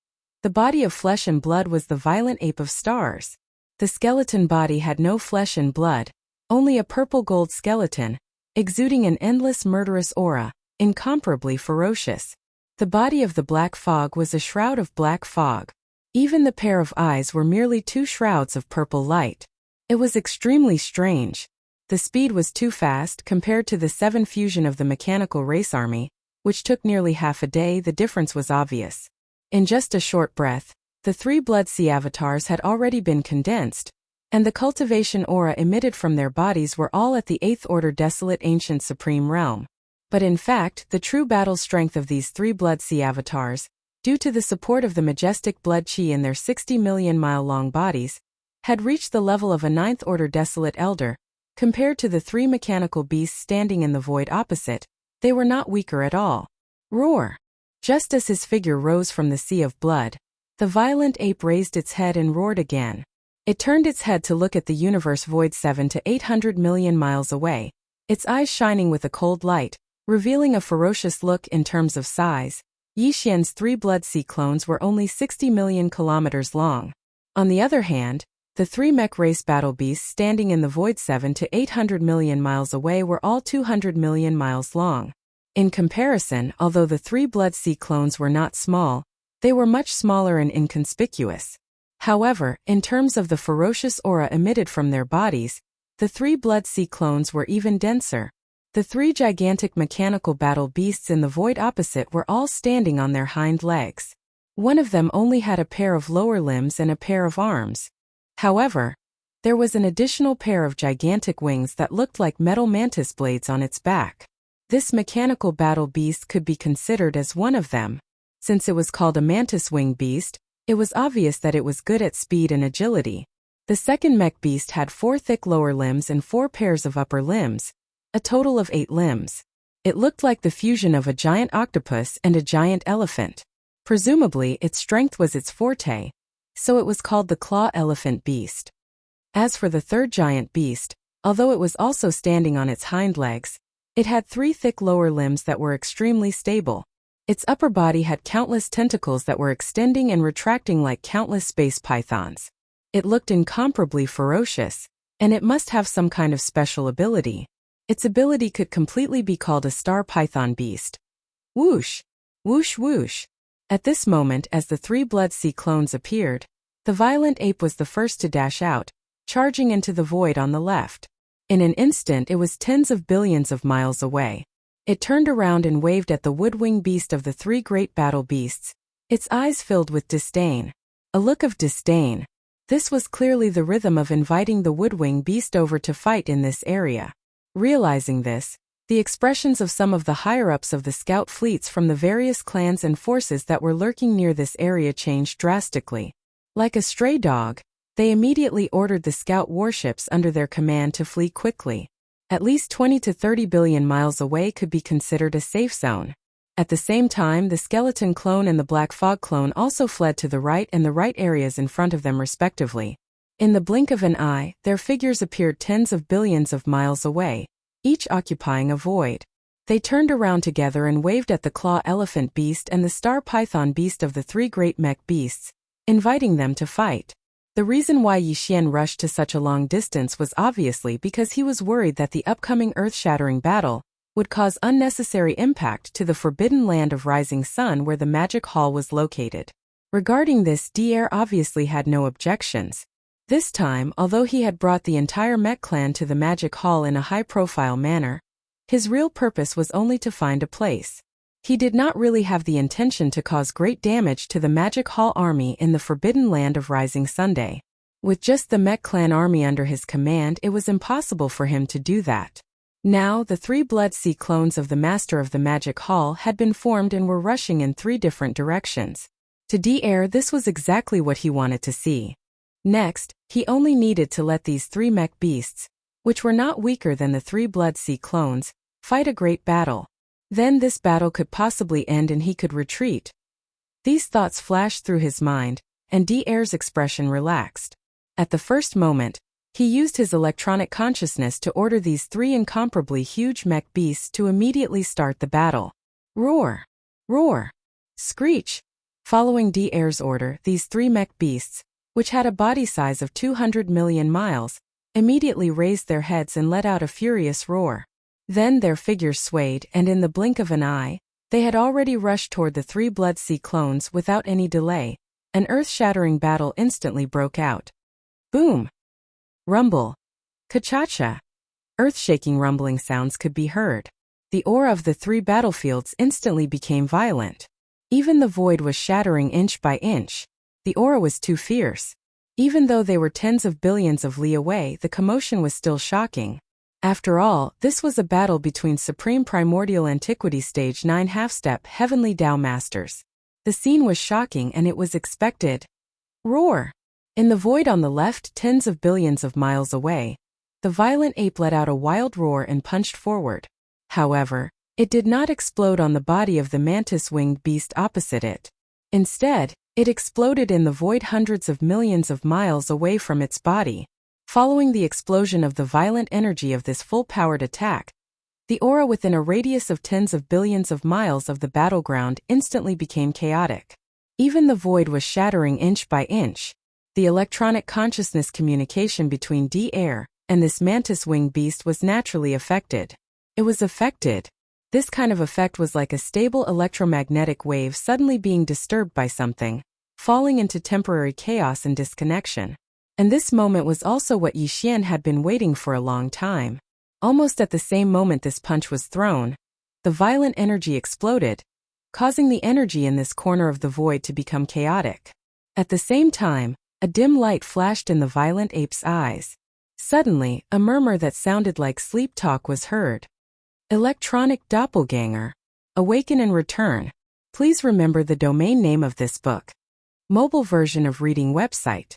The body of flesh and blood was the Violent Ape of Stars. The skeleton body had no flesh and blood, only a purple-gold skeleton, exuding an endless murderous aura, incomparably ferocious. The body of the black fog was a shroud of black fog. Even the pair of eyes were merely two shrouds of purple light. It was extremely strange. The speed was too fast compared to the 7 fusion of the mechanical race army, which took nearly half a day. The difference was obvious. In just a short breath, the 3 Blood Sea avatars had already been condensed, and the cultivation aura emitted from their bodies were all at the 8th order desolate ancient supreme realm. But in fact, the true battle strength of these 3 Blood Sea avatars, due to the support of the majestic blood chi in their 60 million mile long bodies, had reached the level of a 9th order desolate elder. Compared to the 3 mechanical beasts standing in the void opposite, they were not weaker at all. Roar! Just as his figure rose from the sea of blood, the violent ape raised its head and roared again. It turned its head to look at the universe void 7 to 800 million miles away, its eyes shining with a cold light, revealing a ferocious look in terms of size. Yi Xian's 3 Blood Sea clones were only 60 million kilometers long. On the other hand, the 3 mech race battle beasts standing in the void 7 to 800 million miles away were all 200 million miles long. In comparison, although the 3 Blood Sea clones were not small, they were much smaller and inconspicuous. However, in terms of the ferocious aura emitted from their bodies, the 3 Blood Sea clones were even denser. The 3 gigantic mechanical battle beasts in the void opposite were all standing on their hind legs. One of them only had a pair of lower limbs and a pair of arms. However, there was an additional pair of gigantic wings that looked like metal mantis blades on its back. This mechanical battle beast could be considered as one of them. Since it was called a mantis wing beast, it was obvious that it was good at speed and agility. The second mech beast had 4 thick lower limbs and 4 pairs of upper limbs, a total of 8 limbs. It looked like the fusion of a giant octopus and a giant elephant. Presumably, its strength was its forte, so it was called the claw elephant beast. As for the third giant beast, although it was also standing on its hind legs, it had 3 thick lower limbs that were extremely stable. Its upper body had countless tentacles that were extending and retracting like countless space pythons. It looked incomparably ferocious, and it must have some kind of special ability. Its ability could completely be called a star python beast. Whoosh! Whoosh whoosh! At this moment, as the 3 Blood Sea clones appeared, the violent ape was the first to dash out, charging into the void on the left. In an instant it was tens of billions of miles away. It turned around and waved at the woodwing beast of the 3 great battle beasts, its eyes filled with disdain. A look of disdain. This was clearly the rhythm of inviting the woodwing beast over to fight in this area. Realizing this, the expressions of some of the higher-ups of the scout fleets from the various clans and forces that were lurking near this area changed drastically. Like a stray dog, they immediately ordered the scout warships under their command to flee quickly. At least 20 to 30 billion miles away could be considered a safe zone. At the same time, the skeleton clone and the black fog clone also fled to the right and the right areas in front of them respectively. In the blink of an eye, their figures appeared tens of billions of miles away, each occupying a void. They turned around together and waved at the claw elephant beast and the star python beast of the 3 great mech beasts, inviting them to fight. The reason why Yi Xian rushed to such a long distance was obviously because he was worried that the upcoming earth-shattering battle would cause unnecessary impact to the forbidden land of Rising Sun where the magic hall was located. Regarding this, Dier obviously had no objections. This time, although he had brought the entire mech clan to the magic hall in a high-profile manner, his real purpose was only to find a place. He did not really have the intention to cause great damage to the magic hall army in the forbidden land of Rising Sunday. With just the mech clan army under his command, it was impossible for him to do that. Now, the 3 Blood Sea clones of the Master of the Magic Hall had been formed and were rushing in 3 different directions. To Dier, this was exactly what he wanted to see. Next, he only needed to let these 3 mech beasts, which were not weaker than the 3 Blood Sea clones, fight a great battle. Then this battle could possibly end and he could retreat. These thoughts flashed through his mind, and Dier's expression relaxed. At the first moment, he used his electronic consciousness to order these 3 incomparably huge mech beasts to immediately start the battle. Roar! Roar! Screech! Following Dier's order, these 3 mech beasts, which had a body size of 200 million miles, immediately raised their heads and let out a furious roar. Then their figures swayed, and in the blink of an eye, they had already rushed toward the three Blood Sea clones without any delay. An earth-shattering battle instantly broke out. Boom! Rumble! Ka-cha-cha! Earth-shaking rumbling sounds could be heard. The aura of the three battlefields instantly became violent. Even the void was shattering inch by inch. The aura was too fierce. Even though they were tens of billions of li away, the commotion was still shocking. After all, this was a battle between Supreme Primordial Antiquity Stage 9 half-step Heavenly Tao Masters. The scene was shocking and it was expected. Roar! In the void on the left, tens of billions of miles away, the violent ape let out a wild roar and punched forward. However, it did not explode on the body of the mantis-winged beast opposite it. Instead, it exploded in the void hundreds of millions of miles away from its body. Following the explosion of the violent energy of this full-powered attack, the aura within a radius of tens of billions of miles of the battleground instantly became chaotic. Even the void was shattering inch by inch. The electronic consciousness communication between D-Air and this mantis-winged beast was naturally affected. It was affected. This kind of effect was like a stable electromagnetic wave suddenly being disturbed by something, falling into temporary chaos and disconnection. And this moment was also what Yi Xian had been waiting for a long time. Almost at the same moment this punch was thrown, the violent energy exploded, causing the energy in this corner of the void to become chaotic. At the same time, a dim light flashed in the violent ape's eyes. Suddenly, a murmur that sounded like sleep talk was heard. Electronic doppelganger. Awaken and return. Please remember the domain name of this book. Mobile version of reading website.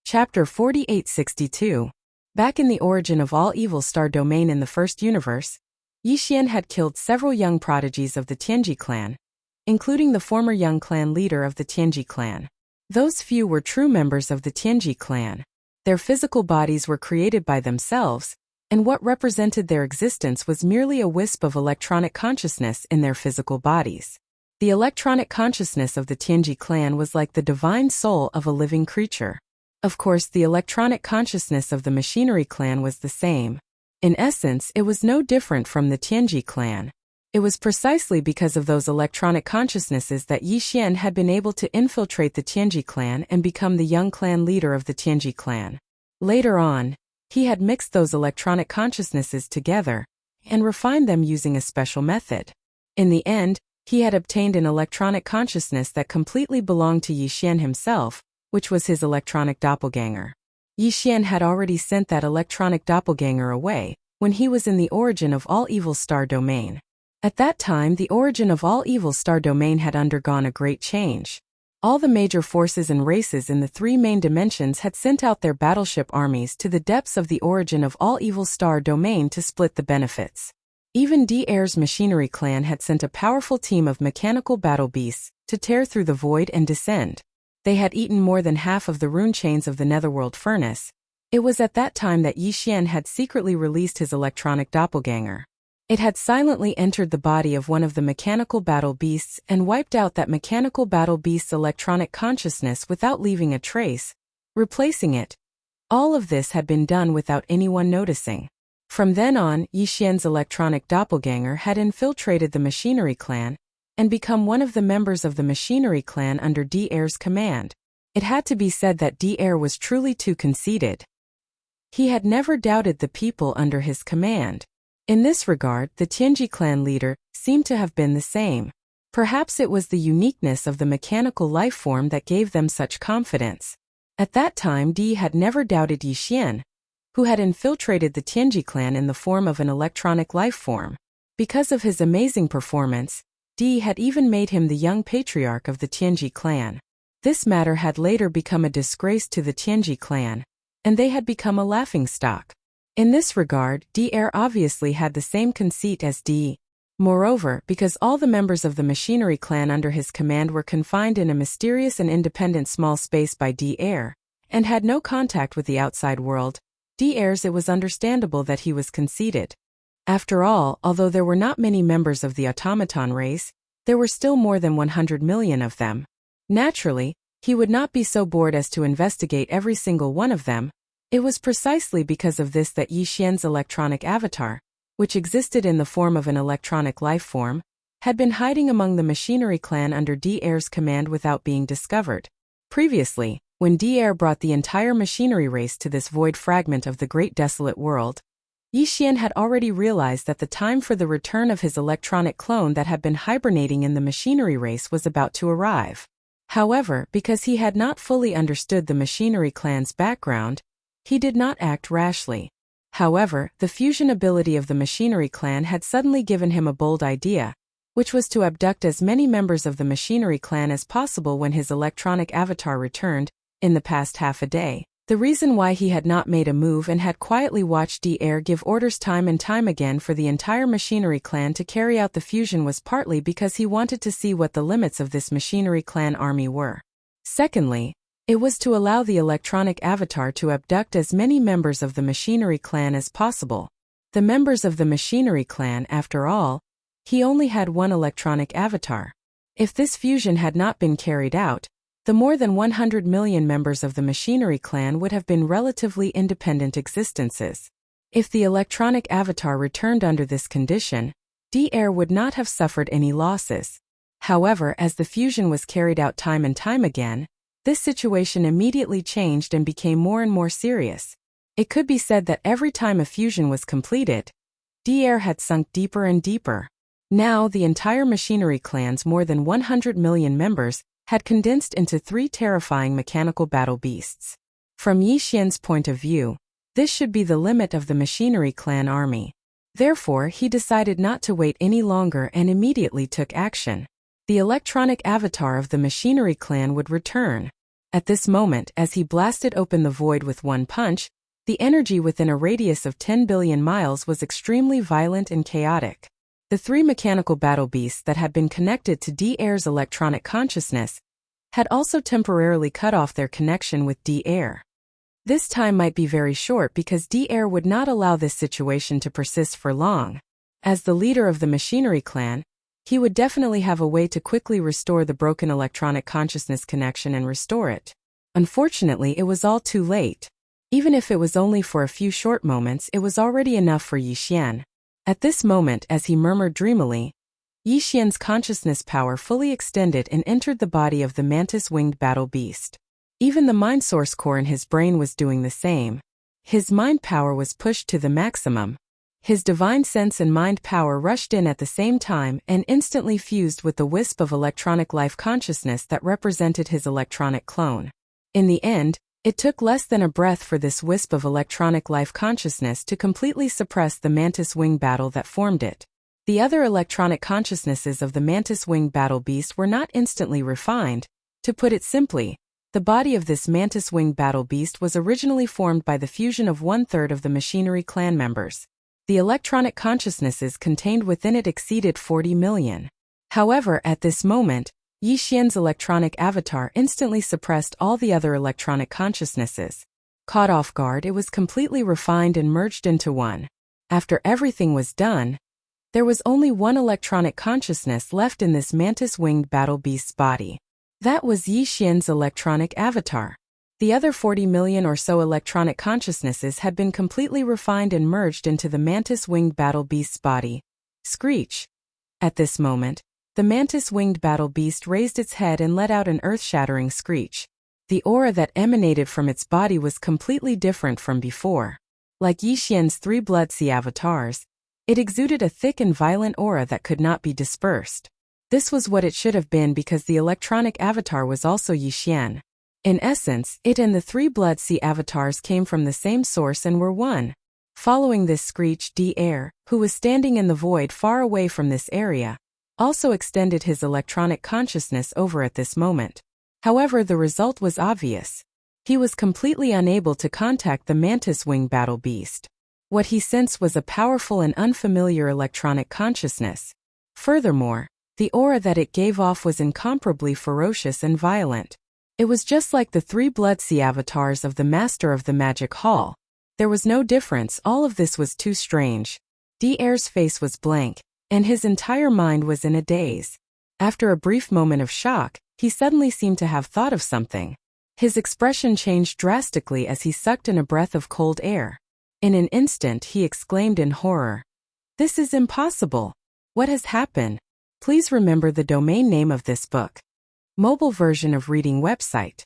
Chapter 4862. Back in the origin of all evil star domain in the first universe, Yi Xian had killed several young prodigies of the Tianji clan, including the former young clan leader of the Tianji clan. Those few were true members of the Tianji clan. Their physical bodies were created by themselves, and what represented their existence was merely a wisp of electronic consciousness in their physical bodies. The electronic consciousness of the Tianji clan was like the divine soul of a living creature. Of course, the electronic consciousness of the Machinery clan was the same. In essence, it was no different from the Tianji clan. It was precisely because of those electronic consciousnesses that Yi Xian had been able to infiltrate the Tianji clan and become the young clan leader of the Tianji clan. Later on, he had mixed those electronic consciousnesses together and refined them using a special method. In the end, he had obtained an electronic consciousness that completely belonged to Yi Xian himself, which was his electronic doppelganger. Yi Xian had already sent that electronic doppelganger away when he was in the origin of all evil star domain. At that time, the origin of all evil star domain had undergone a great change. All the major forces and races in the three main dimensions had sent out their battleship armies to the depths of the origin of all evil star domain to split the benefits. Even D-Air's Machinery clan had sent a powerful team of mechanical battle beasts to tear through the void and descend. They had eaten more than half of the rune chains of the netherworld furnace. It was at that time that Yi Xian had secretly released his electronic doppelganger. It had silently entered the body of one of the mechanical battle beasts and wiped out that mechanical battle beast's electronic consciousness without leaving a trace, replacing it. All of this had been done without anyone noticing. From then on, Yi Xian's electronic doppelganger had infiltrated the Machinery clan and become one of the members of the Machinery clan under D-Air's command. It had to be said that D-Air was truly too conceited. He had never doubted the people under his command. In this regard, the Tianji clan leader seemed to have been the same. Perhaps it was the uniqueness of the mechanical life form that gave them such confidence. At that time, D had never doubted Yi Xian, who had infiltrated the Tianji clan in the form of an electronic life form. Because of his amazing performance, D had even made him the young patriarch of the Tianji clan. This matter had later become a disgrace to the Tianji clan, and they had become a laughingstock. In this regard, D-Air obviously had the same conceit as D. Moreover, because all the members of the Machinery clan under his command were confined in a mysterious and independent small space by D-Air, and had no contact with the outside world, D-Air's it was understandable that he was conceited. After all, although there were not many members of the automaton race, there were still more than 100 million of them. Naturally, he would not be so bored as to investigate every single one of them. It was precisely because of this that Yi Xian's electronic avatar which existed in the form of an electronic life form, had been hiding among the machinery clan under D'Air's command without being discovered. Previously, when D'Air brought the entire machinery race to this void fragment of the great desolate world, Yi Xian had already realized that the time for the return of his electronic clone that had been hibernating in the machinery race was about to arrive. However, because he had not fully understood the machinery clan's background, he did not act rashly. However, the fusion ability of the machinery clan had suddenly given him a bold idea, which was to abduct as many members of the machinery clan as possible when his electronic avatar returned, in the past half a day. The reason why he had not made a move and had quietly watched D'Air give orders time and time again for the entire machinery clan to carry out the fusion was partly because he wanted to see what the limits of this machinery clan army were. Secondly, it was to allow the electronic avatar to abduct as many members of the machinery clan as possible. The members of the machinery clan, after all, he only had one electronic avatar. If this fusion had not been carried out, the more than 100 million members of the machinery clan would have been relatively independent existences. If the electronic avatar returned under this condition, D'Air would not have suffered any losses. However, as the fusion was carried out time and time again, this situation immediately changed and became more and more serious. It could be said that every time a fusion was completed, D'Air had sunk deeper and deeper. Now the entire machinery clan's more than 100 million members had condensed into 3 terrifying mechanical battle beasts. From Yi Xian's point of view, this should be the limit of the machinery clan army. Therefore, he decided not to wait any longer and immediately took action. The electronic avatar of the machinery clan would return. At this moment, as he blasted open the void with one punch, the energy within a radius of 10 billion miles was extremely violent and chaotic. The 3 mechanical battle beasts that had been connected to D'Air's electronic consciousness had also temporarily cut off their connection with D'Air. This time might be very short because D'Air would not allow this situation to persist for long. As the leader of the machinery clan, he would definitely have a way to quickly restore the broken electronic consciousness connection and restore it. Unfortunately, it was all too late. Even if it was only for a few short moments, it was already enough for Yi Xian. At this moment, as he murmured dreamily, Yi Xian's consciousness power fully extended and entered the body of the mantis-winged battle beast. Even the mind source core in his brain was doing the same. His mind power was pushed to the maximum. His divine sense and mind power rushed in at the same time and instantly fused with the wisp of electronic life consciousness that represented his electronic clone. In the end, it took less than a breath for this wisp of electronic life consciousness to completely suppress the mantis-wing battle that formed it. The other electronic consciousnesses of the mantis-wing battle beast were not instantly refined. To put it simply, the body of this mantis-wing battle beast was originally formed by the fusion of 1/3 of the machinery clan members. The electronic consciousnesses contained within it exceeded 40 million. However, at this moment, Yi Xian's electronic avatar instantly suppressed all the other electronic consciousnesses. Caught off guard, it was completely refined and merged into one. After everything was done, there was only one electronic consciousness left in this mantis-winged battle beast's body. That was Yi Xian's electronic avatar. The other 40 million or so electronic consciousnesses had been completely refined and merged into the mantis-winged battle beast's body. Screech! At this moment, the mantis-winged battle beast raised its head and let out an earth-shattering screech. The aura that emanated from its body was completely different from before. Like Yi Xian's 3 Blood Sea avatars, it exuded a thick and violent aura that could not be dispersed. This was what it should have been because the electronic avatar was also Yi Xian. In essence, it and the 3 Blood Sea avatars came from the same source and were one. Following this screech, D'Air, who was standing in the void far away from this area, also extended his electronic consciousness over at this moment. However, the result was obvious. He was completely unable to contact the mantis-wing battle beast. What he sensed was a powerful and unfamiliar electronic consciousness. Furthermore, the aura that it gave off was incomparably ferocious and violent. It was just like the 3 Blood Sea avatars of the Master of the Magic Hall. There was no difference. All of this was too strange. D'Air's face was blank, and his entire mind was in a daze. After a brief moment of shock, he suddenly seemed to have thought of something. His expression changed drastically as he sucked in a breath of cold air. In an instant, he exclaimed in horror, This is impossible. What has happened? Please remember the domain name of this book. Mobile version of reading website.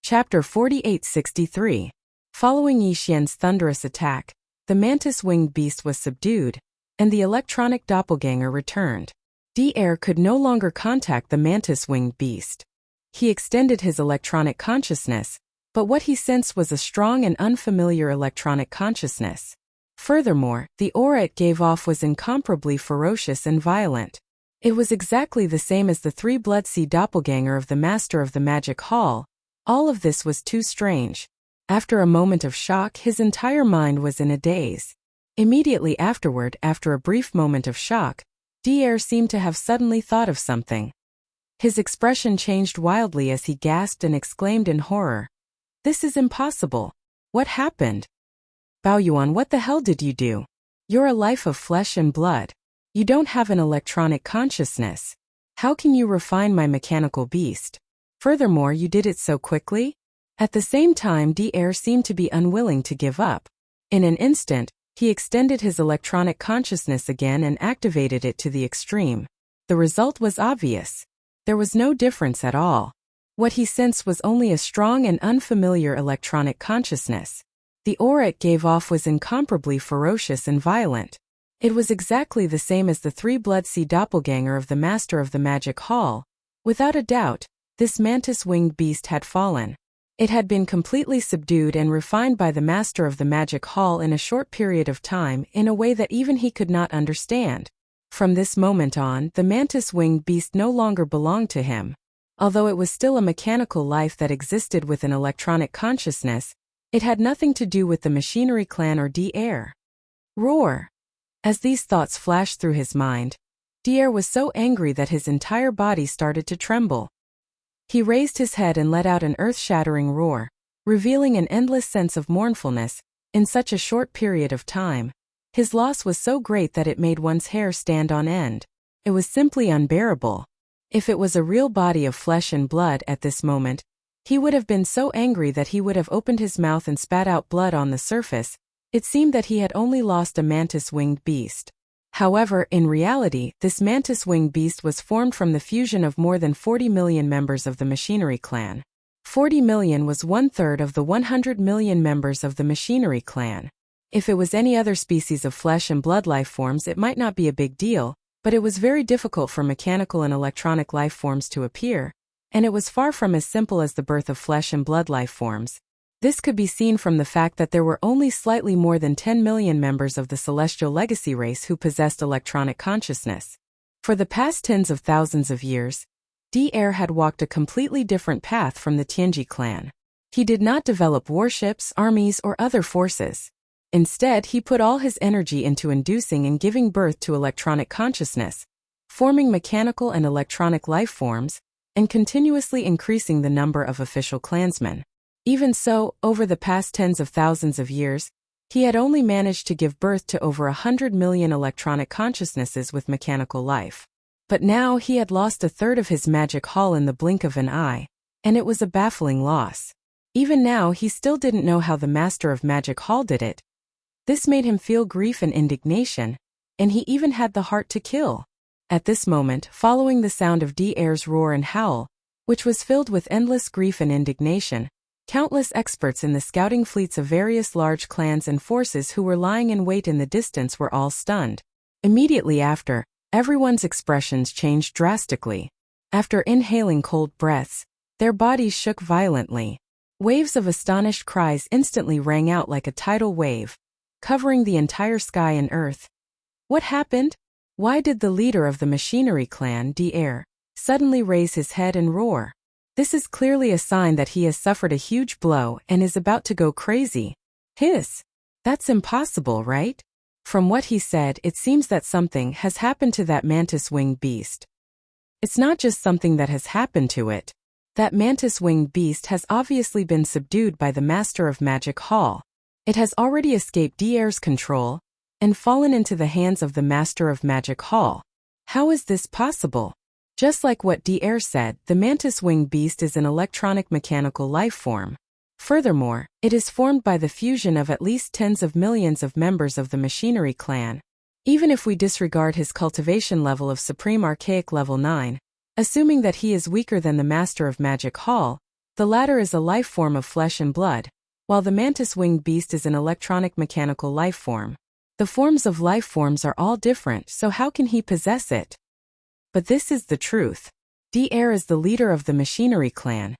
Chapter 4863. Following Yixian's thunderous attack, the mantis-winged beast was subdued, and the electronic doppelganger returned. DR could no longer contact the mantis-winged beast. He extended his electronic consciousness, but what he sensed was a strong and unfamiliar electronic consciousness. Furthermore, the aura it gave off was incomparably ferocious and violent. It was exactly the same as the three Blood-Sea doppelganger of the Master of the Magic Hall. All of this was too strange. After a moment of shock, his entire mind was in a daze. Immediately afterward, after a brief moment of shock, DR seemed to have suddenly thought of something. His expression changed wildly as he gasped and exclaimed in horror. This is impossible. What happened? Baoyuan, what the hell did you do? You're a life of flesh and blood. You don't have an electronic consciousness. How can you refine my mechanical beast? Furthermore, you did it so quickly? At the same time, DR seemed to be unwilling to give up. In an instant, he extended his electronic consciousness again and activated it to the extreme. The result was obvious. There was no difference at all. What he sensed was only a strong and unfamiliar electronic consciousness. The aura it gave off was incomparably ferocious and violent. It was exactly the same as the three Blood-Sea doppelganger of the Master of the Magic Hall. Without a doubt, this mantis-winged beast had fallen. It had been completely subdued and refined by the Master of the Magic Hall in a short period of time in a way that even he could not understand. From this moment on, the mantis-winged beast no longer belonged to him. Although it was still a mechanical life that existed with an electronic consciousness, it had nothing to do with the machinery clan or DR. Roar! As these thoughts flashed through his mind, DR was so angry that his entire body started to tremble. He raised his head and let out an earth-shattering roar, revealing an endless sense of mournfulness in such a short period of time. His loss was so great that it made one's hair stand on end. It was simply unbearable. If it was a real body of flesh and blood at this moment, he would have been so angry that he would have opened his mouth and spat out blood on the surface. It seemed that he had only lost a mantis-winged beast. However, in reality, this mantis-winged beast was formed from the fusion of more than 40 million members of the machinery clan. 40 million was 1/3 of the 100 million members of the machinery clan. If it was any other species of flesh and blood life forms, it might not be a big deal, but it was very difficult for mechanical and electronic life forms to appear, and it was far from as simple as the birth of flesh and blood life forms. This could be seen from the fact that there were only slightly more than 10 million members of the celestial legacy race who possessed electronic consciousness. For the past tens of thousands of years, DR had walked a completely different path from the Tianji clan. He did not develop warships, armies, or other forces. Instead, he put all his energy into inducing and giving birth to electronic consciousness, forming mechanical and electronic life forms, and continuously increasing the number of official clansmen. Even so, over the past tens of thousands of years, he had only managed to give birth to over 100 million electronic consciousnesses with mechanical life. But now he had lost 1/3 of his magic hall in the blink of an eye, and it was a baffling loss. Even now he still didn't know how the Master of Magic Hall did it. This made him feel grief and indignation, and he even had the heart to kill. At this moment, following the sound of DR's roar and howl, which was filled with endless grief and indignation, countless experts in the scouting fleets of various large clans and forces who were lying in wait in the distance were all stunned. Immediately after, everyone's expressions changed drastically. After inhaling cold breaths, their bodies shook violently. Waves of astonished cries instantly rang out like a tidal wave, covering the entire sky and earth. What happened? Why did the leader of the machinery clan, DR, suddenly raise his head and roar? This is clearly a sign that he has suffered a huge blow and is about to go crazy. Hiss! That's impossible, right? From what he said, it seems that something has happened to that mantis-winged beast. It's not just something that has happened to it. That mantis-winged beast has obviously been subdued by the Master of Magic Hall. It has already escaped DR's control and fallen into the hands of the Master of Magic Hall. How is this possible? Just like what DR said, the mantis-winged beast is an electronic mechanical life form. Furthermore, it is formed by the fusion of at least tens of millions of members of the machinery clan, Even if we disregard his cultivation level of Supreme Archaic Level 9, assuming that he is weaker than the Master of Magic Hall, the latter is a life form of flesh and blood, while the mantis-winged beast is an electronic mechanical life form. The forms of life forms are all different, so how can he possess it? But this is the truth. D'Air is the leader of the machinery clan.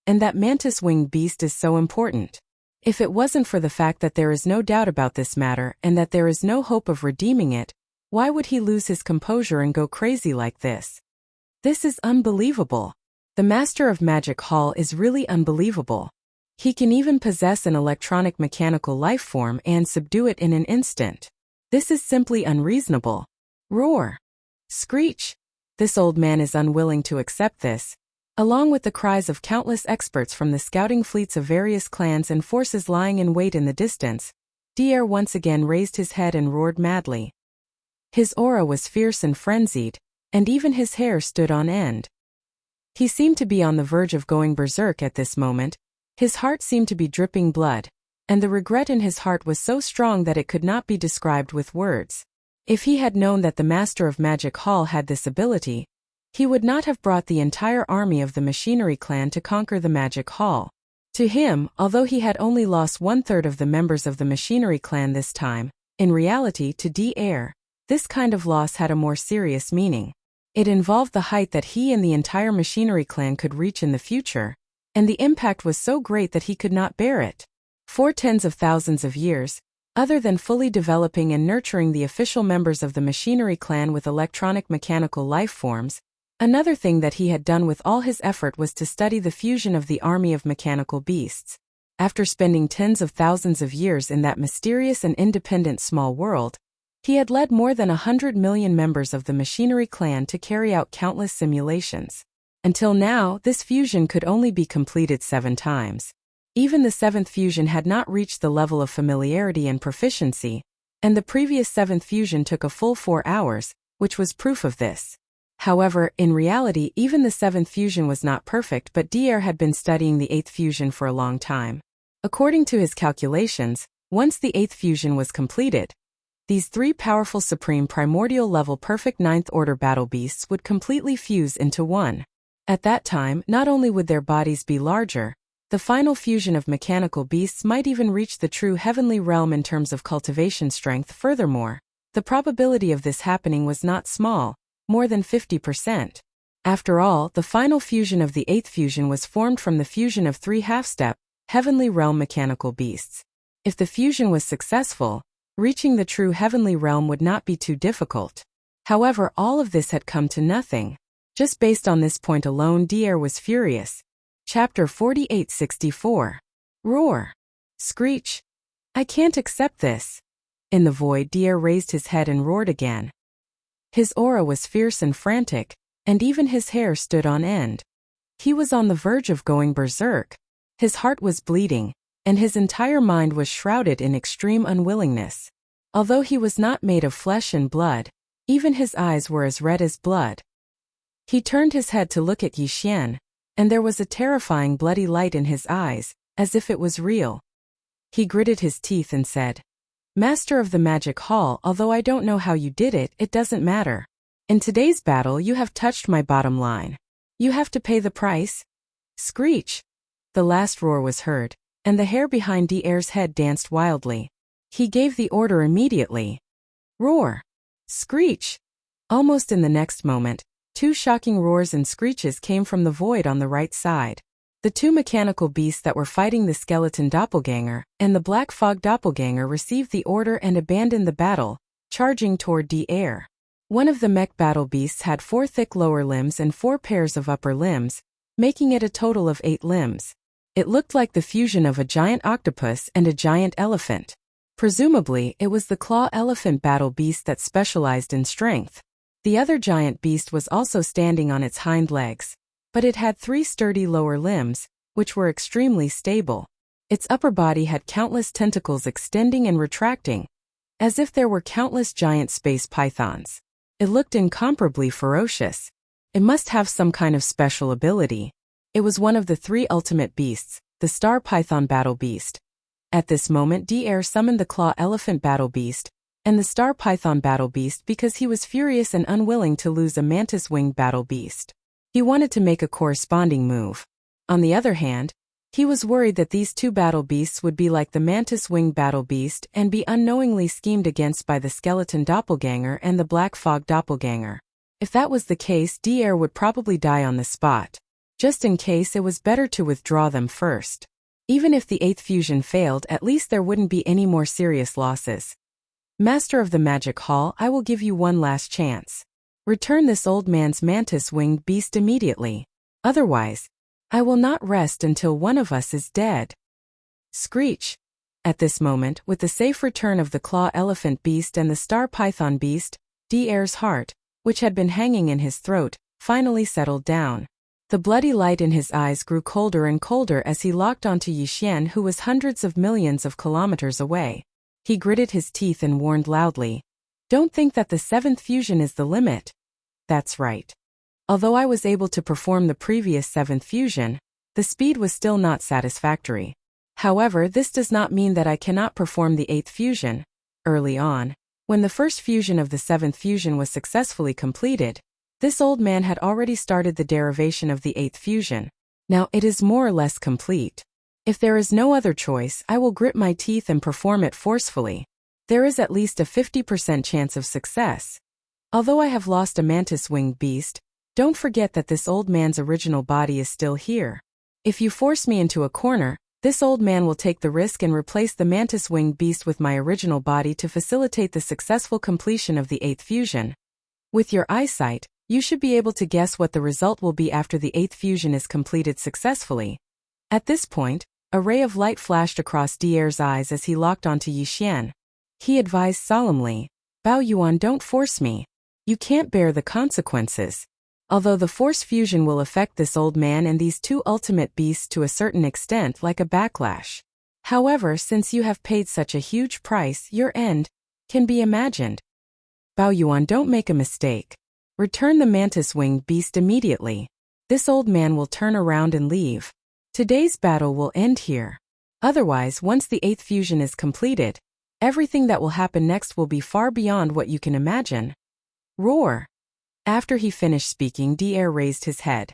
And that mantis-winged beast is so important. If it wasn't for the fact that there is no doubt about this matter and that there is no hope of redeeming it, why would he lose his composure and go crazy like this? This is unbelievable. The Master of Magic Hall is really unbelievable. He can even possess an electronic mechanical life form and subdue it in an instant. This is simply unreasonable. Roar! Screech! This old man is unwilling to accept this. Along with the cries of countless experts from the scouting fleets of various clans and forces lying in wait in the distance, D'Air once again raised his head and roared madly. His aura was fierce and frenzied, and even his hair stood on end. He seemed to be on the verge of going berserk at this moment. His heart seemed to be dripping blood, and the regret in his heart was so strong that it could not be described with words. If he had known that the Master of Magic Hall had this ability, he would not have brought the entire army of the Machinery Clan to conquer the Magic Hall. To him, although he had only lost 1/3 of the members of the Machinery Clan this time, in reality to D'Air, this kind of loss had a more serious meaning. It involved the height that he and the entire Machinery Clan could reach in the future, and the impact was so great that he could not bear it. For tens of thousands of years, other than fully developing and nurturing the official members of the Machinery Clan with electronic mechanical life forms, another thing that he had done with all his effort was to study the fusion of the army of mechanical beasts. After spending tens of thousands of years in that mysterious and independent small world, he had led more than 100 million members of the Machinery Clan to carry out countless simulations. Until now, this fusion could only be completed 7 times. Even the 7th fusion had not reached the level of familiarity and proficiency, and the previous 7th fusion took a full 4 hours, which was proof of this. However, in reality, even the 7th fusion was not perfect, but D'Air had been studying the 8th fusion for a long time. According to his calculations, once the 8th fusion was completed, these 3 powerful supreme primordial level perfect 9th order battle beasts would completely fuse into one. At that time, not only would their bodies be larger, the final fusion of mechanical beasts might even reach the true heavenly realm in terms of cultivation strength. Furthermore, the probability of this happening was not small, more than 50%. After all, the final fusion of the 8th fusion was formed from the fusion of 3 half-step, heavenly realm mechanical beasts. If the fusion was successful, reaching the true heavenly realm would not be too difficult. However, all of this had come to nothing. Just based on this point alone, D'Air was furious. Chapter 4864. Roar! Screech! I can't accept this. In the void, D'Air raised his head and roared again. His aura was fierce and frantic, and even his hair stood on end. He was on the verge of going berserk. His heart was bleeding, and his entire mind was shrouded in extreme unwillingness. Although he was not made of flesh and blood, even his eyes were as red as blood. He turned his head to look at Yi Xian, and there was a terrifying bloody light in his eyes, as if it was real. He gritted his teeth and said, Master of the Magic Hall, although I don't know how you did it, it doesn't matter. In today's battle you have touched my bottom line. You have to pay the price. Screech! The last roar was heard, and the hair behind D'Air's head danced wildly. He gave the order immediately. Roar! Screech! Almost in the next moment, 2 shocking roars and screeches came from the void on the right side. The 2 mechanical beasts that were fighting the skeleton doppelganger and the black fog doppelganger received the order and abandoned the battle, charging toward D'Air. One of the mech battle beasts had 4 thick lower limbs and 4 pairs of upper limbs, making it a total of 8 limbs. It looked like the fusion of a giant octopus and a giant elephant. Presumably, it was the claw elephant battle beast that specialized in strength. The other giant beast was also standing on its hind legs, but it had 3 sturdy lower limbs, which were extremely stable. Its upper body had countless tentacles extending and retracting, as if there were countless giant space pythons. It looked incomparably ferocious. It must have some kind of special ability. It was one of the 3 ultimate beasts, the star python battle beast. At this moment, D'Air summoned the claw elephant battle beast, and the star python battle beast because he was furious and unwilling to lose a mantis-winged battle beast. He wanted to make a corresponding move. On the other hand, he was worried that these two battle beasts would be like the mantis-winged battle beast and be unknowingly schemed against by the skeleton doppelganger and the black fog doppelganger. If that was the case, Dr. would probably die on the spot. Just in case, it was better to withdraw them first. Even if the 8th fusion failed, at least there wouldn't be any more serious losses. Master of the Magic Hall, I will give you one last chance. Return this old man's mantis-winged beast immediately. Otherwise, I will not rest until one of us is dead. Screech. At this moment, with the safe return of the claw elephant beast and the star python beast, Dr's heart, which had been hanging in his throat, finally settled down. The bloody light in his eyes grew colder and colder as he locked onto Yixian, who was hundreds of millions of kilometers away. He gritted his teeth and warned loudly, "Don't think that the 7th fusion is the limit." That's right. Although I was able to perform the previous 7th fusion, the speed was still not satisfactory. However, this does not mean that I cannot perform the 8th fusion. Early on, when the first fusion of the 7th fusion was successfully completed, this old man had already started the derivation of the 8th fusion. Now it is more or less complete. If there is no other choice, I will grit my teeth and perform it forcefully. There is at least a 50% chance of success. Although I have lost a mantis-winged beast, don't forget that this old man's original body is still here. If you force me into a corner, this old man will take the risk and replace the mantis-winged beast with my original body to facilitate the successful completion of the 8th fusion. With your eyesight, you should be able to guess what the result will be after the 8th fusion is completed successfully. At this point, a ray of light flashed across Dr's eyes as he locked onto Yixian. He advised solemnly, "Bao Yuan, don't force me. You can't bear the consequences." Although the force fusion will affect this old man and these two ultimate beasts to a certain extent like a backlash. However, since you have paid such a huge price, your end can be imagined. Bao Yuan, don't make a mistake. Return the mantis-winged beast immediately. This old man will turn around and leave. Today's battle will end here. Otherwise, once the 8th fusion is completed, everything that will happen next will be far beyond what you can imagine. Roar. After he finished speaking, Dr raised his head.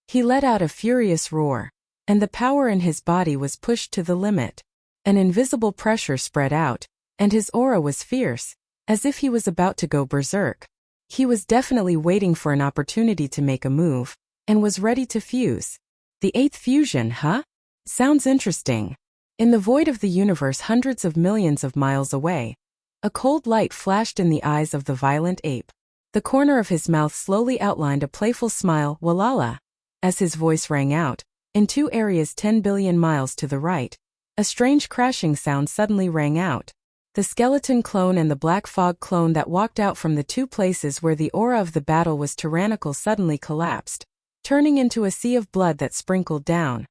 He let out a furious roar, and the power in his body was pushed to the limit. An invisible pressure spread out, and his aura was fierce, as if he was about to go berserk. He was definitely waiting for an opportunity to make a move, and was ready to fuse. The 8th fusion, huh? Sounds interesting. In the void of the universe hundreds of millions of miles away, a cold light flashed in the eyes of the violent ape. The corner of his mouth slowly outlined a playful smile, "Walala." As his voice rang out, in two areas 10 billion miles to the right, a strange crashing sound suddenly rang out. The skeleton clone and the black fog clone that walked out from the two places where the aura of the battle was tyrannical suddenly collapsed, turning into a sea of blood that sprinkled down.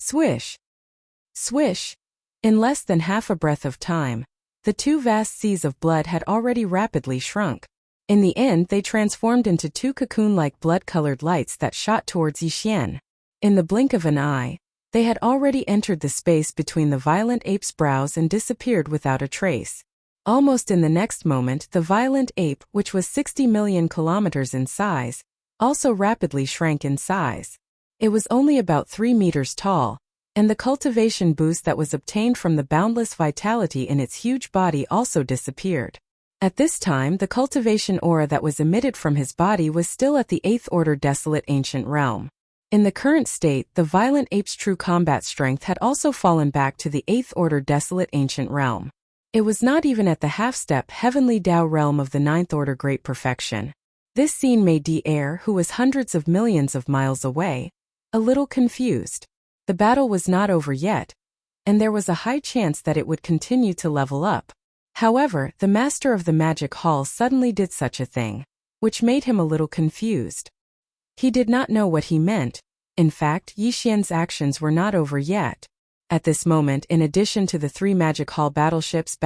Swish! Swish! In less than half a breath of time, the two vast seas of blood had already rapidly shrunk. In the end, they transformed into two cocoon-like blood-colored lights that shot towards Yixian. In the blink of an eye, they had already entered the space between the violent ape's brows and disappeared without a trace. Almost in the next moment, the violent ape, which was 60 million kilometers in size, also rapidly shrank in size. It was only about 3 meters tall, and the cultivation boost that was obtained from the boundless vitality in its huge body also disappeared. At this time, the cultivation aura that was emitted from his body was still at the 8th order desolate ancient realm. In the current state, the violent ape's true combat strength had also fallen back to the 8th order desolate ancient realm. It was not even at the half-step heavenly Tao realm of the 9th order great perfection. This scene made Dr, who was hundreds of millions of miles away, a little confused. The battle was not over yet, and there was a high chance that it would continue to level up. However, the master of the magic hall suddenly did such a thing, which made him a little confused. He did not know what he meant. In fact, Yixian's actions were not over yet. At this moment, in addition to the 3 magic hall battleships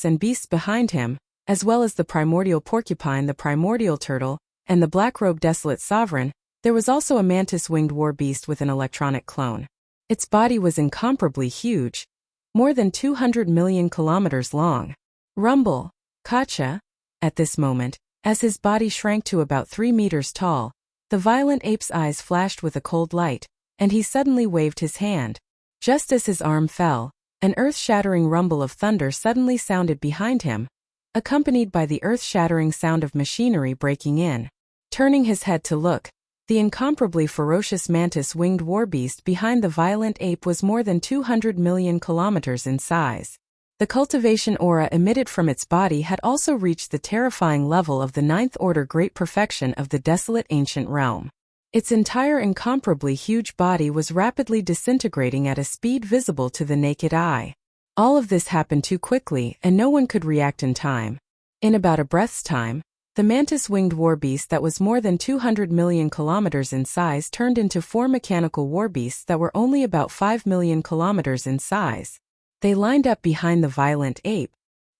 and beasts behind him, as well as the primordial porcupine, the primordial turtle, and the black-robed desolate sovereign, there was also a mantis-winged war beast with an electronic clone. Its body was incomparably huge, more than 200 million kilometers long. Rumble. Kacha. At this moment, as his body shrank to about 3 meters tall, the violent ape's eyes flashed with a cold light, and he suddenly waved his hand. Just as his arm fell, an earth-shattering rumble of thunder suddenly sounded behind him, accompanied by the earth-shattering sound of machinery breaking in. Turning his head to look, the incomparably ferocious mantis-winged warbeast behind the violent ape was more than 200 million kilometers in size. The cultivation aura emitted from its body had also reached the terrifying level of the ninth-order great perfection of the desolate ancient realm. Its entire incomparably huge body was rapidly disintegrating at a speed visible to the naked eye. All of this happened too quickly, and no one could react in time. In about a breath's time, the mantis-winged warbeast that was more than 200 million kilometers in size turned into 4 mechanical warbeasts that were only about 5 million kilometers in size. They lined up behind the violent ape.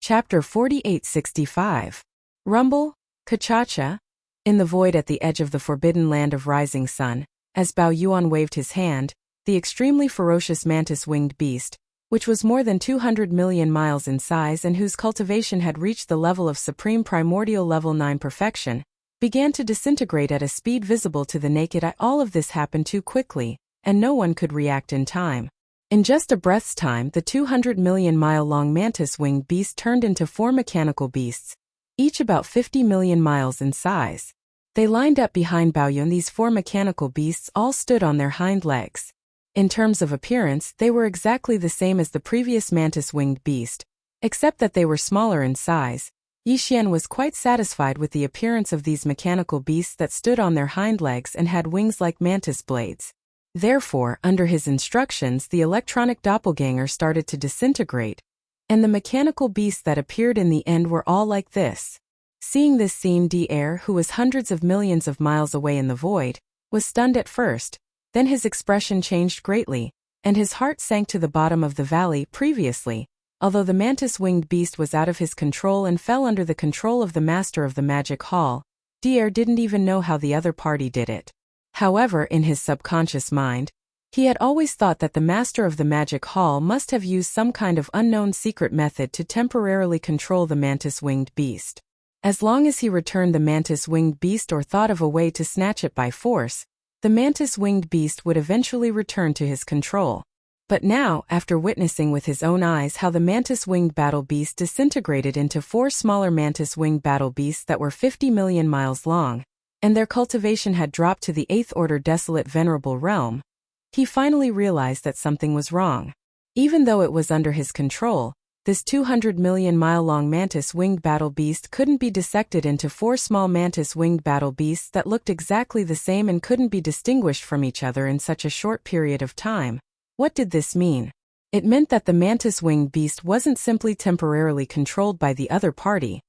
Chapter 4865. Rumble, Kachacha. In the void at the edge of the forbidden land of rising sun, as Bao Yuan waved his hand, the extremely ferocious mantis-winged beast, which was more than 200 million miles in size and whose cultivation had reached the level of supreme primordial level 9 perfection, began to disintegrate at a speed visible to the naked eye. All of this happened too quickly, and no one could react in time. In just a breath's time, the 200 million mile-long mantis-winged beast turned into 4 mechanical beasts, each about 50 million miles in size. They lined up behind Bao Yuan. These 4 mechanical beasts all stood on their hind legs. In terms of appearance, they were exactly the same as the previous mantis-winged beast, except that they were smaller in size. Yixian was quite satisfied with the appearance of these mechanical beasts that stood on their hind legs and had wings like mantis blades. Therefore, under his instructions, the electronic doppelganger started to disintegrate, and the mechanical beasts that appeared in the end were all like this. Seeing this scene, Di'er, who was hundreds of millions of miles away in the void, was stunned at first. Then his expression changed greatly, and his heart sank to the bottom of the valley. Previously, although the mantis-winged beast was out of his control and fell under the control of the master of the magic hall, Di'er didn't even know how the other party did it. However, in his subconscious mind, he had always thought that the master of the magic hall must have used some kind of unknown secret method to temporarily control the mantis-winged beast. As long as he returned the mantis-winged beast or thought of a way to snatch it by force, the mantis-winged beast would eventually return to his control. But now, after witnessing with his own eyes how the mantis-winged battle beast disintegrated into 4 smaller mantis-winged battle beasts that were 50 million miles long, and their cultivation had dropped to the 8th order desolate venerable realm, he finally realized that something was wrong. Even though it was under his control, this 200 million mile-long mantis-winged battle beast couldn't be dissected into 4 small mantis-winged battle beasts that looked exactly the same and couldn't be distinguished from each other in such a short period of time. What did this mean? It meant that the mantis-winged beast wasn't simply temporarily controlled by the other party,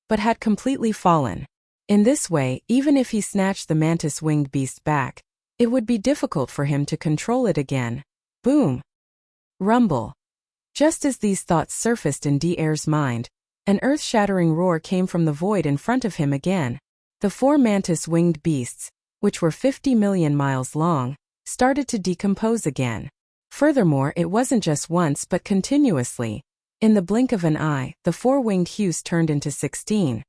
but had completely fallen. In this way, even if he snatched the mantis-winged beast back, it would be difficult for him to control it again. Boom! Rumble. Just as these thoughts surfaced in Di'er's mind, an earth-shattering roar came from the void in front of him again. The 4 mantis-winged beasts, which were 50 million miles long, started to decompose again. Furthermore, it wasn't just once but continuously. In the blink of an eye, the 4 winged hues turned into 16.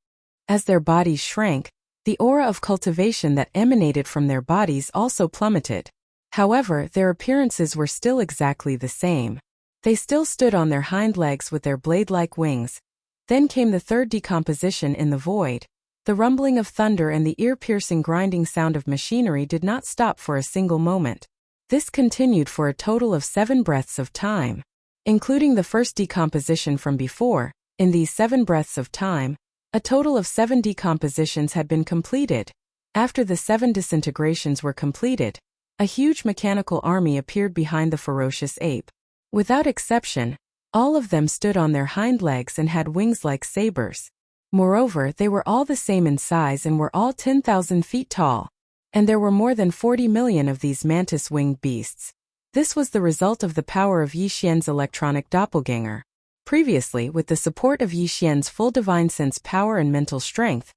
As their bodies shrank, the aura of cultivation that emanated from their bodies also plummeted. However, their appearances were still exactly the same. They still stood on their hind legs with their blade-like wings. Then came the 3rd decomposition in the void. The rumbling of thunder and the ear-piercing grinding sound of machinery did not stop for a single moment. This continued for a total of 7 breaths of time. Including the first decomposition from before, in these 7 breaths of time, a total of 7 decompositions had been completed. After the 7 disintegrations were completed, a huge mechanical army appeared behind the ferocious ape. Without exception, all of them stood on their hind legs and had wings like sabers. Moreover, they were all the same in size and were all 10,000 feet tall. And there were more than 40 million of these mantis-winged beasts. This was the result of the power of Yixian's electronic doppelganger. Previously, with the support of Yixian's full divine sense power and mental strength,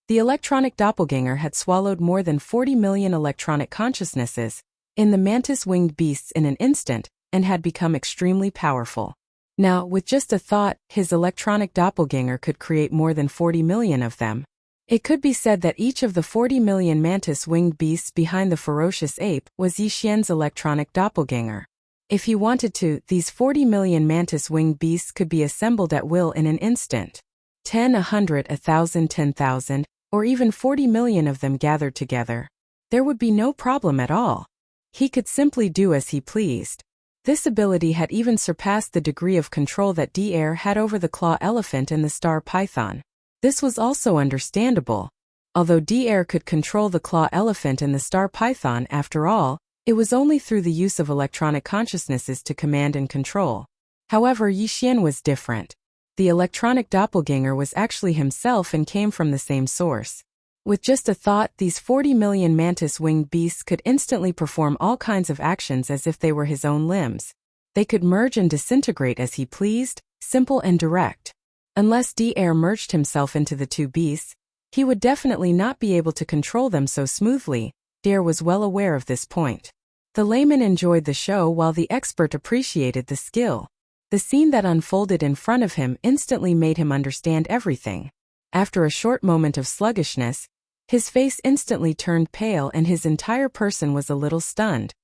the electronic doppelganger had swallowed more than 40 million electronic consciousnesses in the mantis-winged beasts in an instant, and had become extremely powerful. Now, with just a thought, his electronic doppelganger could create more than 40 million of them. It could be said that each of the 40 million mantis-winged beasts behind the ferocious ape was Yi Xian's electronic doppelganger. If he wanted to, these 40 million mantis-winged beasts could be assembled at will in an instant. 10, 100, 1,000, 10,000, or even 40 million of them gathered together. There would be no problem at all. He could simply do as he pleased. This ability had even surpassed the degree of control that D-Air had over the claw elephant and the star python. This was also understandable. Although D-Air could control the claw elephant and the star python, after all, it was only through the use of electronic consciousnesses to command and control. However, Yi Xian was different. The electronic doppelganger was actually himself and came from the same source. With just a thought, these 40 million mantis-winged beasts could instantly perform all kinds of actions as if they were his own limbs. They could merge and disintegrate as he pleased, simple and direct. Unless D-Air merged himself into the two beasts, he would definitely not be able to control them so smoothly. D-Air was well aware of this point. The layman enjoyed the show while the expert appreciated the skill. The scene that unfolded in front of him instantly made him understand everything. After a short moment of sluggishness, his face instantly turned pale and his entire person was a little stunned.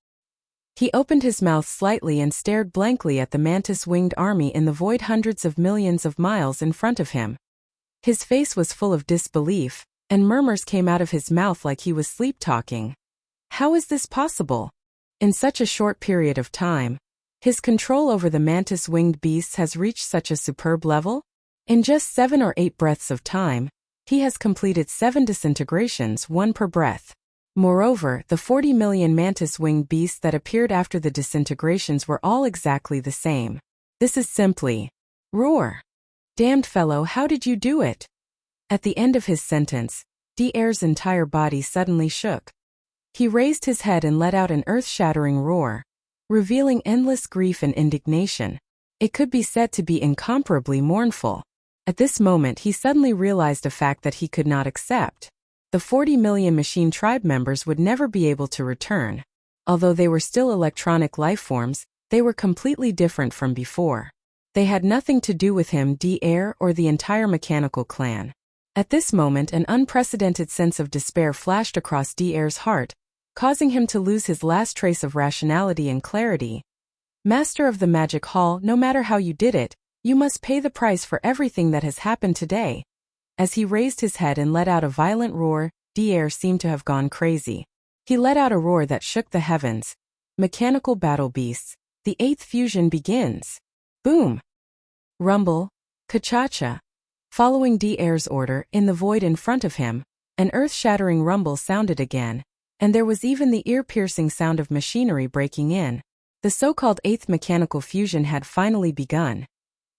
He opened his mouth slightly and stared blankly at the mantis-winged army in the void hundreds of millions of miles in front of him. His face was full of disbelief, and murmurs came out of his mouth like he was sleep-talking. How is this possible? In such a short period of time, his control over the mantis-winged beasts has reached such a superb level? In just 7 or 8 breaths of time, he has completed 7 disintegrations, 1 per breath. Moreover, the 40 million mantis-winged beasts that appeared after the disintegrations were all exactly the same. This is simply roar. Damned fellow, how did you do it? At the end of his sentence, D-Air's entire body suddenly shook. He raised his head and let out an earth-shattering roar, revealing endless grief and indignation. It could be said to be incomparably mournful. At this moment he suddenly realized a fact that he could not accept. The 40 million machine tribe members would never be able to return. Although they were still electronic life forms, they were completely different from before. They had nothing to do with him, D-Air, or the entire mechanical clan. At this moment an unprecedented sense of despair flashed across D-Air's heart, causing him to lose his last trace of rationality and clarity. Master of the Magic Hall, no matter how you did it, you must pay the price for everything that has happened today. As he raised his head and let out a violent roar, D-Air seemed to have gone crazy. He let out a roar that shook the heavens. Mechanical battle beasts. The 8th fusion begins. Boom! Rumble. Ka-cha-cha. Following D-Air's order, in the void in front of him, an earth-shattering rumble sounded again, and there was even the ear-piercing sound of machinery breaking in. The so-called 8th mechanical fusion had finally begun.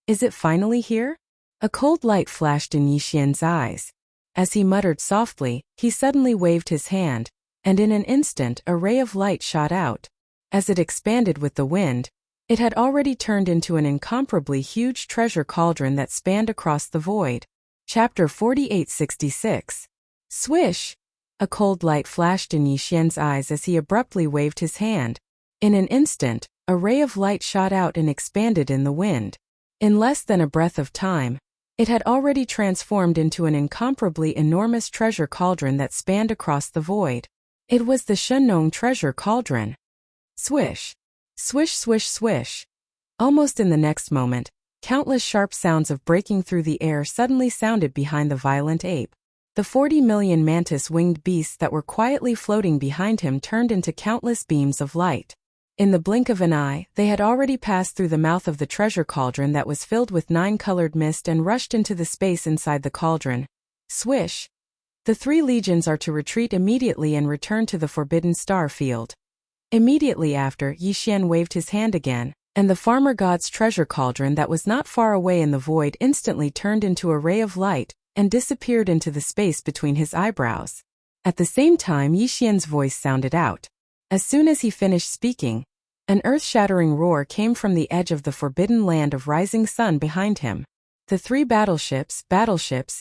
Is it finally here? A cold light flashed in Yi Xian's eyes. As he muttered softly, he suddenly waved his hand, and in an instant a ray of light shot out. As it expanded with the wind, it had already turned into an incomparably huge treasure cauldron that spanned across the void. Chapter 4866. Swish! A cold light flashed in Yi Xian's eyes as he abruptly waved his hand. In an instant, a ray of light shot out and expanded in the wind. In less than a breath of time, it had already transformed into an incomparably enormous treasure cauldron that spanned across the void. It was the Shenong treasure cauldron. Swish! Swish, swish, swish. Almost in the next moment, countless sharp sounds of breaking through the air suddenly sounded behind the violent ape. The 40 million mantis-winged beasts that were quietly floating behind him turned into countless beams of light. In the blink of an eye, they had already passed through the mouth of the treasure cauldron that was filled with 9-colored mist and rushed into the space inside the cauldron. Swish! The 3 legions are to retreat immediately and return to the Forbidden Star field. Immediately after, Yi Xian waved his hand again, and the farmer god's treasure cauldron that was not far away in the void instantly turned into a ray of light and disappeared into the space between his eyebrows. At the same time, Yi Xian's voice sounded out. As soon as he finished speaking, an earth-shattering roar came from the edge of the forbidden land of rising sun behind him. The 3 battleships,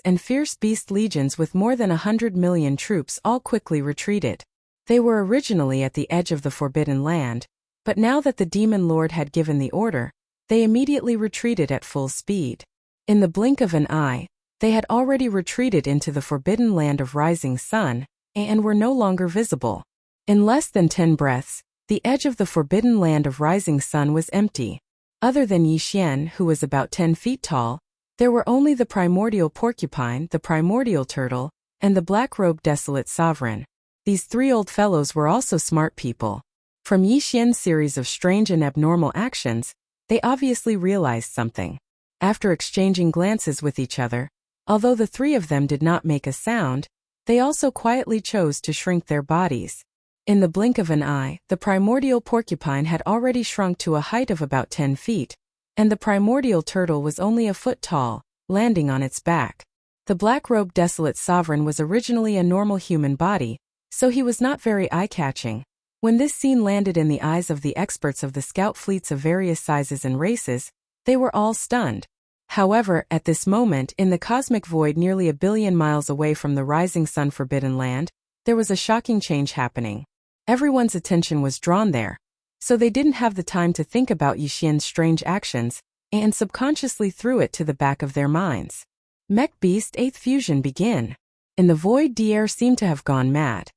and fierce beast legions with more than 100 million troops all quickly retreated. They were originally at the edge of the forbidden land, but now that the demon lord had given the order, they immediately retreated at full speed. In the blink of an eye, they had already retreated into the forbidden land of rising sun, and were no longer visible. In less than 10 breaths, the edge of the forbidden land of rising sun was empty. Other than Yixian, who was about 10 feet tall, there were only the primordial porcupine, the primordial turtle, and the black-robed desolate sovereign. These 3 old fellows were also smart people. From Yixian's series of strange and abnormal actions, they obviously realized something. After exchanging glances with each other, although the 3 of them did not make a sound, they also quietly chose to shrink their bodies. In the blink of an eye, the primordial porcupine had already shrunk to a height of about 10 feet, and the primordial turtle was only a foot tall, landing on its back. The black-robed desolate sovereign was originally a normal human body, so he was not very eye-catching. When this scene landed in the eyes of the experts of the scout fleets of various sizes and races, they were all stunned. However, at this moment, in the cosmic void nearly 1 billion miles away from the rising sun forbidden land, there was a shocking change happening. Everyone's attention was drawn there, so they didn't have the time to think about Yixian's strange actions, and subconsciously threw it to the back of their minds. Mech Beast 8th Fusion begin. In the void, Dier seemed to have gone mad.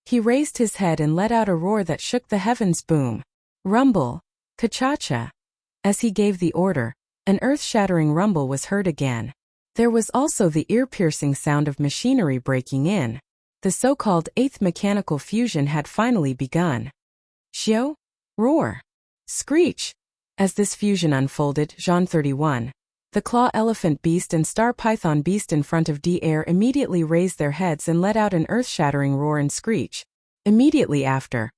He raised his head and let out a roar that shook the heavens. Boom. Rumble. Ka-cha-cha. As he gave the order, an earth-shattering rumble was heard again. There was also the ear-piercing sound of machinery breaking in. The so-called 8th mechanical fusion had finally begun. Xiao? Roar. Screech. As this fusion unfolded, Jean 31, the claw elephant beast and star python beast in front of Dier immediately raised their heads and let out an earth-shattering roar and screech. Immediately after,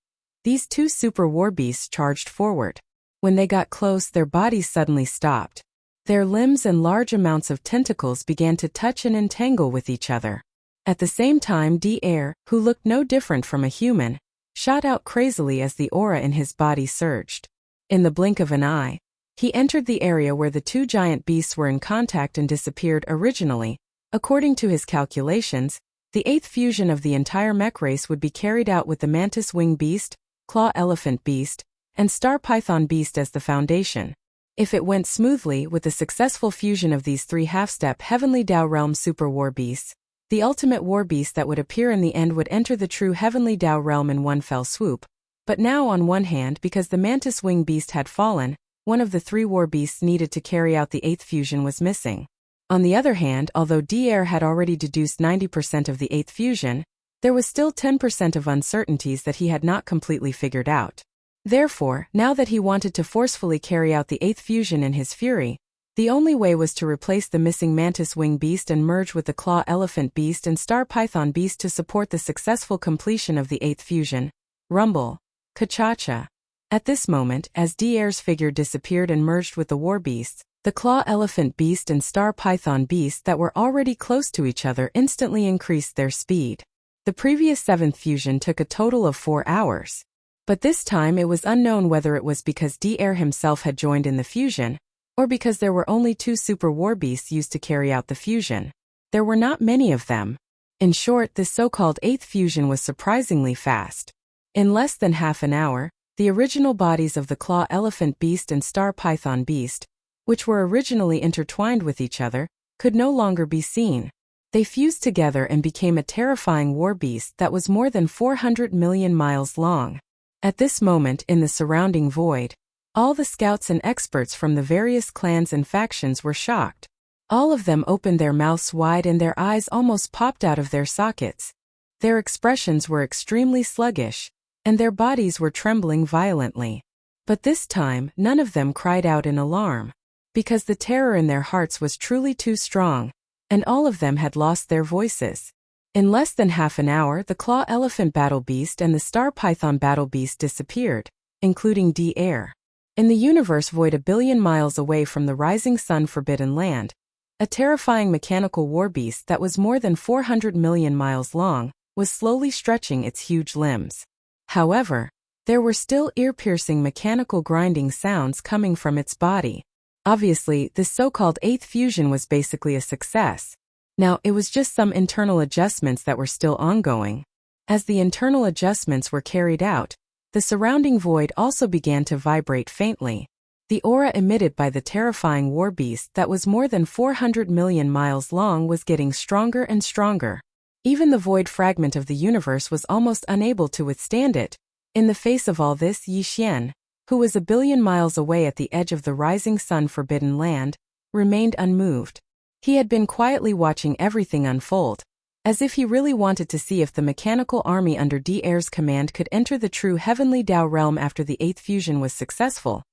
these 2 super war beasts charged forward. When they got close, their bodies suddenly stopped. Their limbs and large amounts of tentacles began to touch and entangle with each other. At the same time, Dier, who looked no different from a human, shot out crazily as the aura in his body surged. In the blink of an eye, he entered the area where the 2 giant beasts were in contact and disappeared. Originally, according to his calculations, the 8th fusion of the entire mech race would be carried out with the mantis wing beast, claw elephant beast, and star python beast as the foundation. If it went smoothly with the successful fusion of these 3 half-step Heavenly Dao Realm super war beasts, the ultimate war beast that would appear in the end would enter the true Heavenly Dao Realm in one fell swoop. But now, on one hand, because the mantis wing beast had fallen, one of the 3 war beasts needed to carry out the 8th fusion was missing. On the other hand, although Dier had already deduced 90% of the 8th fusion, there was still 10% of uncertainties that he had not completely figured out. Therefore, now that he wanted to forcefully carry out the 8th fusion in his fury, the only way was to replace the missing mantis wing beast and merge with the claw elephant beast and star python beast to support the successful completion of the 8th fusion. Rumble. Ka-cha-cha. At this moment, as Dier's figure disappeared and merged with the war beasts, the claw elephant beast and star python beast that were already close to each other instantly increased their speed. The previous 7th fusion took a total of 4 hours. But this time it was unknown whether it was because Dier himself had joined in the fusion, or because there were only 2 super war beasts used to carry out the fusion. There were not many of them. In short, this so-called 8th fusion was surprisingly fast. In less than half an hour, the original bodies of the claw elephant beast and star python beast, which were originally intertwined with each other, could no longer be seen. They fused together and became a terrifying war beast that was more than 400 million miles long. At this moment, in the surrounding void, all the scouts and experts from the various clans and factions were shocked. All of them opened their mouths wide and their eyes almost popped out of their sockets. Their expressions were extremely sluggish, and their bodies were trembling violently. But this time, none of them cried out in alarm, because the terror in their hearts was truly too strong, and all of them had lost their voices. In less than half an hour, the claw elephant battle beast and the star python battle beast disappeared, including Dier. In the universe void 1 billion miles away from the rising sun forbidden land, a terrifying mechanical war beast that was more than 400 million miles long was slowly stretching its huge limbs. However, there were still ear-piercing mechanical grinding sounds coming from its body. Obviously, this so-called 8th fusion was basically a success. Now, it was just some internal adjustments that were still ongoing. As the internal adjustments were carried out, the surrounding void also began to vibrate faintly. The aura emitted by the terrifying war beast that was more than 400 million miles long was getting stronger and stronger. Even the void fragment of the universe was almost unable to withstand it. In the face of all this, Yi Xian, who was a billion miles away at the edge of the rising sun forbidden land, remained unmoved. He had been quietly watching everything unfold, as if he really wanted to see if the mechanical army under Di-Air's command could enter the true heavenly Dao realm after the 8th fusion was successful.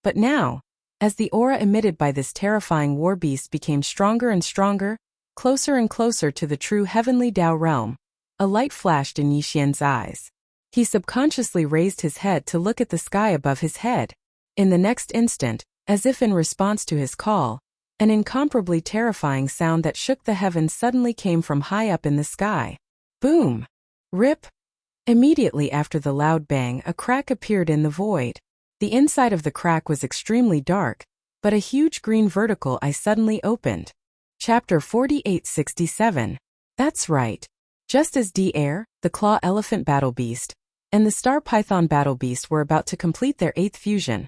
But now, as the aura emitted by this terrifying war beast became stronger and stronger, closer and closer to the true heavenly Dao realm, a light flashed in Yi Xian's eyes. He subconsciously raised his head to look at the sky above his head. In the next instant, as if in response to his call, an incomparably terrifying sound that shook the heavens suddenly came from high up in the sky. Boom! Rip! Immediately after the loud bang, a crack appeared in the void. The inside of the crack was extremely dark, but a huge green vertical eye suddenly opened. Chapter 4867. That's right. Just as Di-Air, the Claw Elephant Battle Beast, and the Star Python Battle Beast were about to complete their 8th fusion,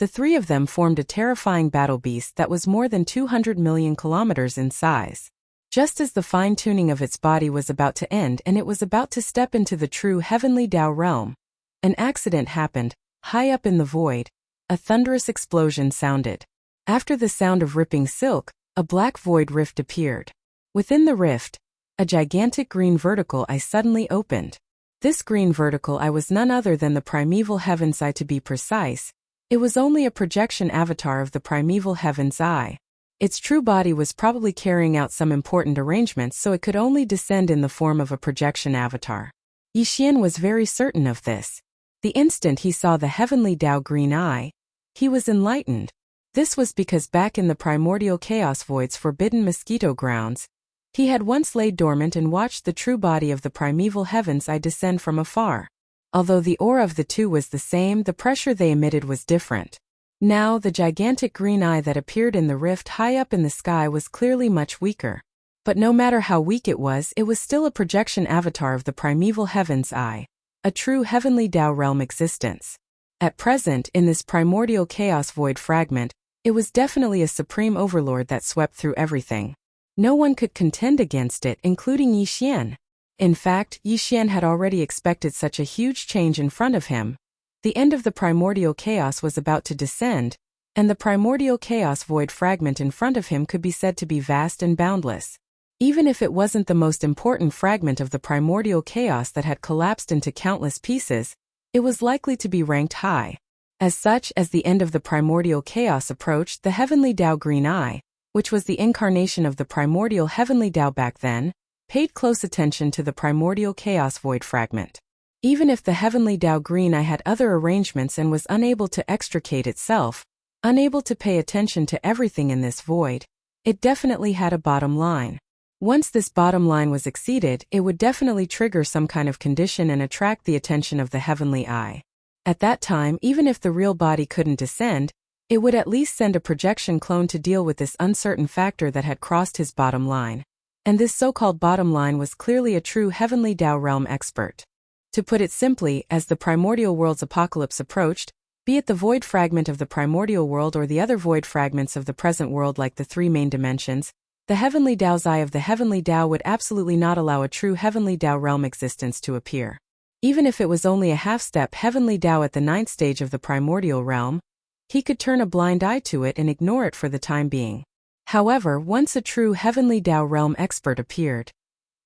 the three of them formed a terrifying battle beast that was more than 200 million kilometers in size. Just as the fine-tuning of its body was about to end and it was about to step into the true heavenly Dao realm, an accident happened. High up in the void, a thunderous explosion sounded. After the sound of ripping silk, a black void rift appeared. Within the rift, a gigantic green vertical eye suddenly opened. This green vertical eye was none other than the primeval heaven's eye. To be precise, it was only a projection avatar of the primeval heaven's eye. Its true body was probably carrying out some important arrangements, so it could only descend in the form of a projection avatar. Yi Xian was very certain of this. The instant he saw the heavenly Dao green eye, he was enlightened. This was because back in the primordial chaos void's forbidden mosquito grounds, he had once laid dormant and watched the true body of the primeval heaven's eye descend from afar. Although the aura of the two was the same, the pressure they emitted was different. Now, the gigantic green eye that appeared in the rift high up in the sky was clearly much weaker. But no matter how weak it was still a projection avatar of the primeval heaven's eye. A true heavenly Dao realm existence. At present, in this primordial chaos void fragment, it was definitely a supreme overlord that swept through everything. No one could contend against it, including Yi Xian. In fact, Yi Xian had already expected such a huge change in front of him. The end of the primordial chaos was about to descend, and the primordial chaos void fragment in front of him could be said to be vast and boundless. Even if it wasn't the most important fragment of the primordial chaos that had collapsed into countless pieces, it was likely to be ranked high. As such, as the end of the primordial chaos approached, the heavenly Dao green eye, which was the incarnation of the primordial heavenly Dao back then, paid close attention to the primordial chaos void fragment. Even if the heavenly Dao green eye had other arrangements and was unable to extricate itself, unable to pay attention to everything in this void, it definitely had a bottom line. Once this bottom line was exceeded, it would definitely trigger some kind of condition and attract the attention of the heavenly eye. At that time, even if the real body couldn't descend, it would at least send a projection clone to deal with this uncertain factor that had crossed his bottom line. And this so-called bottom line was clearly a true heavenly Dao realm expert. To put it simply, as the primordial world's apocalypse approached, be it the void fragment of the primordial world or the other void fragments of the present world like the three main dimensions, the heavenly Dao's eye of the heavenly Dao would absolutely not allow a true heavenly Dao realm existence to appear. Even if it was only a half-step heavenly Dao at the 9th stage of the primordial realm, he could turn a blind eye to it and ignore it for the time being. However, once a true heavenly Dao realm expert appeared,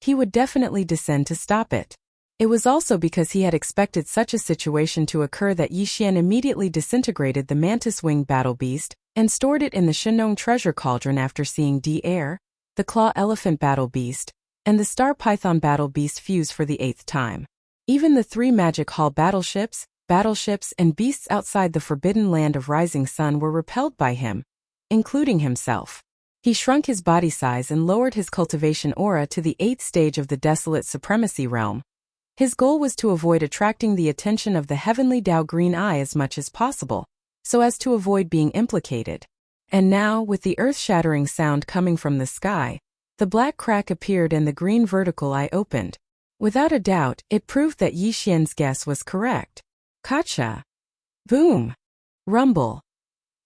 he would definitely descend to stop it. It was also because he had expected such a situation to occur that Yi Xian immediately disintegrated the mantis-winged battle beast and stored it in the Shenong treasure cauldron after seeing Di-Air, the Claw Elephant Battle Beast, and the Star Python Battle Beast fuse for the 8th time. Even the 3 Magic Hall battleships, and beasts outside the forbidden land of Rising Sun were repelled by him, including himself. He shrunk his body size and lowered his cultivation aura to the 8th stage of the Desolate Supremacy realm. His goal was to avoid attracting the attention of the heavenly Dao green eye as much as possible, so as to avoid being implicated. And now, with the earth-shattering sound coming from the sky, the black crack appeared and the green vertical eye opened. Without a doubt, it proved that Yi Xian's guess was correct. Gotcha! Boom! Rumble!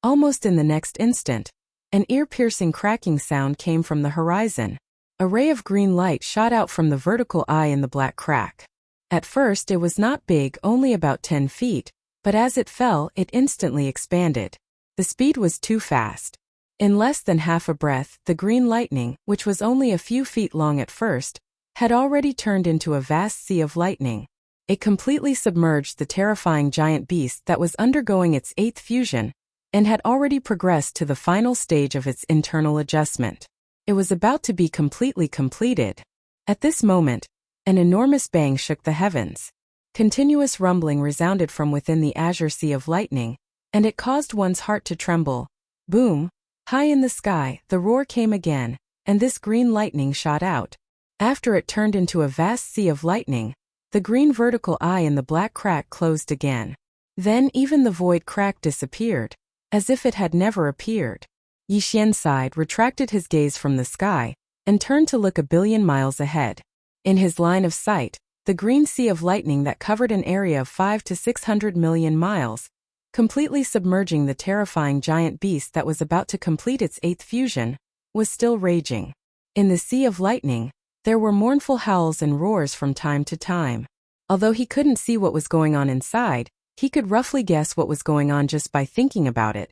Almost in the next instant, an ear-piercing cracking sound came from the horizon. A ray of green light shot out from the vertical eye in the black crack. At first it was not big, only about 10 feet, but as it fell, it instantly expanded. The speed was too fast. In less than half a breath, the green lightning, which was only a few feet long at first, had already turned into a vast sea of lightning. It completely submerged the terrifying giant beast that was undergoing its 8th fusion, and had already progressed to the final stage of its internal adjustment. It was about to be completely completed. At this moment, an enormous bang shook the heavens. Continuous rumbling resounded from within the azure sea of lightning, and it caused one's heart to tremble. Boom! High in the sky, the roar came again, and this green lightning shot out. After it turned into a vast sea of lightning, the green vertical eye in the black crack closed again. Then even the void crack disappeared, as if it had never appeared. Yi Xian sighed, retracted his gaze from the sky, and turned to look a billion miles ahead. In his line of sight, the green sea of lightning that covered an area of 500 to 600 million miles, completely submerging the terrifying giant beast that was about to complete its 8th fusion, was still raging. In the sea of lightning, there were mournful howls and roars from time to time. Although he couldn't see what was going on inside, he could roughly guess what was going on just by thinking about it.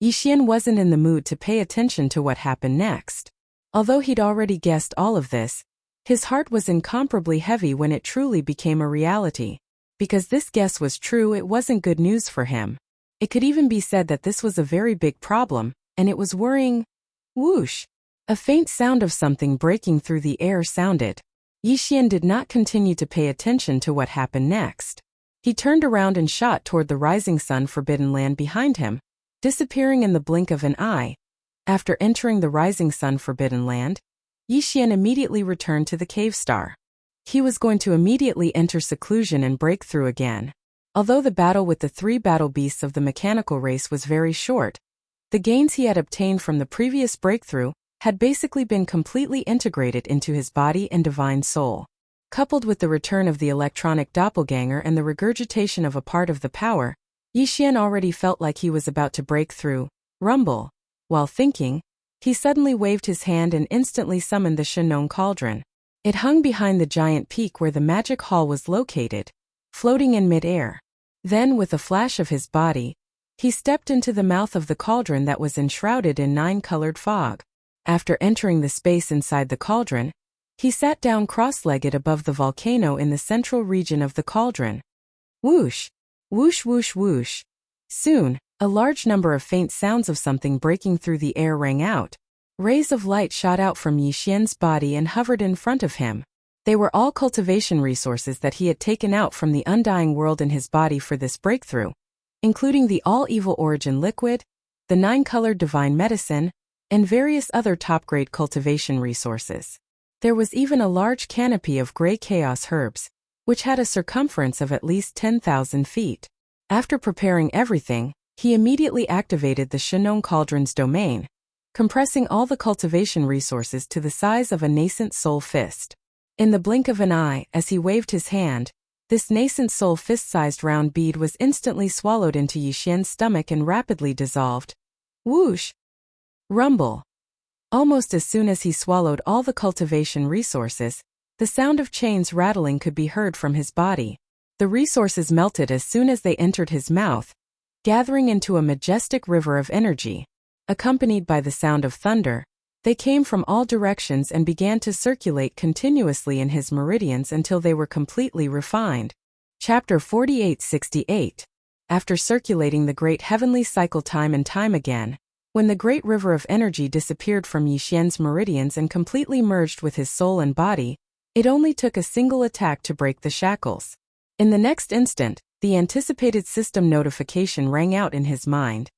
Yi Xian wasn't in the mood to pay attention to what happened next. Although he'd already guessed all of this, his heart was incomparably heavy when it truly became a reality. Because this guess was true, it wasn't good news for him. It could even be said that this was a very big problem, and it was worrying. Whoosh! A faint sound of something breaking through the air sounded. Yi Xian did not continue to pay attention to what happened next. He turned around and shot toward the rising sun forbidden land behind him, disappearing in the blink of an eye. After entering the rising sun forbidden land, Yi Xian immediately returned to the cave star. He was going to immediately enter seclusion and break through again. Although the battle with the 3 battle beasts of the mechanical race was very short, the gains he had obtained from the previous breakthrough had basically been completely integrated into his body and divine soul. Coupled with the return of the electronic doppelganger and the regurgitation of a part of the power, Yi Xian already felt like he was about to break through. Rumble. While thinking, he suddenly waved his hand and instantly summoned the Shenong cauldron. It hung behind the giant peak where the magic hall was located, floating in mid-air. Then, with a flash of his body, he stepped into the mouth of the cauldron that was enshrouded in 9-colored fog. After entering the space inside the cauldron, he sat down cross-legged above the volcano in the central region of the cauldron. Whoosh! Whoosh whoosh whoosh! Soon, a large number of faint sounds of something breaking through the air rang out. Rays of light shot out from Yi Xian's body and hovered in front of him. They were all cultivation resources that he had taken out from the undying world in his body for this breakthrough, including the all-evil origin liquid, the 9-colored divine medicine, and various other top-grade cultivation resources. There was even a large canopy of gray chaos herbs, which had a circumference of at least 10,000 feet. After preparing everything, he immediately activated the Shenong cauldron's domain, compressing all the cultivation resources to the size of a nascent soul fist. In the blink of an eye, as he waved his hand, this nascent soul fist-sized round bead was instantly swallowed into Yi Xian's stomach and rapidly dissolved. Whoosh! Rumble! Almost as soon as he swallowed all the cultivation resources, the sound of chains rattling could be heard from his body. The resources melted as soon as they entered his mouth, gathering into a majestic river of energy. Accompanied by the sound of thunder, they came from all directions and began to circulate continuously in his meridians until they were completely refined. Chapter 48-68. After circulating the great heavenly cycle time and time again, when the great river of energy disappeared from Yi Xian's meridians and completely merged with his soul and body, it only took a single attack to break the shackles. In the next instant, the anticipated system notification rang out in his mind.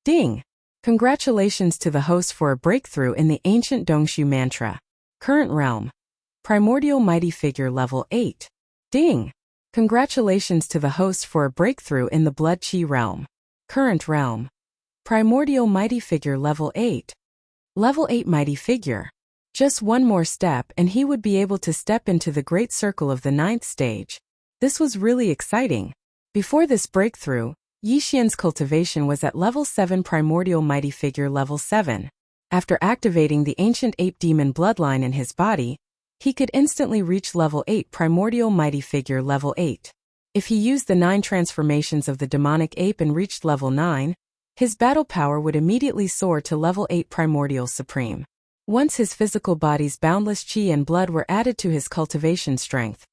Ding! Congratulations to the host for a breakthrough in the ancient Dongshu mantra. Current realm. Primordial mighty figure level 8. Ding! Congratulations to the host for a breakthrough in the blood chi realm. Current realm. Primordial mighty figure level 8. Level 8 mighty figure. Just one more step and he would be able to step into the great circle of the 9th stage. This was really exciting. Before this breakthrough, Yixian's cultivation was at level 7 primordial mighty figure level 7. After activating the ancient ape demon bloodline in his body, he could instantly reach level 8 primordial mighty figure level 8. If he used the 9 transformations of the demonic ape and reached level 9, his battle power would immediately soar to level 8 primordial supreme. Once his physical body's boundless chi and blood were added to his cultivation strength,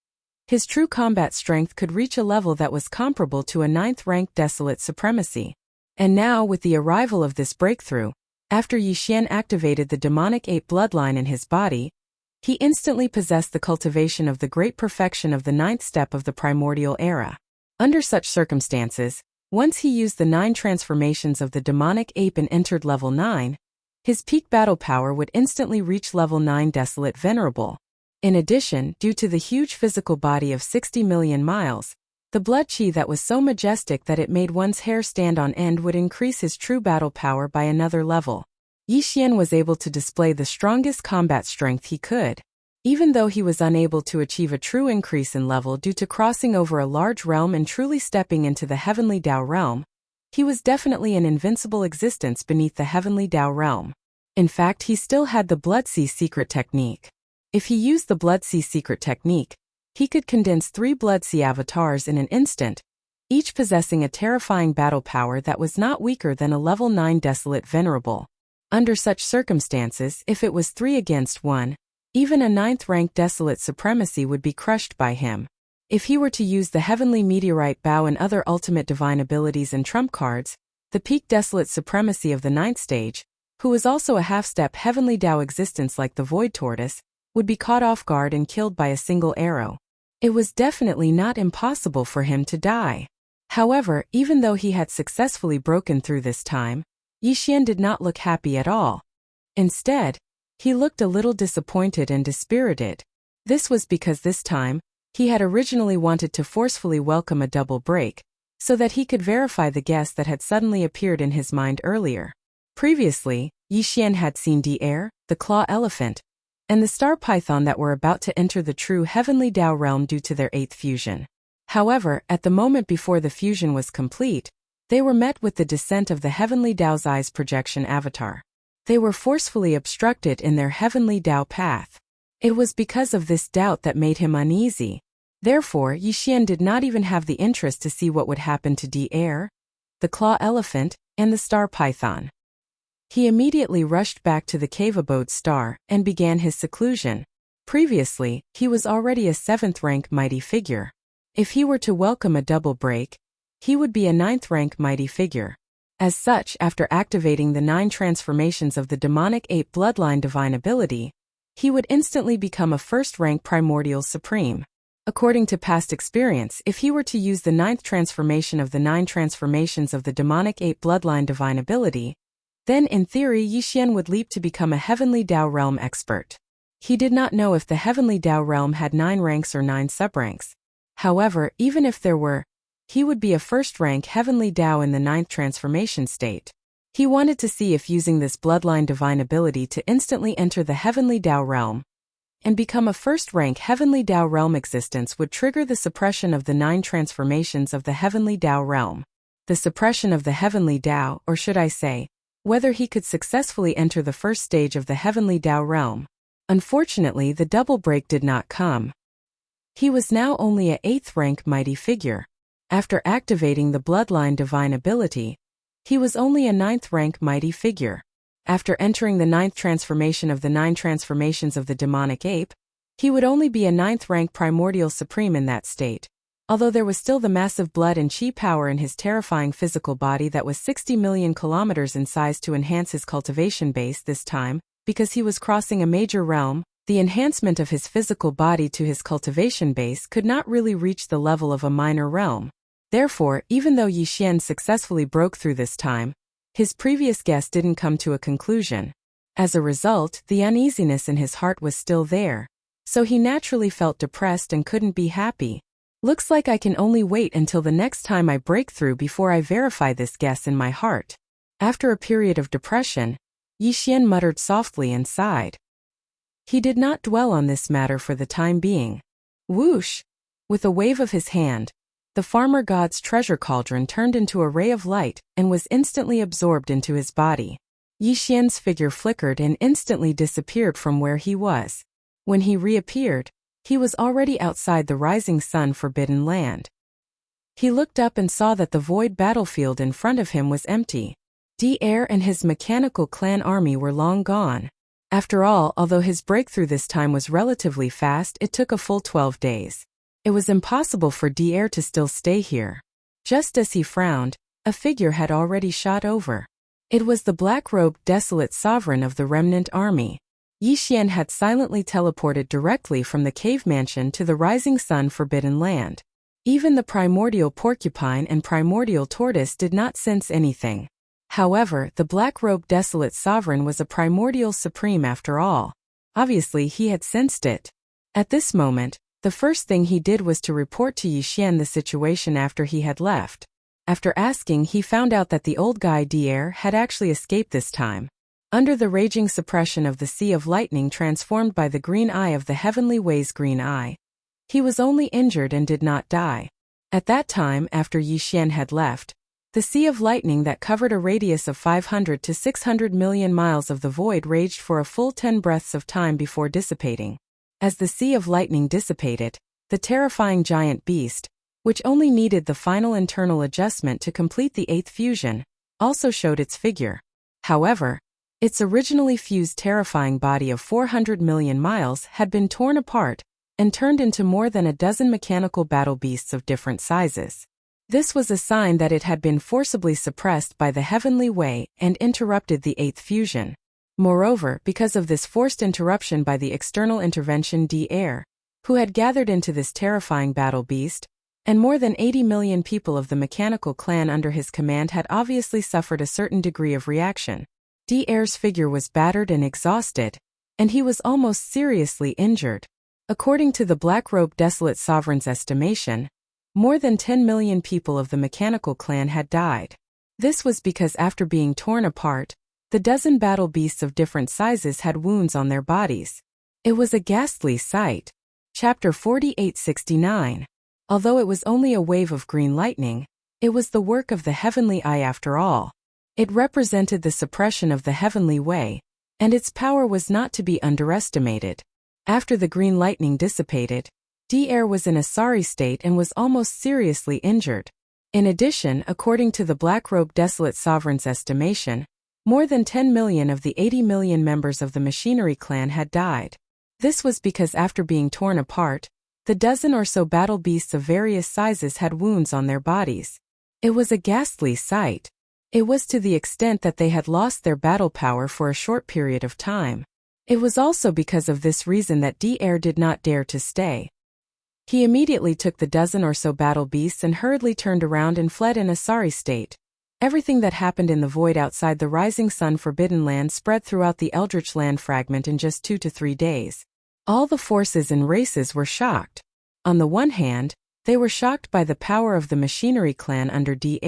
his true combat strength could reach a level that was comparable to a 9th rank desolate supremacy. And now, with the arrival of this breakthrough, after Yixian activated the demonic ape bloodline in his body, he instantly possessed the cultivation of the great perfection of the 9th step of the primordial era. Under such circumstances, once he used the 9 transformations of the demonic ape and entered level 9, his peak battle power would instantly reach level 9 desolate venerable. In addition, due to the huge physical body of 60 million miles, the blood chi that was so majestic that it made one's hair stand on end would increase his true battle power by another level. Yixian was able to display the strongest combat strength he could. Even though he was unable to achieve a true increase in level due to crossing over a large realm and truly stepping into the heavenly Dao realm, he was definitely an invincible existence beneath the heavenly Dao realm. In fact, he still had the Blood Sea secret technique. If he used the Blood Sea secret technique, he could condense 3 Blood Sea avatars in an instant, each possessing a terrifying battle power that was not weaker than a level 9 desolate venerable. Under such circumstances, if it was 3 against 1, even a 9th rank desolate supremacy would be crushed by him. If he were to use the heavenly meteorite bow and other ultimate divine abilities and trump cards, the peak desolate supremacy of the 9th stage, who was also a half-step heavenly Dao existence like the void tortoise, would be caught off guard and killed by a single arrow. It was definitely not impossible for him to die. However, even though he had successfully broken through this time, Yixian did not look happy at all. Instead, he looked a little disappointed and dispirited. This was because this time, he had originally wanted to forcefully welcome a double break, so that he could verify the guess that had suddenly appeared in his mind earlier. Previously, Yixian had seen the air, the claw elephant, and the star python that were about to enter the true heavenly Dao realm due to their 8th fusion. However, at the moment before the fusion was complete, they were met with the descent of the heavenly Dao's eyes projection avatar. They were forcefully obstructed in their heavenly Dao path. It was because of this doubt that made him uneasy. Therefore, Yixian did not even have the interest to see what would happen to the air, the claw elephant, and the star python. He immediately rushed back to the cave abode star and began his seclusion. Previously, he was already a 7th rank mighty figure. If he were to welcome a double break, he would be a 9th rank mighty figure. As such, after activating the 9 transformations of the demonic ape bloodline divine ability, he would instantly become a 1st rank primordial supreme. According to past experience, if he were to use the 9th transformation of the 9 transformations of the demonic ape bloodline divine ability, then in theory Yixian would leap to become a heavenly Dao realm expert. He did not know if the heavenly Dao realm had 9 ranks or 9 subranks. However, even if there were, he would be a 1st rank heavenly Dao in the 9th transformation state. He wanted to see if using this bloodline divine ability to instantly enter the heavenly Dao realm and become a 1st rank heavenly Dao realm existence would trigger the suppression of the 9 transformations of the heavenly Dao realm. The suppression of the heavenly Dao, or should I say, whether he could successfully enter the 1st stage of the heavenly Dao realm. Unfortunately, the double break did not come. He was now only a 8th rank mighty figure. After activating the bloodline divine ability, he was only a 9th rank mighty figure. After entering the 9th transformation of the 9 transformations of the demonic ape, he would only be a 9th rank primordial supreme in that state. Although there was still the massive blood and chi power in his terrifying physical body that was 60 million kilometers in size to enhance his cultivation base this time, because he was crossing a major realm, the enhancement of his physical body to his cultivation base could not really reach the level of a minor realm. Therefore, even though Yixian successfully broke through this time, his previous guess didn't come to a conclusion. As a result, the uneasiness in his heart was still there, so he naturally felt depressed and couldn't be happy. Looks like I can only wait until the next time I break through before I verify this guess in my heart. After a period of depression, Yixian muttered softly and sighed. He did not dwell on this matter for the time being. Whoosh! With a wave of his hand, the farmer god's treasure cauldron turned into a ray of light and was instantly absorbed into his body. Yi Xian's figure flickered and instantly disappeared from where he was. When he reappeared, he was already outside the rising sun forbidden land. He looked up and saw that the void battlefield in front of him was empty. Di and his mechanical clan army were long gone. After all, although his breakthrough this time was relatively fast, it took a full 12 days. It was impossible for Di to still stay here. Just as he frowned, a figure had already shot over. It was the black-robed desolate sovereign of the remnant army. Yi Xian had silently teleported directly from the cave mansion to the rising sun forbidden land. Even the primordial porcupine and primordial tortoise did not sense anything. However, the black-robed desolate sovereign was a primordial supreme after all. Obviously he had sensed it. At this moment, the first thing he did was to report to Yi Xian the situation after he had left. After asking, he found out that the old guy Di had actually escaped this time. Under the raging suppression of the Sea of Lightning transformed by the green eye of the Heavenly Way's green eye, he was only injured and did not die. At that time, after Yi Xian had left, the Sea of Lightning that covered a radius of 500 to 600 million miles of the void raged for a full 10 breaths of time before dissipating. As the Sea of Lightning dissipated, the terrifying giant beast, which only needed the final internal adjustment to complete the 8th fusion, also showed its figure. However, its originally fused terrifying body of 400 million miles had been torn apart and turned into more than a dozen mechanical battle beasts of different sizes. This was a sign that it had been forcibly suppressed by the Heavenly Way and interrupted the 8th fusion. Moreover, because of this forced interruption by the external intervention Di, who had gathered into this terrifying battle beast, and more than 80 million people of the mechanical clan under his command had obviously suffered a certain degree of reaction. Di's figure was battered and exhausted, and he was almost seriously injured. According to the black-robed desolate sovereign's estimation, more than 10 million people of the mechanical clan had died. This was because after being torn apart, the dozen battle beasts of different sizes had wounds on their bodies. It was a ghastly sight. Chapter 4869. Although it was only a wave of green lightning, it was the work of the Heavenly Eye after all. It represented the suppression of the Heavenly Way, and its power was not to be underestimated. After the green lightning dissipated, Di was in a sorry state and was almost seriously injured. In addition, according to the black-robed desolate sovereign's estimation, more than 10 million of the 80 million members of the machinery clan had died. This was because after being torn apart, the dozen or so battle beasts of various sizes had wounds on their bodies. It was a ghastly sight. It was to the extent that they had lost their battle power for a short period of time. It was also because of this reason that Di did not dare to stay. He immediately took the dozen or so battle beasts and hurriedly turned around and fled in a sorry state. Everything that happened in the void outside the rising sun forbidden land spread throughout the Eldritch land fragment in just 2 to 3 days. All the forces and races were shocked. On the one hand, they were shocked by the power of the machinery clan under Di.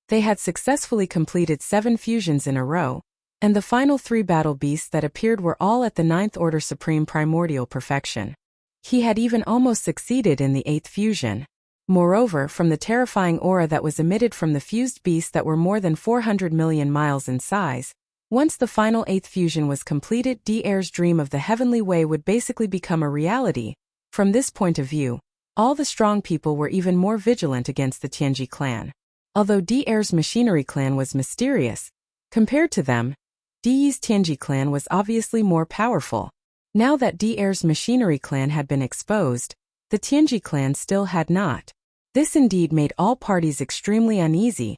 They had successfully completed 7 fusions in a row, and the final 3 battle beasts that appeared were all at the 9th order supreme primordial perfection. He had even almost succeeded in the 8th fusion. Moreover, from the terrifying aura that was emitted from the fused beasts that were more than 400 million miles in size, once the final 8th fusion was completed, Di's dream of the Heavenly Way would basically become a reality. From this point of view, all the strong people were even more vigilant against the Tianji clan. Although Di's machinery clan was mysterious, compared to them, Di's Tianji clan was obviously more powerful. Now that Di's machinery clan had been exposed, the Tianji clan still had not. This indeed made all parties extremely uneasy,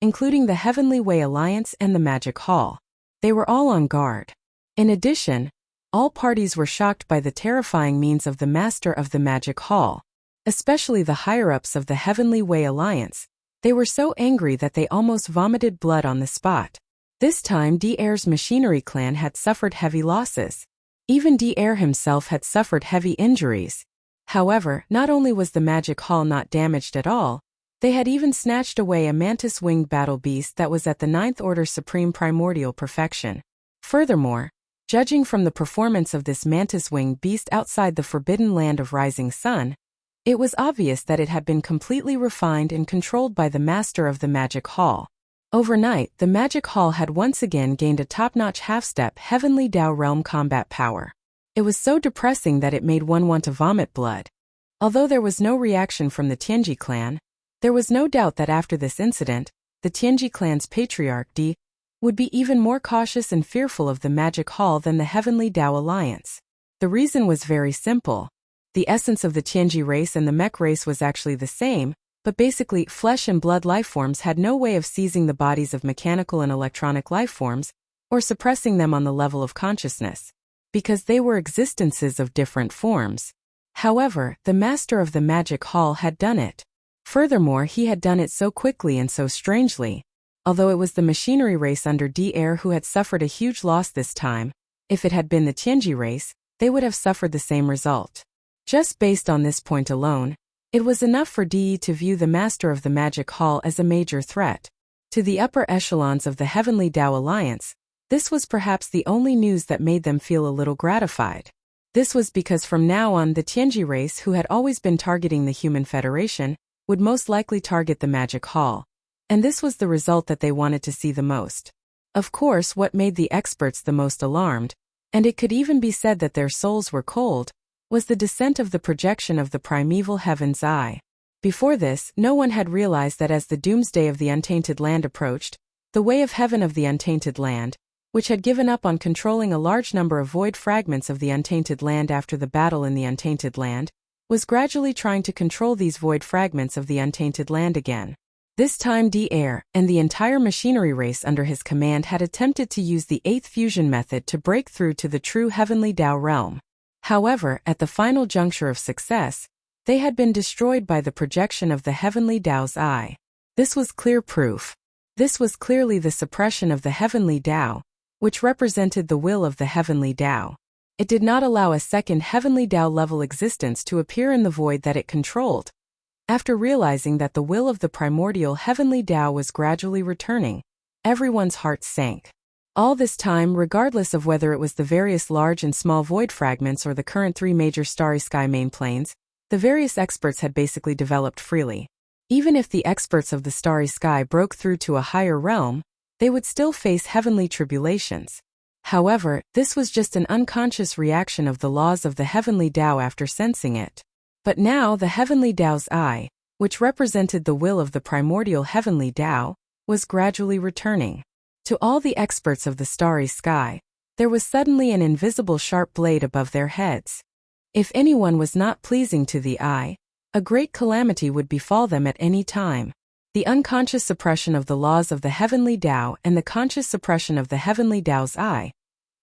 including the Heavenly Way Alliance and the Magic Hall. They were all on guard. In addition, all parties were shocked by the terrifying means of the Master of the Magic Hall, especially the higher-ups of the Heavenly Way Alliance. They were so angry that they almost vomited blood on the spot. This time Di's machinery clan had suffered heavy losses. Even Di himself had suffered heavy injuries. However, not only was the Magic Hall not damaged at all, they had even snatched away a mantis-winged battle beast that was at the 9th order supreme primordial perfection. Furthermore, judging from the performance of this mantis-winged beast outside the forbidden land of rising sun, It was obvious that it had been completely refined and controlled by the master of the magic hall. Overnight, the magic hall had once again gained a top-notch half-step heavenly Dao realm combat power. It was so depressing that it made one want to vomit blood. Although there was no reaction from the Tianji clan, there was no doubt that after this incident, the Tianji clan's patriarch Di would be even more cautious and fearful of the magic hall than the heavenly Dao alliance. The reason was very simple. The essence of the Tianji race and the mech race was actually the same, but basically flesh and blood lifeforms had no way of seizing the bodies of mechanical and electronic lifeforms, or suppressing them on the level of consciousness, because they were existences of different forms. However, the master of the magic hall had done it. Furthermore, he had done it so quickly and so strangely. Although it was the machinery race under D-Air who had suffered a huge loss this time, if it had been the Tianji race, they would have suffered the same result. Just based on this point alone, it was enough for Di to view the master of the magic hall as a major threat. To the upper echelons of the Heavenly Dao Alliance, this was perhaps the only news that made them feel a little gratified. This was because from now on the Tianji race, who had always been targeting the Human Federation, would most likely target the magic hall. And this was the result that they wanted to see the most. Of course, what made the experts the most alarmed, and it could even be said that their souls were cold, was the descent of the projection of the primeval heaven's eye. Before this, no one had realized that as the doomsday of the untainted land approached, the way of heaven of the untainted land, which had given up on controlling a large number of void fragments of the untainted land after the battle in the untainted land, was gradually trying to control these void fragments of the untainted land again. This time D-Air and the entire machinery race under his command had attempted to use the 8th fusion method to break through to the true heavenly Dao realm. However, at the final juncture of success, they had been destroyed by the projection of the heavenly Dao's eye. This was clear proof. This was clearly the suppression of the heavenly Dao, which represented the will of the heavenly Dao. It did not allow a second heavenly Dao level existence to appear in the void that it controlled. After realizing that the will of the primordial heavenly Dao was gradually returning, everyone's hearts sank. All this time, regardless of whether it was the various large and small void fragments or the current 3 major starry sky main planes, the various experts had basically developed freely. Even if the experts of the starry sky broke through to a higher realm, they would still face heavenly tribulations. However, this was just an unconscious reaction of the laws of the heavenly Dao after sensing it. But now the heavenly Dao's eye, which represented the will of the primordial heavenly Dao, was gradually returning. To all the experts of the starry sky, there was suddenly an invisible sharp blade above their heads. If anyone was not pleasing to the eye, a great calamity would befall them at any time. The unconscious suppression of the laws of the heavenly Dao and the conscious suppression of the heavenly Dao's eye,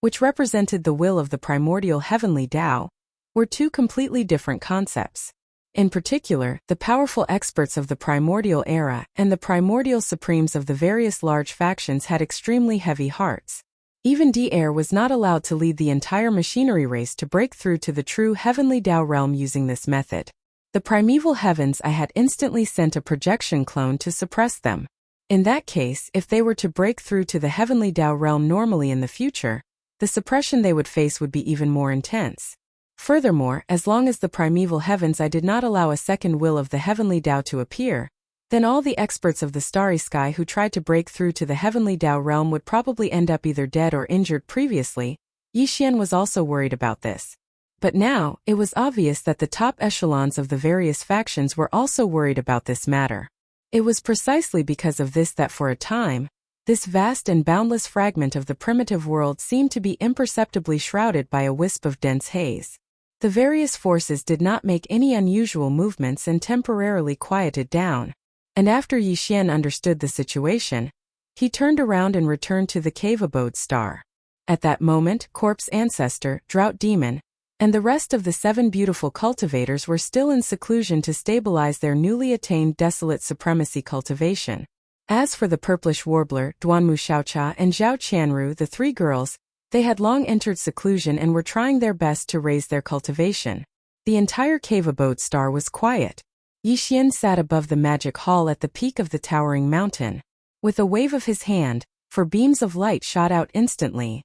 which represented the will of the primordial heavenly Dao, were 2 completely different concepts. In particular, the powerful experts of the primordial era and the primordial supremes of the various large factions had extremely heavy hearts. Even D-Air was not allowed to lead the entire machinery race to break through to the true heavenly Dao realm using this method. The primeval heavens I had instantly sent a projection clone to suppress them. In that case, if they were to break through to the heavenly Dao realm normally in the future, the suppression they would face would be even more intense. Furthermore, as long as the primeval heavens I did not allow a second will of the heavenly Dao to appear, then all the experts of the starry sky who tried to break through to the heavenly Dao realm would probably end up either dead or injured previously. Yixian was also worried about this. But now, it was obvious that the top echelons of the various factions were also worried about this matter. It was precisely because of this that for a time, this vast and boundless fragment of the primitive world seemed to be imperceptibly shrouded by a wisp of dense haze. The various forces did not make any unusual movements and temporarily quieted down. And after Yixian understood the situation, he turned around and returned to the cave abode star. At that moment, Corpse Ancestor, Drought Demon, and the rest of the 7 beautiful cultivators were still in seclusion to stabilize their newly attained desolate supremacy cultivation. As for the Purplish Warbler, Duanmu Xiaocha and Zhao Qianru, the 3 girls, they had long entered seclusion and were trying their best to raise their cultivation. The entire cave abode star was quiet. Yixian sat above the magic hall at the peak of the towering mountain. With a wave of his hand, 4 beams of light shot out instantly.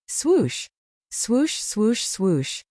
Swoosh! Swoosh, swoosh, swoosh.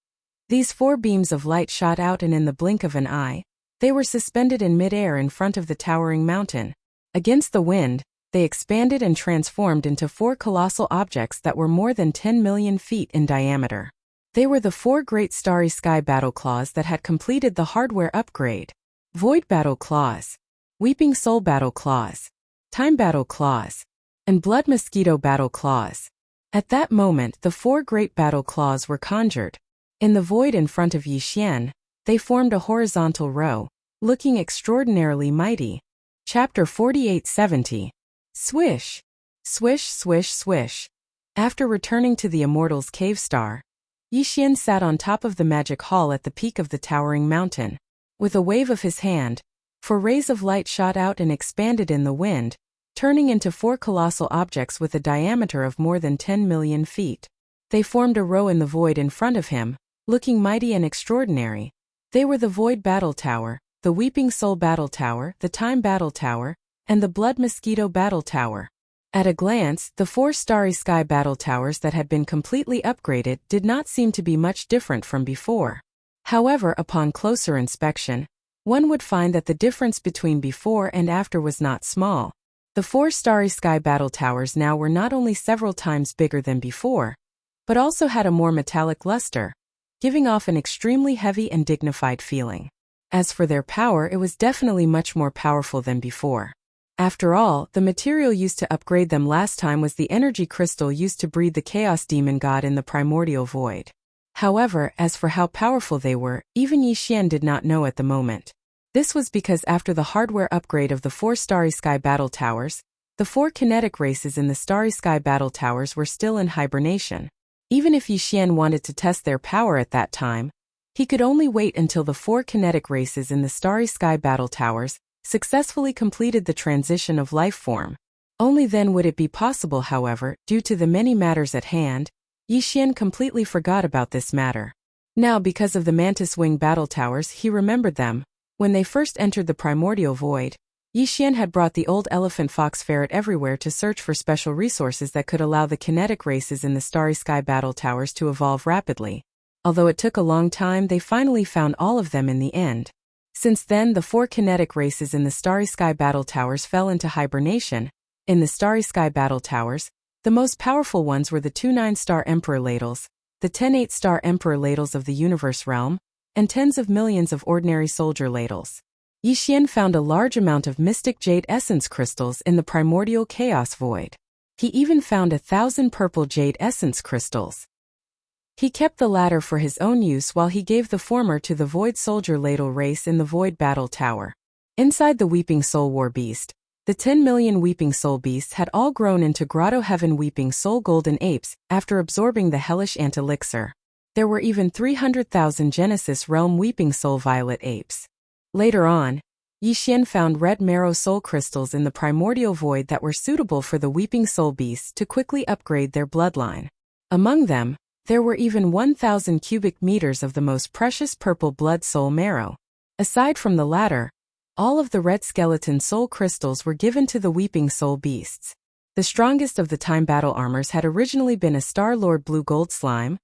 These 4 beams of light shot out and in the blink of an eye, They were suspended in mid-air in front of the towering mountain. Against the wind, they expanded and transformed into 4 colossal objects that were more than 10 million feet in diameter. They were the 4 great starry sky battle claws that had completed the hardware upgrade. Void battle claws, Weeping Soul battle claws, Time battle claws, and Blood Mosquito battle claws. At that moment, the 4 great battle claws were conjured. In the void in front of Yi Xian, they formed a horizontal row, looking extraordinarily mighty. Chapter 4870. Swish! Swish, swish, swish. After returning to the Immortal's cave star, Yi Xian sat on top of the magic hall at the peak of the towering mountain. With a wave of his hand, 4 rays of light shot out and expanded in the wind, turning into 4 colossal objects with a diameter of more than 10 million feet. They formed a row in the void in front of him, looking mighty and extraordinary. They were the Void Battle Tower, the Weeping Soul Battle Tower, the Time Battle Tower, and the Blood Mosquito Battle Tower. At a glance, the 4 Starry Sky Battle Towers that had been completely upgraded did not seem to be much different from before. However, upon closer inspection, one would find that the difference between before and after was not small. The 4 Starry Sky Battle Towers now were not only several times bigger than before, but also had a more metallic luster, giving off an extremely heavy and dignified feeling. As for their power, it was definitely much more powerful than before. After all, the material used to upgrade them last time was the energy crystal used to breed the Chaos Demon God in the primordial void. However, as for how powerful they were, even Yi Xian did not know at the moment. This was because after the hardware upgrade of the 4 Starry Sky Battle Towers, the 4 kinetic races in the Starry Sky Battle Towers were still in hibernation. Even if Yi Xian wanted to test their power at that time, he could only wait until the 4 kinetic races in the Starry Sky Battle Towers successfully completed the transition of life form. Only then would it be possible. However, due to the many matters at hand, Yi Xian completely forgot about this matter. Now, because of the Mantis Wing Battle Towers, he remembered them. When they first entered the primordial void, Yi Xian had brought the old elephant fox ferret everywhere to search for special resources that could allow the kinetic races in the Starry Sky Battle Towers to evolve rapidly. Although it took a long time, they finally found all of them in the end. Since then, the 4 kinetic races in the Starry Sky Battle Towers fell into hibernation. In the Starry Sky Battle Towers, the most powerful ones were the 2 9-star Emperor Ladles, the 10 8-star Emperor Ladles of the Universe Realm, and tens of millions of ordinary soldier ladles. Yi Xian found a large amount of mystic jade essence crystals in the primordial chaos void. He even found 1,000 purple jade essence crystals. He kept the latter for his own use while he gave the former to the Void Soldier Ladle race in the Void Battle Tower. Inside the Weeping Soul War Beast, the 10 million Weeping Soul Beasts had all grown into Grotto Heaven Weeping Soul Golden Apes after absorbing the Hellish Ant Elixir. There were even 300,000 Genesis Realm Weeping Soul Violet Apes. Later on, Yi Xian found red marrow soul crystals in the primordial void that were suitable for the Weeping Soul Beasts to quickly upgrade their bloodline. Among them, there were even 1,000 cubic meters of the most precious purple blood soul marrow. Aside from the latter, all of the red skeleton soul crystals were given to the Weeping Soul Beasts. The strongest of the time battle armors had originally been a Star-Lord Blue Gold Slime,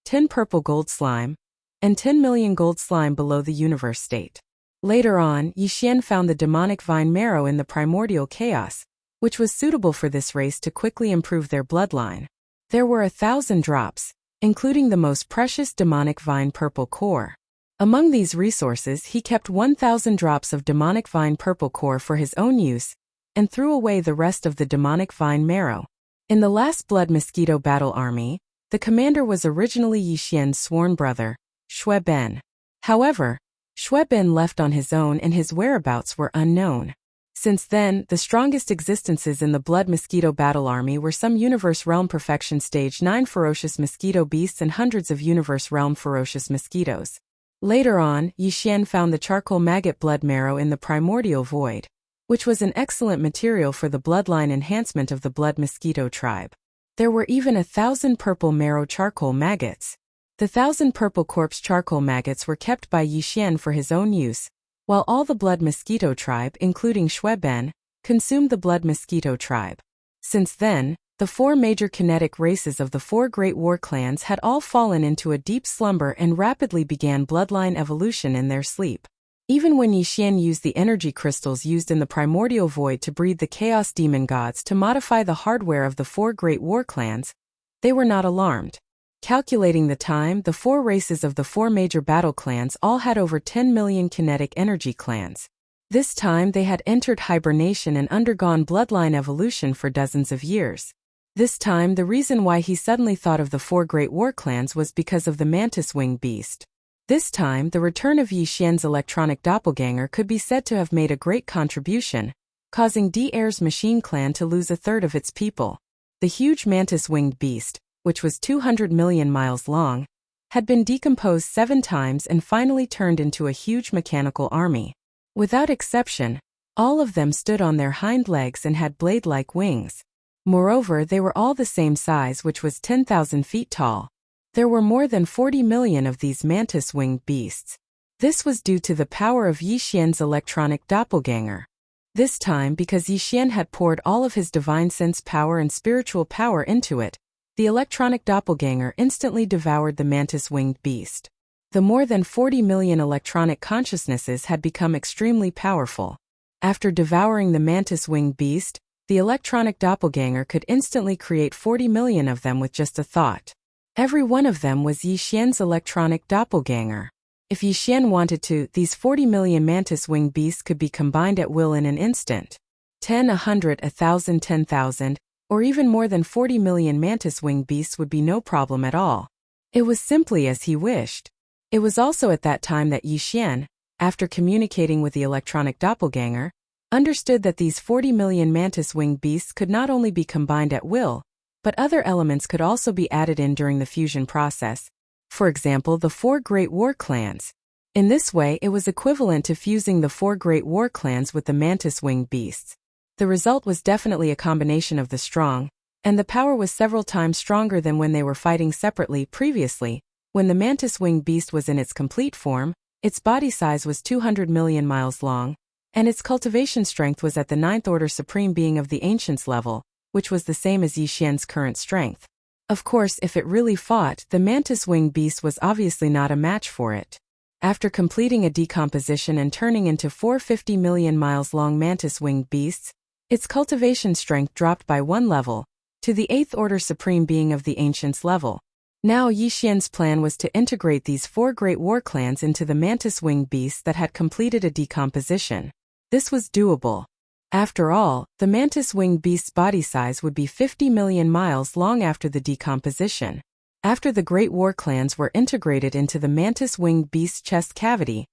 10 Purple Gold Slime, and 10 million Gold Slime below the Universe State. Later on, Yi Xian found the Demonic Vine Marrow in the Primordial Chaos, which was suitable for this race to quickly improve their bloodline. There were 1,000 drops, including the most precious Demonic Vine Purple Core. Among these resources, he kept 1,000 drops of Demonic Vine Purple Core for his own use, and threw away the rest of the Demonic Vine Marrow. In the last Blood Mosquito Battle Army, the commander was originally Yi Xian's sworn brother, Shui Ben. However, Shui Ben left on his own and his whereabouts were unknown. Since then, the strongest existences in the Blood Mosquito Battle Army were some Universe Realm Perfection Stage 9 ferocious mosquito beasts and hundreds of Universe Realm ferocious mosquitoes. Later on, Yi Xian found the charcoal maggot blood marrow in the primordial void, which was an excellent material for the bloodline enhancement of the blood mosquito tribe. There were even 1,000 purple marrow charcoal maggots. The 1,000 purple corpse charcoal maggots were kept by Yi Xian for his own use, while all the blood mosquito tribe, including Shui Ben, consumed the blood mosquito tribe. Since then, the 4 major kinetic races of the 4 great war clans had all fallen into a deep slumber and rapidly began bloodline evolution in their sleep. Even when Yi Xian used the energy crystals used in the primordial void to breed the chaos demon gods to modify the hardware of the 4 great war clans, they were not alarmed. Calculating the time, the 4 races of the 4 major battle clans all had over 10 million kinetic energy clans. This time they had entered hibernation and undergone bloodline evolution for dozens of years. This time the reason why he suddenly thought of the 4 great war clans was because of the mantis-winged beast. This time the return of Yi Xian's electronic doppelganger could be said to have made a great contribution, causing Di-Air's machine clan to lose a third of its people. The huge mantis-winged beast, which was 200 million miles long, had been decomposed 7 times and finally turned into a huge mechanical army. Without exception, all of them stood on their hind legs and had blade-like wings. Moreover, they were all the same size, which was 10,000 feet tall. There were more than 40 million of these mantis-winged beasts. This was due to the power of Yi Xian's electronic doppelganger. This time, because Yi Xian had poured all of his divine sense power and spiritual power into it, the electronic doppelganger instantly devoured the mantis-winged beast. The more than 40 million electronic consciousnesses had become extremely powerful. After devouring the mantis-winged beast, the electronic doppelganger could instantly create 40 million of them with just a thought. Every one of them was Yi Xian's electronic doppelganger. If Yi Xian wanted to, these 40 million mantis-winged beasts could be combined at will in an instant. 10, 100, 1,000, 10,000, or even more than 40 million mantis-winged beasts would be no problem at all. It was simply as he wished. It was also at that time that Yi Xian, after communicating with the electronic doppelganger, understood that these 40 million mantis-winged beasts could not only be combined at will, but other elements could also be added in during the fusion process. For example, the 4 great war clans. In this way, it was equivalent to fusing the 4 great war clans with the mantis-winged beasts. The result was definitely a combination of the strong, and the power was several times stronger than when they were fighting separately previously. When the mantis-winged beast was in its complete form, its body size was 200 million miles long, and its cultivation strength was at the 9th order supreme being of the ancients level, which was the same as Yi Xian's current strength. Of course, if it really fought, the mantis-winged beast was obviously not a match for it. After completing a decomposition and turning into 450 million miles long mantis-winged beasts, its cultivation strength dropped by 1 level, to the 8th order supreme being of the ancients level. Now Yi Xian's plan was to integrate these 4 great war clans into the mantis-winged beasts that had completed a decomposition. This was doable. After all, the mantis-winged beast's body size would be 50 million miles long after the decomposition. After the great war clans were integrated into the mantis-winged beast's chest cavity,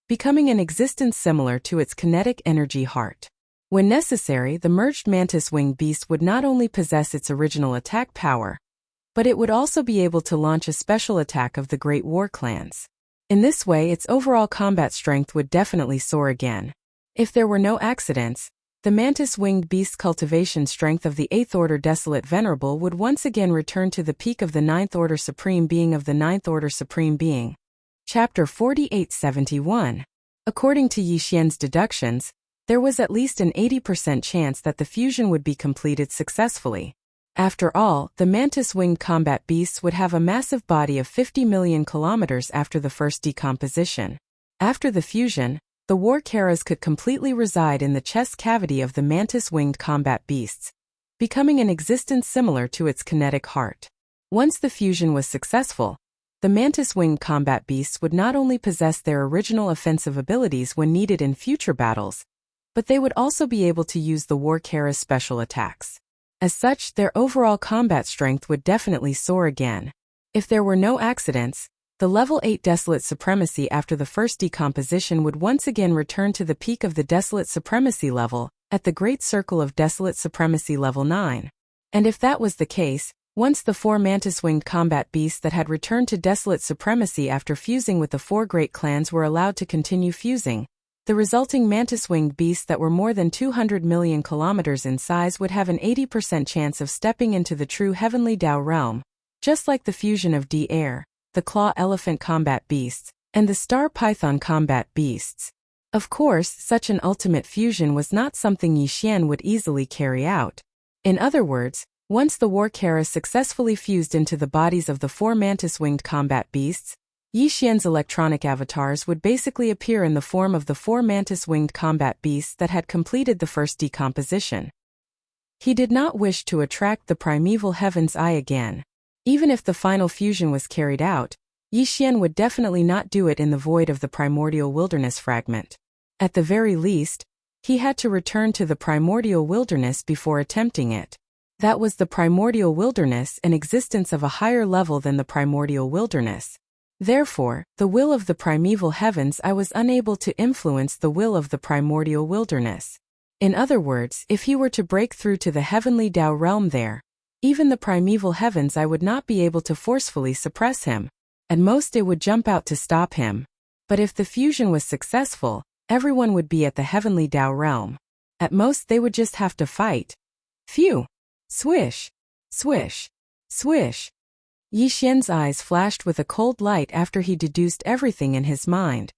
becoming an existence similar to its kinetic energy heart. When necessary, the merged mantis-winged beast would not only possess its original attack power, but it would also be able to launch a special attack of the great war clans. In this way, its overall combat strength would definitely soar again. If there were no accidents, the mantis-winged beast's cultivation strength of the 8th order Desolate Venerable would once again return to the peak of the 9th order Supreme Being of the 9th order Supreme Being. Chapter 4871. According to Yi Xian's deductions, there was at least an 80% chance that the fusion would be completed successfully. After all, the mantis-winged combat beasts would have a massive body of 50 million kilometers after the first decomposition. After the fusion, the war Karas could completely reside in the chest cavity of the mantis-winged combat beasts, becoming an existence similar to its kinetic heart. Once the fusion was successful, the mantis-winged combat beasts would not only possess their original offensive abilities when needed in future battles, but they would also be able to use the war Karas' special attacks. As such, their overall combat strength would definitely soar again. If there were no accidents, the level 8 Desolate Supremacy after the first decomposition would once again return to the peak of the Desolate Supremacy level, at the Great Circle of Desolate Supremacy level 9. And if that was the case, once the 4 mantis-winged combat beasts that had returned to Desolate Supremacy after fusing with the 4 great clans were allowed to continue fusing, the resulting mantis-winged beasts that were more than 200 million kilometers in size would have an 80% chance of stepping into the true heavenly Tao realm, just like the fusion of Di-Air, the claw elephant combat beasts, and the star python combat beasts. Of course, such an ultimate fusion was not something Yi Xian would easily carry out. In other words, once the war Karas successfully fused into the bodies of the 4 mantis-winged combat beasts, Yi Xian's electronic avatars would basically appear in the form of the 4 mantis-winged combat beasts that had completed the first decomposition. He did not wish to attract the primeval heaven's eye again. Even if the final fusion was carried out, Yi Xian would definitely not do it in the void of the primordial wilderness fragment. At the very least, he had to return to the primordial wilderness before attempting it. That was the primordial wilderness, an existence of a higher level than the primordial wilderness. Therefore, the will of the primeval heavens I was unable to influence the will of the primordial wilderness. In other words, if he were to break through to the heavenly Tao realm there, even the primeval heavens I would not be able to forcefully suppress him. At most it would jump out to stop him. But if the fusion was successful, everyone would be at the heavenly Tao realm. At most they would just have to fight. Phew! Swish! Swish! Swish! Yi Xian's eyes flashed with a cold light after he deduced everything in his mind.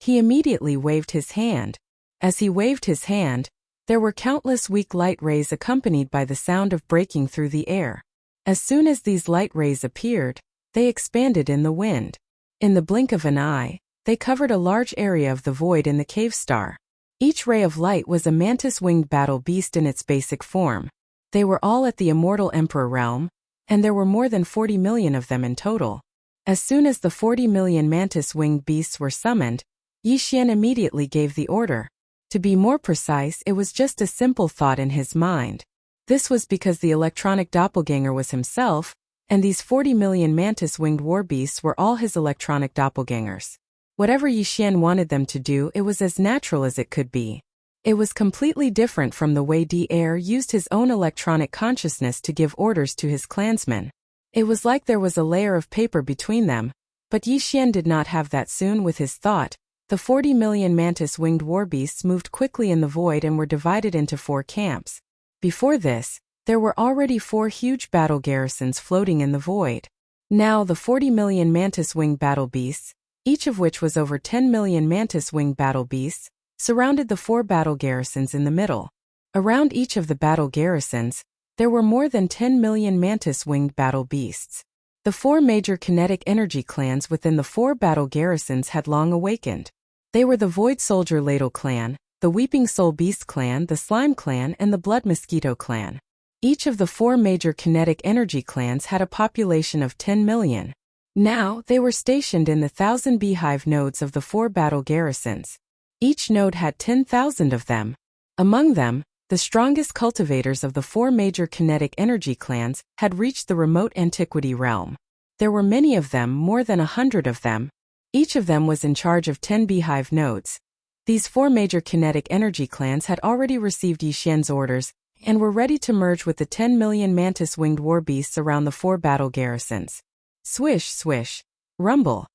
He immediately waved his hand. As he waved his hand, there were countless weak light rays accompanied by the sound of breaking through the air. As soon as these light rays appeared, they expanded in the wind. In the blink of an eye, they covered a large area of the void in the cave star. Each ray of light was a mantis-winged battle beast in its basic form. They were all at the immortal emperor realm, and there were more than 40 million of them in total. As soon as the 40 million mantis-winged beasts were summoned, Yi Xian immediately gave the order. To be more precise, it was just a simple thought in his mind. This was because the electronic doppelganger was himself, and these 40 million mantis-winged war beasts were all his electronic doppelgangers. Whatever Yi Xian wanted them to do, it was as natural as it could be. It was completely different from the way Air used his own electronic consciousness to give orders to his clansmen. It was like there was a layer of paper between them, but Yi Xian did not have that. Soon with his thought, the 40 million mantis-winged war beasts moved quickly in the void and were divided into 4 camps. Before this, there were already 4 huge battle garrisons floating in the void. Now the 40 million mantis-winged battle beasts, each of which was over 10 million mantis-winged battle beasts, surrounded the 4 battle garrisons in the middle. Around each of the battle garrisons, there were more than 10 million mantis-winged battle beasts. The 4 major kinetic energy clans within the 4 battle garrisons had long awakened. They were the Void Soldier Ladle clan, the Weeping Soul Beast clan, the Slime clan, and the Blood Mosquito clan. Each of the 4 major kinetic energy clans had a population of 10 million. Now, they were stationed in the 1,000 beehive nodes of the 4 battle garrisons. Each node had 10,000 of them. Among them, the strongest cultivators of the 4 major kinetic energy clans had reached the remote antiquity realm. There were many of them, more than 100 of them. Each of them was in charge of 10 beehive nodes. These 4 major kinetic energy clans had already received Yi Xian's orders and were ready to merge with the 10 million mantis-winged war beasts around the 4 battle garrisons. Swish, swish, rumble,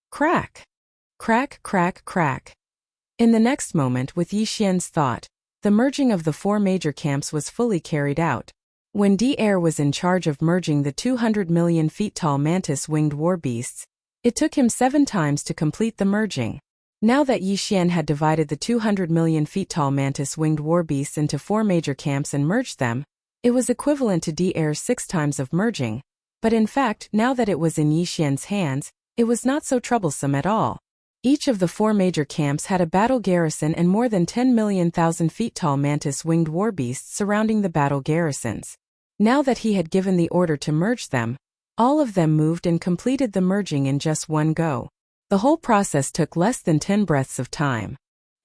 crack, crack, crack, crack. In the next moment, with Yi Xian's thought, the merging of the 4 major camps was fully carried out. When Air was in charge of merging the 200 million feet tall mantis-winged war beasts, it took him 7 times to complete the merging. Now that Yi Xian had divided the 200 million feet tall mantis-winged war beasts into 4 major camps and merged them, it was equivalent to Air's 6 times of merging. But in fact, now that it was in Yi Xian's hands, it was not so troublesome at all. Each of the 4 major camps had a battle garrison and more than 10 million thousand feet tall mantis-winged war beasts surrounding the battle garrisons. Now that he had given the order to merge them, all of them moved and completed the merging in just one go. The whole process took less than 10 breaths of time.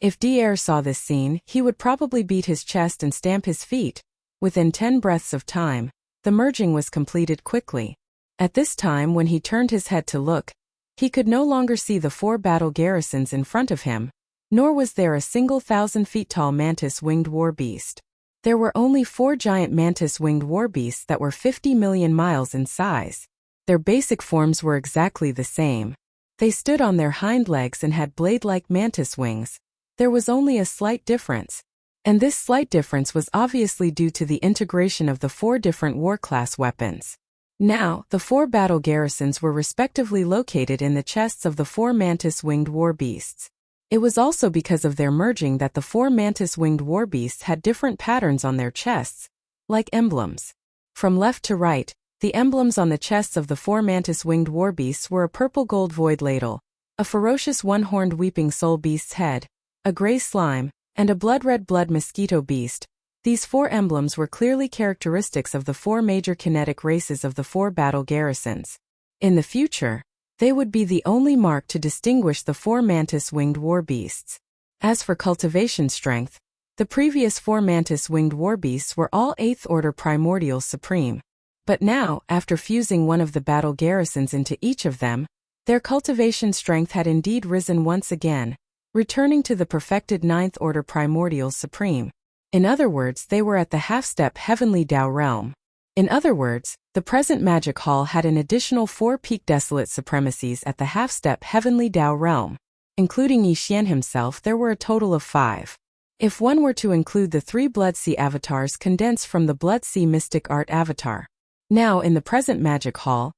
If Air saw this scene, he would probably beat his chest and stamp his feet. Within 10 breaths of time, the merging was completed quickly. At this time, when he turned his head to look, he could no longer see the 4 battle garrisons in front of him, nor was there a single 1,000 feet tall mantis-winged war beast. There were only 4 giant mantis-winged war beasts that were 50 million miles in size. Their basic forms were exactly the same. They stood on their hind legs and had blade-like mantis wings. There was only a slight difference. And this slight difference was obviously due to the integration of the 4 different war-class weapons. Now, the 4 battle garrisons were respectively located in the chests of the 4 mantis-winged war beasts. It was also because of their merging that the 4 mantis-winged war beasts had different patterns on their chests, like emblems. From left to right, The emblems on the chests of the 4 mantis-winged warbeasts were a purple-gold void ladle, a ferocious one-horned weeping soul beast's head, a gray slime, and a blood-red blood mosquito beast. These 4 emblems were clearly characteristics of the 4 major kinetic races of the 4 battle garrisons. In the future, they would be the only mark to distinguish the 4 mantis-winged warbeasts. As for cultivation strength, the previous 4 mantis-winged warbeasts were all 8th order primordial supreme. But now, after fusing one of the battle garrisons into each of them, their cultivation strength had indeed risen once again, returning to the perfected 9th order primordial supreme. In other words, they were at the half-step heavenly Tao realm. In other words, the present Magic Hall had an additional 4 peak desolate supremacies at the half-step heavenly Tao realm. Including Yixian himself, there were a total of 5. If one were to include the 3 Blood Sea avatars condensed from the Blood Sea Mystic Art avatar. Now, in the present Magic Hall,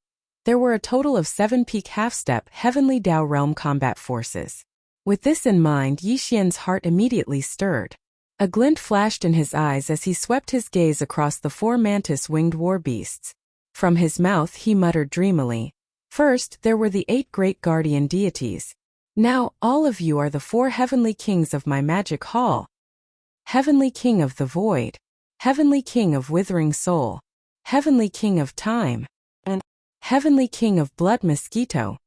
there were a total of 7 peak half-step heavenly Tao realm combat forces. With this in mind, Yixian's heart immediately stirred. A glint flashed in his eyes as he swept his gaze across the 4 mantis-winged warbeasts. From his mouth he muttered dreamily. First, there were the 8 great guardian deities. Now, all of you are the 4 heavenly kings of my Magic Hall. Heavenly King of the Void, Heavenly King of Withering Soul, Heavenly King of Time, and Heavenly King of Blood Mosquito.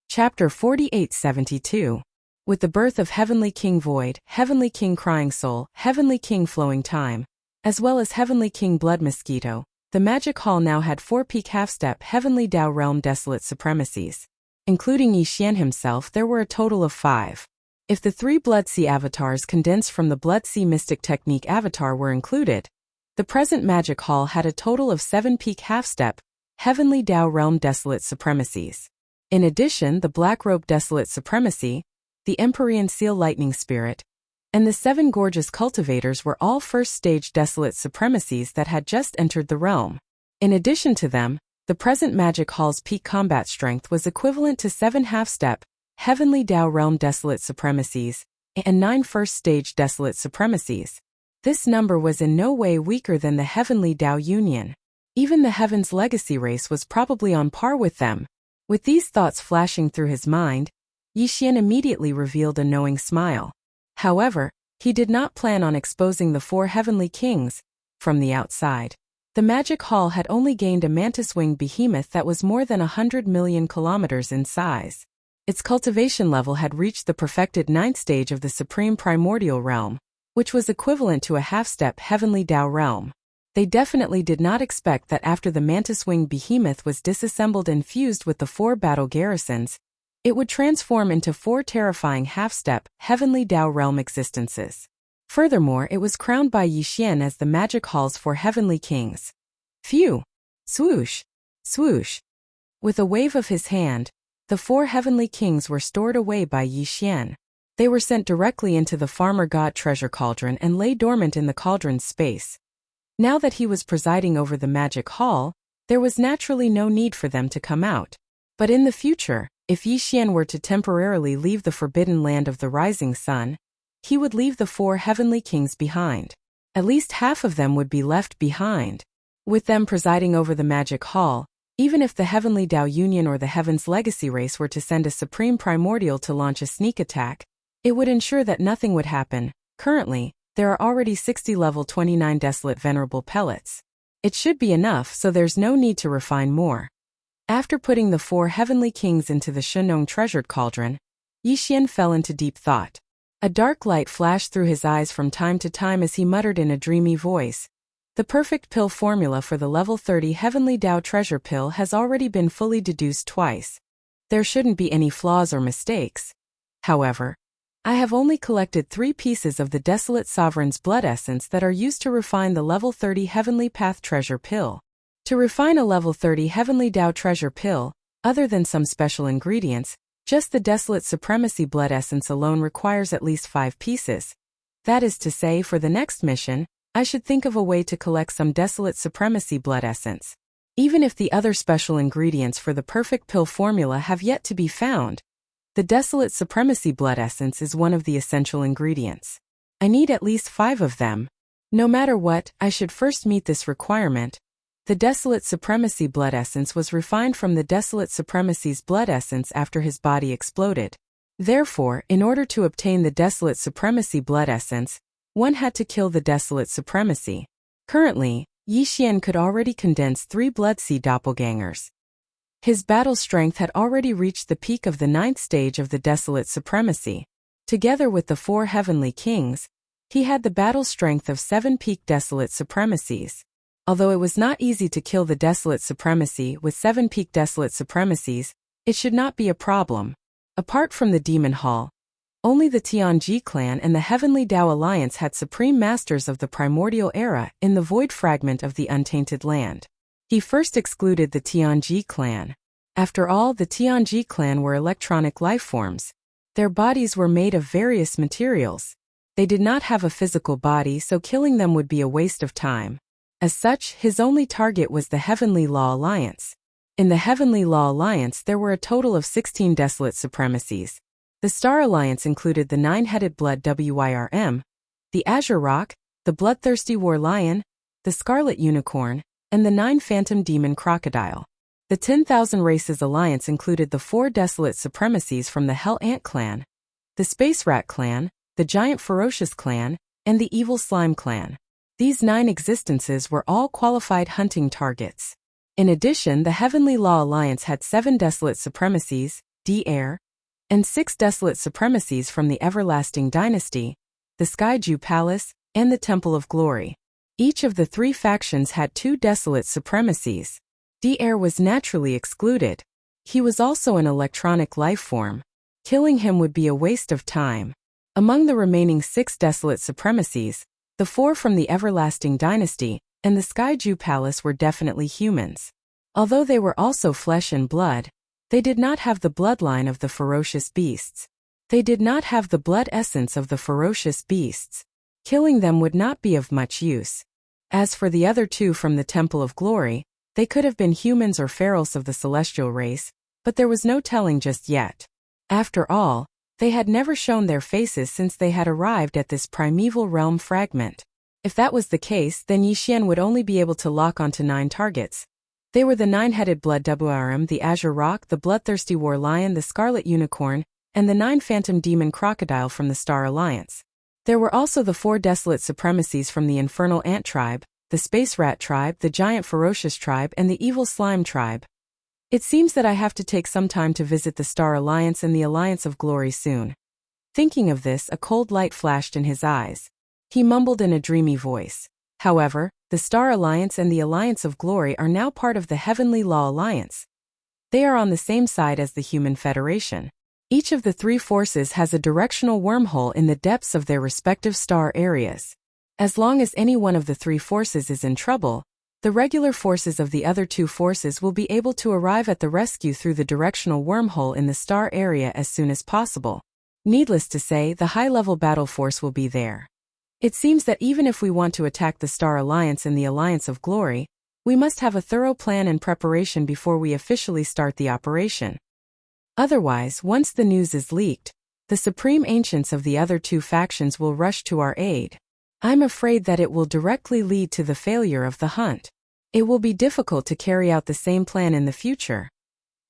Chapter 4872. With the birth of Heavenly King Void, Heavenly King Crying Soul, Heavenly King Flowing Time, as well as Heavenly King Blood Mosquito, the Magic Hall now had 4 peak half-step Heavenly Tao Realm Desolate supremacies. Including Yixian himself, there were a total of 5. If the 3 Blood Sea avatars condensed from the Blood Sea Mystic Technique avatar were included, the present Magic Hall had a total of 7 peak half-step Heavenly Tao Realm Desolate supremacies. In addition, the Black Robe Desolate supremacy, the Empyrean Seal Lightning Spirit, and the 7 Gorgeous Cultivators were all first-stage Desolate supremacies that had just entered the realm. In addition to them, the present Magic Hall's peak combat strength was equivalent to 7 half-step Heavenly Tao Realm Desolate supremacies and 9 first-stage Desolate supremacies. This number was in no way weaker than the Heavenly Tao Union. Even the Heaven's Legacy race was probably on par with them. With these thoughts flashing through his mind, Yixian immediately revealed a knowing smile. However, he did not plan on exposing the 4 heavenly kings from the outside. The Magic Hall had only gained a mantis-winged behemoth that was more than 100 million kilometers in size. Its cultivation level had reached the perfected 9th stage of the Supreme Primordial Realm, which was equivalent to a half-step Heavenly Tao realm. They definitely did not expect that after the mantis-winged behemoth was disassembled and fused with the 4 battle garrisons, it would transform into 4 terrifying half-step Heavenly Tao realm existences. Furthermore, it was crowned by Yixian as the Magic Hall's 4 heavenly kings. Phew! Swoosh! Swoosh! With a wave of his hand, the 4 heavenly kings were stored away by Yixian. They were sent directly into the Farmer God Treasure Cauldron and lay dormant in the cauldron's space. Now that he was presiding over the Magic Hall, there was naturally no need for them to come out. But in the future, if Yixian were to temporarily leave the forbidden land of the rising sun, he would leave the 4 heavenly kings behind. At least half of them would be left behind. With them presiding over the Magic Hall, even if the Heavenly Tao Union or the Heaven's Legacy race were to send a Supreme Primordial to launch a sneak attack, it would ensure that nothing would happen. Currently, there are already 60 level 29 Desolate Venerable Pellets. It should be enough, so there's no need to refine more. After putting the 4 heavenly kings into the Shenong treasured cauldron, Yixian fell into deep thought. A dark light flashed through his eyes from time to time as he muttered in a dreamy voice. The perfect pill formula for the level 30 Heavenly Tao treasure pill has already been fully deduced twice. There shouldn't be any flaws or mistakes. However, I have only collected 3 pieces of the Desolate Sovereign's blood essence that are used to refine the level 30 Heavenly Path treasure pill. To refine a level 30 Heavenly Tao treasure pill, other than some special ingredients, just the Desolate Supremacy blood essence alone requires at least 5 pieces. That is to say, for the next mission, I should think of a way to collect some Desolate Supremacy blood essence. Even if the other special ingredients for the perfect pill formula have yet to be found, the Desolate Supremacy blood essence is one of the essential ingredients. I need at least 5 of them. No matter what, I should first meet this requirement. The Desolate Supremacy blood essence was refined from the Desolate Supremacy's blood essence after his body exploded. Therefore, in order to obtain the Desolate Supremacy blood essence, one had to kill the Desolate Supremacy. Currently, Yi Xian could already condense 3 Blood Sea doppelgangers. His battle strength had already reached the peak of the 9th stage of the Desolate Supremacy. Together with the 4 Heavenly Kings, he had the battle strength of 7 peak Desolate Supremacies. Although it was not easy to kill the Desolate Supremacy with 7 peak Desolate Supremacies, it should not be a problem. Apart from the Demon Hall, only the Tianji clan and the Heavenly Dao Alliance had supreme masters of the primordial era in the void fragment of the Untainted Land. He first excluded the Tianji clan. After all, the Tianji clan were electronic lifeforms. Their bodies were made of various materials. They did not have a physical body, so killing them would be a waste of time. As such, his only target was the Heavenly Law Alliance. In the Heavenly Law Alliance there were a total of 16 Desolate Supremacies. The Star Alliance included the 9-headed Blood Wyrm, the Azure Rock, the Bloodthirsty War Lion, the Scarlet Unicorn, and the 9 Phantom Demon Crocodile. The 10,000 Races Alliance included the 4 Desolate Supremacies from the Hell Ant Clan, the Space Rat Clan, the Giant Ferocious Clan, and the Evil Slime Clan. These 9 existences were all qualified hunting targets. In addition, the Heavenly Law Alliance had 7 Desolate Supremacies, D-Air, and 6 Desolate Supremacies from the Everlasting Dynasty, the Skyju Palace, and the Temple of Glory. Each of the 3 factions had 2 Desolate Supremacies. D-Air was naturally excluded. He was also an electronic life form. Killing him would be a waste of time. Among the remaining 6 Desolate Supremacies, the 4 from the Everlasting Dynasty and the Skyju Palace were definitely humans. Although they were also flesh and blood, they did not have the bloodline of the ferocious beasts. They did not have the blood essence of the ferocious beasts. Killing them would not be of much use. As for the other 2 from the Temple of Glory, they could have been humans or ferals of the celestial race, but there was no telling just yet. After all, they had never shown their faces since they had arrived at this primeval realm fragment. If that was the case, then Yi Xian would only be able to lock onto 9 targets. They were the 9-headed Blood Wyrm, the Azure Rock, the Bloodthirsty War Lion, the Scarlet Unicorn, and the 9 Phantom Demon Crocodile from the Star Alliance. There were also the 4 Desolate Supremacies from the Infernal Ant Tribe, the Space Rat Tribe, the Giant Ferocious Tribe, and the Evil Slime Tribe. It seems that I have to take some time to visit the Star Alliance and the Alliance of Glory soon. Thinking of this, a cold light flashed in his eyes. He mumbled in a dreamy voice. However, the Star Alliance and the Alliance of Glory are now part of the Heavenly Law Alliance. They are on the same side as the Human Federation. Each of the 3 forces has a directional wormhole in the depths of their respective star areas. As long as any one of the 3 forces is in trouble, the regular forces of the other 2 forces will be able to arrive at the rescue through the directional wormhole in the star area as soon as possible. Needless to say, the high-level battle force will be there. It seems that even if we want to attack the Star Alliance and the Alliance of Glory, we must have a thorough plan and preparation before we officially start the operation. Otherwise, once the news is leaked, the Supreme Ancients of the other 2 factions will rush to our aid. I'm afraid that it will directly lead to the failure of the hunt. It will be difficult to carry out the same plan in the future.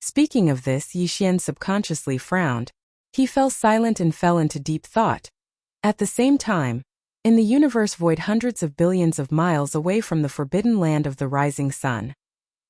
Speaking of this, Yi Xian subconsciously frowned. He fell silent and fell into deep thought. At the same time, in the universe void hundreds of billions of miles away from the forbidden land of the rising sun.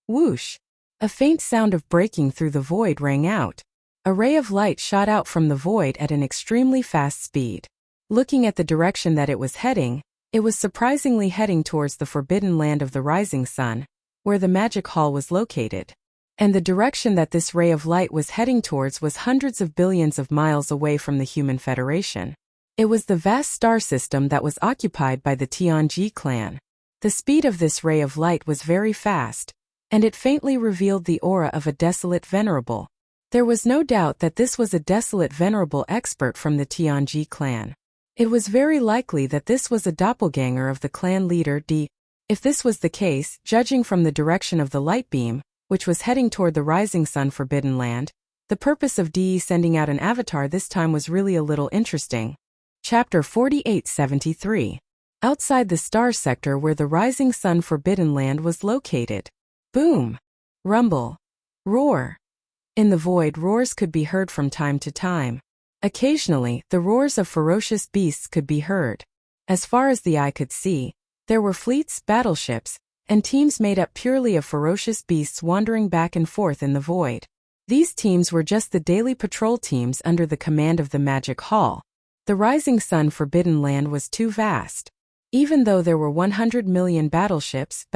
Whoosh! A faint sound of breaking through the void rang out. A ray of light shot out from the void at an extremely fast speed. Looking at the direction that it was heading, it was surprisingly heading towards the forbidden land of the rising sun, where the magic hall was located. And the direction that this ray of light was heading towards was hundreds of billions of miles away from the Human Federation. It was the vast star system that was occupied by the Tianji clan. The speed of this ray of light was very fast, and it faintly revealed the aura of a desolate venerable. There was no doubt that this was a desolate venerable expert from the Tianji clan. It was very likely that this was a doppelganger of the clan leader D. If this was the case, judging from the direction of the light beam, which was heading toward the rising sun forbidden land, the purpose of DE sending out an avatar this time was really a little interesting. Chapter 4873. outside the star sector where the rising sun forbidden land was located. Boom! Rumble! Roar! In the void, roars could be heard from time to time. Occasionally, the roars of ferocious beasts could be heard. As far as the eye could see, there were fleets, battleships, and teams made up purely of ferocious beasts wandering back and forth in the void. These teams were just the daily patrol teams under the command of the Magic Hall. The rising sun forbidden land was too vast. Even though there were 100 million battleships,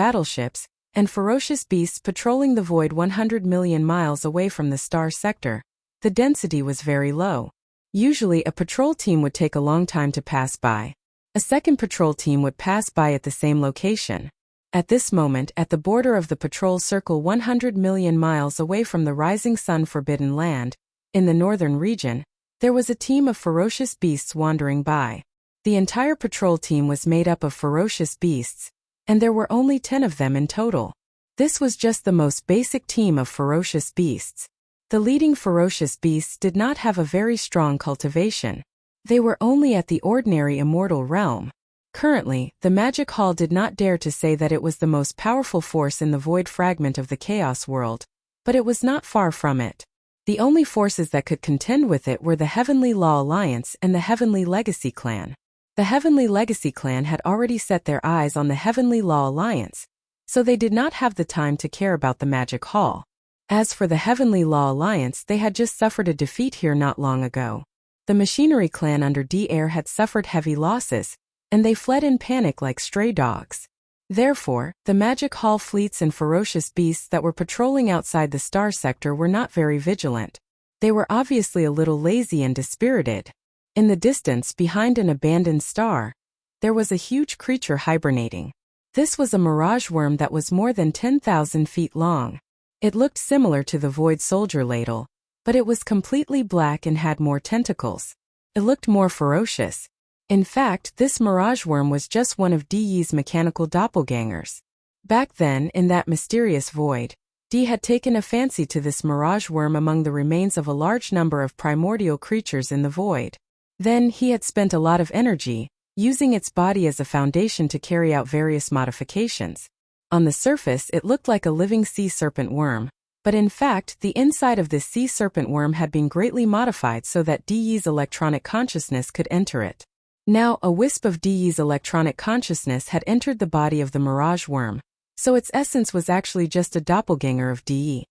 and ferocious beasts patrolling the void 100 million miles away from the star sector, the density was very low. Usually a patrol team would take a long time to pass by. A second patrol team would pass by at the same location. At this moment, at the border of the patrol circle 100 million miles away from the rising sun forbidden land, in the northern region, there was a team of ferocious beasts wandering by. The entire patrol team was made up of ferocious beasts, and there were only 10 of them in total. This was just the most basic team of ferocious beasts. The leading ferocious beasts did not have a very strong cultivation. They were only at the ordinary immortal realm. Currently, the Magic Hall did not dare to say that it was the most powerful force in the void fragment of the Chaos world, but it was not far from it. The only forces that could contend with it were the Heavenly Law Alliance and the Heavenly Legacy Clan. The Heavenly Legacy Clan had already set their eyes on the Heavenly Law Alliance, so they did not have the time to care about the Magic Hall. As for the Heavenly Law Alliance, they had just suffered a defeat here not long ago. The Machinery Clan under D-Air had suffered heavy losses, and they fled in panic like stray dogs. Therefore, the Magic Hall fleets and ferocious beasts that were patrolling outside the star sector were not very vigilant. They were obviously a little lazy and dispirited. In the distance, behind an abandoned star, there was a huge creature hibernating. This was a mirage worm that was more than 10,000 feet long. It looked similar to the Void Soldier ladle, but it was completely black and had more tentacles. It looked more ferocious. In fact, this mirage worm was just one of Di's mechanical doppelgangers. Back then, in that mysterious void, Di had taken a fancy to this mirage worm among the remains of a large number of primordial creatures in the void. Then, he had spent a lot of energy, using its body as a foundation to carry out various modifications. On the surface, it looked like a living sea serpent worm, but in fact, the inside of this sea serpent worm had been greatly modified so that Di's electronic consciousness could enter it. Now, a wisp of Di's electronic consciousness had entered the body of the mirage worm, so its essence was actually just a doppelganger of Di.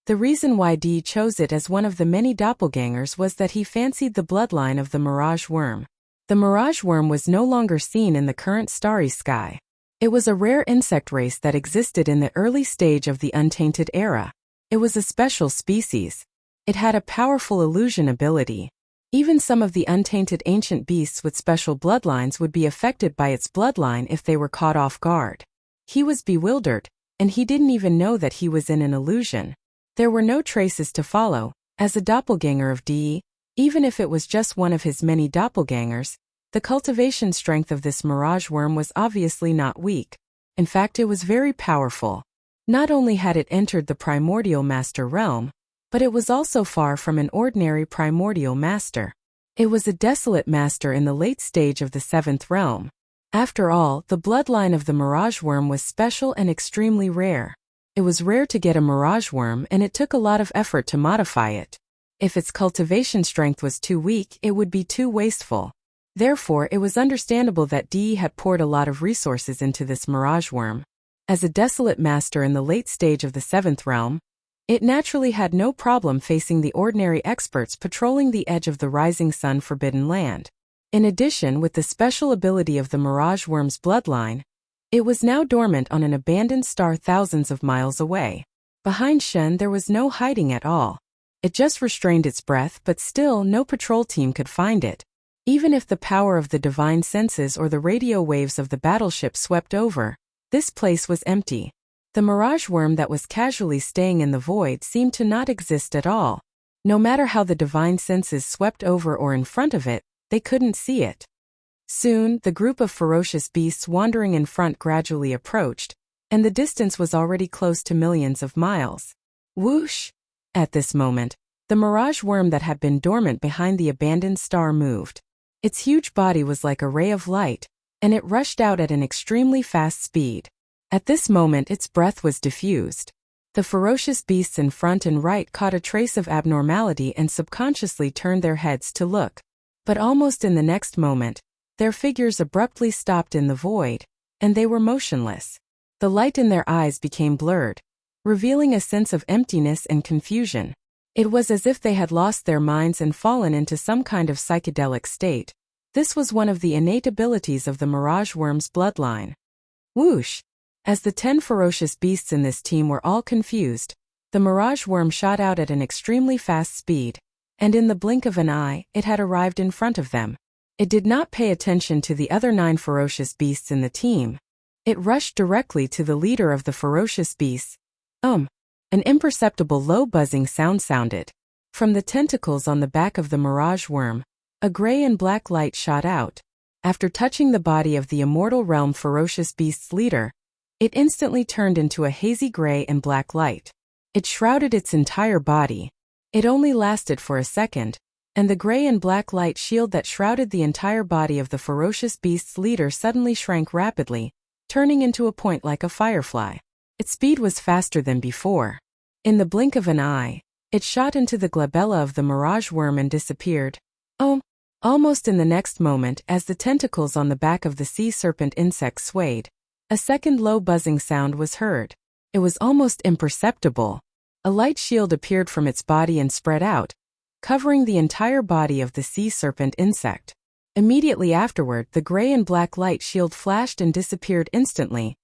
The reason why Di chose it as one of the many doppelgangers was that he fancied the bloodline of the mirage worm. The mirage worm was no longer seen in the current starry sky. It was a rare insect race that existed in the early stage of the Untainted Era. It was a special species. It had a powerful illusion ability. Even some of the untainted ancient beasts with special bloodlines would be affected by its bloodline if they were caught off guard. He was bewildered, and he didn't even know that he was in an illusion. There were no traces to follow. As a doppelganger of Di, even if it was just one of his many doppelgangers, the cultivation strength of this mirage worm was obviously not weak. In fact, it was very powerful. Not only had it entered the primordial master realm, but it was also far from an ordinary primordial master. It was a desolate master in the late stage of the 7th realm. After all, the bloodline of the mirage worm was special and extremely rare. It was rare to get a mirage worm, and it took a lot of effort to modify it. If its cultivation strength was too weak, it would be too wasteful. Therefore, it was understandable that Di had poured a lot of resources into this mirage worm. As a desolate master in the late stage of the 7th realm, it naturally had no problem facing the ordinary experts patrolling the edge of the rising sun forbidden land. In addition, with the special ability of the mirage worm's bloodline, it was now dormant on an abandoned star thousands of miles away. Behind Shen there was no hiding at all. It just restrained its breath, but still no patrol team could find it. Even if the power of the divine senses or the radio waves of the battleship swept over, this place was empty. The mirage worm that was casually staying in the void seemed to not exist at all. No matter how the divine senses swept over or in front of it, they couldn't see it. Soon, the group of ferocious beasts wandering in front gradually approached, and the distance was already close to millions of miles. Whoosh! At this moment, the mirage worm that had been dormant behind the abandoned star moved. Its huge body was like a ray of light, and it rushed out at an extremely fast speed. At this moment its breath was diffused. The ferocious beasts in front and right caught a trace of abnormality and subconsciously turned their heads to look. But almost in the next moment, their figures abruptly stopped in the void, and they were motionless. The light in their eyes became blurred, revealing a sense of emptiness and confusion. It was as if they had lost their minds and fallen into some kind of psychedelic state. This was one of the innate abilities of the mirage worm's bloodline. Whoosh! As the 10 ferocious beasts in this team were all confused, the mirage worm shot out at an extremely fast speed, and in the blink of an eye, it had arrived in front of them. It did not pay attention to the other 9 ferocious beasts in the team. It rushed directly to the leader of the ferocious beasts. An imperceptible low buzzing sound sounded. From the tentacles on the back of the mirage worm, a gray and black light shot out. After touching the body of the immortal realm ferocious beast's leader, it instantly turned into a hazy gray and black light. It shrouded its entire body. It only lasted for a second, and the gray and black light shield that shrouded the entire body of the ferocious beast's leader suddenly shrank rapidly, turning into a point like a firefly. Its speed was faster than before. In the blink of an eye, it shot into the glabella of the mirage worm and disappeared. Almost in the next moment, as the tentacles on the back of the sea serpent insect swayed, a second low buzzing sound was heard. It was almost imperceptible. A light shield appeared from its body and spread out, covering the entire body of the sea serpent insect. Immediately afterward, the gray and black light shield flashed and disappeared instantly,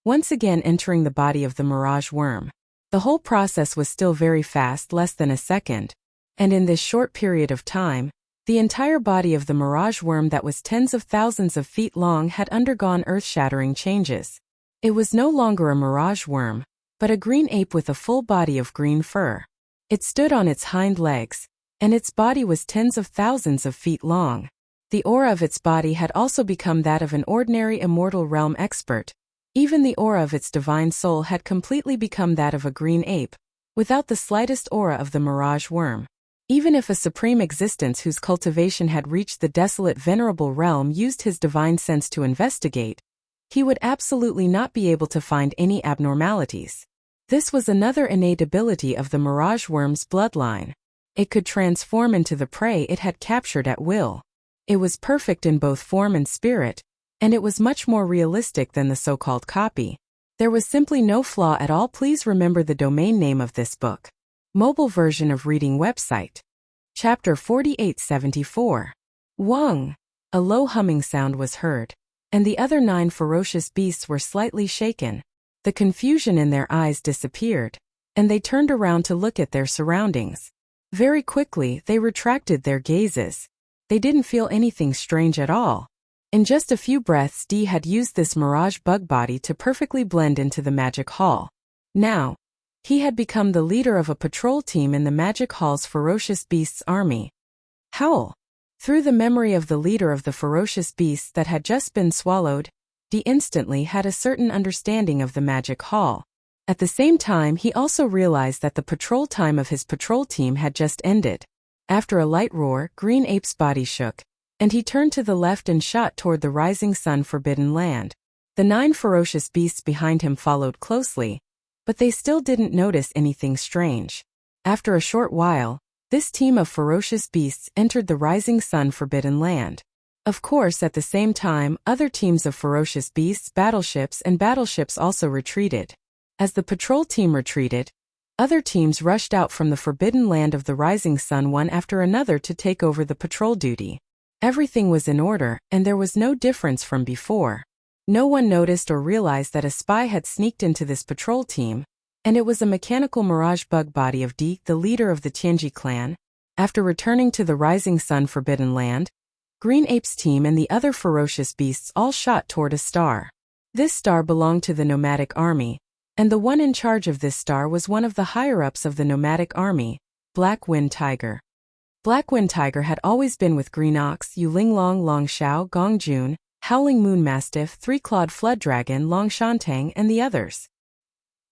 once again entering the body of the mirage worm. The whole process was still very fast, less than a second, and in this short period of time, the entire body of the mirage worm that was tens of thousands of feet long had undergone earth-shattering changes. It was no longer a mirage worm, but a green ape with a full body of green fur. It stood on its hind legs, and its body was tens of thousands of feet long. The aura of its body had also become that of an ordinary immortal realm expert. Even the aura of its divine soul had completely become that of a green ape, without the slightest aura of the mirage worm. Even if a supreme existence whose cultivation had reached the desolate venerable realm used his divine sense to investigate, he would absolutely not be able to find any abnormalities. This was another innate ability of the mirage worm's bloodline. It could transform into the prey it had captured at will. It was perfect in both form and spirit, and it was much more realistic than the so-called copy. There was simply no flaw at all. Please remember the domain name of this book. Mobile version of reading website. Chapter 4874. Wang. A low humming sound was heard, and the other 9 ferocious beasts were slightly shaken. The confusion in their eyes disappeared, and they turned around to look at their surroundings. Very quickly, they retracted their gazes. They didn't feel anything strange at all. In just a few breaths, D had used this mirage bug body to perfectly blend into the magic hall. Now, he had become the leader of a patrol team in the magic hall's ferocious beasts army. Howl. Through the memory of the leader of the ferocious beasts that had just been swallowed, D instantly had a certain understanding of the magic hall. At the same time, he also realized that the patrol time of his patrol team had just ended. After a light roar, Green Ape's body shook, and he turned to the left and shot toward the rising sun forbidden land. The 9 ferocious beasts behind him followed closely, but they still didn't notice anything strange. After a short while, this team of ferocious beasts entered the rising sun forbidden land. Of course, at the same time, other teams of ferocious beasts, battleships also retreated. As the patrol team retreated, other teams rushed out from the forbidden land of the rising sun one after another to take over the patrol duty. Everything was in order, and there was no difference from before. No one noticed or realized that a spy had sneaked into this patrol team, and it was a mechanical mirage bug body of D, the leader of the Tianji clan. After returning to the rising sun forbidden land, Green Ape's team and the other ferocious beasts all shot toward a star. This star belonged to the nomadic army, and the one in charge of this star was one of the higher-ups of the nomadic army, Black Wind Tiger. Black Wind Tiger had always been with Green Ox, Yulinglong, Long Xiao, Gong Jun, Howling Moon Mastiff, Three-Clawed Flood Dragon, Long Shantang, and the others.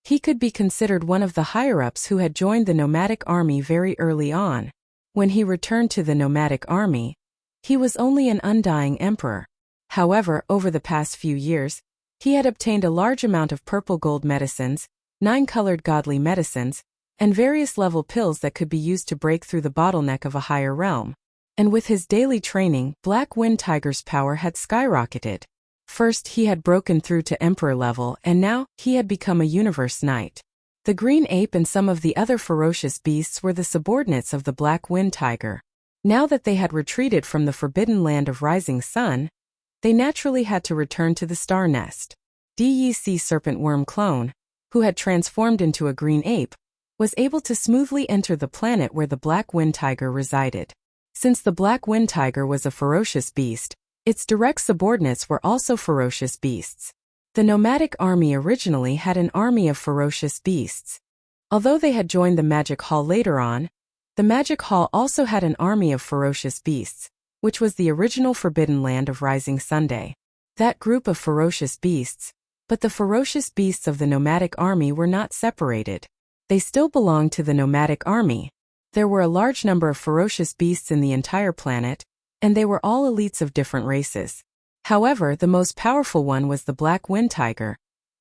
He could be considered one of the higher-ups who had joined the nomadic army very early on. When he returned to the nomadic army, he was only an undying emperor. However, over the past few years, he had obtained a large amount of purple gold medicines, 9-colored godly medicines, and various level pills that could be used to break through the bottleneck of a higher realm. And with his daily training, Black Wind Tiger's power had skyrocketed. First, he had broken through to Emperor level, and now, he had become a Universe Knight. The Green Ape and some of the other ferocious beasts were the subordinates of the Black Wind Tiger. Now that they had retreated from the forbidden land of Rising Sun, they naturally had to return to the Star Nest. Sea Serpent Worm clone, who had transformed into a green ape, was able to smoothly enter the planet where the Black Wind Tiger resided. Since the Black Wind Tiger was a ferocious beast, its direct subordinates were also ferocious beasts. The nomadic army originally had an army of ferocious beasts. Although they had joined the Magic Hall later on, the Magic Hall also had an army of ferocious beasts, which was the original forbidden land of Rising Sunday. That group of ferocious beasts, but the ferocious beasts of the nomadic army were not separated. They still belonged to the nomadic army. There were a large number of ferocious beasts in the entire planet, and they were all elites of different races. However, the most powerful one was the Black Wind Tiger,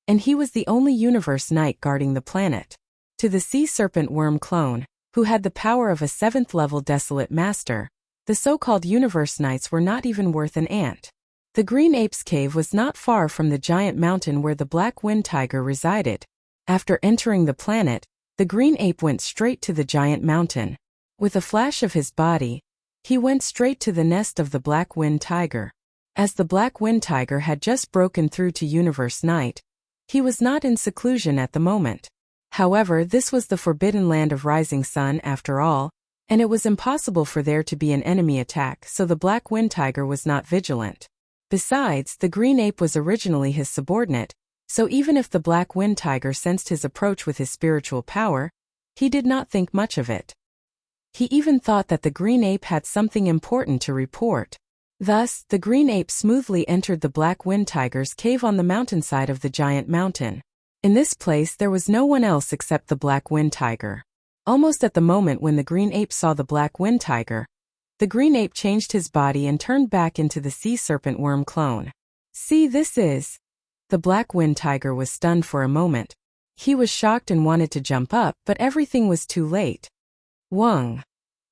and he was the only Universe Knight guarding the planet. To the Sea Serpent Worm clone, who had the power of a 7th-level Desolate Master, the so-called Universe Knights were not even worth an ant. The Green Ape's cave was not far from the giant mountain where the Black Wind Tiger resided. After entering the planet, the Green Ape went straight to the giant mountain. With a flash of his body, he went straight to the nest of the Black Wind Tiger. As the Black Wind Tiger had just broken through to Universe Knight, he was not in seclusion at the moment. However, this was the forbidden land of Rising Sun after all, and it was impossible for there to be an enemy attack, so the Black Wind Tiger was not vigilant. Besides, the Green Ape was originally his subordinate, so even if the Black Wind Tiger sensed his approach with his spiritual power, he did not think much of it. He even thought that the Green Ape had something important to report. Thus, the Green Ape smoothly entered the Black Wind Tiger's cave on the mountainside of the giant mountain. In this place there was no one else except the Black Wind Tiger. Almost at the moment when the Green Ape saw the Black Wind Tiger, the Green Ape changed his body and turned back into the Sea Serpent Worm clone. "See, this is..." The Black Wind Tiger was stunned for a moment. He was shocked and wanted to jump up, but everything was too late. Wung.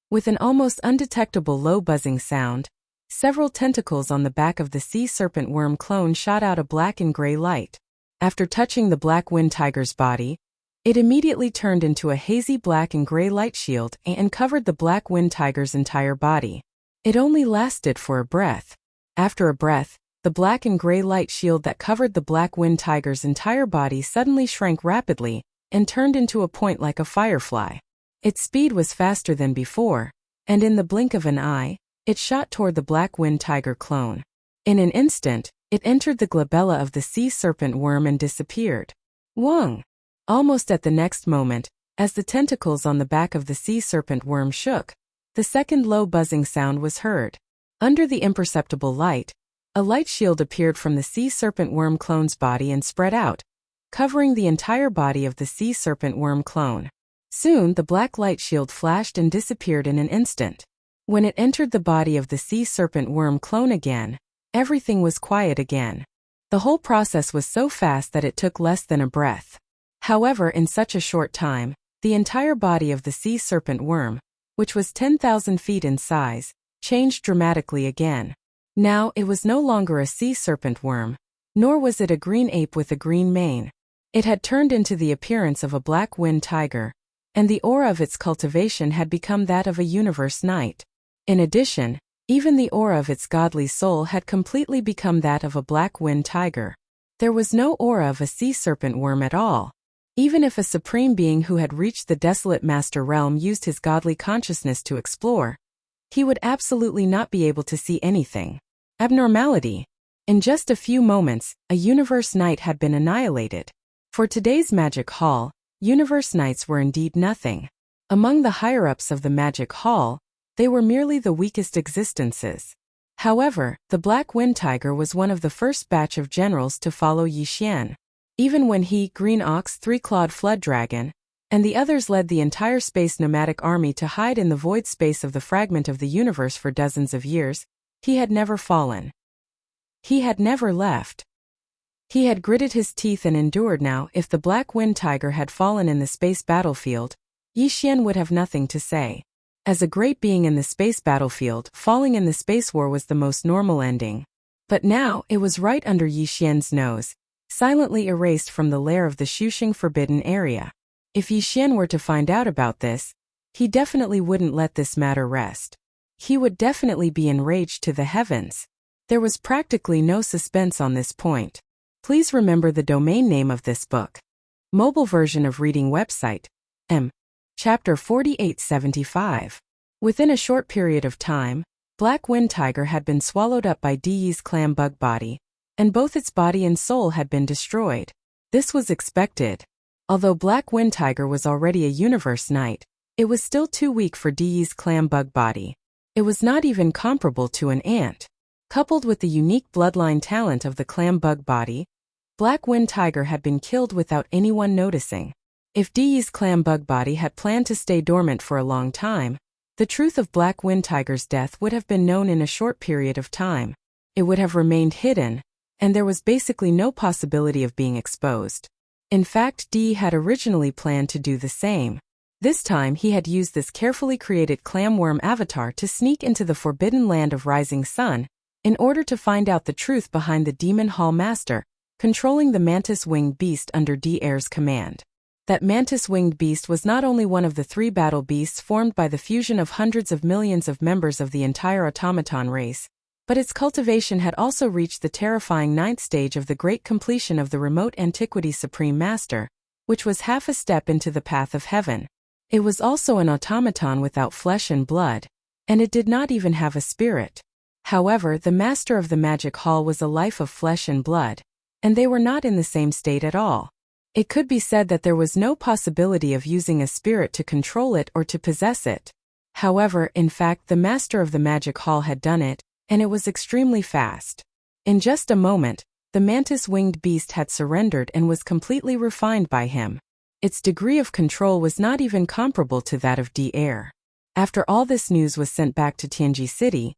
With an almost undetectable low buzzing sound, several tentacles on the back of the Sea Serpent Worm clone shot out a black and gray light. After touching the Black Wind Tiger's body, it immediately turned into a hazy black and gray light shield and covered the Black Wind Tiger's entire body. It only lasted for a breath. After a breath, the black and gray light shield that covered the Black Wind Tiger's entire body suddenly shrank rapidly and turned into a point like a firefly. Its speed was faster than before, and in the blink of an eye, it shot toward the Black Wind Tiger clone. In an instant, it entered the glabella of the Sea Serpent Worm and disappeared. Wung! Almost at the next moment, as the tentacles on the back of the Sea Serpent Worm shook, the second low buzzing sound was heard. Under the imperceptible light, a light shield appeared from the Sea Serpent Worm clone's body and spread out, covering the entire body of the Sea Serpent Worm clone. Soon the black light shield flashed and disappeared in an instant. When it entered the body of the Sea Serpent Worm clone again, everything was quiet again. The whole process was so fast that it took less than a breath. However, in such a short time, the entire body of the Sea Serpent Worm, which was 10,000 feet in size, changed dramatically again. Now it was no longer a Sea Serpent Worm, nor was it a green ape with a green mane. It had turned into the appearance of a Black Wind Tiger, and the aura of its cultivation had become that of a Universe Knight. In addition, even the aura of its godly soul had completely become that of a Black Wind Tiger. There was no aura of a Sea Serpent Worm at all. Even if a supreme being who had reached the Desolate Master realm used his godly consciousness to explore, he would absolutely not be able to see anything. Abnormality. In just a few moments, a Universe Knight had been annihilated. For today's Magic Hall, Universe Knights were indeed nothing. Among the higher-ups of the Magic Hall, they were merely the weakest existences. However, the Black Wind Tiger was one of the first batch of generals to follow Yi Xian. Even when he, Green Ox, Three-Clawed Flood Dragon, and the others led the entire space nomadic army to hide in the void space of the fragment of the universe for dozens of years, he had never fallen. He had never left. He had gritted his teeth and endured. Now, if the Black Wind Tiger had fallen in the space battlefield, Yi Xian would have nothing to say. As a great being in the space battlefield, falling in the space war was the most normal ending. But now, it was right under Yi Xian's nose, silently erased from the lair of the Xuxing forbidden area. If Yi Xian were to find out about this, he definitely wouldn't let this matter rest. He would definitely be enraged to the heavens. There was practically no suspense on this point. Please remember the domain name of this book. Mobile version of reading website. Chapter 4875. Within a short period of time, Black Wind Tiger had been swallowed up by Di Yi's clam bug body, and both its body and soul had been destroyed. This was expected. Although Black Wind Tiger was already a universe knight, it was still too weak for Di Yi's clam bug body. It was not even comparable to an ant. Coupled with the unique bloodline talent of the clam bug body, Black Wind Tiger had been killed without anyone noticing. If Di Yi's clam bug body had planned to stay dormant for a long time, the truth of Black Wind Tiger's death would have been known in a short period of time. It would have remained hidden, and there was basically no possibility of being exposed. In fact, Di Yi had originally planned to do the same. This time he had used this carefully created clamworm avatar to sneak into the forbidden land of Rising Sun, in order to find out the truth behind the Demon Hall Master, controlling the mantis-winged beast under Di Er's command. That mantis-winged beast was not only one of the 3 battle beasts formed by the fusion of hundreds of millions of members of the entire automaton race, but its cultivation had also reached the terrifying 9th stage of the great completion of the remote antiquity Supreme Master, which was half a step into the path of heaven. It was also an automaton without flesh and blood, and it did not even have a spirit. However, the Master of the Magic Hall was a life of flesh and blood, and they were not in the same state at all. It could be said that there was no possibility of using a spirit to control it or to possess it. However, in fact, the Master of the Magic Hall had done it, and it was extremely fast. In just a moment, the mantis-winged beast had surrendered and was completely refined by him. Its degree of control was not even comparable to that of Di Er. After all this news was sent back to Tianji City,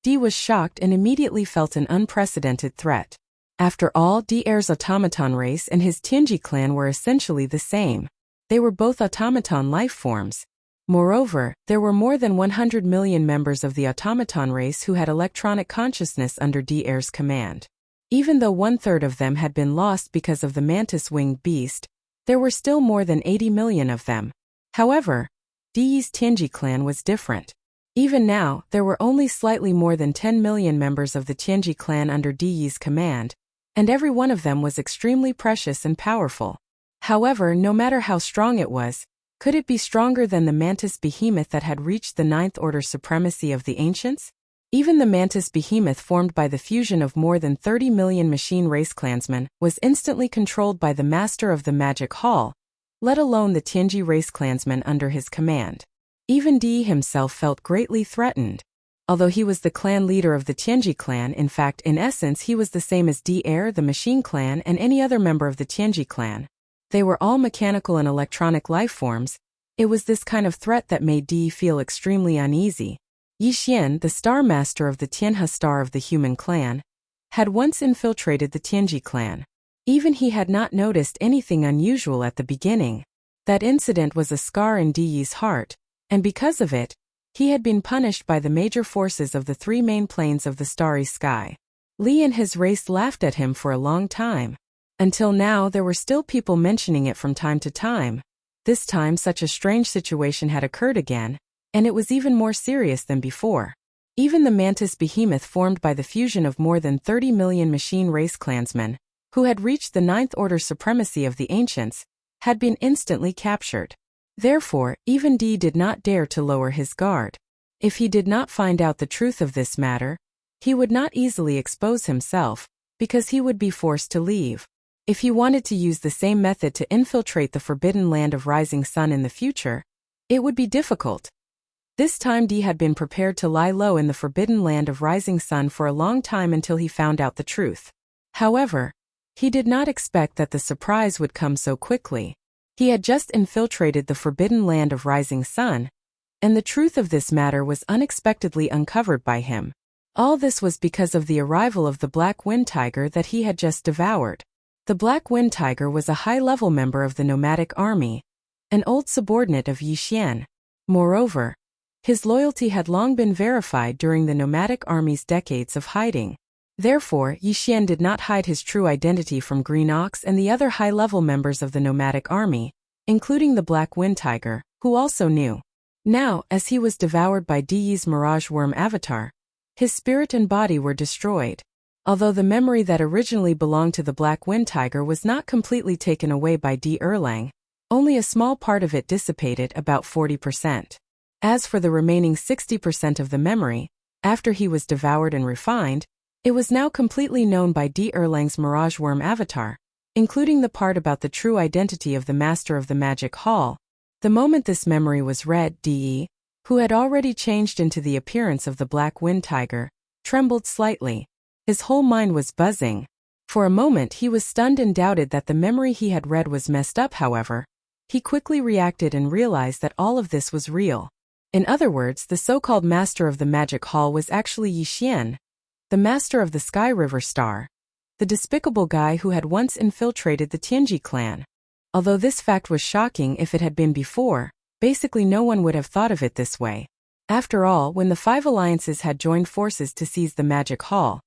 Di was shocked and immediately felt an unprecedented threat. After all, Di Er's automaton race and his Tianji clan were essentially the same. They were both automaton life forms. Moreover, there were more than 100 million members of the automaton race who had electronic consciousness under Di Er's command. Even though 1/3 of them had been lost because of the mantis-winged beast, there were still more than 80 million of them. However, Di Yi's Tianji clan was different. Even now, there were only slightly more than 10 million members of the Tianji clan under Di Yi's command, and every one of them was extremely precious and powerful. However, no matter how strong it was, could it be stronger than the mantis behemoth that had reached the 9th order supremacy of the ancients? Even the mantis behemoth, formed by the fusion of more than 30 million machine race clansmen, was instantly controlled by the Master of the Magic Hall, let alone the Tianji race clansmen under his command. Even Di himself felt greatly threatened. Although he was the clan leader of the Tianji clan, in fact, in essence, he was the same as Di Er, the Machine clan, and any other member of the Tianji clan. They were all mechanical and electronic life forms. It was this kind of threat that made Di feel extremely uneasy. Yi Xian, the Star Master of the Tianhe Star of the human clan, had once infiltrated the Tianji clan. Even he had not noticed anything unusual at the beginning. That incident was a scar in Di Yi's heart, and because of it, he had been punished by the major forces of the 3 main planes of the starry sky. Li and his race laughed at him for a long time. Until now, there were still people mentioning it from time to time. This time, such a strange situation had occurred again, and it was even more serious than before. Even the mantis behemoth, formed by the fusion of more than 30 million machine race clansmen, who had reached the 9th order supremacy of the ancients, had been instantly captured. Therefore, even Di did not dare to lower his guard. If he did not find out the truth of this matter, he would not easily expose himself, because he would be forced to leave. If he wanted to use the same method to infiltrate the forbidden land of Rising Sun in the future, it would be difficult. This time Di had been prepared to lie low in the forbidden land of Rising Sun for a long time until he found out the truth. However, he did not expect that the surprise would come so quickly. He had just infiltrated the forbidden land of Rising Sun, and the truth of this matter was unexpectedly uncovered by him. All this was because of the arrival of the black wind tiger that he had just devoured. The black wind tiger was a high-level member of the nomadic army, an old subordinate of Yi Xian. Moreover, his loyalty had long been verified during the nomadic army's decades of hiding. Therefore, Yi Xian did not hide his true identity from Green Ox and the other high-level members of the nomadic army, including the black wind tiger, who also knew. Now, as he was devoured by Di's mirage worm avatar, his spirit and body were destroyed. Although the memory that originally belonged to the black wind tiger was not completely taken away by Di Erlang, only a small part of it dissipated, about 40%. As for the remaining 60% of the memory, after he was devoured and refined, it was now completely known by Di Erlang's mirage worm avatar, including the part about the true identity of the master of the magic hall. The moment this memory was read, Di, who had already changed into the appearance of the black wind tiger, trembled slightly. His whole mind was buzzing. For a moment he was stunned and doubted that the memory he had read was messed up. However, he quickly reacted and realized that all of this was real. In other words, the so-called master of the magic hall was actually Yi Xian, the master of the Sky River Star, the despicable guy who had once infiltrated the Tianji clan. Although this fact was shocking if it had been before, basically no one would have thought of it this way. After all, when the 5 alliances had joined forces to seize the magic hall,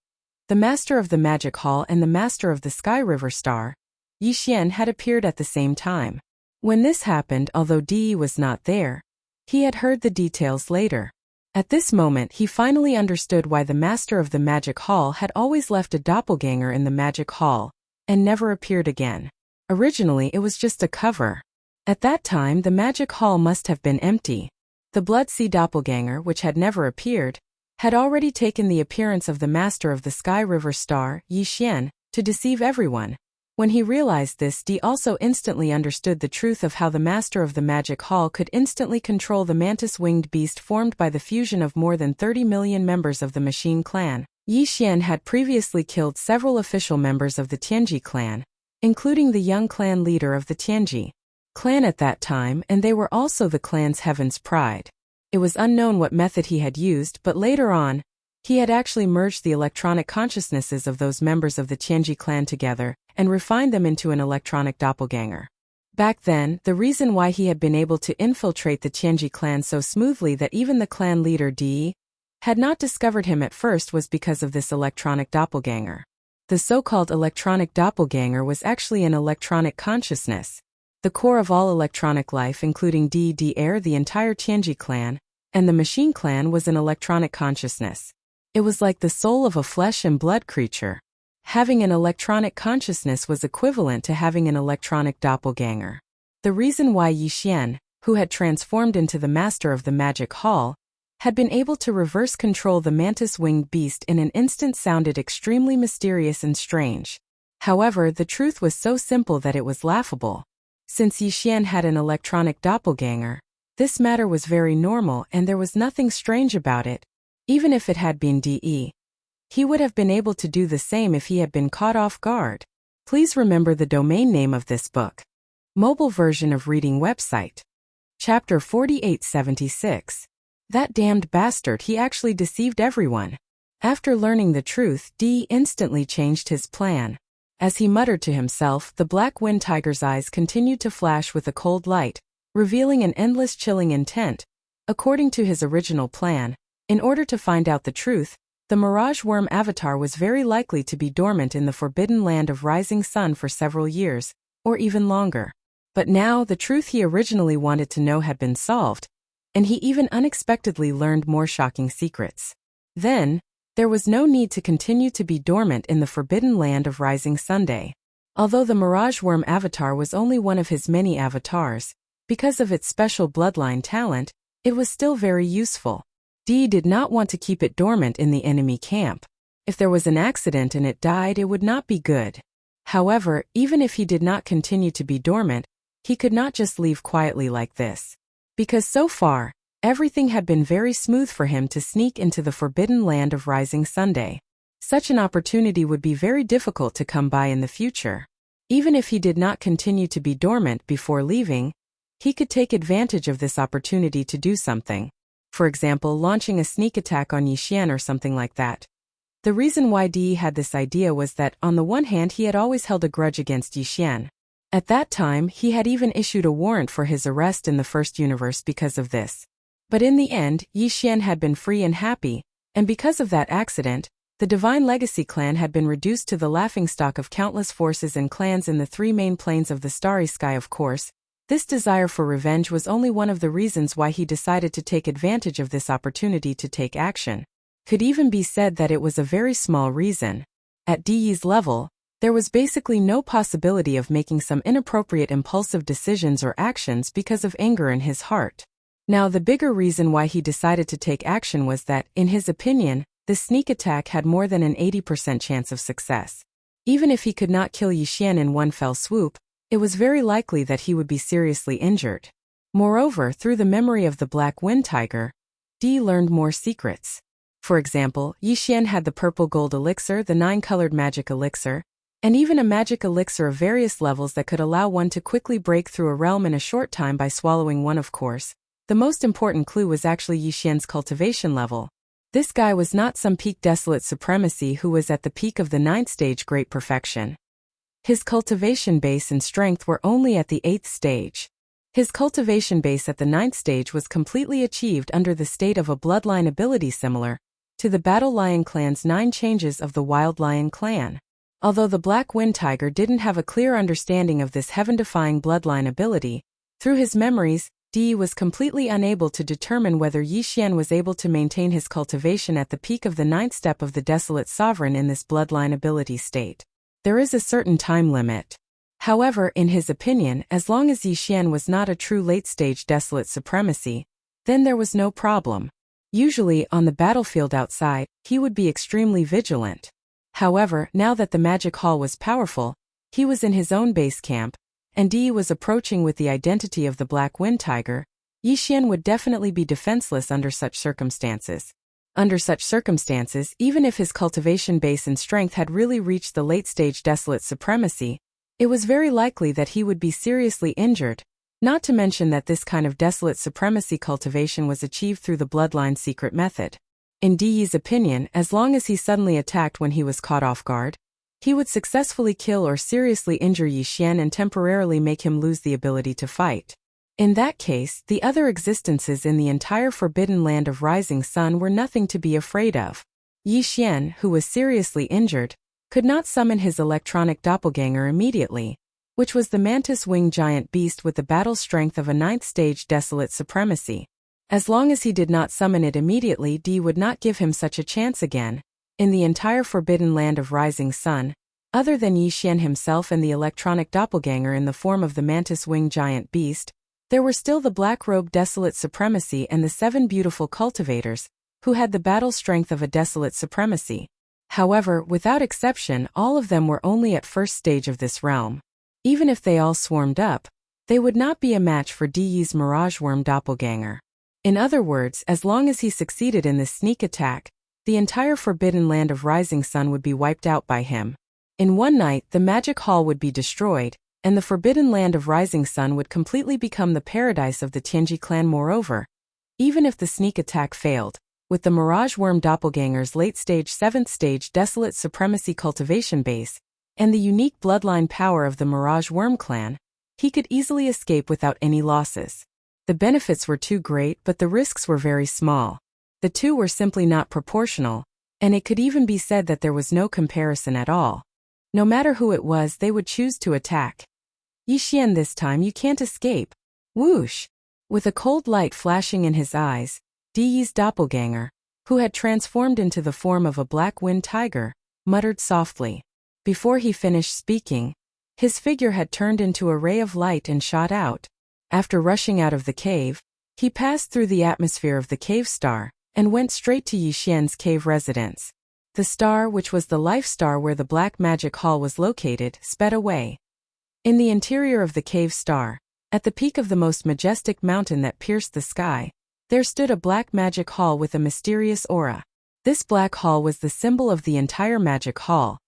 the master of the magic hall and the master of the Sky River Star, Yi Xian, had appeared at the same time. When this happened, although Di was not there, he had heard the details later. At this moment he finally understood why the master of the magic hall had always left a doppelganger in the magic hall, and never appeared again. Originally it was just a cover. At that time the magic hall must have been empty. The Blood Sea doppelganger, which had never appeared, had already taken the appearance of the master of the Sky River Star, Yi Xian, to deceive everyone. When he realized this, Di also instantly understood the truth of how the master of the magic hall could instantly control the mantis-winged beast formed by the fusion of more than 30 million members of the Machine clan. Yi Xian had previously killed several official members of the Tianji clan, including the young clan leader of the Tianji clan at that time, and they were also the clan's Heaven's Pride. It was unknown what method he had used, but later on, he had actually merged the electronic consciousnesses of those members of the Tianji clan together and refined them into an electronic doppelganger. Back then, the reason why he had been able to infiltrate the Tianji clan so smoothly that even the clan leader Di had not discovered him at first was because of this electronic doppelganger. The so-called electronic doppelganger was actually an electronic consciousness, the core of all electronic life, including Di the entire Tianji clan, and the Machine clan was an electronic consciousness. It was like the soul of a flesh and blood creature. Having an electronic consciousness was equivalent to having an electronic doppelganger. The reason why Yi Xian, who had transformed into the master of the magic hall, had been able to reverse control the mantis-winged beast in an instant sounded extremely mysterious and strange. However, the truth was so simple that it was laughable. Since Yi Xian had an electronic doppelganger, this matter was very normal and there was nothing strange about it. Even if it had been Di, he would have been able to do the same if he had been caught off guard. Please remember the domain name of this book. Mobile version of reading website. Chapter 4876. That damned bastard, he actually deceived everyone. After learning the truth, Di instantly changed his plan. As he muttered to himself, the black wind tiger's eyes continued to flash with a cold light, revealing an endless chilling intent. According to his original plan, in order to find out the truth, the Mirage Worm avatar was very likely to be dormant in the forbidden land of Rising Sun for several years, or even longer. But now the truth he originally wanted to know had been solved, and he even unexpectedly learned more shocking secrets. Then, there was no need to continue to be dormant in the forbidden land of Rising Sunday. Although the Mirage Worm avatar was only one of his many avatars, because of its special bloodline talent, it was still very useful. Di did not want to keep it dormant in the enemy camp. If there was an accident and it died, it would not be good. However, even if he did not continue to be dormant, he could not just leave quietly like this. Because so far, everything had been very smooth for him to sneak into the forbidden land of Rising Sunday. Such an opportunity would be very difficult to come by in the future. Even if he did not continue to be dormant before leaving, he could take advantage of this opportunity to do something. for example launching a sneak attack on Yixian or something like that. The reason why Di had this idea was that, on the one hand, he had always held a grudge against Yixian. At that time, he had even issued a warrant for his arrest in the first universe because of this. But in the end, Yixian had been free and happy, and because of that accident, the Divine Legacy clan had been reduced to the laughingstock of countless forces and clans in the three main planes of the starry sky. Of course, this desire for revenge was only one of the reasons why he decided to take advantage of this opportunity to take action. Could even be said that it was a very small reason. At Di's level, there was basically no possibility of making some inappropriate impulsive decisions or actions because of anger in his heart. Now the bigger reason why he decided to take action was that, in his opinion, the sneak attack had more than an 80% chance of success. Even if he could not kill Yixian in one fell swoop, it was very likely that he would be seriously injured. Moreover, through the memory of the Black Wind Tiger, Di learned more secrets. For example, Yixian had the purple gold elixir, the 9-colored magic elixir, and even a magic elixir of various levels that could allow one to quickly break through a realm in a short time by swallowing one. Of course, the most important clue was actually Yixian's cultivation level. This guy was not some peak desolate supremacy who was at the peak of the 9th stage great perfection. His cultivation base and strength were only at the 8th stage. His cultivation base at the 9th stage was completely achieved under the state of a bloodline ability similar to the Battle Lion clan's 9 changes of the Wild Lion clan. Although the Black Wind Tiger didn't have a clear understanding of this heaven-defying bloodline ability, through his memories, Di was completely unable to determine whether Yixian was able to maintain his cultivation at the peak of the 9th step of the Desolate Sovereign in this bloodline ability state. There is a certain time limit. However, in his opinion, as long as Yixian was not a true late-stage Desolate Supremacy, then there was no problem. Usually, on the battlefield outside, he would be extremely vigilant. However, now that the magic hall was powerful, he was in his own base camp, and Di was approaching with the identity of the Black Wind Tiger. Yixian would definitely be defenseless under such circumstances. Under such circumstances, even if his cultivation base and strength had really reached the late-stage Desolate Supremacy, it was very likely that he would be seriously injured, not to mention that this kind of Desolate Supremacy cultivation was achieved through the Bloodline secret method. In Di's opinion, as long as he suddenly attacked when he was caught off guard, he would successfully kill or seriously injure Yixian and temporarily make him lose the ability to fight. In that case, the other existences in the entire Forbidden Land of Rising Sun were nothing to be afraid of. Yixian, who was seriously injured, could not summon his electronic doppelganger immediately, which was the mantis-winged giant beast with the battle strength of a 9th stage Desolate Supremacy. As long as he did not summon it immediately, Di would not give him such a chance again. In the entire Forbidden Land of Rising Sun, other than Yixian himself and the electronic doppelganger in the form of the mantis-winged giant beast, there were still the black-robed Desolate Supremacy and the 7 beautiful cultivators, who had the battle strength of a Desolate Supremacy. However, without exception, all of them were only at first stage of this realm. Even if they all swarmed up, they would not be a match for Di's Mirage Worm doppelganger. In other words, as long as he succeeded in this sneak attack, the entire Forbidden Land of Rising Sun would be wiped out by him. In one night, the magic hall would be destroyed, and the Forbidden Land of Rising Sun would completely become the paradise of the Tianji clan. Moreover, even if the sneak attack failed, with the Mirage Worm doppelganger's late-stage 7th stage Desolate Supremacy cultivation base, and the unique bloodline power of the Mirage Worm clan, he could easily escape without any losses. The benefits were too great, but the risks were very small. The two were simply not proportional, and it could even be said that there was no comparison at all. No matter who it was, they would choose to attack. Yixian, this time you can't escape. Whoosh! With a cold light flashing in his eyes, Di's doppelganger, who had transformed into the form of a Black Wind Tiger, muttered softly. Before he finished speaking, his figure had turned into a ray of light and shot out. After rushing out of the cave, he passed through the atmosphere of the cave star, and went straight to Yixian's cave residence. The star, which was the life star where the Black Magic Hall was located, sped away. In the interior of the cave star, at the peak of the most majestic mountain that pierced the sky, there stood a Black Magic Hall with a mysterious aura. This black hall was the symbol of the entire Magic Hall,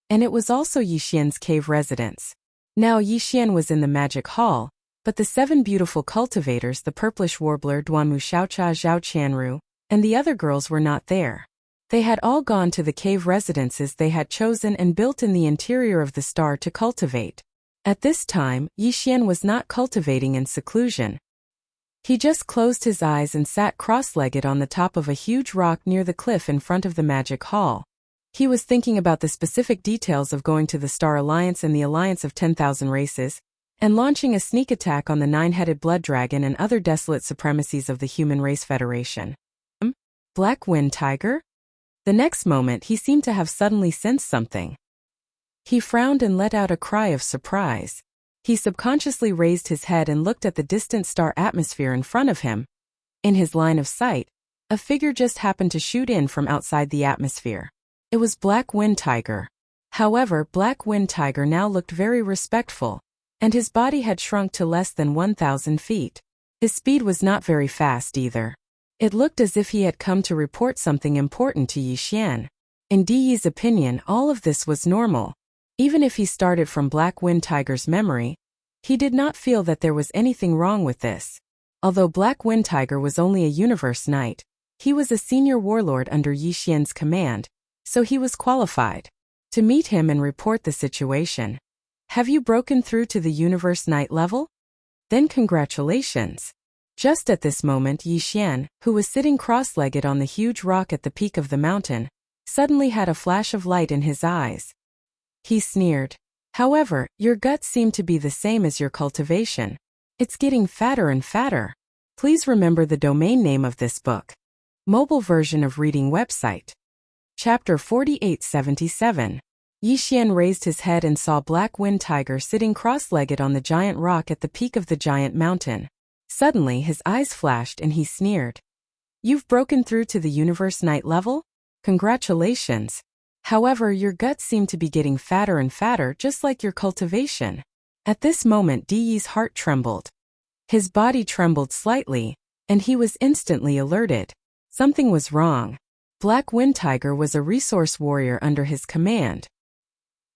and it was also Yixian's cave residence. Now Yixian was in the Magic Hall, But the 7 beautiful cultivators, the purplish warbler Duanmu Xiaocha Zhao Qianru, and the other girls were not there. They had all gone to the cave residences they had chosen and built in the interior of the star to cultivate. At this time, Yixian was not cultivating in seclusion. He just closed his eyes and sat cross-legged on the top of a huge rock near the cliff in front of the magic hall. He was thinking about the specific details of going to the Star Alliance and the Alliance of 10,000 Races, and launching a sneak attack on the 9-headed blood dragon and other desolate supremacies of the Human Race Federation. Black Wind Tiger? The next moment he seemed to have suddenly sensed something. He frowned and let out a cry of surprise. He subconsciously raised his head and looked at the distant star atmosphere in front of him. In his line of sight, a figure just happened to shoot in from outside the atmosphere. It was Black Wind Tiger. However, Black Wind Tiger now looked very respectful, and his body had shrunk to less than 1,000 feet. His speed was not very fast either. It looked as if he had come to report something important to Yixian. In Diyi's opinion, all of this was normal. Even if he started from Black Wind Tiger's memory, he did not feel that there was anything wrong with this. Although Black Wind Tiger was only a universe knight, he was a senior warlord under Yixian's command, so he was qualified to meet him and report the situation. Have you broken through to the universe knight level? Then congratulations. Just at this moment, Yixian, who was sitting cross-legged on the huge rock at the peak of the mountain, suddenly had a flash of light in his eyes. He sneered. However, your guts seem to be the same as your cultivation. It's getting fatter and fatter. Please remember the domain name of this book. Mobile version of reading website. Chapter 4877. Yixian raised his head and saw Black Wind Tiger sitting cross-legged on the giant rock at the peak of the giant mountain. Suddenly his eyes flashed and he sneered. You've broken through to the universe knight level? Congratulations. However, your guts seem to be getting fatter and fatter just like your cultivation. At this moment Diyi's heart trembled. His body trembled slightly, and he was instantly alerted. Something was wrong. Black Wind Tiger was a resource warrior under his command.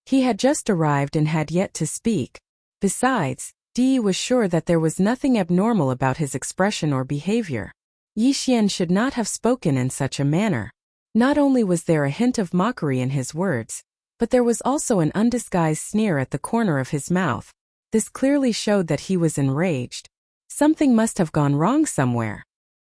He had just arrived and had yet to speak. Besides, Diyi was sure that there was nothing abnormal about his expression or behavior. Yixian should not have spoken in such a manner. Not only was there a hint of mockery in his words, but there was also an undisguised sneer at the corner of his mouth. This clearly showed that he was enraged. Something must have gone wrong somewhere.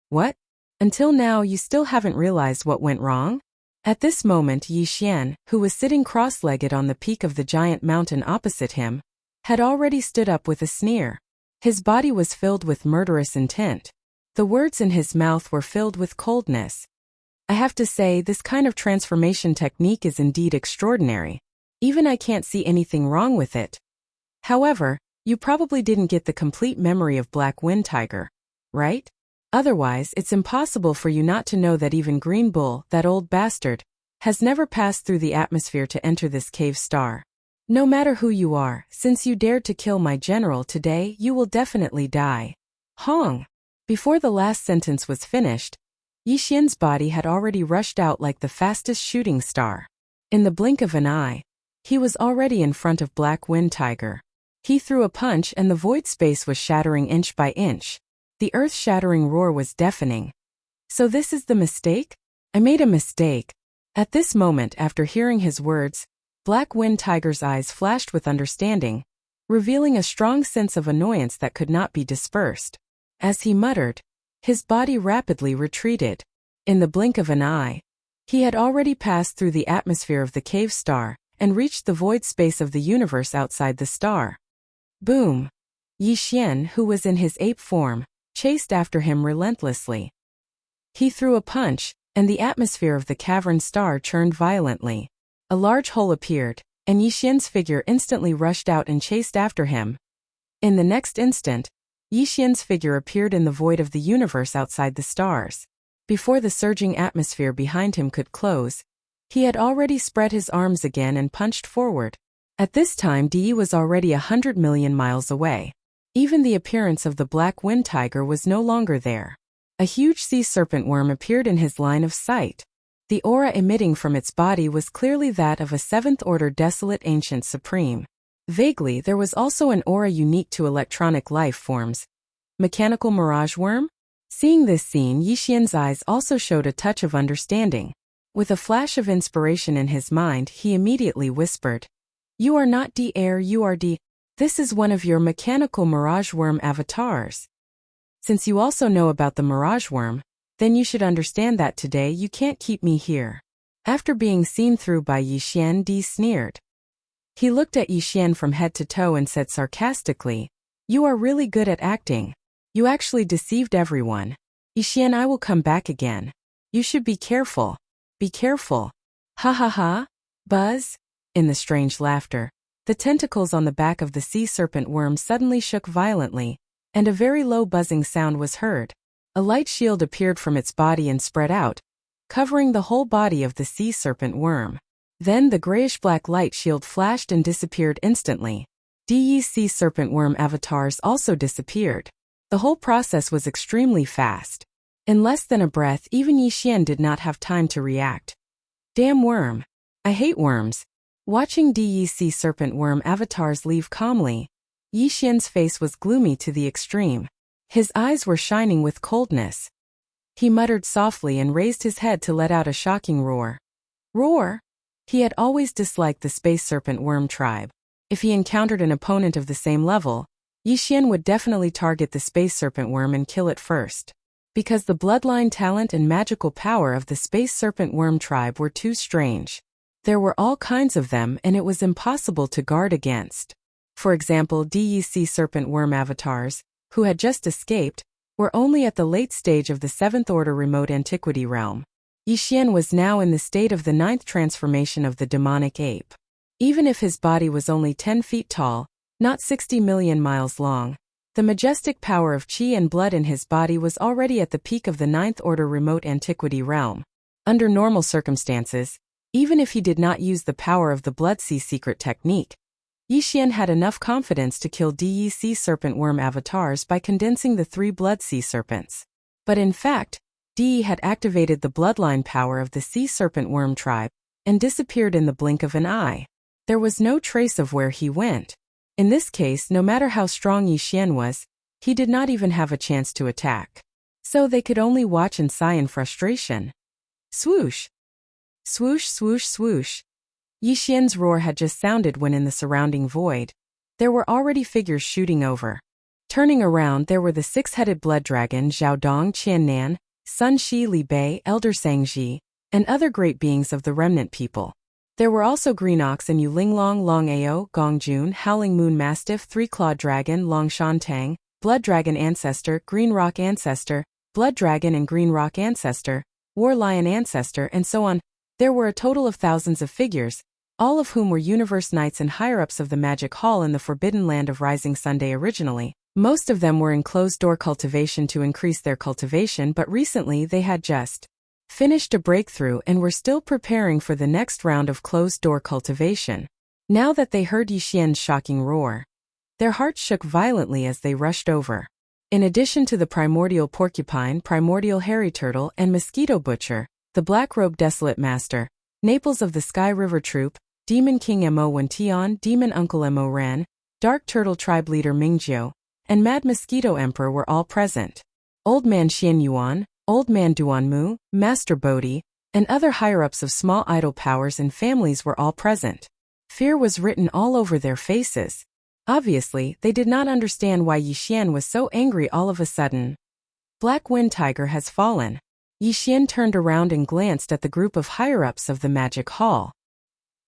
What? Until now you still haven't realized what went wrong? At this moment Yixian, who was sitting cross-legged on the peak of the giant mountain opposite him, had already stood up with a sneer. His body was filled with murderous intent. The words in his mouth were filled with coldness. I have to say, this kind of transformation technique is indeed extraordinary. Even I can't see anything wrong with it. However, you probably didn't get the complete memory of Black Wind Tiger, right? Otherwise, it's impossible for you not to know that even Green Bull, that old bastard, has never passed through the atmosphere to enter this cave star. No matter who you are, since you dared to kill my general today, you will definitely die. Hong! Before the last sentence was finished, Yixian's body had already rushed out like the fastest shooting star. In the blink of an eye, he was already in front of Black Wind Tiger. He threw a punch and the void space was shattering inch by inch. The earth-shattering roar was deafening. So this is the mistake? I made a mistake. At this moment, after hearing his words, Black Wind Tiger's eyes flashed with understanding, revealing a strong sense of annoyance that could not be dispersed. As he muttered, his body rapidly retreated. In the blink of an eye, he had already passed through the atmosphere of the cave star and reached the void space of the universe outside the star. Boom! Yixian, who was in his ape form, chased after him relentlessly. He threw a punch, and the atmosphere of the cavern star churned violently. A large hole appeared, and Yixian's figure instantly rushed out and chased after him. In the next instant, Yixian's figure appeared in the void of the universe outside the stars. Before the surging atmosphere behind him could close, he had already spread his arms again and punched forward. At this time Diyi was already 100 million miles away. Even the appearance of the Black Wind Tiger was no longer there. A huge sea serpent worm appeared in his line of sight. The aura emitting from its body was clearly that of a 7th-order desolate ancient supreme. Vaguely, there was also an aura unique to electronic life forms. Mechanical mirage worm? Seeing this scene, Yixian's eyes also showed a touch of understanding. With a flash of inspiration in his mind, he immediately whispered, "You are not D-Air, you are D. This is one of your mechanical mirage worm avatars. Since you also know about the mirage worm, then you should understand that today you can't keep me here." After being seen through by Yixian, Di sneered. He looked at Yixian from head to toe and said sarcastically, "You are really good at acting. You actually deceived everyone. Yixian, I will come back again. You should be careful. Be careful." Ha ha ha. Buzz. In the strange laughter, the tentacles on the back of the sea serpent worm suddenly shook violently, and a very low buzzing sound was heard. A light shield appeared from its body and spread out, covering the whole body of the sea serpent worm. Then the grayish-black light shield flashed and disappeared instantly. Di's sea serpent worm avatars also disappeared. The whole process was extremely fast. In less than a breath, even Yixian did not have time to react. Damn worm. I hate worms. Watching Di's sea serpent worm avatars leave calmly, Yixian's face was gloomy to the extreme. His eyes were shining with coldness. He muttered softly and raised his head to let out a shocking roar. Roar? He had always disliked the space serpent worm tribe. If he encountered an opponent of the same level, Yixian would definitely target the space serpent worm and kill it first. Because the bloodline talent and magical power of the space serpent worm tribe were too strange. There were all kinds of them and it was impossible to guard against. For example, Di's sea serpent worm avatars, who had just escaped, were only at the late stage of the 7th order remote antiquity realm. Yixian was now in the state of the 9th transformation of the demonic ape. Even if his body was only 10 feet tall, not 60 million miles long, the majestic power of qi and blood in his body was already at the peak of the 9th order remote antiquity realm. Under normal circumstances, even if he did not use the power of the Blood Sea secret technique, Yixian had enough confidence to kill Di's sea serpent worm avatars by condensing the 3 Blood Sea serpents. But in fact, Di had activated the bloodline power of the sea serpent worm tribe and disappeared in the blink of an eye. There was no trace of where he went. In this case, no matter how strong Yixian was, he did not even have a chance to attack. So they could only watch and sigh in frustration. Swoosh! Swoosh, swoosh, swoosh. Yixian's roar had just sounded when in the surrounding void, there were already figures shooting over. Turning around, there were the 6-headed blood dragon Zhao Dong Qiannan, Sun Shi Li Bei, Elder Sangji, and other great beings of the remnant people. There were also Green Ox and Yulinglong Long Ao, Gongjun, Howling Moon Mastiff, Three-Clawed Dragon, Long Shantang, Blood Dragon Ancestor, Green Rock Ancestor, Blood Dragon and Green Rock Ancestor, War Lion Ancestor, and so on. There were a total of thousands of figures, all of whom were Universe Knights and higher-ups of the Magic Hall in the Forbidden Land of Rising Sunday originally. Most of them were in closed-door cultivation to increase their cultivation, but recently they had just finished a breakthrough and were still preparing for the next round of closed-door cultivation. Now that they heard Yixian's shocking roar, their hearts shook violently as they rushed over. In addition to the primordial porcupine, primordial hairy turtle, and mosquito butcher, the black-robed desolate master, Naples of the Sky River Troop, Demon King Mo Wention, Demon Uncle Mo Ran, Dark Turtle Tribe Leader Mingjiu, and Mad Mosquito Emperor were all present. Old Man Xian Yuan, Old Man Duanmu, Master Bodhi, and other higher-ups of small idol powers and families were all present. Fear was written all over their faces. Obviously, they did not understand why Yixian was so angry all of a sudden. Black Wind Tiger has fallen. Yixian turned around and glanced at the group of higher-ups of the Magic Hall.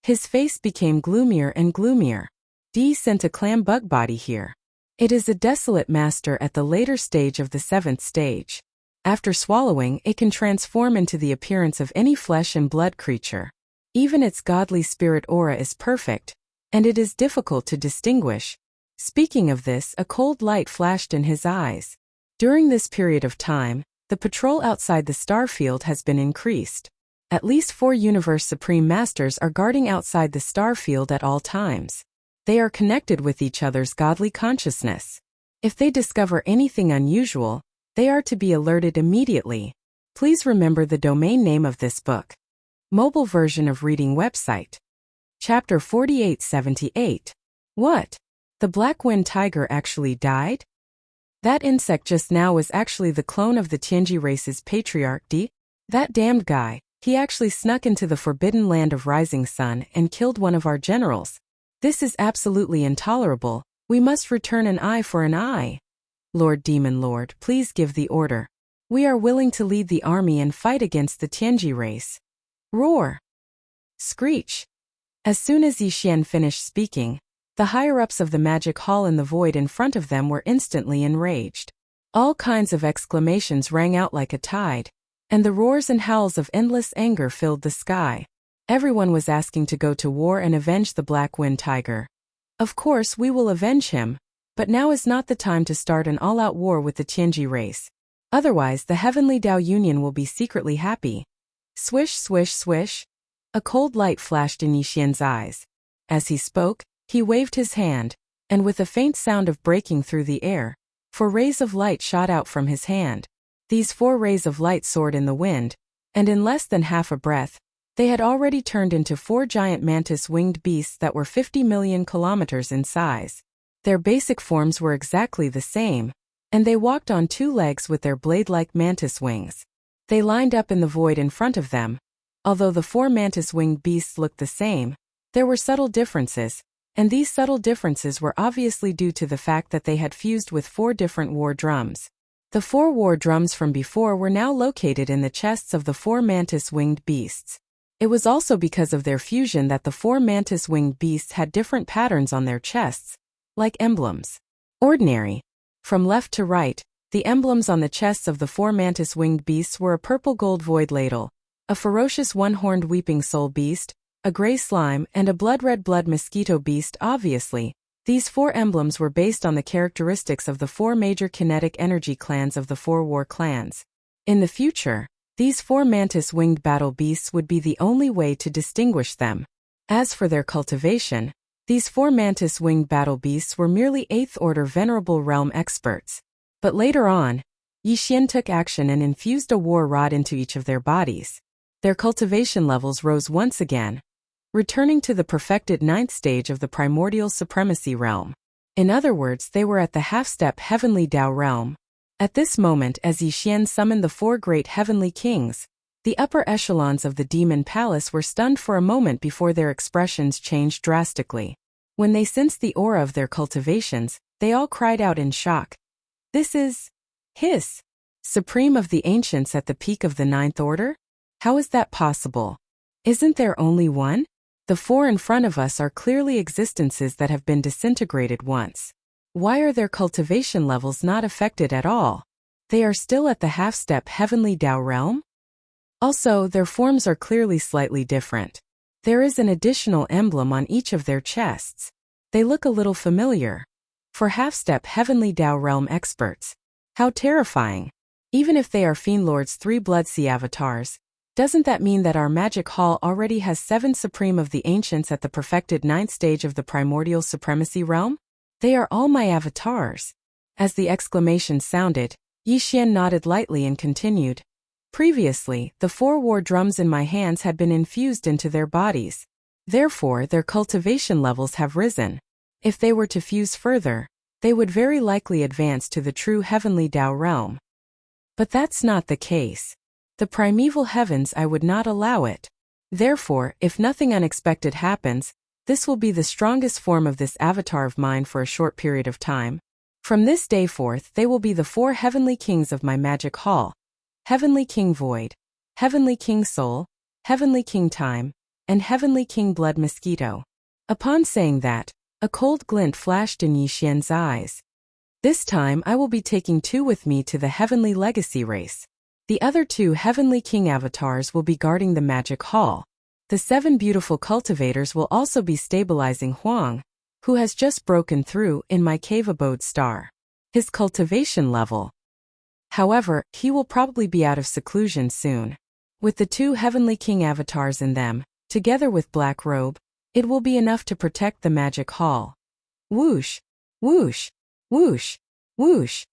His face became gloomier and gloomier. Di sent a clam bug body here. It is a desolate master at the later stage of the 7th stage. After swallowing, it can transform into the appearance of any flesh and blood creature. Even its godly spirit aura is perfect, and it is difficult to distinguish. Speaking of this, a cold light flashed in his eyes. During this period of time, the patrol outside the star field has been increased. At least 4 Universe Supreme Masters are guarding outside the star field at all times. They are connected with each other's godly consciousness. If they discover anything unusual, they are to be alerted immediately. Please remember the domain name of this book. Mobile version of reading website. Chapter 4878. What? The black wind tiger actually died? That insect just now was actually the clone of the Tianji race's patriarch Di? That damned guy, he actually snuck into the forbidden land of Rising Sun and killed one of our generals. This is absolutely intolerable. We must return an eye for an eye. Lord Demon Lord, please give the order. We are willing to lead the army and fight against the Tianji race. Roar! Screech! As soon as Yixian finished speaking, the higher-ups of the magic hall in the void in front of them were instantly enraged. All kinds of exclamations rang out like a tide, and the roars and howls of endless anger filled the sky. Everyone was asking to go to war and avenge the Black Wind Tiger. Of course we will avenge him, but now is not the time to start an all-out war with the Tianji race. Otherwise the Heavenly Dao Union will be secretly happy. Swish, swish, swish. A cold light flashed in Yixian's eyes. As he spoke, he waved his hand, and with a faint sound of breaking through the air, 4 rays of light shot out from his hand. These 4 rays of light soared in the wind, and in less than half a breath, they had already turned into 4 giant mantis-winged beasts that were 50 million kilometers in size. Their basic forms were exactly the same, and they walked on 2 legs with their blade-like mantis wings. They lined up in the void in front of them. Although the 4 mantis-winged beasts looked the same, there were subtle differences, and these subtle differences were obviously due to the fact that they had fused with 4 different war drums. The 4 war drums from before were now located in the chests of the 4 mantis-winged beasts. It was also because of their fusion that the 4 mantis-winged beasts had different patterns on their chests, like emblems. Ordinary. From left to right, the emblems on the chests of the 4 mantis-winged beasts were a purple gold void ladle, a ferocious one-horned weeping soul beast, a gray slime, and a blood-red blood mosquito beast. Obviously, these 4 emblems were based on the characteristics of the 4 major kinetic energy clans of the 4 war clans. In the future, these 4 mantis-winged battle beasts would be the only way to distinguish them. As for their cultivation, these 4 mantis-winged battle beasts were merely 8th-order Venerable Realm experts. But later on, Yixian took action and infused a war rod into each of their bodies. Their cultivation levels rose once again, returning to the perfected 9th stage of the primordial supremacy realm. In other words, they were at the half-step heavenly Dao realm. At this moment, as Yixian summoned the 4 great heavenly kings, the upper echelons of the demon palace were stunned for a moment before their expressions changed drastically. When they sensed the aura of their cultivations, they all cried out in shock. This is Hiss, Supreme of the Ancients at the peak of the 9th order? How is that possible? Isn't there only one? The 4 in front of us are clearly existences that have been disintegrated once. Why are their cultivation levels not affected at all? They are still at the half-step heavenly Dao realm? Also, their forms are clearly slightly different. There is an additional emblem on each of their chests. They look a little familiar. For half-step heavenly Dao realm experts, how terrifying. Even if they are Fiend Lord's 3 Bloodsea avatars, doesn't that mean that our magic hall already has 7 Supreme of the Ancients at the perfected 9th stage of the primordial supremacy realm? They are all my avatars. As the exclamation sounded, Yixian nodded lightly and continued. Previously, the 4 war drums in my hands had been infused into their bodies. Therefore, their cultivation levels have risen. If they were to fuse further, they would very likely advance to the true heavenly Dao realm. But that's not the case. The primeval heavens, I would not allow it. Therefore, if nothing unexpected happens, this will be the strongest form of this avatar of mine for a short period of time. From this day forth, they will be the 4 heavenly kings of my magic hall. Heavenly King Void, Heavenly King Soul, Heavenly King Time, and Heavenly King Blood Mosquito. Upon saying that, a cold glint flashed in Yixian's eyes. This time I will be taking 2 with me to the Heavenly Legacy race. The other 2 Heavenly King avatars will be guarding the magic hall. The 7 beautiful cultivators will also be stabilizing Huang, who has just broken through in my cave abode star. His cultivation level. However, he will probably be out of seclusion soon. With the 2 Heavenly King avatars in them, together with Black Robe, it will be enough to protect the magic hall. Whoosh, whoosh, whoosh, whoosh.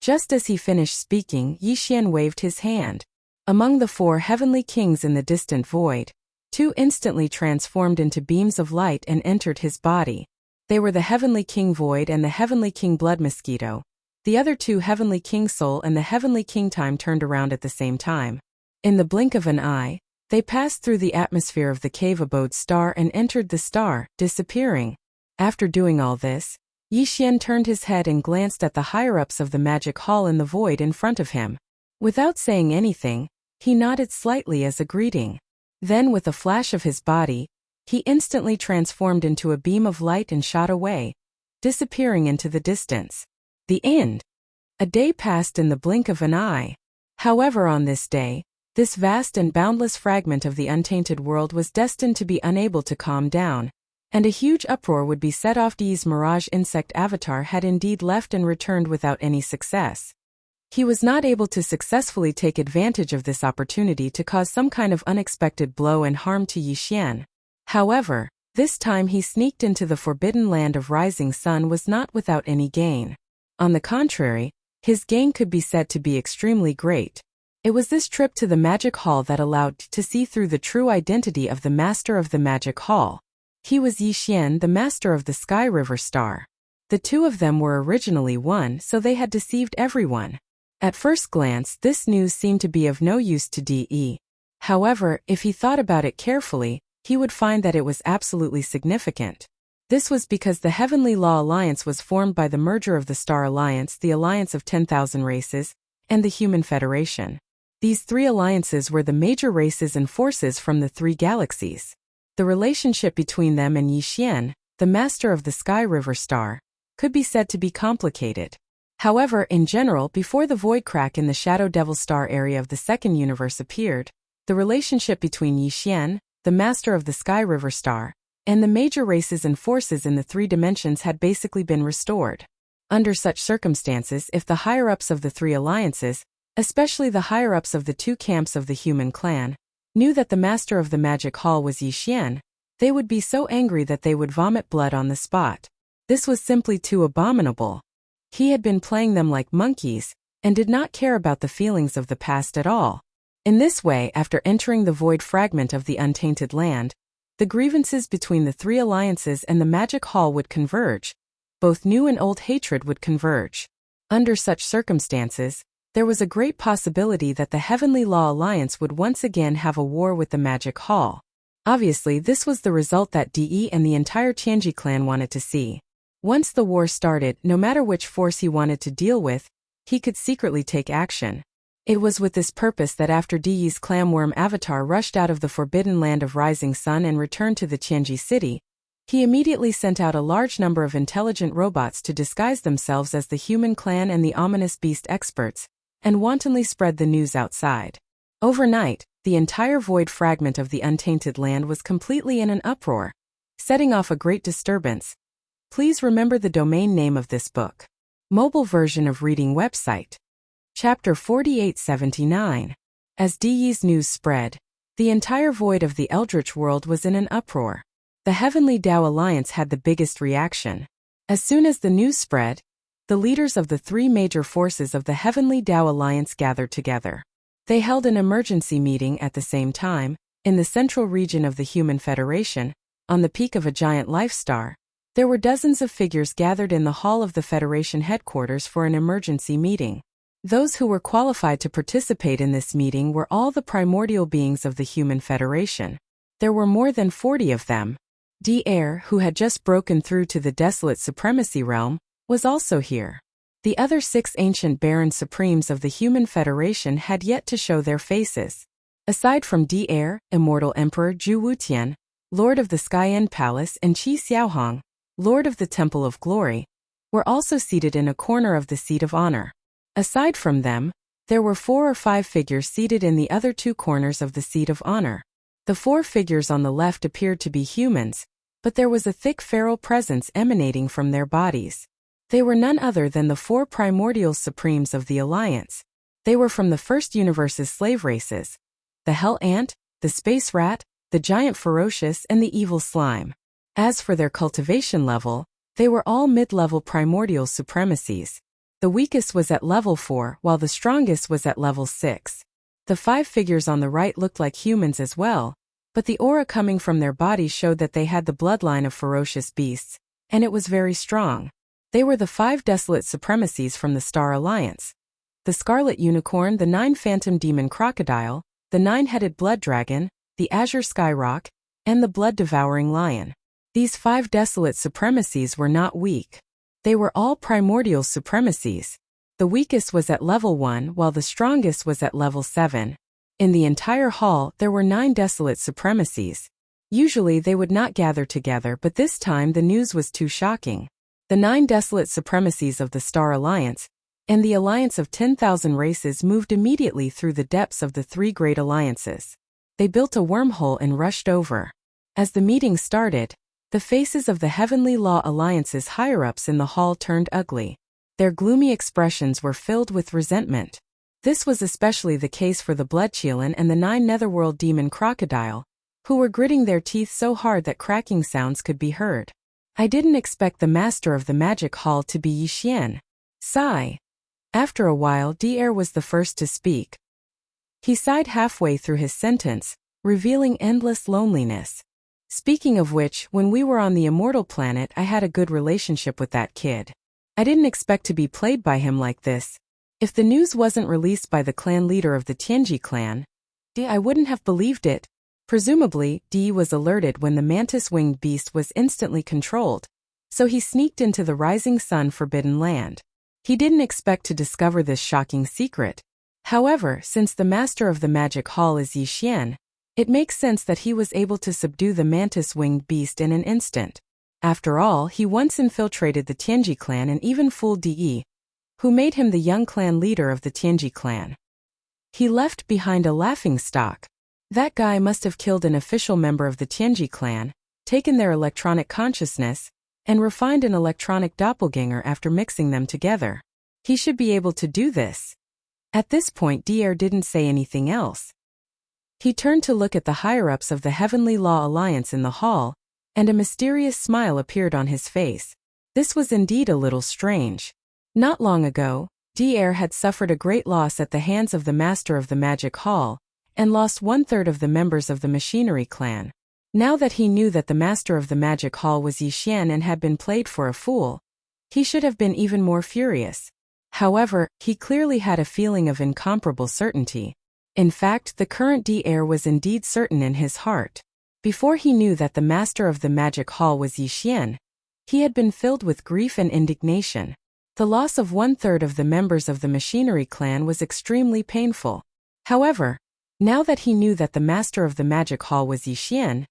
Just as he finished speaking, Yixian waved his hand. Among the 4 heavenly kings in the distant void, 2 instantly transformed into beams of light and entered his body. They were the Heavenly King Void and the Heavenly King Blood Mosquito. The other two, Heavenly King Soul and the Heavenly King Time, turned around at the same time. In the blink of an eye, they passed through the atmosphere of the cave abode star and entered the star, disappearing. After doing all this, Yi Xian turned his head and glanced at the higher-ups of the magic hall in the void in front of him. Without saying anything, he nodded slightly as a greeting. Then, with a flash of his body, he instantly transformed into a beam of light and shot away, disappearing into the distance. The end. A day passed in the blink of an eye. However, on this day, this vast and boundless fragment of the untainted world was destined to be unable to calm down, and a huge uproar would be set off. Yi's mirage insect avatar had indeed left and returned without any success. He was not able to successfully take advantage of this opportunity to cause some kind of unexpected blow and harm to Yi Xian. However, this time he sneaked into the forbidden land of Rising Sun was not without any gain. On the contrary, his gain could be said to be extremely great. It was this trip to the magic hall that allowed to see through the true identity of the master of the magic hall. He was Yi Xian, the master of the Sky River Star. The two of them were originally one, so they had deceived everyone. At first glance, this news seemed to be of no use to De. However, if he thought about it carefully, he would find that it was absolutely significant. This was because the Heavenly Law Alliance was formed by the merger of the Star Alliance, the Alliance of 10,000 Races, and the Human Federation. These three alliances were the major races and forces from the three galaxies. The relationship between them and Yi Xian, the master of the Sky River Star, could be said to be complicated. However, in general, before the void crack in the Shadow Devil Star area of the second universe appeared, the relationship between Yi Xian, the master of the Sky River Star, and the major races and forces in the three dimensions had basically been restored. Under such circumstances, if the higher-ups of the three alliances, especially the higher-ups of the two camps of the human clan, knew that the master of the magic hall was Yi Xian, they would be so angry that they would vomit blood on the spot. This was simply too abominable. He had been playing them like monkeys, and did not care about the feelings of the past at all. In this way, after entering the void fragment of the untainted land, the grievances between the three alliances and the magic hall would converge. Both new and old hatred would converge. Under such circumstances, there was a great possibility that the Heavenly Law Alliance would once again have a war with the magic hall. Obviously, this was the result that De and the entire Tianji clan wanted to see. Once the war started, no matter which force he wanted to deal with, he could secretly take action. It was with this purpose that after De's clamworm avatar rushed out of the forbidden land of Rising Sun and returned to the Tianji city, he immediately sent out a large number of intelligent robots to disguise themselves as the human clan and the ominous beast experts, and wantonly spread the news outside. Overnight, the entire void fragment of the untainted land was completely in an uproar, setting off a great disturbance. Please remember the domain name of this book. Mobile version of reading website. Chapter 4879. As De's news spread, the entire void of the Eldritch world was in an uproar. The Heavenly Tao Alliance had the biggest reaction. As soon as the news spread, the leaders of the three major forces of the Heavenly Tao Alliance gathered together. They held an emergency meeting at the same time, in the central region of the Human Federation, on the peak of a giant life star. There were dozens of figures gathered in the hall of the Federation headquarters for an emergency meeting. Those who were qualified to participate in this meeting were all the primordial beings of the Human Federation. There were more than 40 of them. De, who had just broken through to the desolate supremacy realm, was also here. The other 6 ancient Baron Supremes of the Human Federation had yet to show their faces. Aside from De, Immortal Emperor Zhu Wutian, Lord of the Sky End Palace, and Qi Xiaohong, Lord of the Temple of Glory, were also seated in a corner of the Seat of Honor. Aside from them, there were 4 or 5 figures seated in the other 2 corners of the Seat of Honor. The 4 figures on the left appeared to be humans, but there was a thick feral presence emanating from their bodies. They were none other than the 4 primordial supremes of the Alliance. They were from the first universe's slave races: the Hell Ant, the Space Rat, the Giant Ferocious, and the Evil Slime. As for their cultivation level, they were all mid-level primordial supremacies. The weakest was at level 4, while the strongest was at level 6. The 5 figures on the right looked like humans as well, but the aura coming from their bodies showed that they had the bloodline of ferocious beasts, and it was very strong. They were the 5 desolate supremacies from the Star Alliance: the Scarlet Unicorn, the 9 Phantom Demon Crocodile, the 9-headed Blood Dragon, the Azure Skyrock, and the Blood-Devouring Lion. These 5 desolate supremacies were not weak. They were all primordial supremacies. The weakest was at level 1 while the strongest was at level 7. In the entire hall there were 9 desolate supremacies. Usually they would not gather together, but this time the news was too shocking. The 9 desolate supremacies of the Star Alliance and the Alliance of 10,000 races moved immediately through the depths of the 3 great alliances. They built a wormhole and rushed over. As the meeting started, the faces of the Heavenly Law Alliance's higher-ups in the hall turned ugly. Their gloomy expressions were filled with resentment. This was especially the case for the Bloodchelan and the 9 Netherworld Demon Crocodile, who were gritting their teeth so hard that cracking sounds could be heard. I didn't expect the master of the magic hall to be Yi Xian. Sigh. After a while, Di'er was the first to speak. He sighed halfway through his sentence, revealing endless loneliness. Speaking of which, when we were on the immortal planet, I had a good relationship with that kid. I didn't expect to be played by him like this. If the news wasn't released by the clan leader of the Tianji clan, I wouldn't have believed it. Presumably, Di was alerted when the mantis-winged beast was instantly controlled, so he sneaked into the Rising Sun Forbidden Land. He didn't expect to discover this shocking secret. However, since the master of the magic hall is Yi Xian, it makes sense that he was able to subdue the mantis-winged beast in an instant. After all, he once infiltrated the Tianji clan and even fooled Di, who made him the young clan leader of the Tianji clan. He left behind a laughingstock. That guy must have killed an official member of the Tianji clan, taken their electronic consciousness, and refined an electronic doppelganger after mixing them together. He should be able to do this. At this point, Di'er didn't say anything else. He turned to look at the higher-ups of the Heavenly Law Alliance in the hall, and a mysterious smile appeared on his face. This was indeed a little strange. Not long ago, Di'er had suffered a great loss at the hands of the master of the magic hall, and lost 1/3 of the members of the machinery clan. Now that he knew that the master of the magic hall was Yi Xian and had been played for a fool, he should have been even more furious. However, he clearly had a feeling of incomparable certainty. In fact, the current Di'er was indeed certain in his heart. Before he knew that the master of the magic hall was Yi Xian, he had been filled with grief and indignation. The loss of 1/3 of the members of the machinery clan was extremely painful. However, now that he knew that the master of the magic hall was Yi Xian,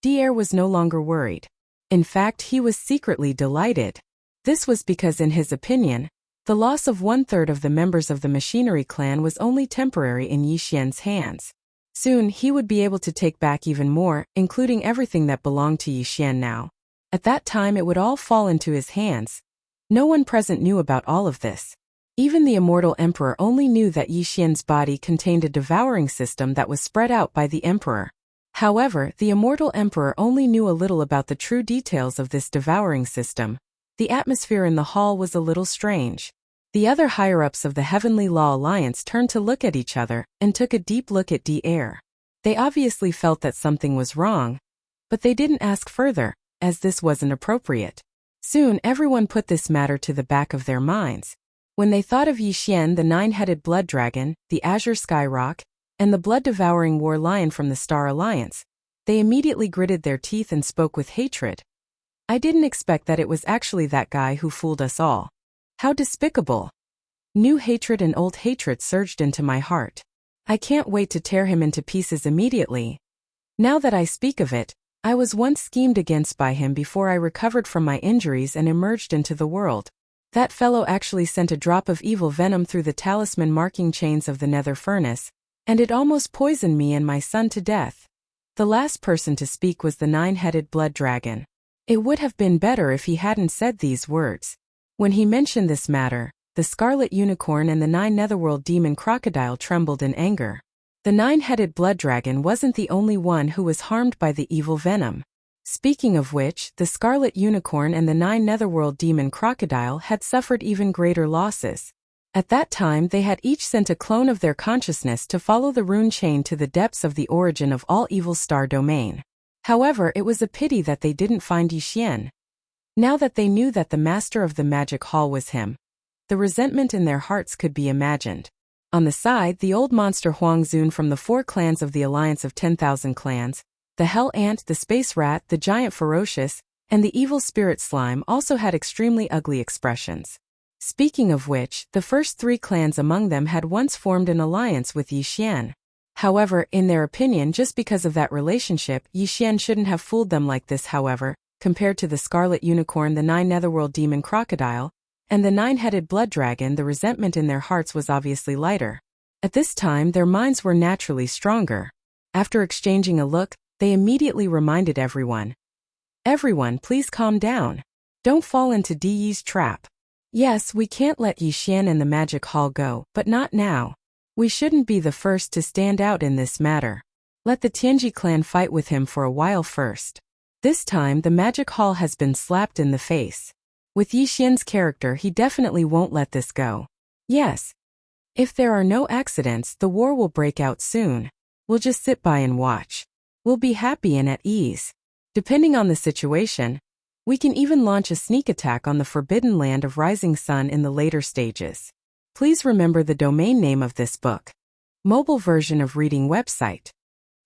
Di'er was no longer worried. In fact, he was secretly delighted. This was because, in his opinion, the loss of 1/3 of the members of the machinery clan was only temporary in Yi Xian's hands. Soon he would be able to take back even more, including everything that belonged to Yi Xian now. At that time it would all fall into his hands. No one present knew about all of this. Even the immortal emperor only knew that Yi Xian's body contained a devouring system that was spread out by the emperor. However, the immortal emperor only knew a little about the true details of this devouring system. The atmosphere in the hall was a little strange. The other higher-ups of the Heavenly Law Alliance turned to look at each other and took a deep look at Di'er. They obviously felt that something was wrong, but they didn't ask further, as this wasn't appropriate. Soon everyone put this matter to the back of their minds. When they thought of Yi Xian, the 9-headed blood dragon, the Azure Skyrock, and the blood-devouring war lion from the Star Alliance, they immediately gritted their teeth and spoke with hatred. I didn't expect that it was actually that guy who fooled us all. How despicable! New hatred and old hatred surged into my heart. I can't wait to tear him into pieces immediately. Now that I speak of it, I was once schemed against by him before I recovered from my injuries and emerged into the world. That fellow actually sent a drop of evil venom through the talisman marking chains of the nether furnace, and it almost poisoned me and my son to death. The last person to speak was the 9-headed blood dragon. It would have been better if he hadn't said these words. When he mentioned this matter, the Scarlet Unicorn and the 9 Netherworld Demon Crocodile trembled in anger. The 9-headed blood dragon wasn't the only one who was harmed by the evil venom. Speaking of which, the Scarlet Unicorn and the 9 Netherworld Demon Crocodile had suffered even greater losses. At that time they had each sent a clone of their consciousness to follow the rune chain to the depths of the origin of all evil star domain. However, it was a pity that they didn't find Yi Xian. Now that they knew that the master of the magic hall was him, the resentment in their hearts could be imagined. On the side, the old monster Huang Zun from the 4 clans of the Alliance of 10,000 Clans, the Hell Ant, the Space Rat, the Giant Ferocious, and the Evil Spirit Slime also had extremely ugly expressions. Speaking of which, the first 3 clans among them had once formed an alliance with Yi Xian. However, in their opinion, just because of that relationship, Yi Xian shouldn't have fooled them like this. However, compared to the Scarlet Unicorn, the 9 Netherworld Demon Crocodile, and the 9-headed Blood Dragon, the resentment in their hearts was obviously lighter. At this time, their minds were naturally stronger. After exchanging a look, they immediately reminded everyone. Everyone, please calm down. Don't fall into Di Yi's trap. Yes, we can't let Yi Xian and the Magic Hall go, but not now. We shouldn't be the first to stand out in this matter. Let the Tianji clan fight with him for a while first. This time, the Magic Hall has been slapped in the face. With Yi Xian's character, he definitely won't let this go. Yes. If there are no accidents, the war will break out soon. We'll just sit by and watch. We'll be happy and at ease. Depending on the situation, we can even launch a sneak attack on the Forbidden Land of Rising Sun in the later stages. Please remember the domain name of this book. Mobile version of reading website.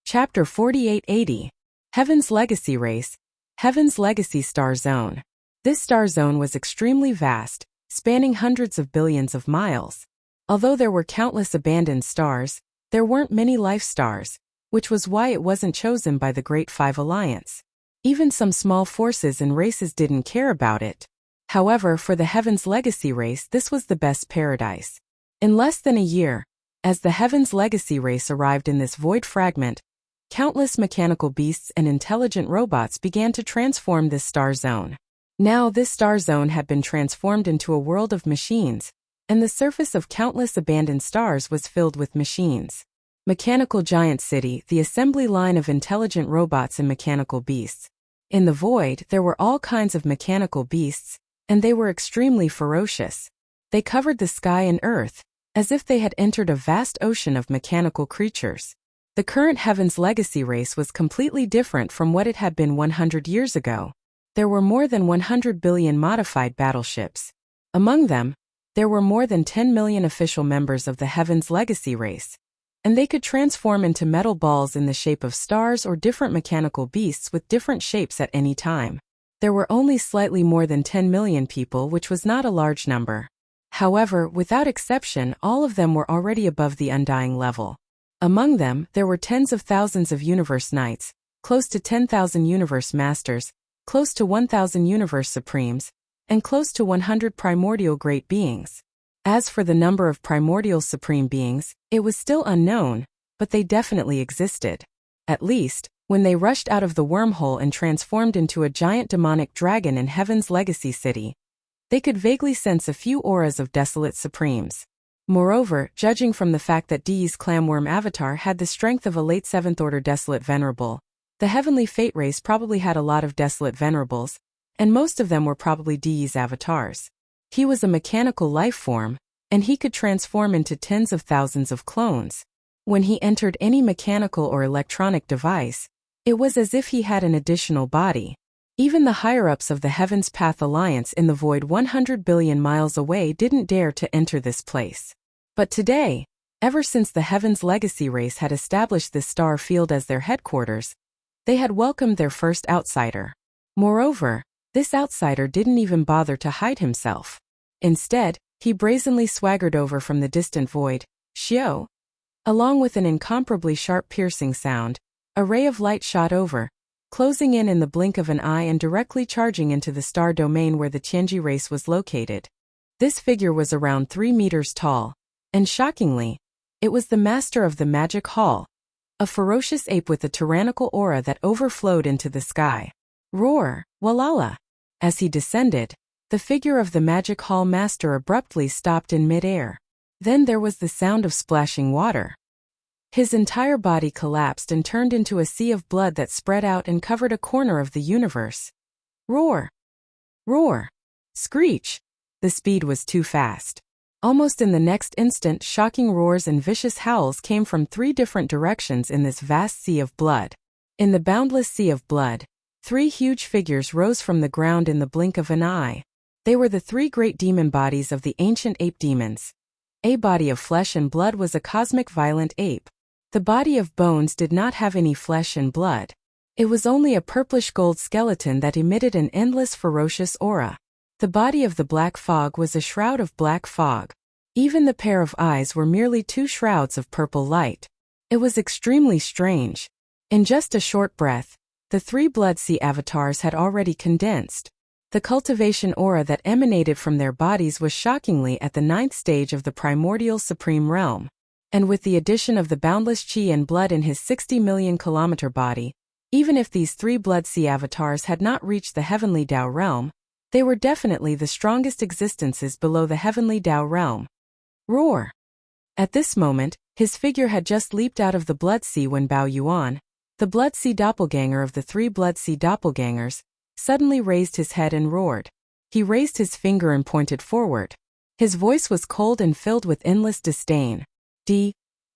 Chapter 4880. Heaven's Legacy Race. Heaven's Legacy Star Zone. This star zone was extremely vast, spanning hundreds of billions of miles. Although there were countless abandoned stars, there weren't many life stars, which was why it wasn't chosen by the Great Five Alliance. Even some small forces and races didn't care about it. However, for the Heaven's Legacy race, this was the best paradise. In less than a year, as the Heaven's Legacy race arrived in this void fragment, countless mechanical beasts and intelligent robots began to transform this star zone. Now this star zone had been transformed into a world of machines, and the surface of countless abandoned stars was filled with machines. Mechanical Giant City, the assembly line of intelligent robots and mechanical beasts. In the void, there were all kinds of mechanical beasts, and they were extremely ferocious. They covered the sky and earth, as if they had entered a vast ocean of mechanical creatures. The current Heaven's Legacy race was completely different from what it had been 100 years ago. There were more than 100 billion modified battleships. Among them, there were more than 10 million official members of the Heaven's Legacy race, and they could transform into metal balls in the shape of stars or different mechanical beasts with different shapes at any time. There were only slightly more than 10 million people, which was not a large number. However, without exception, all of them were already above the undying level. Among them, there were tens of thousands of Universe Knights, close to 10,000 Universe Masters, close to 1,000 Universe Supremes, and close to 100 primordial great beings. As for the number of primordial supreme beings, it was still unknown, but they definitely existed. At least, when they rushed out of the wormhole and transformed into a giant demonic dragon in Heaven's Legacy City, they could vaguely sense a few auras of desolate supremes. Moreover, judging from the fact that Di's clamworm avatar had the strength of a late 7th Order Desolate Venerable, the Heavenly Fate race probably had a lot of Desolate Venerables, and most of them were probably Di's avatars. He was a mechanical life form, and he could transform into tens of thousands of clones. When he entered any mechanical or electronic device, it was as if he had an additional body. Even the higher-ups of the Heaven's Path Alliance in the void 100 billion miles away didn't dare to enter this place. But today, ever since the Heaven's Legacy race had established this star field as their headquarters, they had welcomed their first outsider. Moreover, this outsider didn't even bother to hide himself. Instead, he brazenly swaggered over from the distant void, Xiao. Along with an incomparably sharp piercing sound, a ray of light shot over, closing in the blink of an eye and directly charging into the star domain where the Tianji race was located. This figure was around 3 meters tall, and shockingly, it was the master of the Magic Hall, a ferocious ape with a tyrannical aura that overflowed into the sky. Roar, Walala! As he descended, the figure of the Magic Hall master abruptly stopped in mid-air. Then there was the sound of splashing water. His entire body collapsed and turned into a sea of blood that spread out and covered a corner of the universe. Roar! Roar! Screech! The speed was too fast. Almost in the next instant, shocking roars and vicious howls came from 3 different directions in this vast sea of blood. In the boundless sea of blood, 3 huge figures rose from the ground in the blink of an eye. They were the 3 great demon bodies of the ancient ape demons. A body of flesh and blood was a cosmic violent ape. The body of bones did not have any flesh and blood. It was only a purplish-gold skeleton that emitted an endless ferocious aura. The body of the black fog was a shroud of black fog. Even the pair of eyes were merely 2 shrouds of purple light. It was extremely strange. In just a short breath, the 3 Blood Sea avatars had already condensed. The cultivation aura that emanated from their bodies was shockingly at the 9th stage of the primordial supreme realm. And with the addition of the boundless chi and blood in his 60 million kilometer body, even if these 3 Blood Sea avatars had not reached the heavenly Tao realm, they were definitely the strongest existences below the heavenly Tao realm. Roar! At this moment, his figure had just leaped out of the Blood Sea when Bao Yuan, the Blood Sea doppelganger of the 3 Blood Sea doppelgangers, suddenly raised his head and roared. He raised his finger and pointed forward. His voice was cold and filled with endless disdain.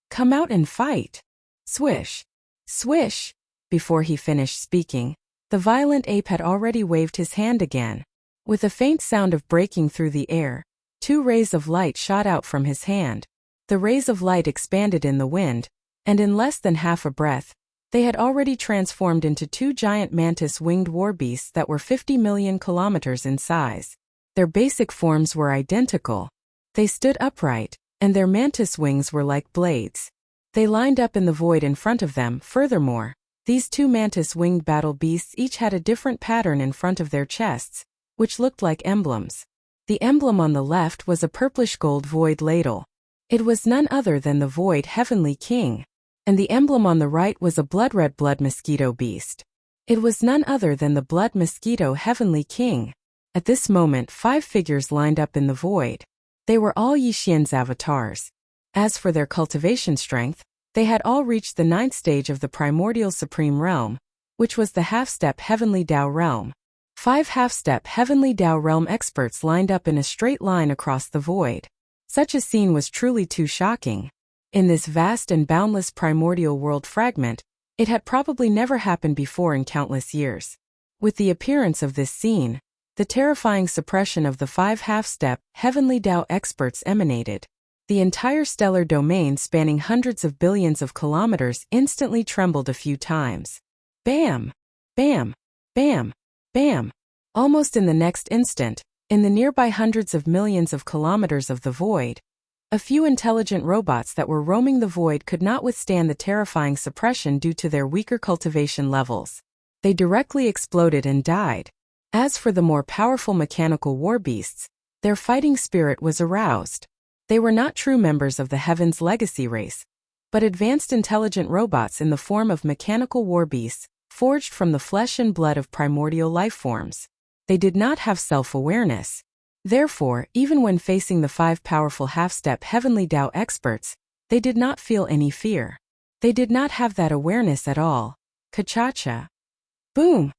Come out and fight! Swish! Swish! Before he finished speaking, the violent ape had already waved his hand again. With a faint sound of breaking through the air, 2 rays of light shot out from his hand. The rays of light expanded in the wind, and in less than half a breath, they had already transformed into 2 giant mantis-winged warbeasts that were 50 million kilometers in size. Their basic forms were identical. They stood upright, and their mantis wings were like blades. They lined up in the void in front of them. Furthermore, these 2 mantis-winged battle beasts each had a different pattern in front of their chests, which looked like emblems. The emblem on the left was a purplish-gold void ladle. It was none other than the Void Heavenly King. And the emblem on the right was a blood-red blood mosquito beast. It was none other than the Blood Mosquito Heavenly King. At this moment 5 figures lined up in the void. They were all Yixian's avatars. As for their cultivation strength, they had all reached the 9th stage of the primordial supreme realm, which was the half-step heavenly Tao realm. 5 half-step heavenly Tao realm experts lined up in a straight line across the void. Such a scene was truly too shocking. In this vast and boundless primordial world fragment, it had probably never happened before in countless years. With the appearance of this scene, the terrifying suppression of the 5 half-step heavenly Tao experts emanated. The entire stellar domain spanning hundreds of billions of kilometers instantly trembled a few times. Bam! Bam! Bam! Bam! Almost in the next instant, in the nearby hundreds of millions of kilometers of the void, a few intelligent robots that were roaming the void could not withstand the terrifying suppression due to their weaker cultivation levels. They directly exploded and died. As for the more powerful mechanical warbeasts, their fighting spirit was aroused. They were not true members of the Heaven's legacy race, but advanced intelligent robots in the form of mechanical warbeasts, forged from the flesh and blood of primordial life forms. They did not have self-awareness. Therefore, even when facing the 5 powerful half-step heavenly Tao experts, they did not feel any fear. They did not have that awareness at all. Ka-cha-cha. Boom!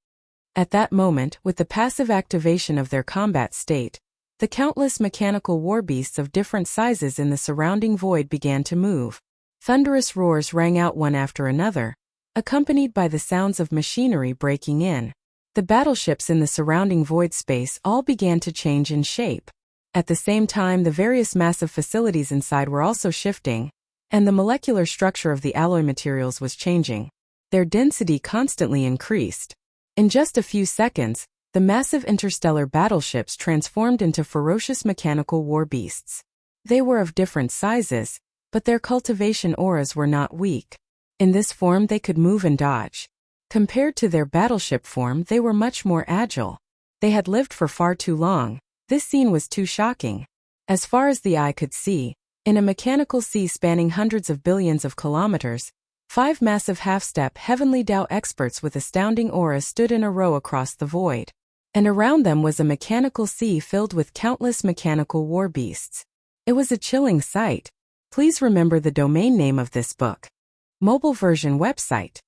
At that moment, with the passive activation of their combat state, the countless mechanical warbeasts of different sizes in the surrounding void began to move. Thunderous roars rang out one after another, accompanied by the sounds of machinery breaking in. The battleships in the surrounding void space all began to change in shape. At the same time, the various massive facilities inside were also shifting, and the molecular structure of the alloy materials was changing. Their density constantly increased. In just a few seconds, the massive interstellar battleships transformed into ferocious mechanical warbeasts. They were of different sizes, but their cultivation auras were not weak. In this form they could move and dodge. Compared to their battleship form, they were much more agile. They had lived for far too long. This scene was too shocking. As far as the eye could see, in a mechanical sea spanning hundreds of billions of kilometers, 5 massive half-step heavenly Tao experts with astounding auras stood in a row across the void. And around them was a mechanical sea filled with countless mechanical warbeasts. It was a chilling sight. Please remember the domain name of this book. Mobile version website.